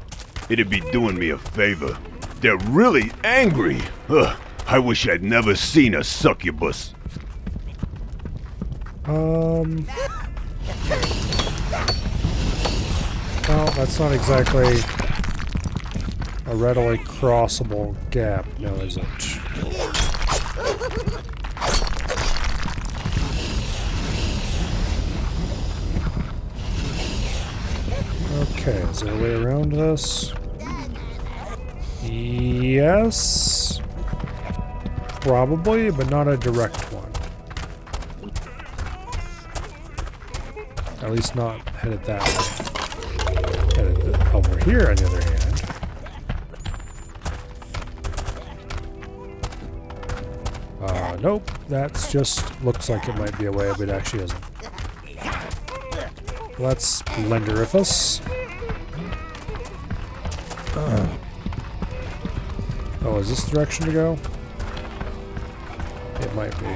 It'd be doing me a favor. They're really angry. Ugh. I wish I'd never seen a succubus. Well, that's not exactly a readily crossable gap, now is it? Okay, is there a way around this? Yes. Probably, but not a direct one. At least not headed that way. Headed over here, on the other hand. Nope. That's just looks like it might be a way, but it actually isn't. Let's Blenderificus. Oh, is this the direction to go? It might be.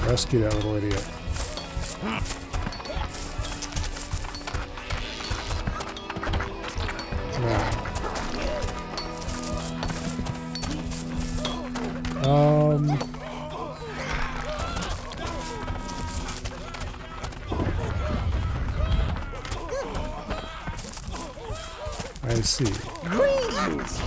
Rescue that little idiot. I see. Greetings.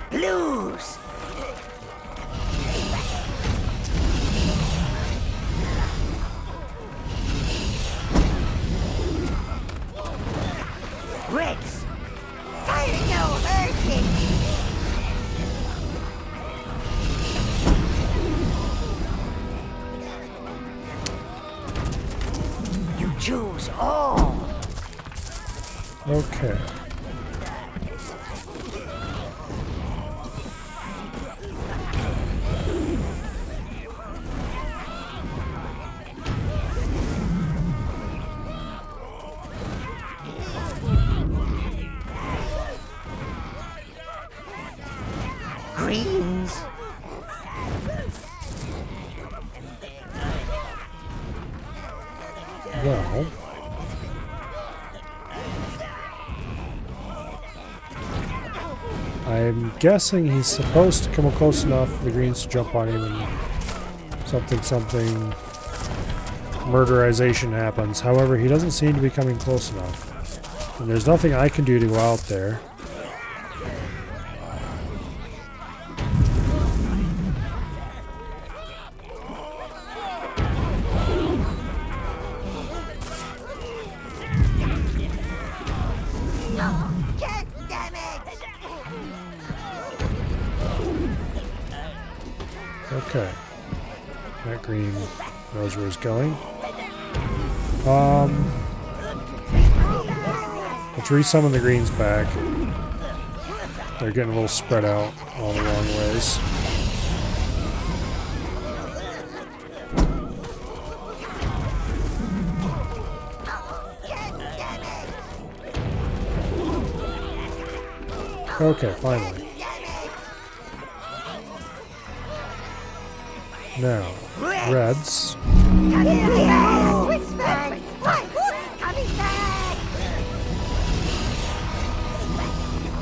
Blues. Reds. Fighting no hurting. You choose all. Okay. Greens. Well, I'm guessing he's supposed to come close enough for the greens to jump on him and something murderization happens. However, he doesn't seem to be coming close enough. And there's nothing I can do to go out there. Okay. That green knows where he's going. Let's resummon the greens back. They're getting a little spread out all the wrong ways. Okay, finally. Now, reds.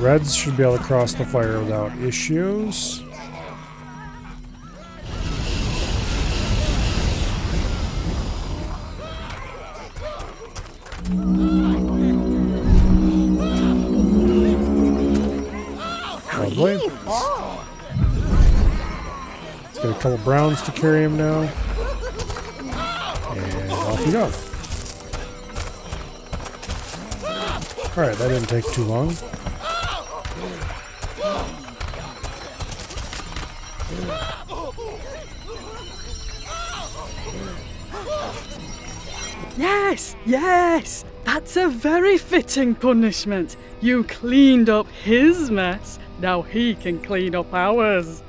Reds should be able to cross the fire without issues. Probably. Let's get a couple browns to carry him now. And off you go. Alright, that didn't take too long. Yes, yes. That's a very fitting punishment. You cleaned up his mess. Now he can clean up ours.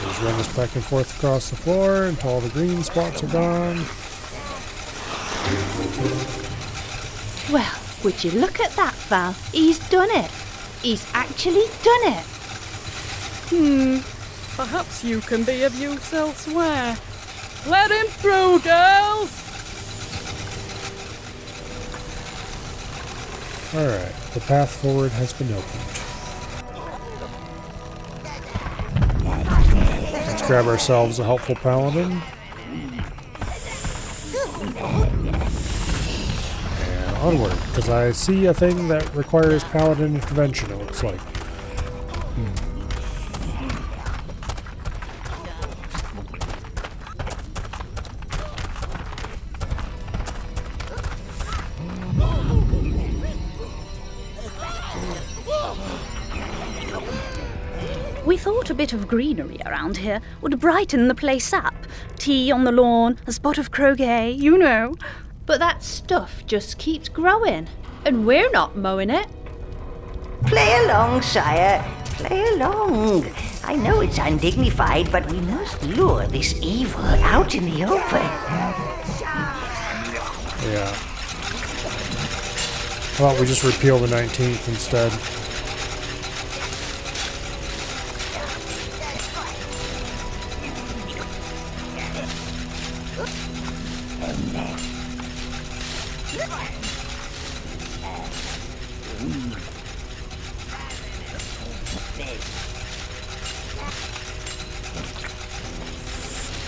Just run this back and forth across the floor until all the green spots are gone. Well, would you look at that, Val? He's done it. He's actually done it. Perhaps you can be of use elsewhere. Let him through, girls! Alright, the path forward has been opened. Let's grab ourselves a helpful paladin. And onward, because I see a thing that requires paladin intervention, it looks like. We thought a bit of greenery around here would brighten the place up. Tea on the lawn, a spot of croquet, you know. But that stuff just keeps growing, and we're not mowing it. Play along, sire. Play along. I know it's undignified, but we must lure this evil out in the open. Yeah. How about we just repeal the 19th instead?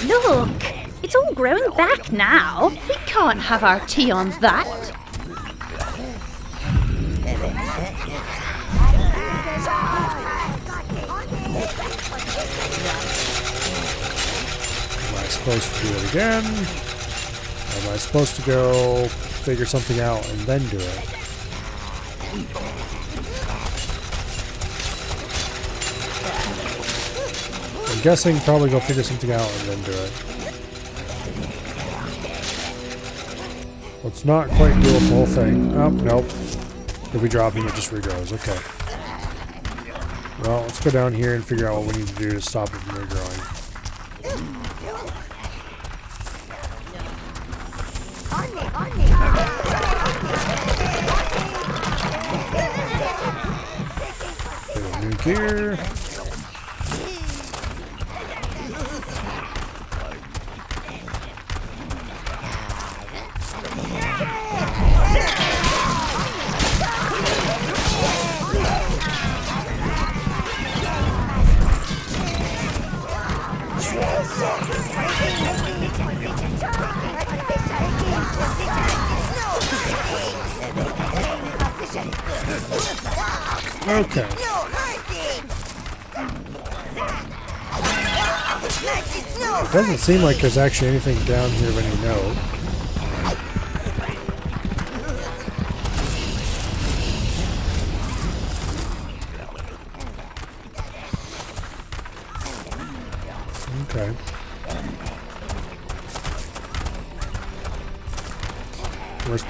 Look, it's all growing back now. We can't have our tea on that. Am I supposed to do it again? Or am I supposed to go figure something out and then do it? I'm guessing probably go figure something out and then do it. Let's not quite do the whole thing. Oh, nope. If we drop him, it just regrows. Okay. Well, let's go down here and figure out what we need to do to stop it from regrowing. New gear. Okay. It doesn't seem like there's actually anything down here of any note. Okay.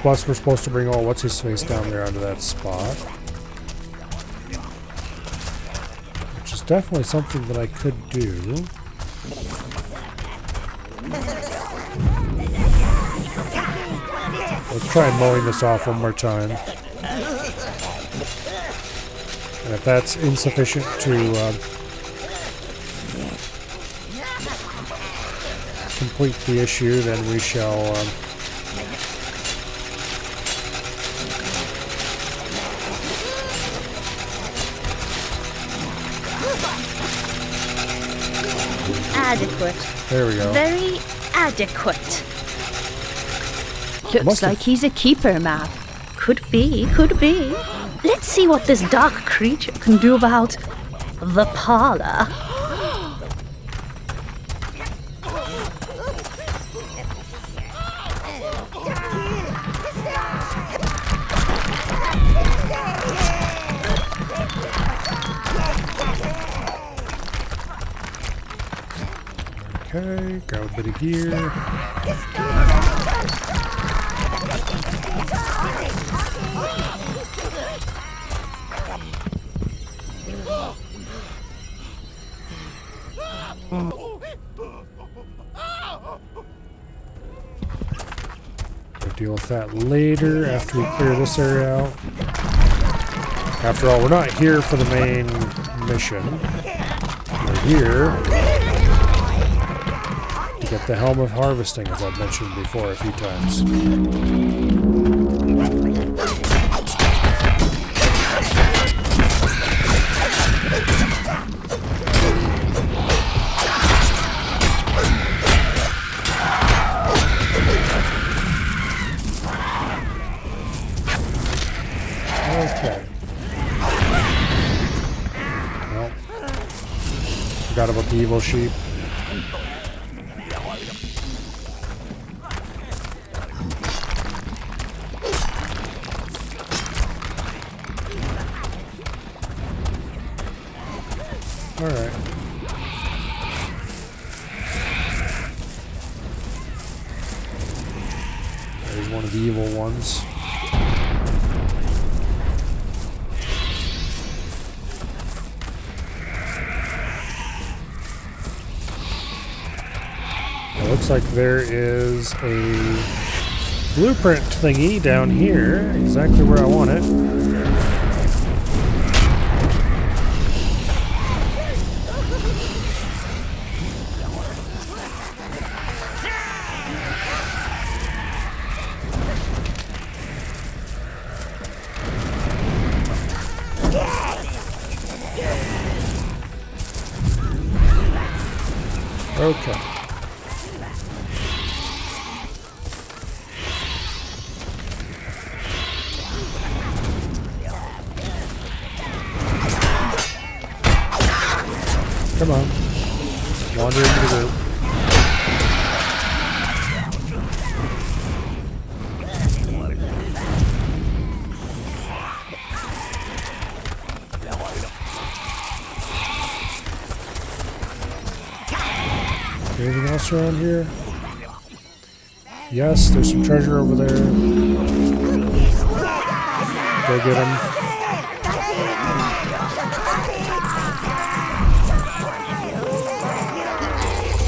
Plus, we're supposed to bring all what's-his-face down there onto that spot. Which is definitely something that I could do. Let's try mowing this off one more time. And if that's insufficient to complete the issue, then we shall Adequate. there we go. Very adequate. Looks like he's a keeper, Mav. Could be, could be. Let's see what this dark creature can do about the parlor. Okay, grab a bit of gear. We'll deal with that later after we clear this area out. After all, we're not here for the main mission. We're here to get the helm of harvesting, as I've mentioned before a few times. Okay. Well, forgot about the evil sheep. Alright. There's one of the evil ones. It looks like there is a blueprint thingy down here, exactly where I want it. Okay. Come on. Wander into the group. Anything else around here? Yes, there's some treasure over there. Go get them.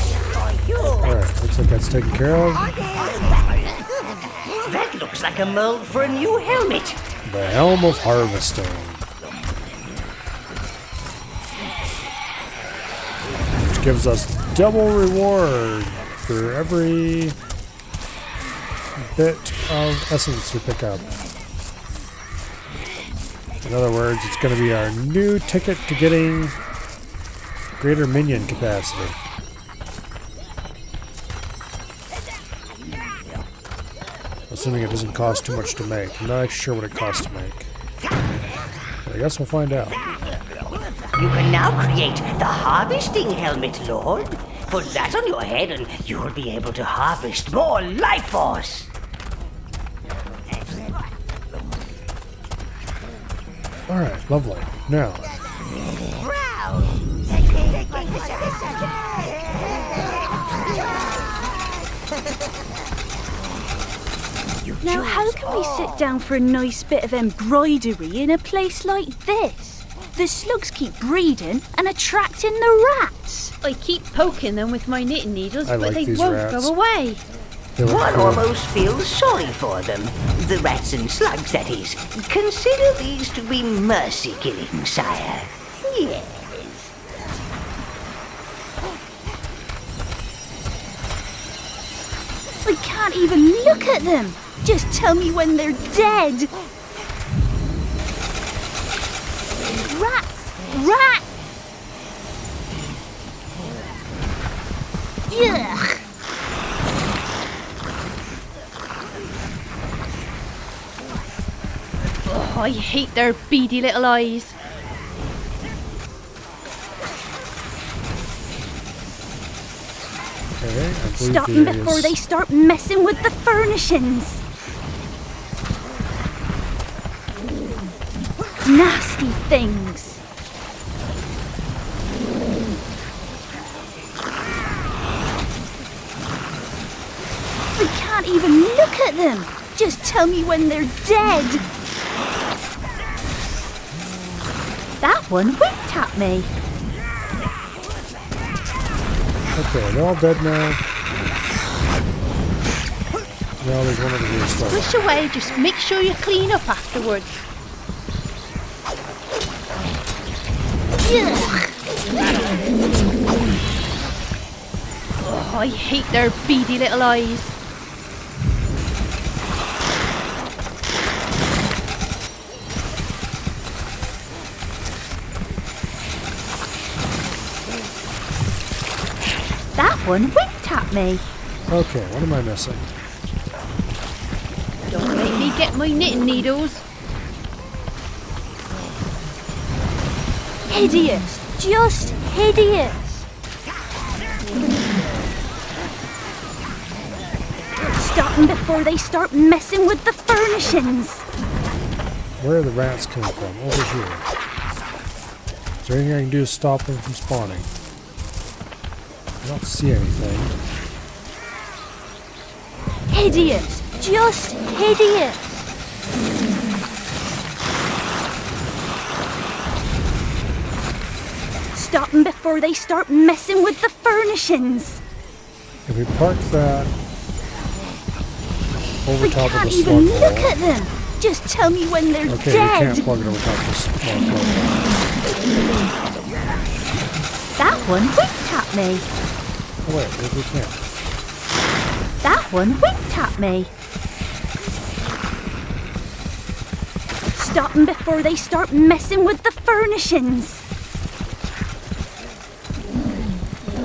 Alright, looks like that's taken care of. That looks like a mold for a new helmet. The Helm of Harvesting. Which gives us double reward for every bit of essence we pick up. In other words, it's going to be our new ticket to getting greater minion capacity. Assuming it doesn't cost too much to make. I'm not actually sure what it costs to make. But I guess we'll find out. You can now create the harvesting helmet, Lord. Put that on your head and you'll be able to harvest more life force. Alright, lovely. Now, Now, how can we sit down for a nice bit of embroidery in a place like this? The slugs keep breeding and attracting the rats. I keep poking them with my knitting needles, I but like they these won't rats. go away. they look One cool. almost feels sorry for them. The rats and slugs, that is. Consider these to be mercy killing, sire. Yes. I can't even look at them. Just tell me when they're dead. Rats! Rats! Ugh! Oh, I hate their beady little eyes. Okay, I believe Stop the them area before is- they start messing with the furnishings. Nasty things. at them. Just tell me when they're dead. That one winked at me. Okay, they're all dead now. Now there's one over here still. Squish away, just make sure you clean up afterwards. Oh, I hate their beady little eyes. That one winked at me. Okay, what am I missing? Don't make me get my knitting needles. Hideous. Just hideous. Stop them before they start messing with the furnishings. Where are the rats coming from? Over here. Is there anything I can do to stop them from spawning? I don't see anything. Hideous. Just hideous. Stop them before they start messing with the furnishings. If we park that over I top of can't the even slug look wall. at them. Just tell me when they're Okay, dead. we can't plug it over top of the slug wall. That one winked at me. Oh wait, maybe we can't. That one winked at me. Stop them before they start messing with the furnishings.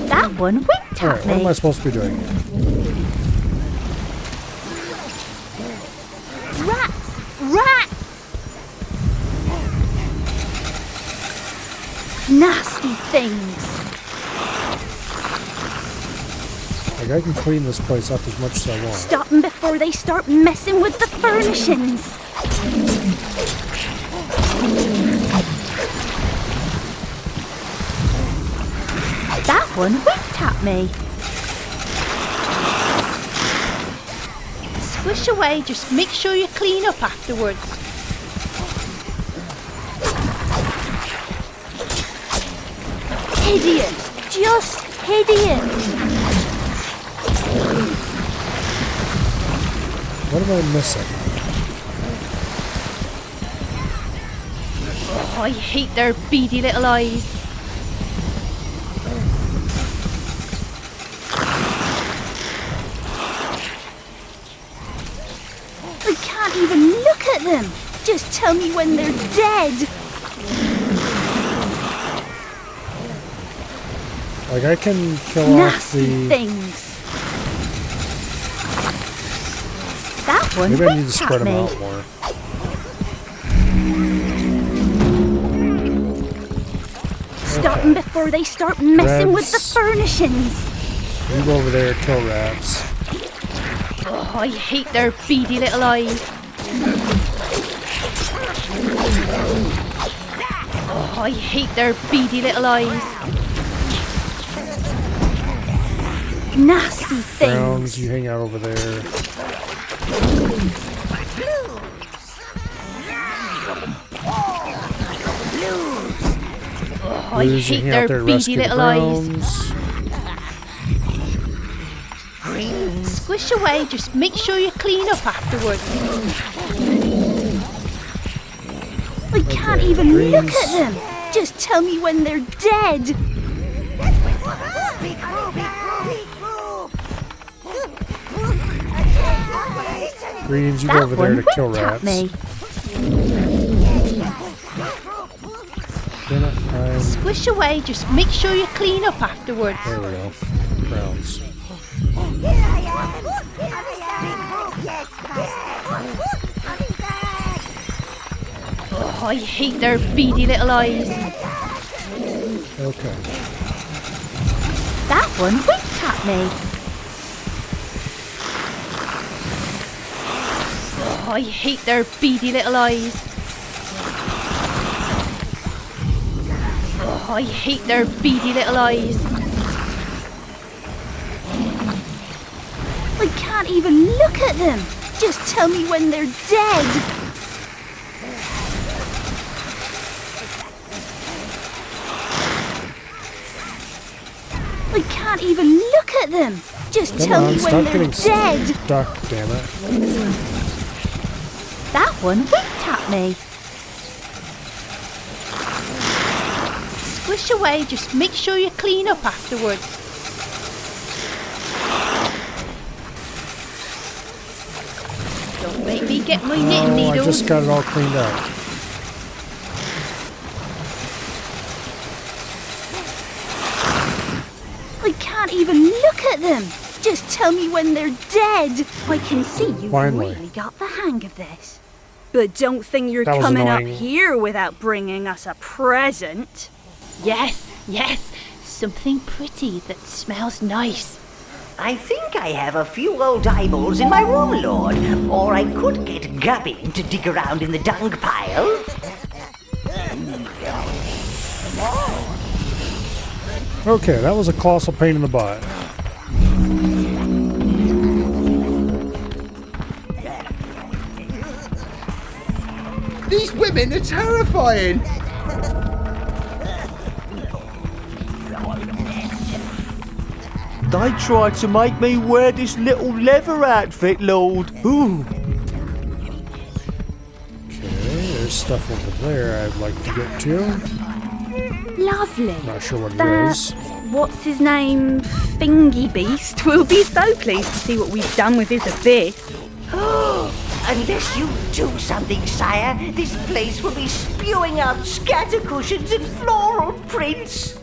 That one winked Alright, at what me. am I supposed to be doing? Rats! Rats! Nasty things. Like, I can clean this place up as much as I want. Stop them before they start messing with the furnishings. That one winked at me. Squish away, just make sure you clean up afterwards. Hideous. Just hideous. What am I missing? Oh, I hate their beady little eyes. I can't even look at them. Just tell me when they're dead. Like, I can kill off Nasty the... things. That one Maybe I need to winked spread at them me. out more. Stop Okay. them before they start messing with the Rats. furnishings. You go over there, kill rats. Oh, I hate their beady little eyes. Oh, I hate their beady little eyes. Nasty things. Browns, you hang out over there. Oh, I Blues, you hate hang out their there and beady rescue the little eyes. browns. Squish away, just make sure you clean up afterwards. I can't Okay, even look greens. at them. Just tell me when they're dead. Greens, you go That over there one to kill winked at rats. me. Damn it, Squish away, just make sure you clean up afterwards. there we go. Browns. Oh, I hate their beady little eyes. Okay. That one winked at me. Oh, I hate their beady little eyes. Oh, I hate their beady little eyes. I can't even look at them. Just tell me when they're dead. I can't even look at them. Just tell me when they're dead. Stuck, damn it. That one winked at me. Squish away, just make sure you clean up afterwards. Don't make me get my knitting needle. I just got it all cleaned up. I can't even look at them. Just tell me when they're dead. I can see you've Finally. really got the hang of this. But don't think you're That was coming up annoying. here without bringing us a present. Yes, yes, something pretty that smells nice. I think I have a few old eyeballs in my room, Lord. Or I could get Gubbin to dig around in the dung pile. Okay, that was a colossal pain in the butt. These women are terrifying! They tried to make me wear this little leather outfit, Lord. Ooh. Okay, there's stuff over there I'd like to get to. Lovely. Not sure what it That, is. what's his name, Thingy Beast, will be so pleased to see what we've done with his abyss. Unless you do something, sire, this place will be spewing out scatter cushions and floral prints.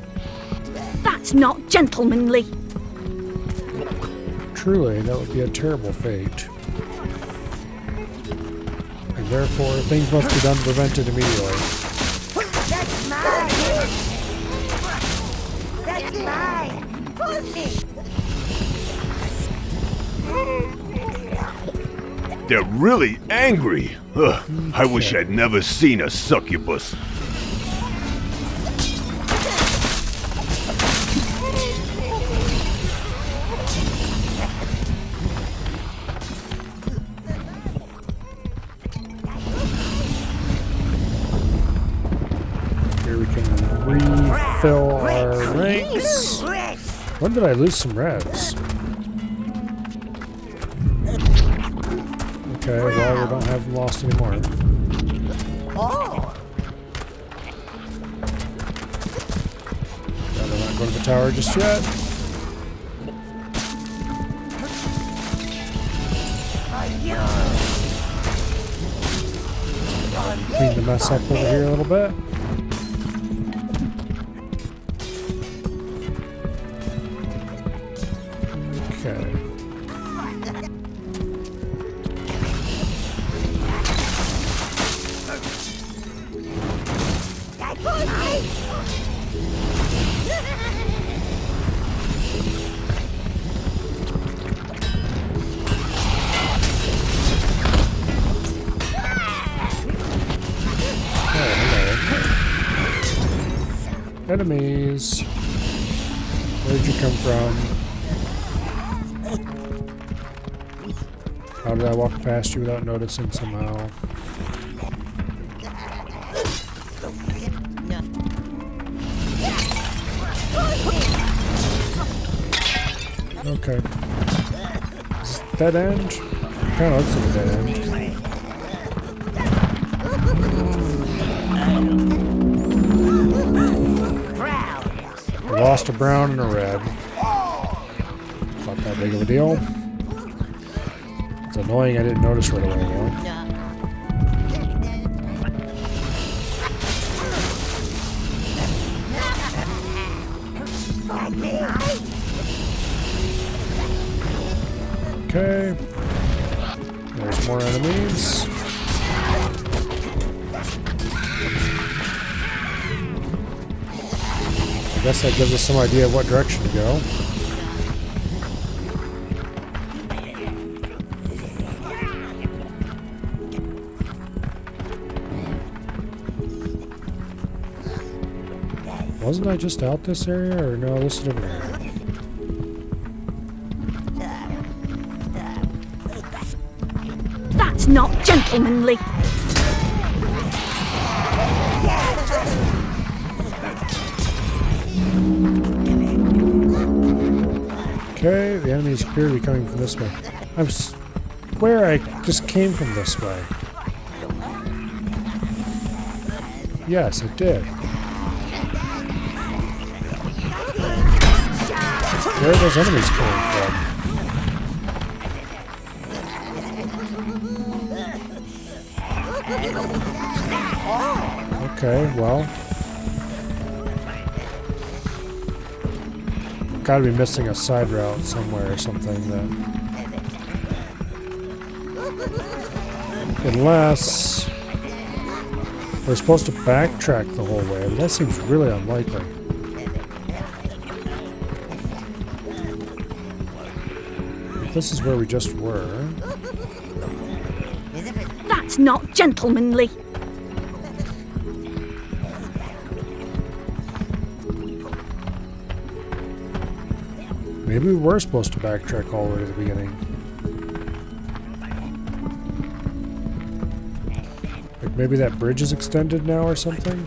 That's not gentlemanly. Truly, that would be a terrible fate. And therefore, things must be done to prevent it immediately. That's mine! That's mine! They're really angry. Ugh, I wish I'd never seen a succubus. Here we can refill our ranks. When did I lose some reds? Okay, well, we don't have them lost anymore. Rather not go to the tower just yet. Clean the mess up over here a little bit. Okay. Enemies. Where'd you come from? How did I walk past you without noticing somehow? Okay. Is this dead end? Kind of looks like a dead end. I lost a brown and a red. Not that big of a deal. It's annoying I didn't notice right away though. Okay. There's more enemies. I guess that gives us some idea of what direction to go. Wasn't I just out this area, or no, this is a different area? That's not gentlemanly. Okay, the enemies appear to be coming from this way. I swear I just came from this way. Yes, it did. Where are those enemies coming from? Okay, well. Gotta be missing a side route somewhere or something then. Unless we're supposed to backtrack the whole way, but that seems really unlikely. If this is where we just were. That's not gentlemanly. Maybe we were supposed to backtrack all the way to the beginning. Like maybe that bridge is extended now or something?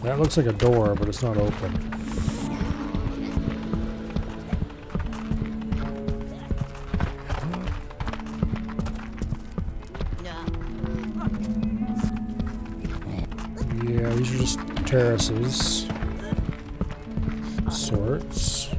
That looks like a door, but it's not open. Yeah, these are just terraces. Sorts.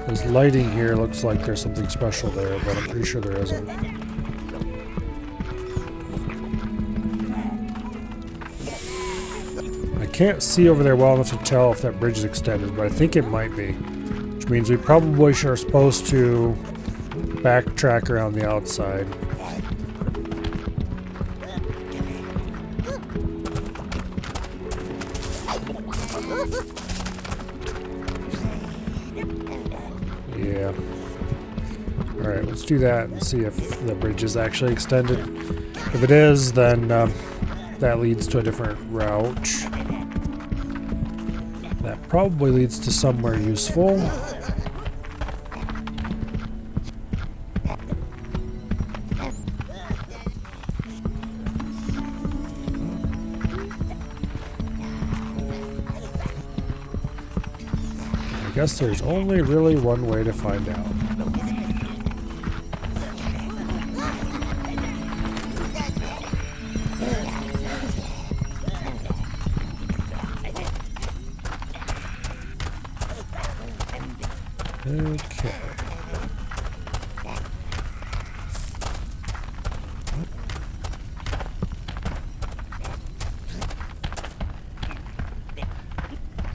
This lighting here looks like there's something special there, but I'm pretty sure there isn't. I can't see over there well enough to tell if that bridge is extended, but I think it might be. Which means we probably are supposed to backtrack around the outside. Yeah. Alright, let's do that and see if the bridge is actually extended. If it is, then that leads to a different route. That probably leads to somewhere useful. I guess there's only really one way to find out. Okay.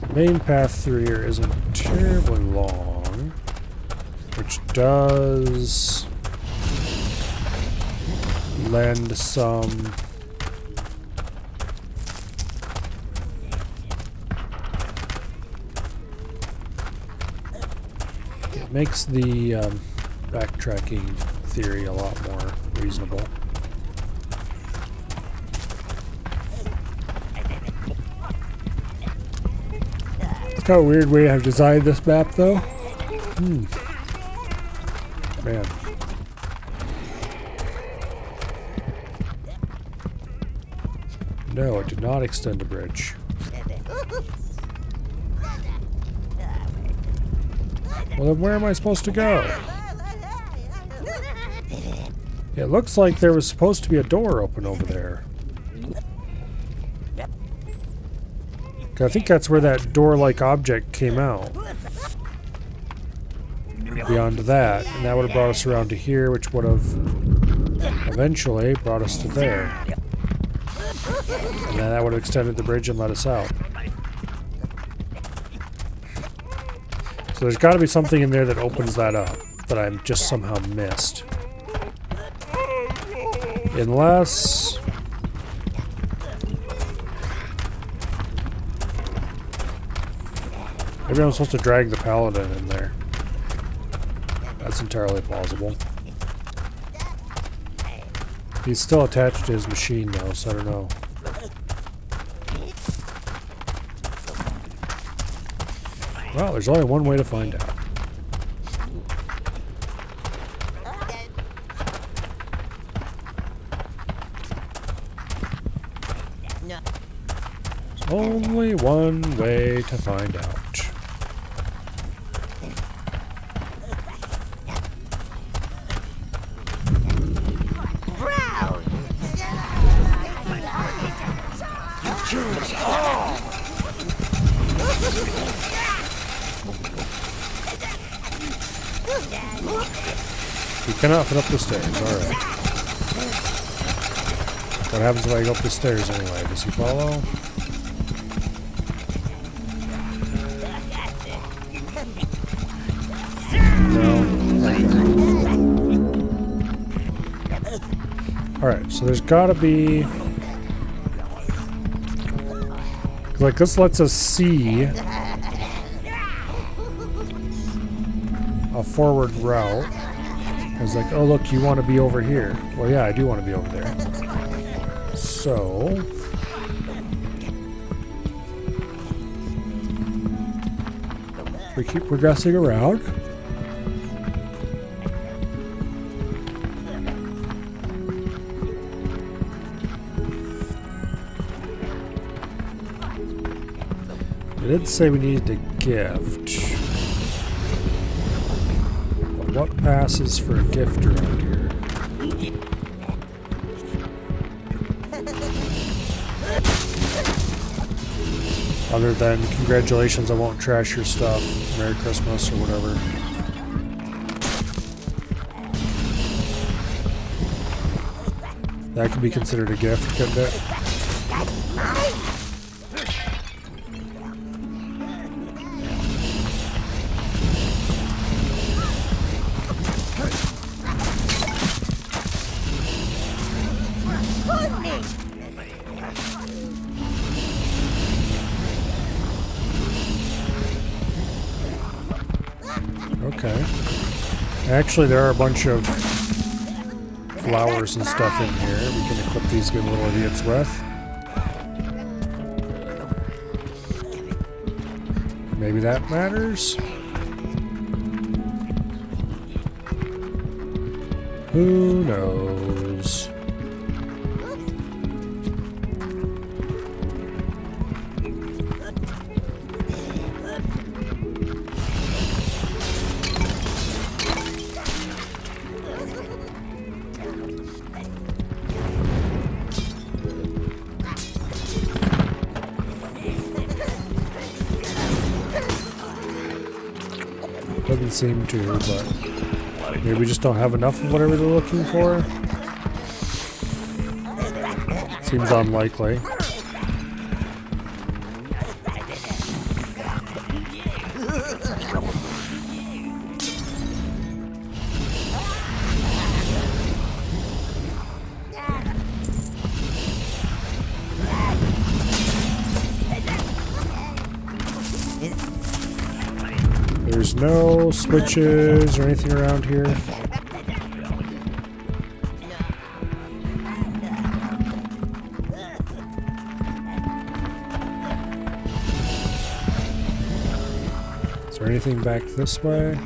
The main path through here isn't terribly long, which does lend some makes the backtracking theory a lot more reasonable. It's kind of a weird way to have designed this map, though. Man. No, it did not extend the bridge. Well, then where am I supposed to go? It looks like there was supposed to be a door open over there. I think that's where that door-like object came out. Beyond that, and that would have brought us around to here, which would have eventually brought us to there. And then that would have extended the bridge and let us out. So there's got to be something in there that opens that up that I'm just somehow missed. Unless... maybe I'm supposed to drag the paladin in there. That's entirely plausible. He's still attached to his machine though, so I don't know. Well, there's only one way to find out. There's only one way to find out. You cannot fit up the stairs, alright. What happens if I go up the stairs anyway? Does he follow? No. Alright, so there's gotta be... like, this lets us see a forward route. I was like, oh look, you want to be over here. Well, yeah, I do want to be over there. So... we keep progressing around. It did say we needed a gift. But what passes for a gift around here? Other than congratulations, I won't trash your stuff. Merry Christmas or whatever. That could be considered a gift, couldn't it? Okay. Actually, there are a bunch of flowers and stuff in here we can equip these good little idiots with. Maybe that matters? Who knows? Doesn't seem to, but maybe we just don't have enough of whatever they're looking for. Seems unlikely. There's no switches or anything around here. Is there anything back this way?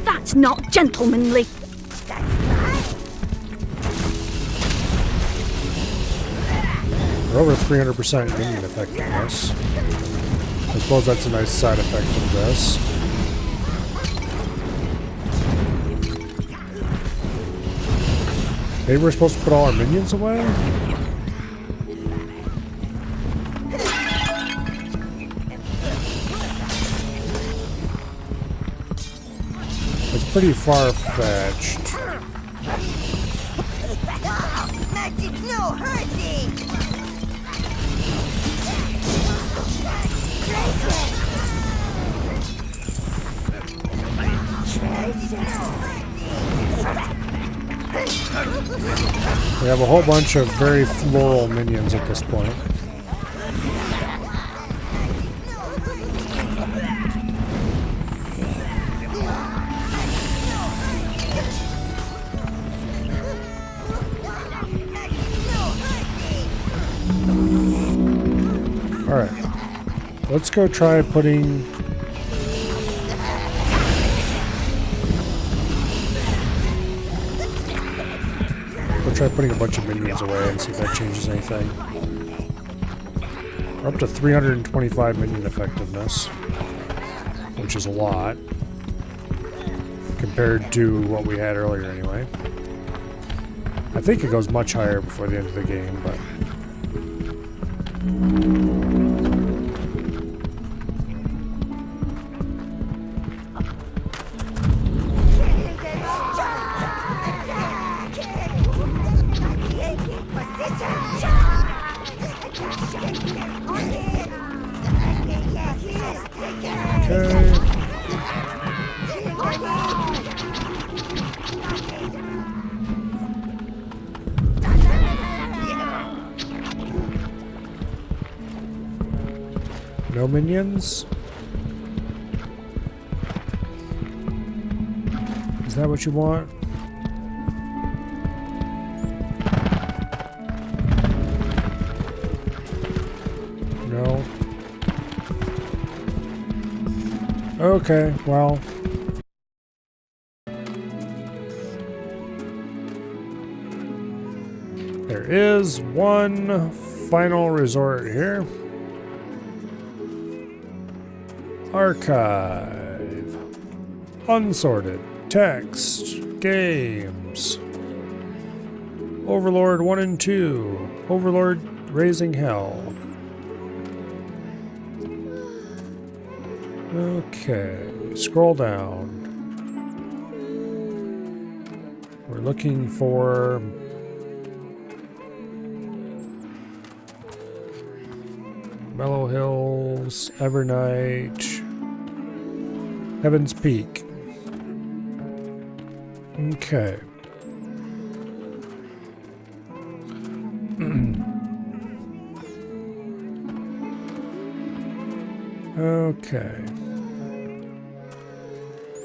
That's not gentlemanly. We're over 300% minion effectiveness. I suppose that's a nice side effect of this. Maybe we're supposed to put all our minions away? It's pretty far-fetched. We have a whole bunch of very floral minions at this point. let's go try putting... We'll try putting a bunch of minions away and see if that changes anything. We're up to 325 minion effectiveness, which is a lot compared to what we had earlier anyway. I think it goes much higher before the end of the game, but... Okay. No minions? Is that what you want? No. Okay, well. There is one final resort here. Archive. Unsorted. Text. Games. Overlord 1 and 2. Overlord Raising Hell. Okay. Scroll down. We're looking for... Mellow Hills, Evernight, Heaven's Peak. Okay. Okay.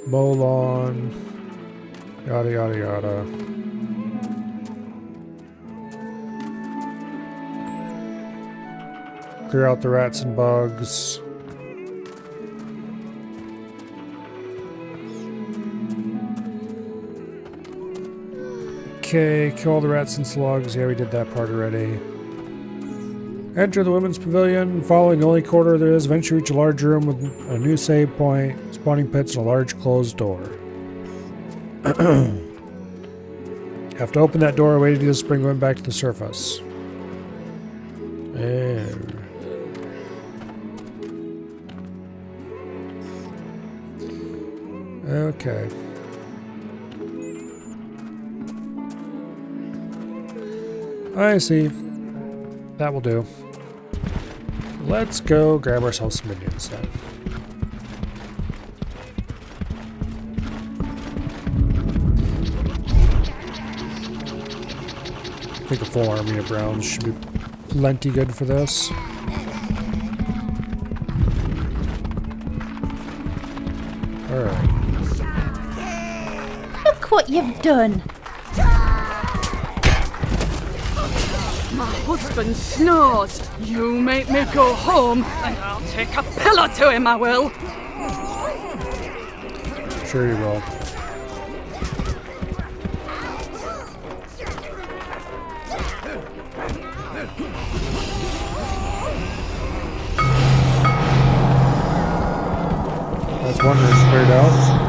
Molon, yada yada yada. Clear out the rats and bugs. Okay, kill all the rats and slugs. Yeah, we did that part already. Enter the women's pavilion. Following the only corridor there is, eventually reach a large room with a new save point, spawning pits, and a large closed door. Have to open that door. A way to do this is bring women back to the surface. And... okay. I see. That will do. Let's go grab ourselves some minions then. I think a full army of browns should be plenty good for this. Alright. Look what you've done. My husband snores. You make me go home, and I'll take a pillow to him, I will. Sure you will. That's one that's cleared out.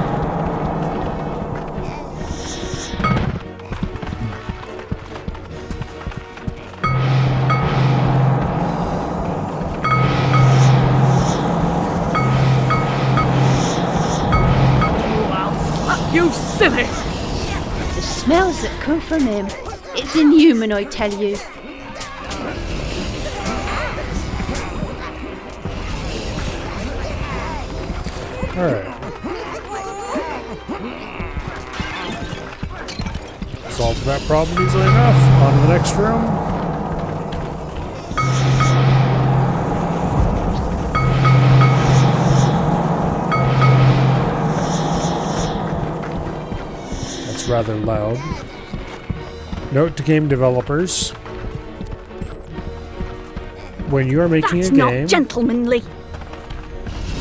You silly! The smells that come from him. It's inhuman, I tell you. Alright. Solved that problem easily enough. On to the next room. That's rather loud. Note to game developers. When you are making That's a game... not gentlemanly.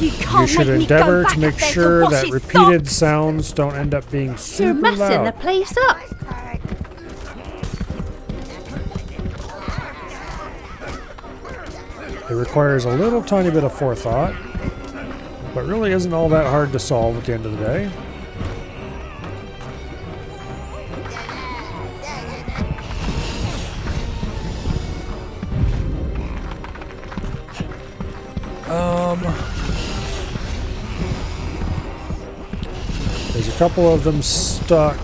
You can't You should make me endeavor go back to make up there sure wash that his repeated socks. sounds don't end up being You're super messing the loud. place up. It requires a little tiny bit of forethought, but really isn't all that hard to solve at the end of the day. There's a couple of them stuck.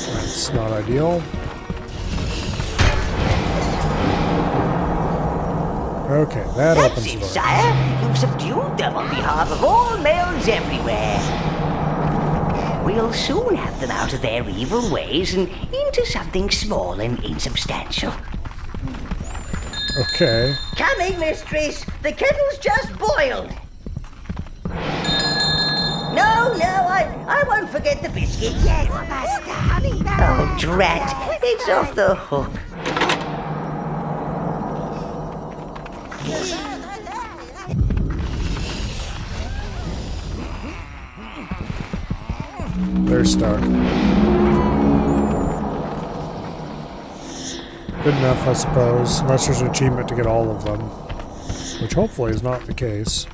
That's not ideal. Okay, that That's opens the it, door. sire. You've subdued them on behalf of all males everywhere. We'll soon have them out of their evil ways and into something small and insubstantial. Okay. Coming, mistress. The kettle's just boiled. No, I won't forget the biscuit. Yes, master, honey. Oh, drat. It's off the hook. They're stuck. Good enough, I suppose. Unless there's an achievement to get all of them. Which hopefully is not the case.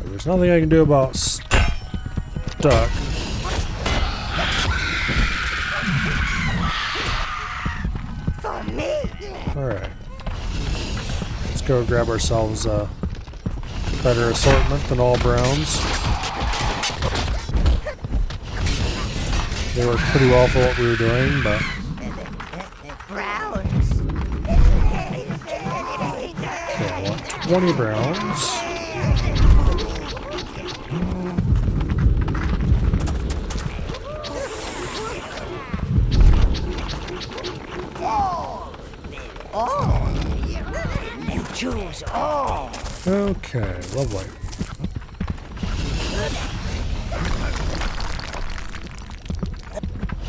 There's nothing I can do about stuck. Alright. Let's go grab ourselves a better assortment than all browns. They worked pretty well for what we were doing, but... Browns. Okay, I want 20 browns. You choose all. Okay, lovely.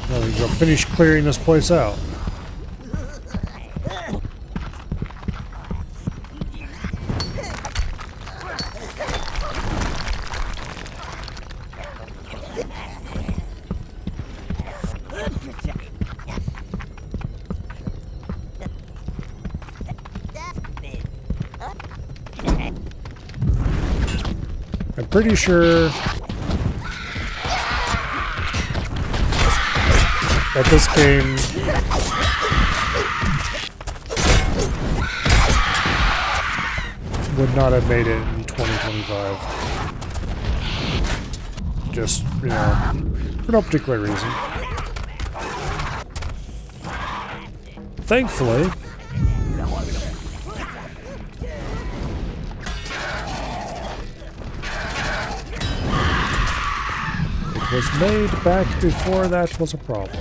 Now we can go finish clearing this place out. I'm pretty sure that this game would not have made it in 2025. Just, you know, for no particular reason. Thankfully, it was made back before that was a problem.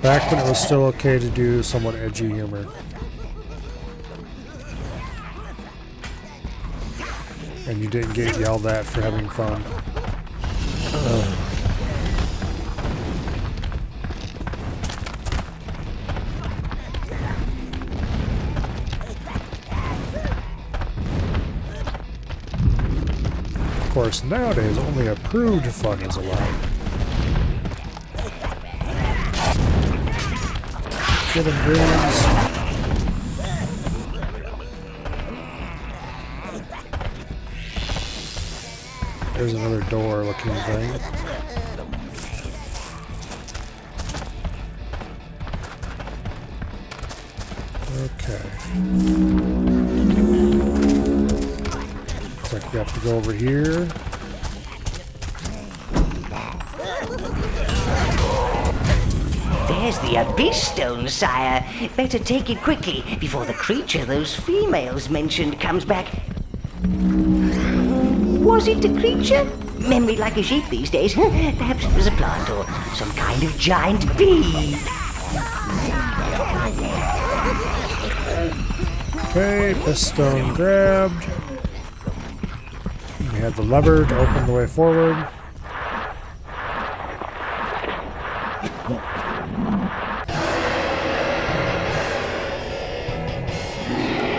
Back when it was still okay to do somewhat edgy humor. And you didn't get yelled at for having fun. Of course, nowadays only approved fun is allowed. Get him, dreams. There's another door looking thing. Okay. Looks like we have to go over here. There's the Abyss Stone, sire. Better take it quickly before the creature those females mentioned comes back. Was it a creature? memory like a sheep these days. Perhaps it was a plant or some kind of giant bee. Okay, piston grabbed. We have the lever to open the way forward.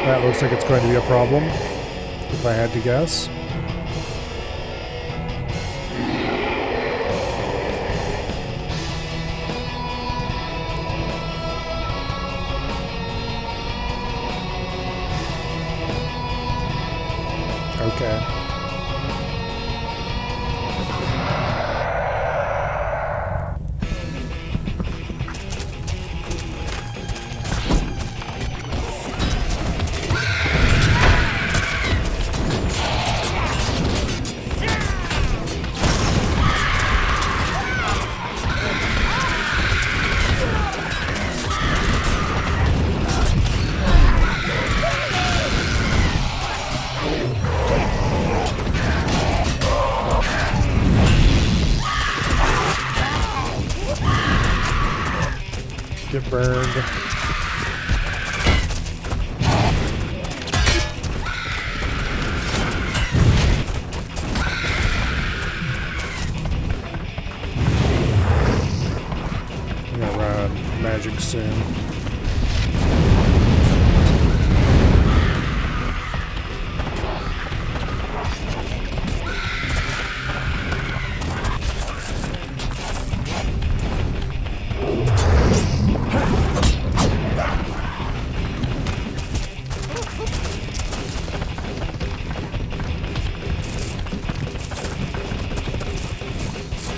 That looks like it's going to be a problem, if I had to guess. Okay. Get burned. I'm gonna run magic soon.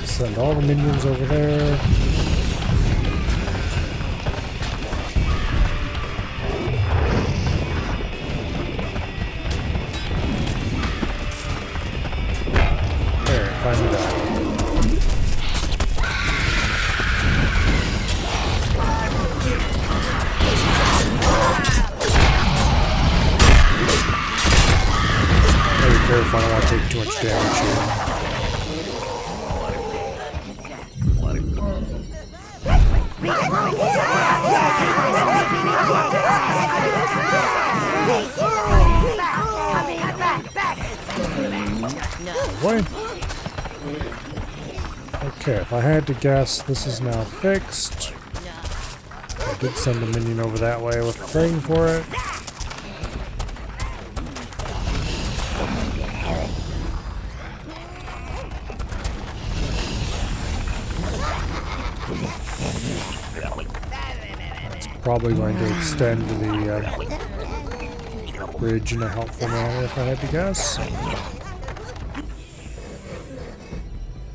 Send all the minions over there. There, finally done. Be careful, I don't want to take too much damage here. What? Okay, if I had to guess, this is now fixed. I did send a minion over that way with a thing for it. That's probably going to extend the bridge in a helpful manner if I had to guess.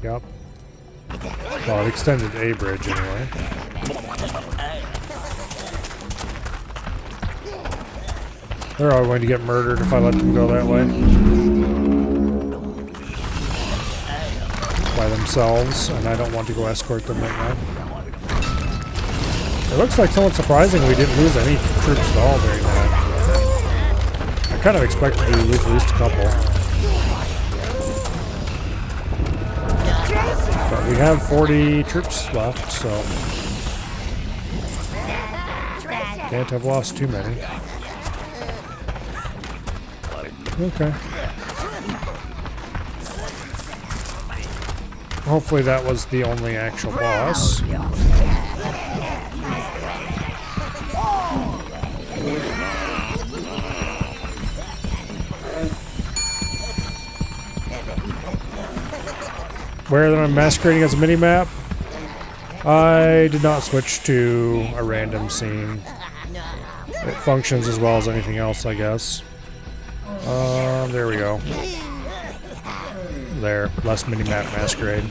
Yep. Well, it extended a bridge anyway. They're all going to get murdered if I let them go that way. By themselves, and I don't want to go escort them right now. It looks like somewhat surprising we didn't lose any troops at all during that. I kind of expected to lose at least a couple. But we have 40 troops left, so can't have lost too many. Okay. Hopefully that was the only actual boss. Where that I'm masquerading as a mini-map, I did not switch to a random scene. It functions as well as anything else, I guess. There we go. There, less mini-map masquerade.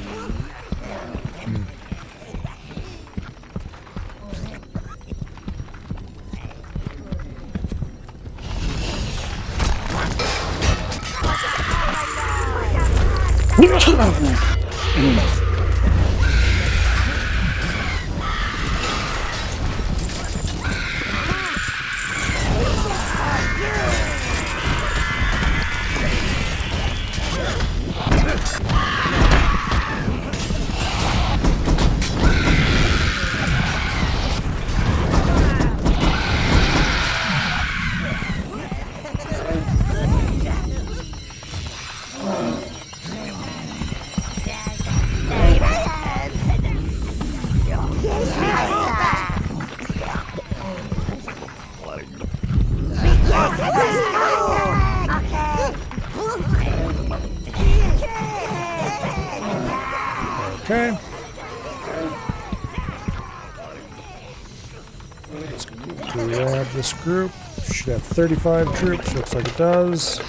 Okay. Let's grab this group. Should have 35 troops. Looks like it does.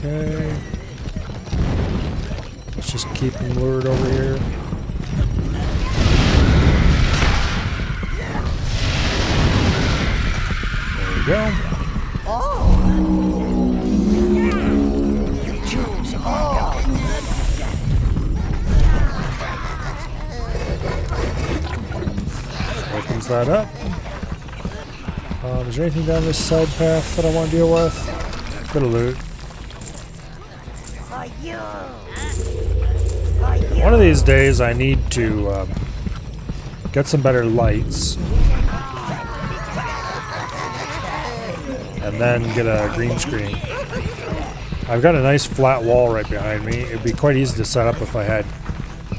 Okay. Let's just keep them lured over here. There we go. Opens that up. Is there anything down this side path that I want to deal with? Bit of loot. One of these days I need to get some better lights and then get a green screen. I've got a nice flat wall right behind me. It'd be quite easy to set up if I had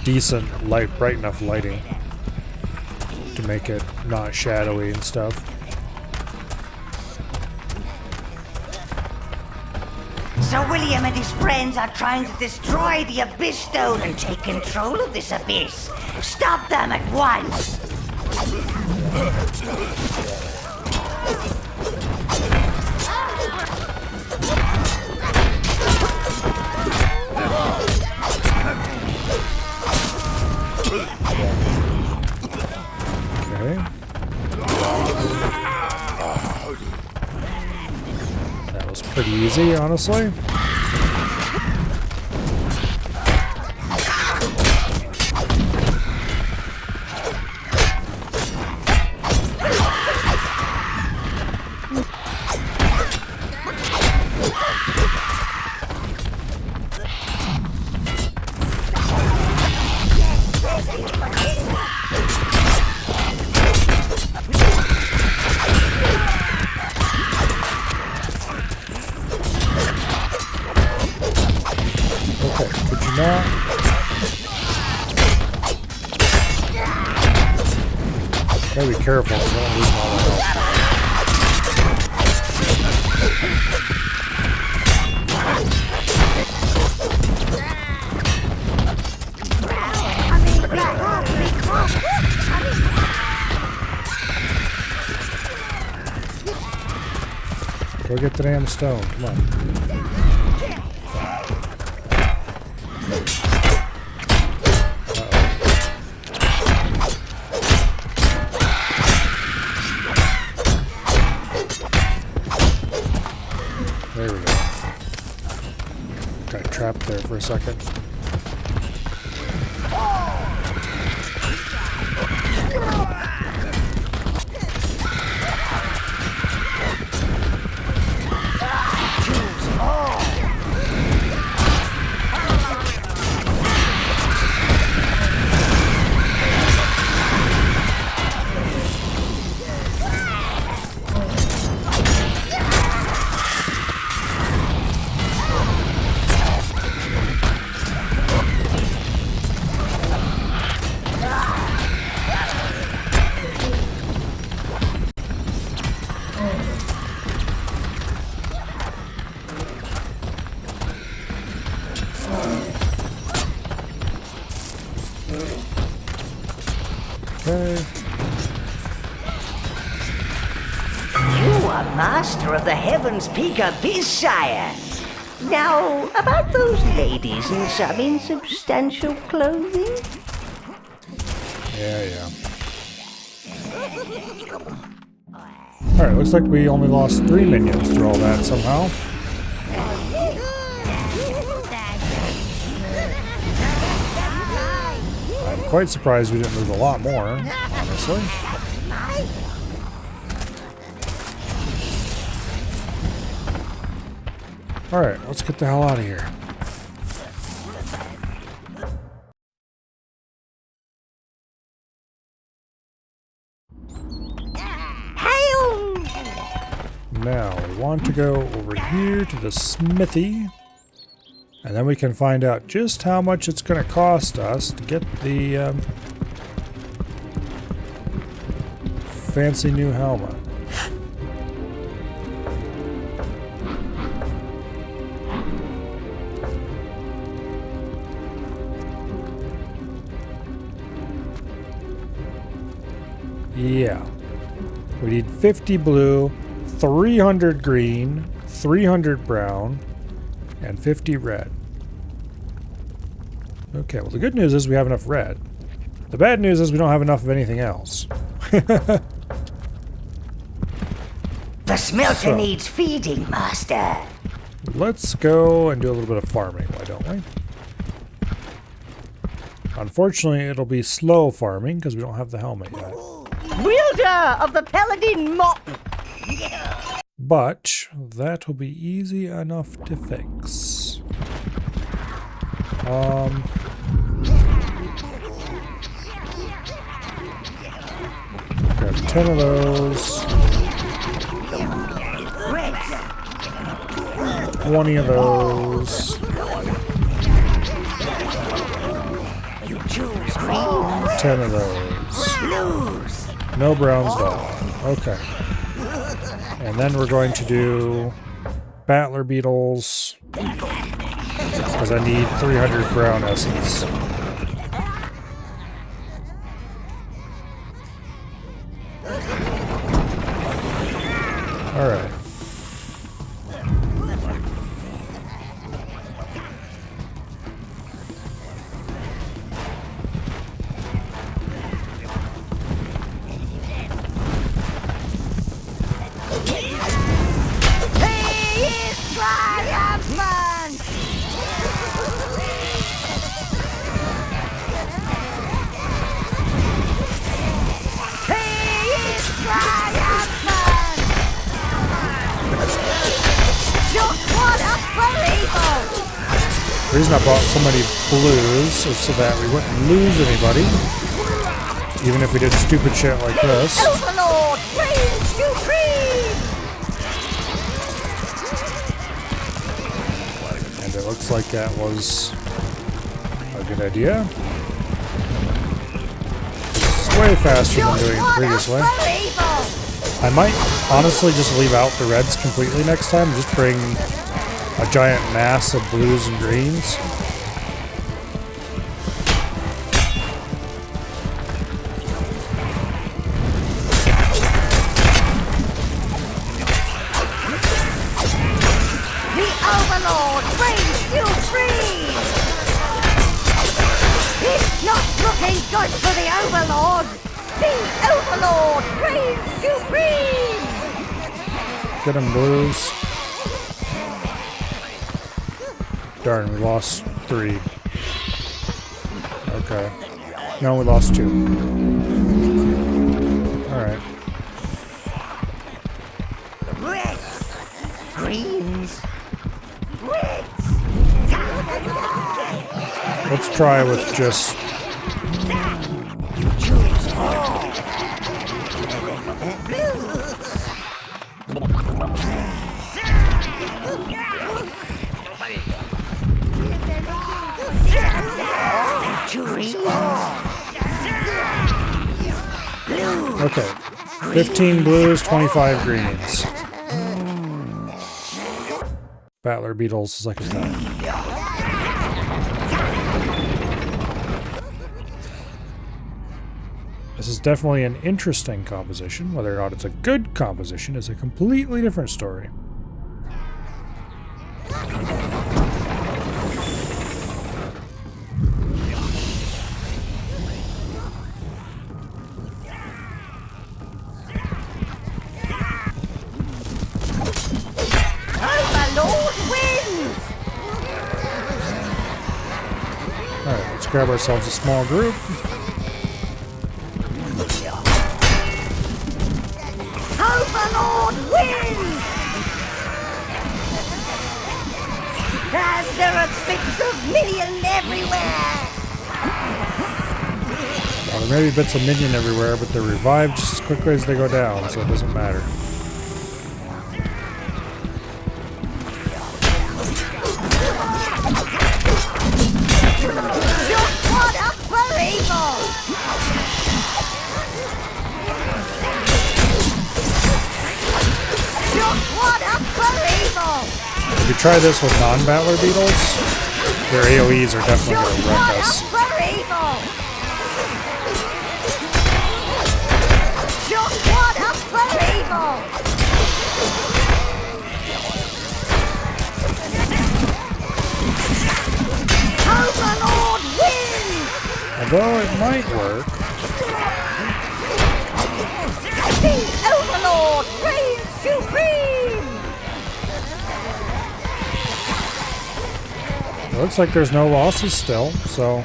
decent light, bright enough lighting to make it not shadowy and stuff. Sir William and his friends are trying to destroy the Abyss Stone and take control of this abyss. Stop them at once! Okay. That was pretty easy, honestly. Gotta be careful, because I don't lose all that health. Go get the damn stone, come on. There we go. Got trapped there for a second. Okay. You are master of the Heaven's Peak Abyss, sire. Now, about those ladies in some insubstantial clothing? Yeah. Alright, looks like we only lost 3 minions through all that somehow. I'm quite surprised we didn't lose a lot more, honestly. Alright, let's get the hell out of here. now we want to go over here to the smithy. And then we can find out just how much it's going to cost us to get the fancy new helmet. Yeah. We need 50 blue, 300 green, 300 brown, and 50 red. Okay, well the good news is we have enough red. The bad news is we don't have enough of anything else. The smelter needs feeding, Master. Let's go and do a little bit of farming, why don't we? Unfortunately, it'll be slow farming because we don't have the helmet yet. Wielder of the Paladin Mop! But that will be easy enough to fix. Grab 10 of those. 20 of those. You choose green. 10 of those. Blues. No browns though. Okay. And then we're going to do battler beetles because I need 300 brown essence. All right. The reason I bought so many blues is so that we wouldn't lose anybody, even if we did stupid shit like this. Overlord, reigns supreme! And it looks like that was a good idea. It's way faster than doing it previously. I might honestly just leave out the reds completely next time and just bring a giant mass of blues and greens. The Overlord reigns supreme! It's not looking good for the Overlord! The Overlord reigns supreme! Get him, blues. Darn, we lost 3. Okay. No, we lost 2. Alright. Reds! Greens! Reds! Let's try with just... You choose all! Okay. 15 blues, 25 greens. Battler beetles is like a time. This is definitely an interesting composition. Whether or not it's a good composition is a completely different story. Alright, let's grab ourselves a small group. Overlord wins! As there are bits of minion everywhere! Well, there may be bits of minion everywhere, but they're revived just as quickly as they go down, so it doesn't matter. Just one up for evil! Just one up for evil! You could try this with non-battler beetles. Their AoEs are definitely going to wreck us. Just one up for evil! Just one up for evil! Overlord wins! Although it might work. The Overlord reigns supreme! It looks like there's no losses still, so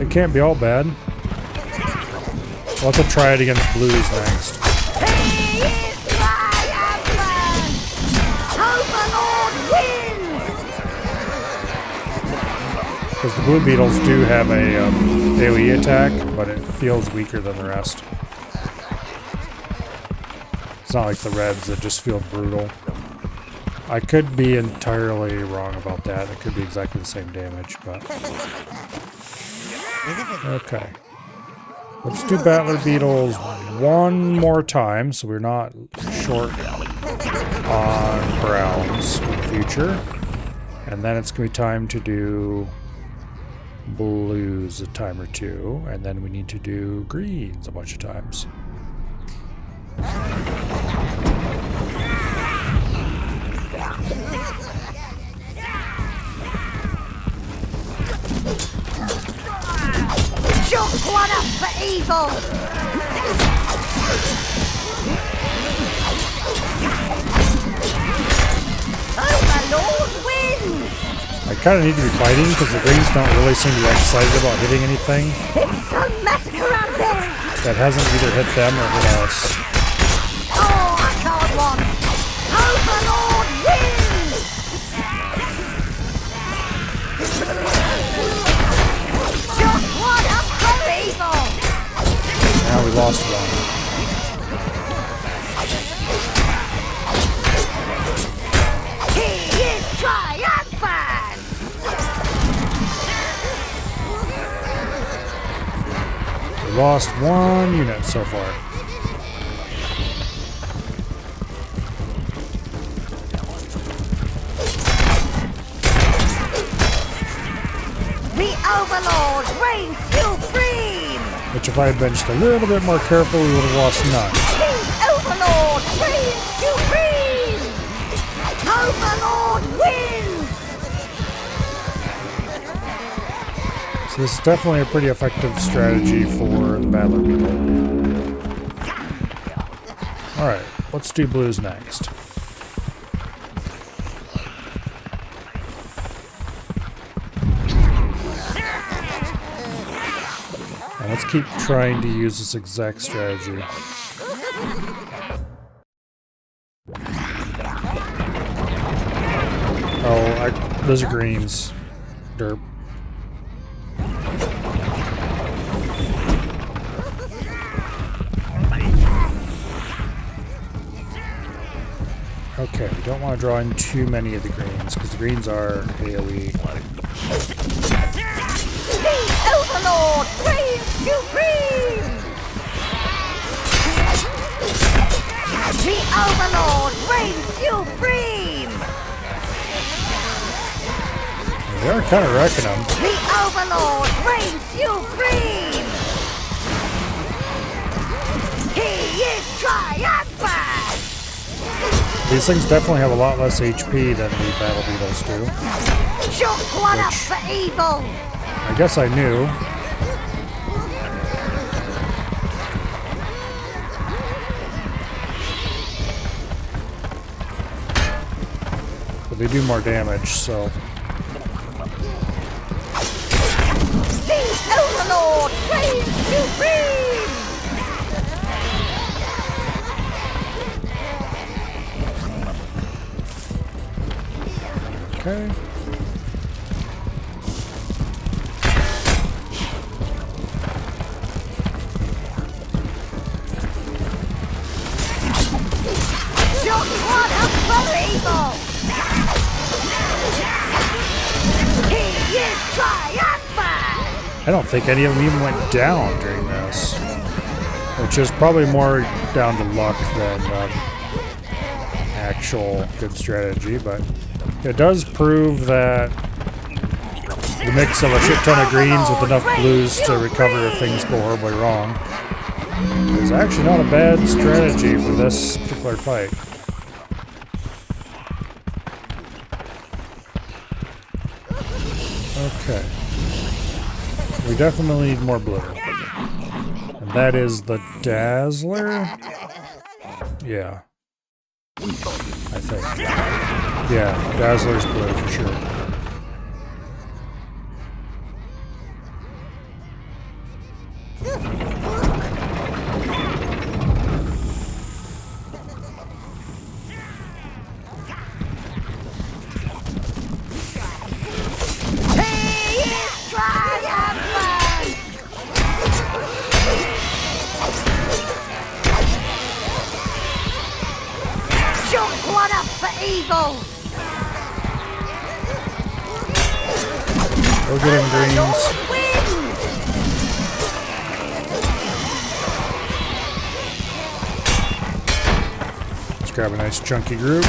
it can't be all bad. We'll have to try it against blues next. He is triumphant! Overlord wins! Because the blue beetles do have a AoE attack, but it feels weaker than the rest. It's not like the reds that just feel brutal. I could be entirely wrong about that. It could be exactly the same damage, but... Okay. Let's do Battler Beetles one more time, so we're not short on browns in the future. And then it's going to be time to do blues a time or two, and then we need to do greens a bunch of times. Just one up for evil! Overlord wins! I kind of need to be fighting because the greens don't really seem to be excited about hitting anything It's a massacre out there! that hasn't either hit them or hit us. Oh, I can't one! Overlord wins! Just one up for evil! Now we lost one. He is triumphant! We lost one unit so far. The Overlord reigns supreme! Which if I had benched a little bit more careful, we would have lost none. The Overlord reigns supreme! Overlord wins! So this is definitely a pretty effective strategy for the Battler Beetle. Alright, let's do blues next. And let's keep trying to use this exact strategy. Oh, those are greens. Derp. Okay, we don't want to draw in too many of the greens, because the greens are AoE. The Overlord reigns supreme! The Overlord reigns supreme! They are kind of wrecking them. The Overlord reigns supreme! He is triumphant! These things definitely have a lot less HP than the Battle Beetles do. Just one up for evil! I guess I knew. But they do more damage, so... The Overlord reigns supreme! Okay. Just one up for evil! He is triumphant! I don't think any of them even went down during this, which is probably more down to luck than actual good strategy, but it does prove that the mix of a shit ton of greens with enough blues to recover if things go horribly wrong is actually not a bad strategy for this particular fight. Okay. We definitely need more blue. And that is the Dazzler? Yeah. I think. Yeah, Dazzler's blue for sure. We'll get him greens. Let's grab a nice chunky group.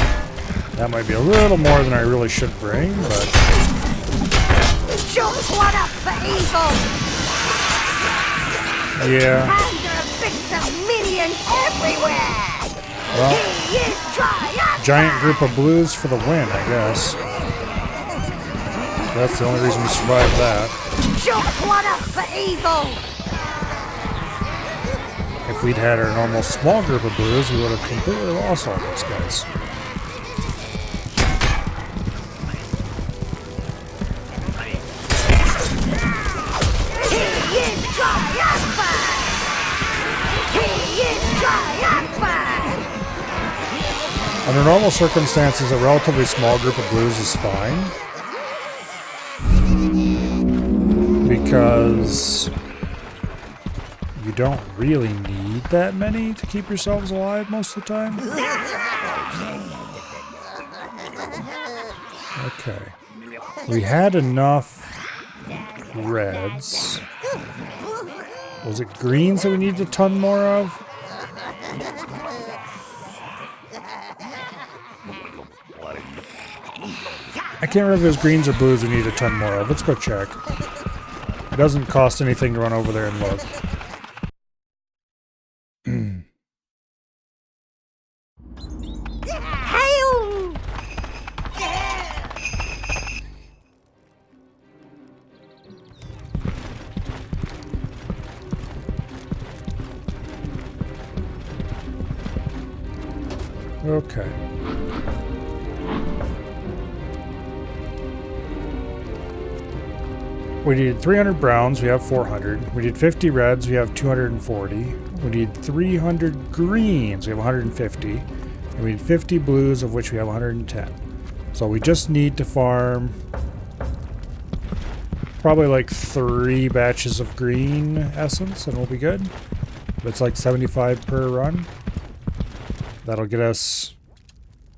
That might be a little more than I really should bring, but... One up for evil! Yeah. And there are bits of minions everywhere! Well, He is triumphant! giant group of blues for the win, I guess. That's the only reason we survived that. One up for evil! If we'd had our normal small group of blues, we would have completely lost all those guys. He is triumphant! He is triumphant! Under normal circumstances, a relatively small group of blues is fine. Because you don't really need that many to keep yourselves alive most of the time. Okay. We had enough reds. Was it greens that we needed a ton more of? I can't remember if it was greens or blues we need a ton more of. Let's go check. It doesn't cost anything to run over there and look. Helm! Okay. We needed 300 browns, we have 400. We need 50 reds, we have 240. We need 300 greens, we have 150. And we need 50 blues, of which we have 110. So we just need to farm probably like 3 batches of green essence and we'll be good. It's like 75 per run. That'll get us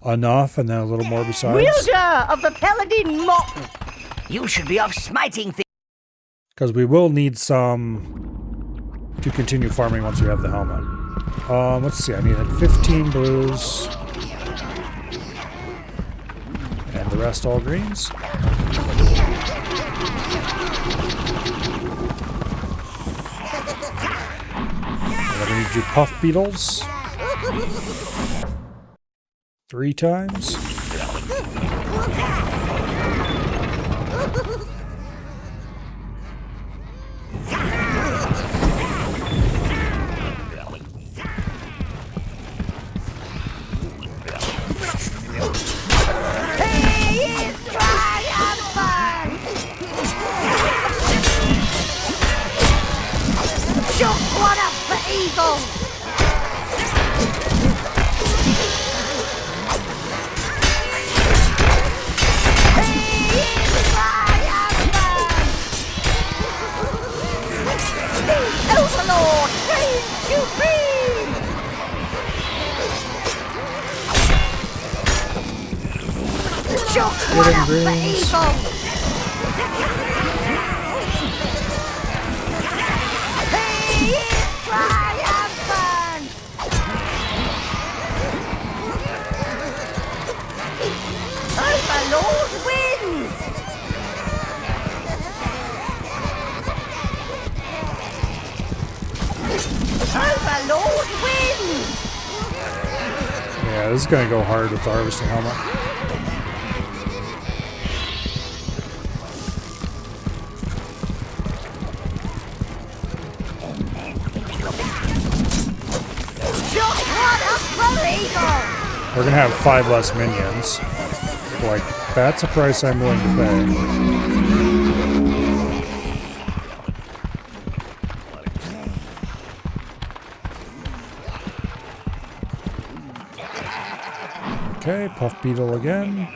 enough and then a little more besides. Wielder of the Paladin Mop! You should be off smiting things. Because we will need some to continue farming once we have the helmet. Let's see, I needed 15 blues. And the rest all greens. And then we need to do puff beetles. 3 times. One up for evil! Overlord reigns supreme! One up for evil! Yeah, this is gonna go hard with the harvesting helmet. We're gonna have 5 less minions. Like, that's a price I'm willing to pay. Okay, Puff Beetle again.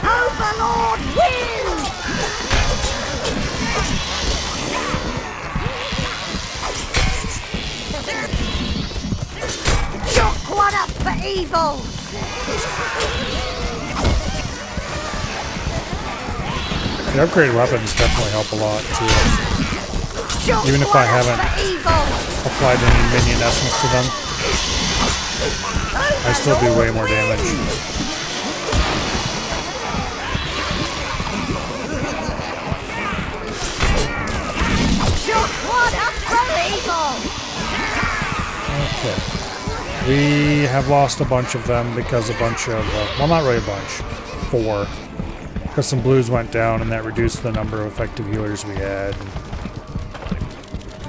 Overlord wins! Chuck one up for evil! The upgraded weapons definitely help a lot too. Even if I haven't applied any minion essence to them, I still do way more damage. Okay. We have lost a bunch of them because a bunch of, well, not really a bunch, 4. Because some blues went down and that reduced the number of effective healers we had.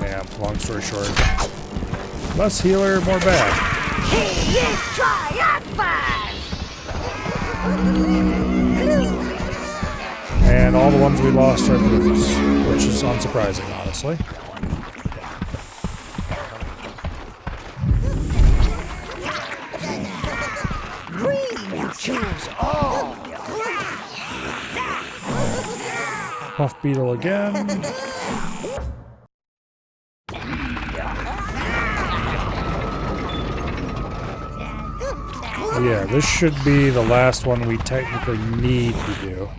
Yeah, long story short. Less healer, more bad. He is triumphant! And all the ones we lost are blues, which is unsurprising, honestly. Choose all! Puff Beetle again. Yeah, this should be the last one we technically need to do.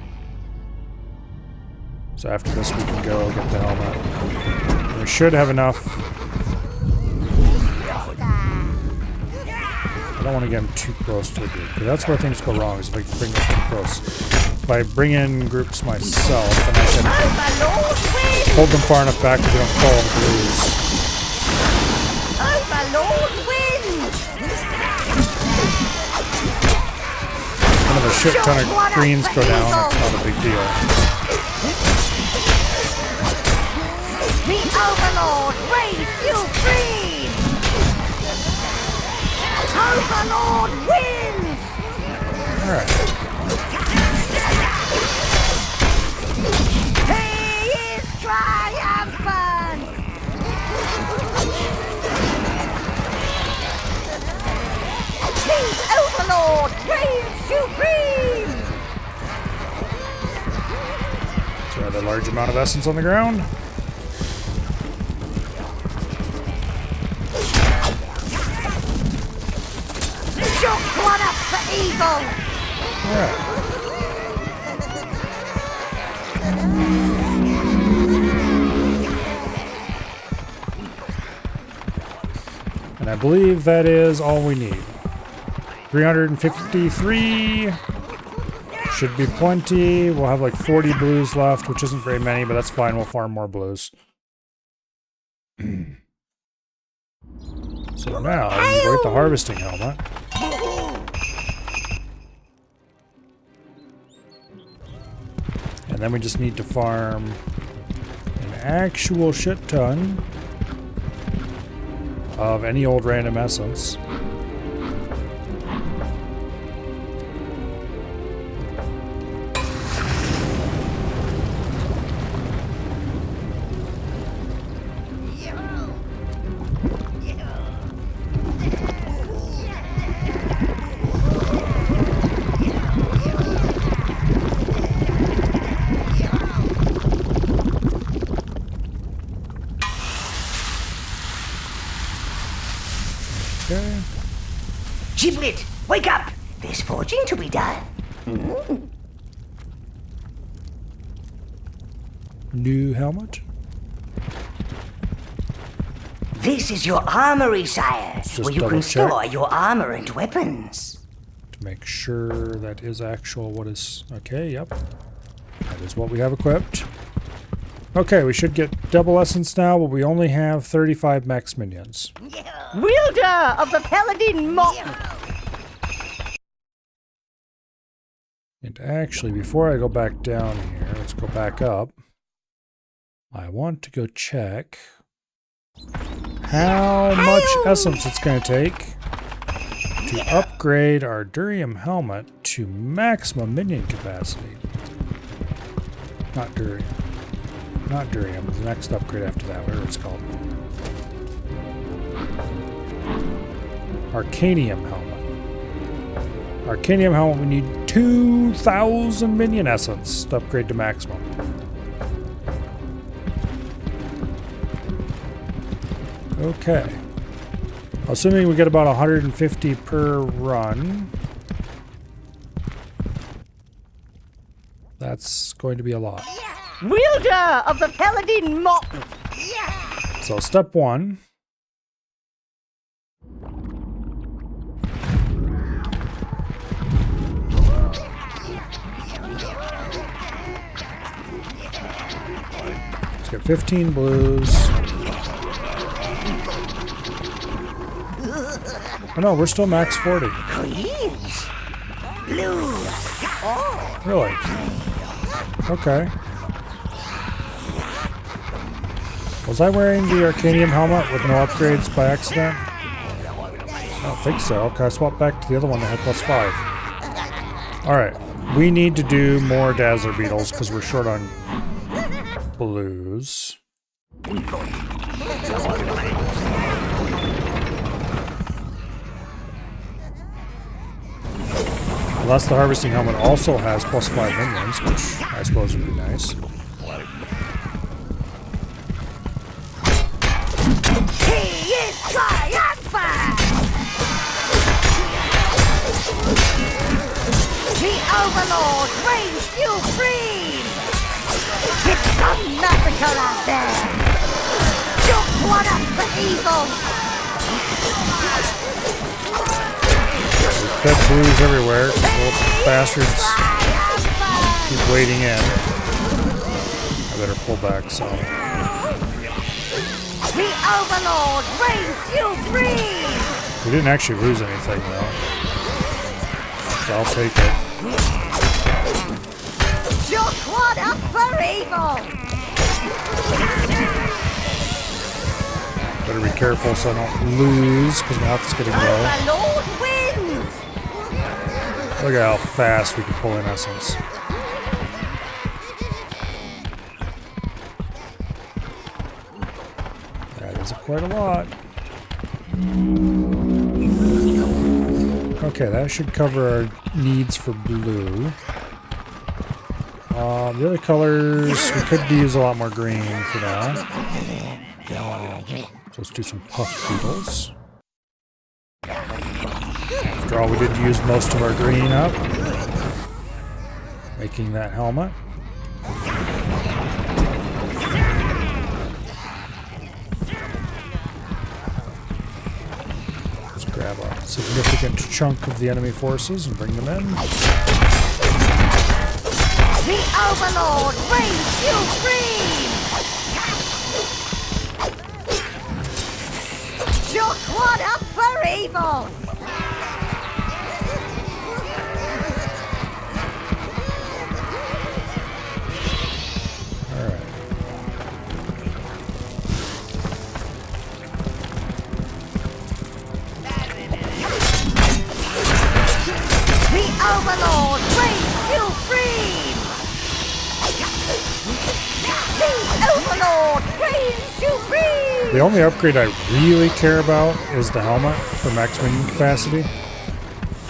So after this we can go get the helmet. And we should have enough. I don't want to get him too close to a group, because that's where things go wrong, is if I bring them too close. If I bring in groups myself, then I can hold them far enough back that they don't fall to blues. Overlord wins! When a shit ton of greens go down, it's not a big deal. The Overlord reigns supreme! Overlord wins! Alright. He is triumphant! The Overlord reigns supreme! So we have a large amount of essence on the ground. Chuck one up for evil! Alright. And I believe that is all we need. 353 should be plenty. We'll have like 40 blues left, which isn't very many, but that's fine. We'll farm more blues. So now I can go get the harvesting helmet. And then we just need to farm an actual shit ton of any old random essence. Okay. Giblet, wake up! There's forging to be done. New helmet. This is your armory, sire, Let's just where you can double check. store your armor and weapons. To make sure that is actual what is... Okay, yep. That is what we have equipped. Okay, we should get double essence now, but we only have 35 max minions. Wielder of the Paladin Mop! And actually, before I go back down here, let's go back up. I want to go check how much essence it's going to take to upgrade our Durium helmet to maximum minion capacity. Not Durium. Not Durium, the next upgrade after that, whatever it's called. Arcanium helmet. Arcanium helmet, we need 2,000 minion essence to upgrade to maximum. Okay. Assuming we get about 150 per run. That's going to be a lot. Wielder of the Paladin Mop! So step one. Let's get 15 blues. Oh no, we're still max 40. Greens. Blues. Oh. Really? Okay. Was I wearing the Arcanium helmet with no upgrades by accident? I don't think so. Okay, I swapped back to the other one that had +5. Alright, we need to do more Dazzler Beetles because we're short on blues. Unless the Harvesting Helmet also has +5 minions, which I suppose would be nice. He is triumphant! The Overlord reigns supreme! It's a massacre out there! Just one up for evil! Dead blues everywhere, 'cause little bastards keep wading in. I better pull back some. The Overlord reigns supreme! We didn't actually lose anything though. So I'll take it. Just one up for evil! Better be careful so I don't lose, because my health is getting low. Overlord wins! Look at how fast we can pull in essence. That is quite a lot. Okay, that should cover our needs for blue. The other colors, we could use a lot more green for now. So let's do some puff beetles. After all, we did use most of our green up, making that helmet. Let's grab a significant chunk of the enemy forces and bring them in. The Overlord reigns supreme! Just one up for evil! Alright. The Overlord reigns supreme! The Overlord reigns supreme! The only upgrade I really care about is the helmet for max minion capacity.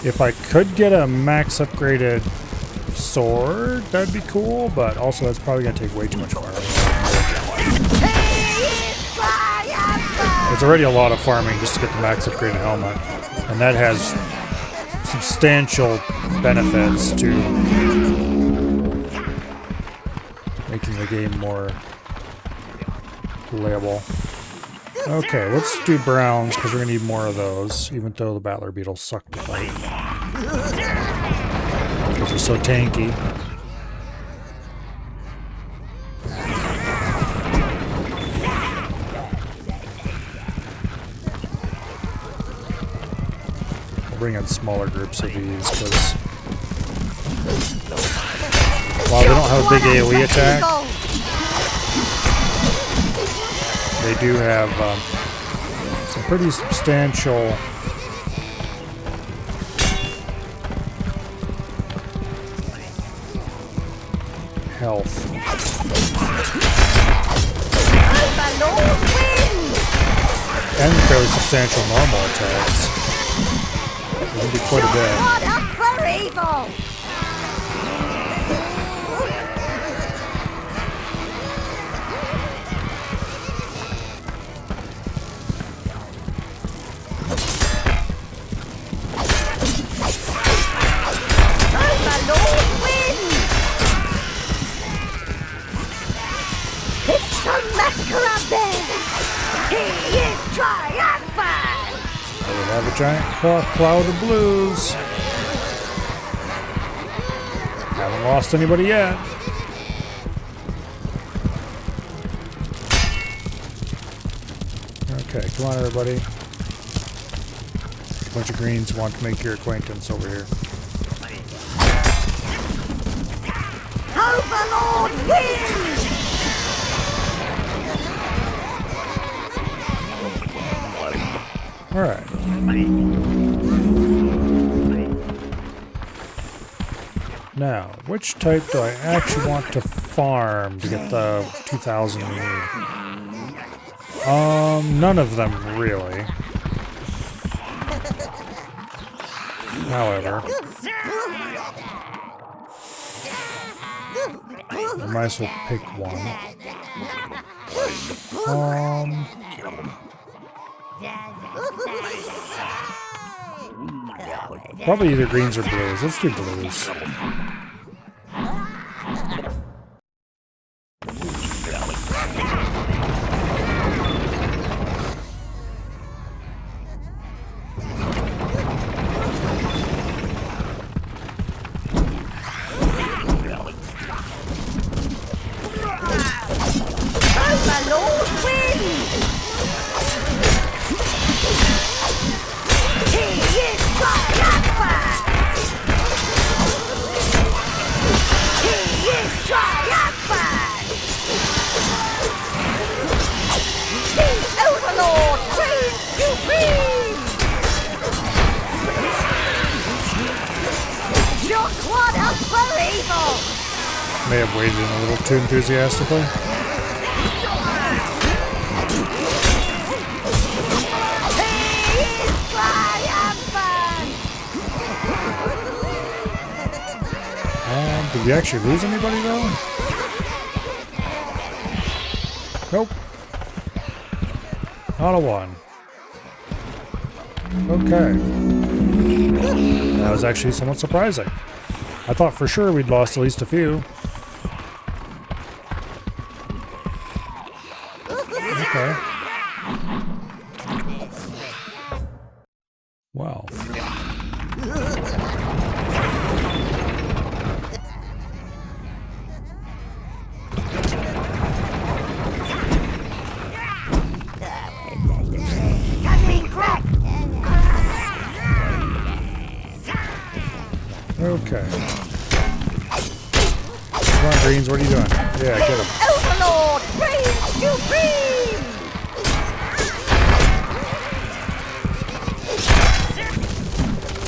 If I could get a max upgraded sword, that'd be cool, but also that's probably going to take way too much farming. It's already a lot of farming just to get the max upgraded helmet, and that has substantial benefits to making the game more playable. Okay, let's do browns because we're gonna need more of those, even though the battler beetles suck to fight. Because they're so tanky. We'll bring in smaller groups of these because while they don't have a big AoE attack, they do have some pretty substantial health. And fairly substantial normal attacks. It can be quite a bit. We have a giant cloud of blues. Haven't lost anybody yet. Okay, come on everybody. A bunch of greens want to make your acquaintance over here. Overlord wins! Alright. Now, which type do I actually want to farm to get the 2,000 we need? None of them really. However, I might as well pick one. Probably either greens or blues. Let's do blues. May have waded in a little too enthusiastically. Did we actually lose anybody though? Nope. Not a one. Okay. That was actually somewhat surprising. I thought for sure we'd lost at least a few. Okay. Wow. Okay. Come on, greens, what are you doing? Yeah, get him. Overlord reigns supreme!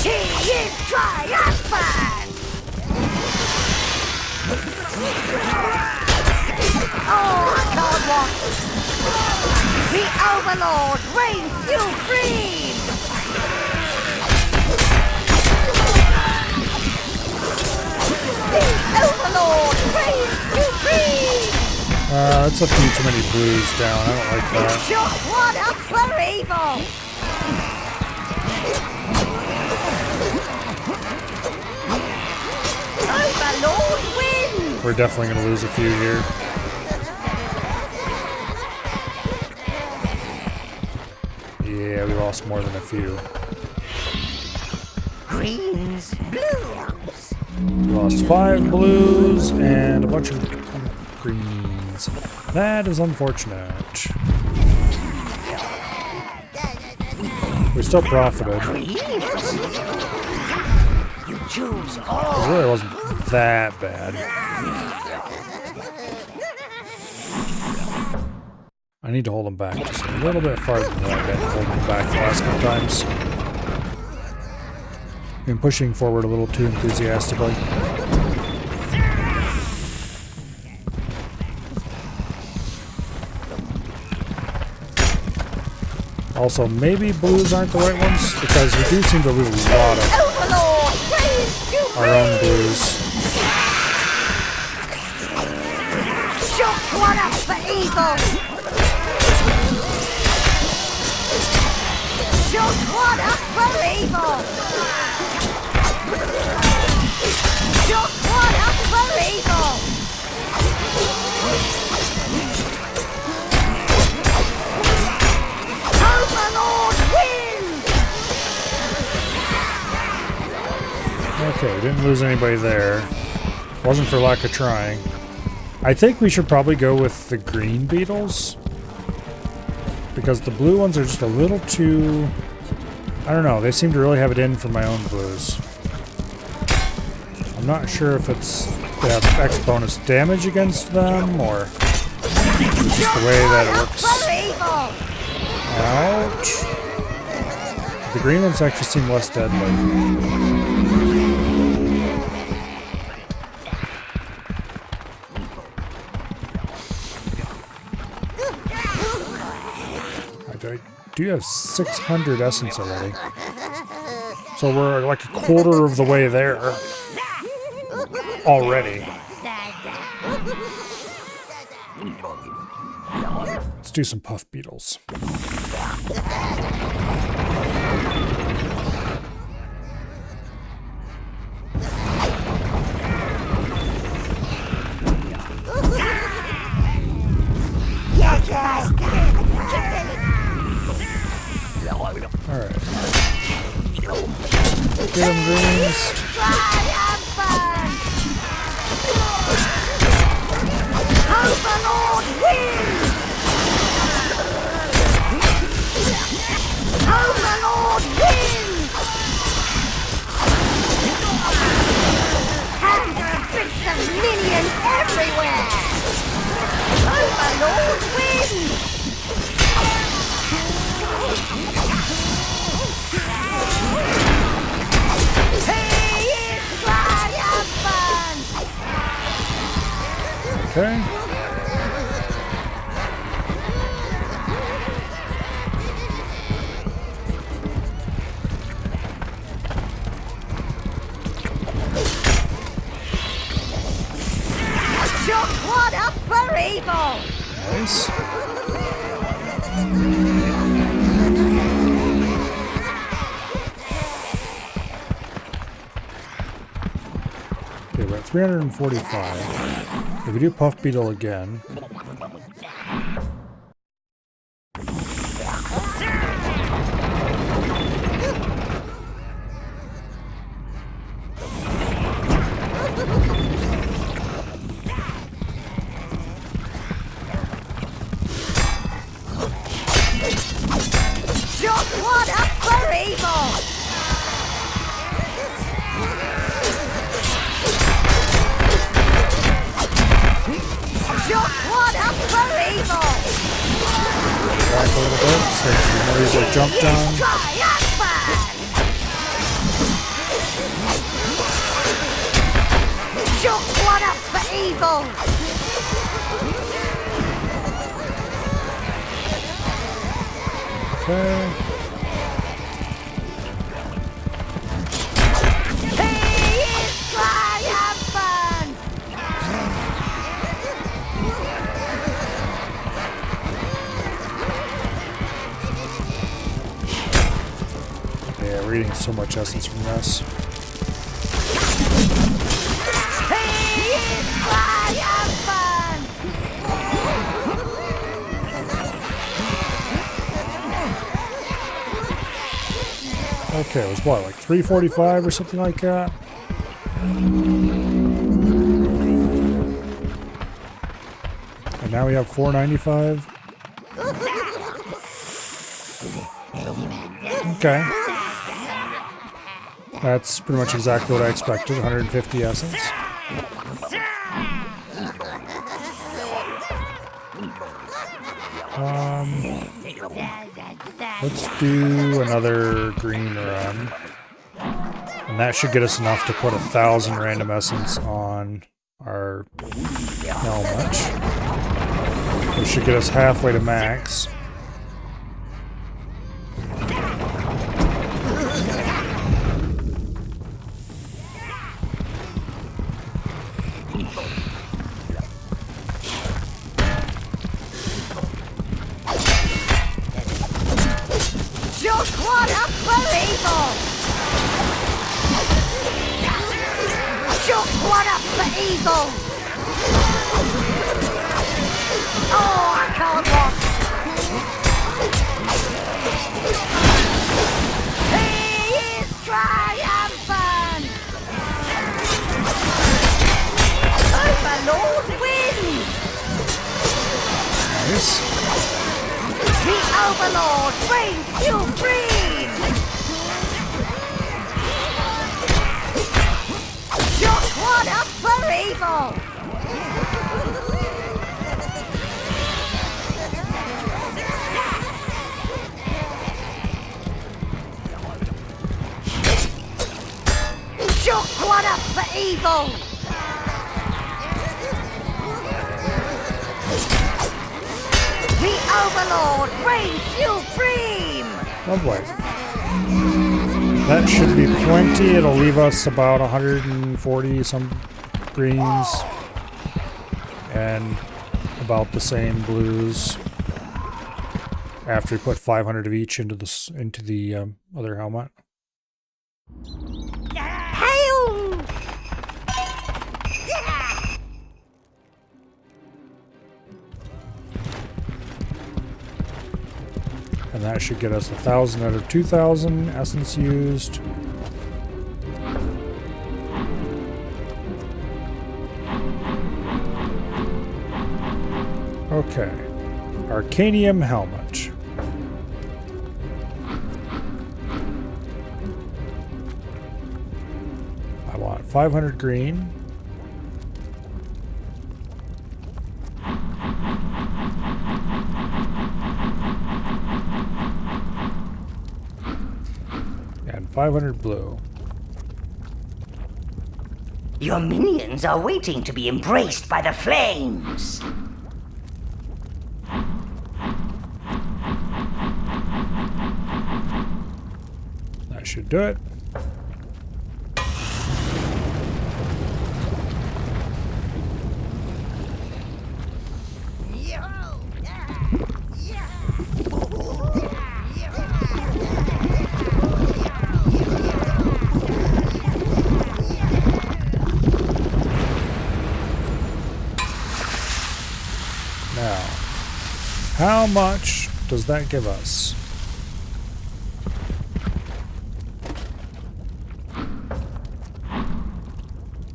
He is triumphant! Oh, I can't watch! The Overlord reigns supreme! Overlord reigns supreme! That's a few too many blues down. I don't like that. Just one up for evil! Overlord wins! We're definitely going to lose a few here. lost more than a few. Greens, blues. We lost 5 blues and a bunch of greens. That is unfortunate. We still profited. You choose It all. really wasn't that bad. I need to hold him back just a little bit farther than I've been holding him back the last couple times. Been pushing forward a little too enthusiastically. Also, maybe blues aren't the right ones because we do seem to lose a lot of Overlord, praise you, our own blues. Shook one up for evil. Shook one up for evil. Shook one up for evil. Overlord wins. Okay, we didn't lose anybody there. Wasn't for lack of trying. I think we should probably go with the green beetles. Because the blue ones are just a little too... I don't know, they seem to really have it in for my own blues. I'm not sure if it's they have X bonus damage against them, or just the way that it works out. The green ones actually seem less deadly. I do have 600 essence already. So we're like a quarter of the way there already. Let's do some puff beetles. Alright. Get them greens. Overlord wins! Overlord wins! Hundreds of bits of minions everywhere! Overlord wins! He is triumphant! Okay. Shook one up for evil! Nice. Okay, we're at 345. If we do Puff Beetle again. Shook one up for evil! Shook one up for evil! Back a little bit so you can more easily jump down. Triumphant! Shook one up for evil! Okay. He is triumphant! Yeah, we're eating so much essence from this. He is triumphant! Okay, it was what, like 345 or something like that? And now we have 495. Okay. That's pretty much exactly what I expected, 150 essence. Let's do another green run. And that should get us enough to put 1,000 random essence on our helmet. Which should get us halfway to max. Just what up for evil! Just what up for evil! Oh, I can't walk! He is triumphant! Overlord wins! Nice. The Overlord reigns supreme! Just what up for evil! Just what up for evil! The Overlord reigns supreme! Lovely. That should be plenty. It'll leave us about 140 some greens and about the same blues after we put 500 of each into the other helmet. Hail! And that should get us 1,000 out of 2,000 essence used. Okay. Arcanium helmet. I want 500 green. And 500 blue. Your minions are waiting to be embraced by the flames. That should do it. Now, how much does that give us?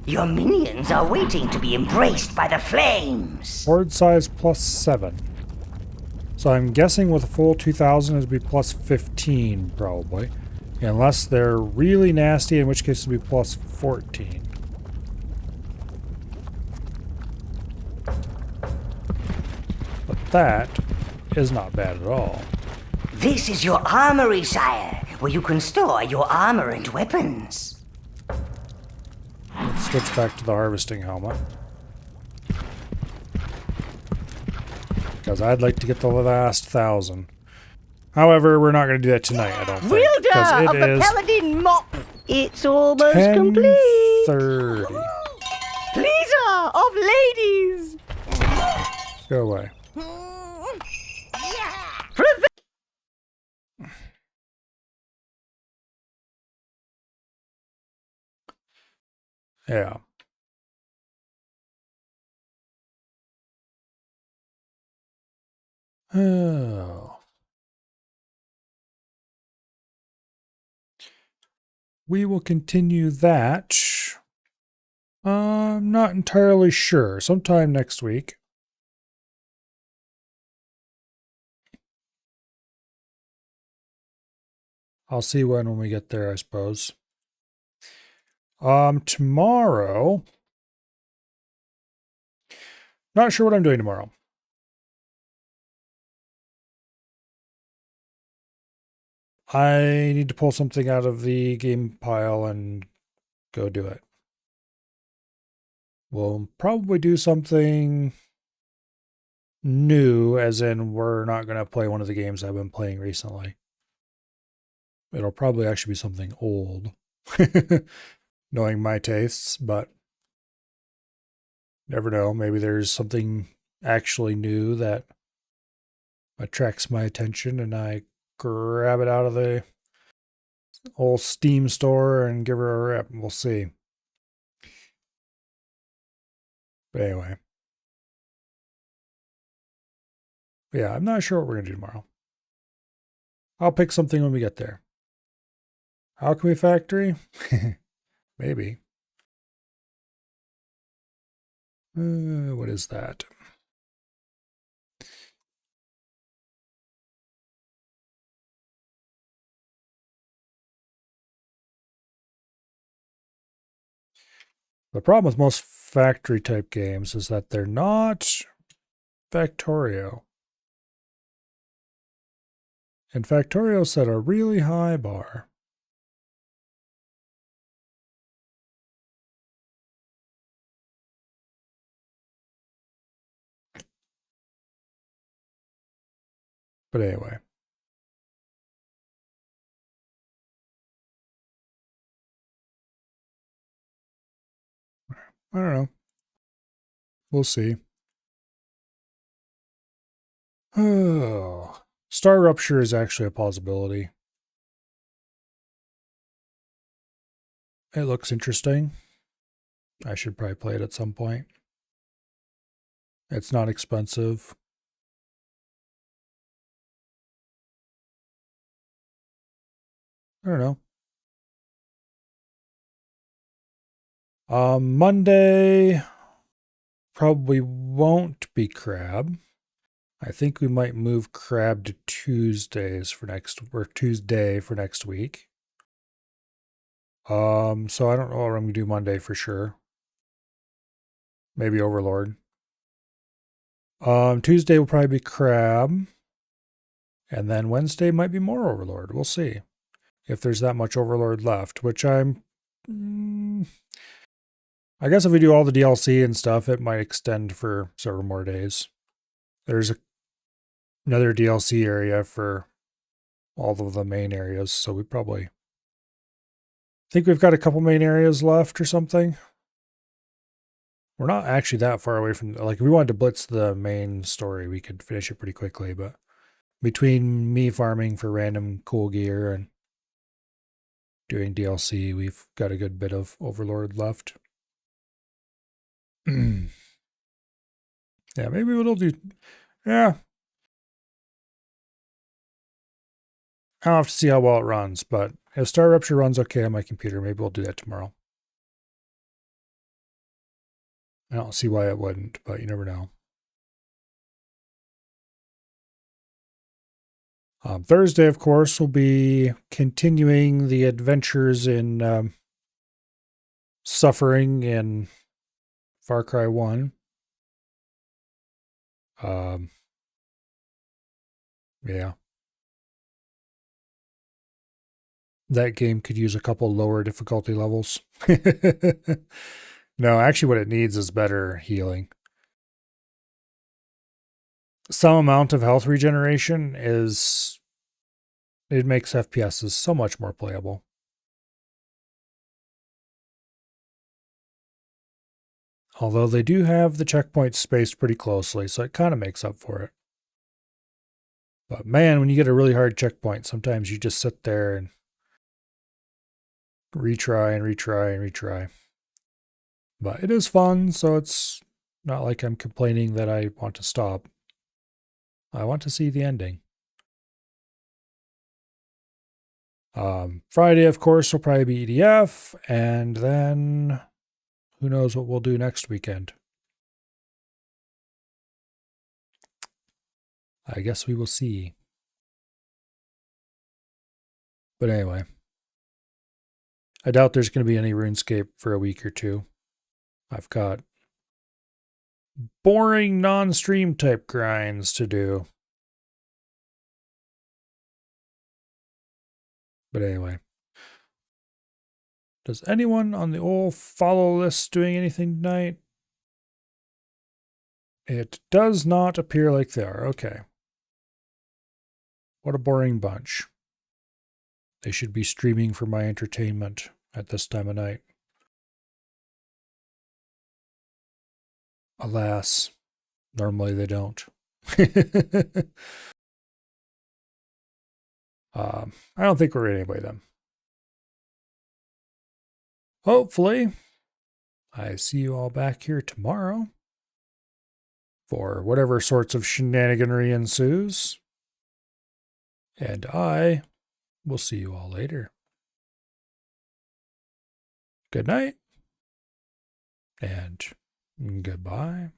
Your minions are waiting to be embraced by the flames. Horde size plus 7. So I'm guessing with a full 2,000 it'd be plus 15 probably. Unless they're really nasty, in which case it'd be plus 14. But that is not bad at all. This is your armory, sire, where you can store your armor and weapons. Let's switch back to the harvesting helmet. Because I'd like to get the last 1,000. However, we're not going to do that tonight, I don't think. Wielder of the Paladin Mop! It's almost complete! 10:30. Pleaser of ladies! Go away. Yeah. Oh. we will continue that. I'm not entirely sure. Sometime next week. I'll see when we get there, I suppose. Tomorrow. Not sure what I'm doing tomorrow. I need to pull something out of the game pile and go do it. We'll probably do something new, as in we're not going to play one of the games I've been playing recently. It'll probably actually be something old, knowing my tastes, but never know. Maybe there's something actually new that attracts my attention and I grab it out of the old Steam store and give her a rip. We'll see. But anyway. Yeah, I'm not sure what we're going to do tomorrow. I'll pick something when we get there. Alchemy Factory? Maybe. What is that? The problem with most factory type games is that they're not Factorio. And Factorio set a really high bar. But anyway. I don't know. We'll see. Oh, Star Rupture is actually a possibility. It looks interesting. I should probably play it at some point. It's not expensive. I don't know. Monday probably won't be Crab. I think we might move Crab to Tuesday for next week. So I don't know what I'm gonna do Monday for sure. Maybe Overlord. Tuesday will probably be Crab. And then Wednesday might be more Overlord. We'll see. If there's that much Overlord left, which I guess if we do all the DLC and stuff, it might extend for several more days. There's another DLC area for all of the main areas, so we probably think we've got a couple main areas left or something. We're not actually that far away from, like, if we wanted to blitz the main story, we could finish it pretty quickly, but between me farming for random cool gear and doing DLC, we've got a good bit of Overlord left. Yeah, maybe we'll do, yeah. I'll have to see how well it runs, but if Star Rupture runs okay on my computer, maybe we'll do that tomorrow. I don't see why it wouldn't, but you never know. Thursday, of course, will be continuing the adventures in suffering in Far Cry 1. Yeah. That game could use a couple lower difficulty levels. No, actually what it needs is better healing. Some amount of health regeneration it makes FPSs so much more playable. Although they do have the checkpoints spaced pretty closely, so it kind of makes up for it. But man, when you get a really hard checkpoint, sometimes you just sit there and retry and retry and retry. But it is fun, so it's not like I'm complaining that I want to stop. I want to see the ending. Friday, of course, will probably be EDF, and then who knows what we'll do next weekend. I guess we will see. But anyway, I doubt there's going to be any RuneScape for a week or two. I've got boring non-stream type grinds to do. But anyway, does anyone on the old follow list doing anything tonight? It does not appear like they are. Okay. What a boring bunch. They should be streaming for my entertainment at this time of night. Alas, normally they don't. I don't think we're anyway then. Hopefully, I see you all back here tomorrow for whatever sorts of shenaniganry ensues. And I will see you all later. Good night and goodbye.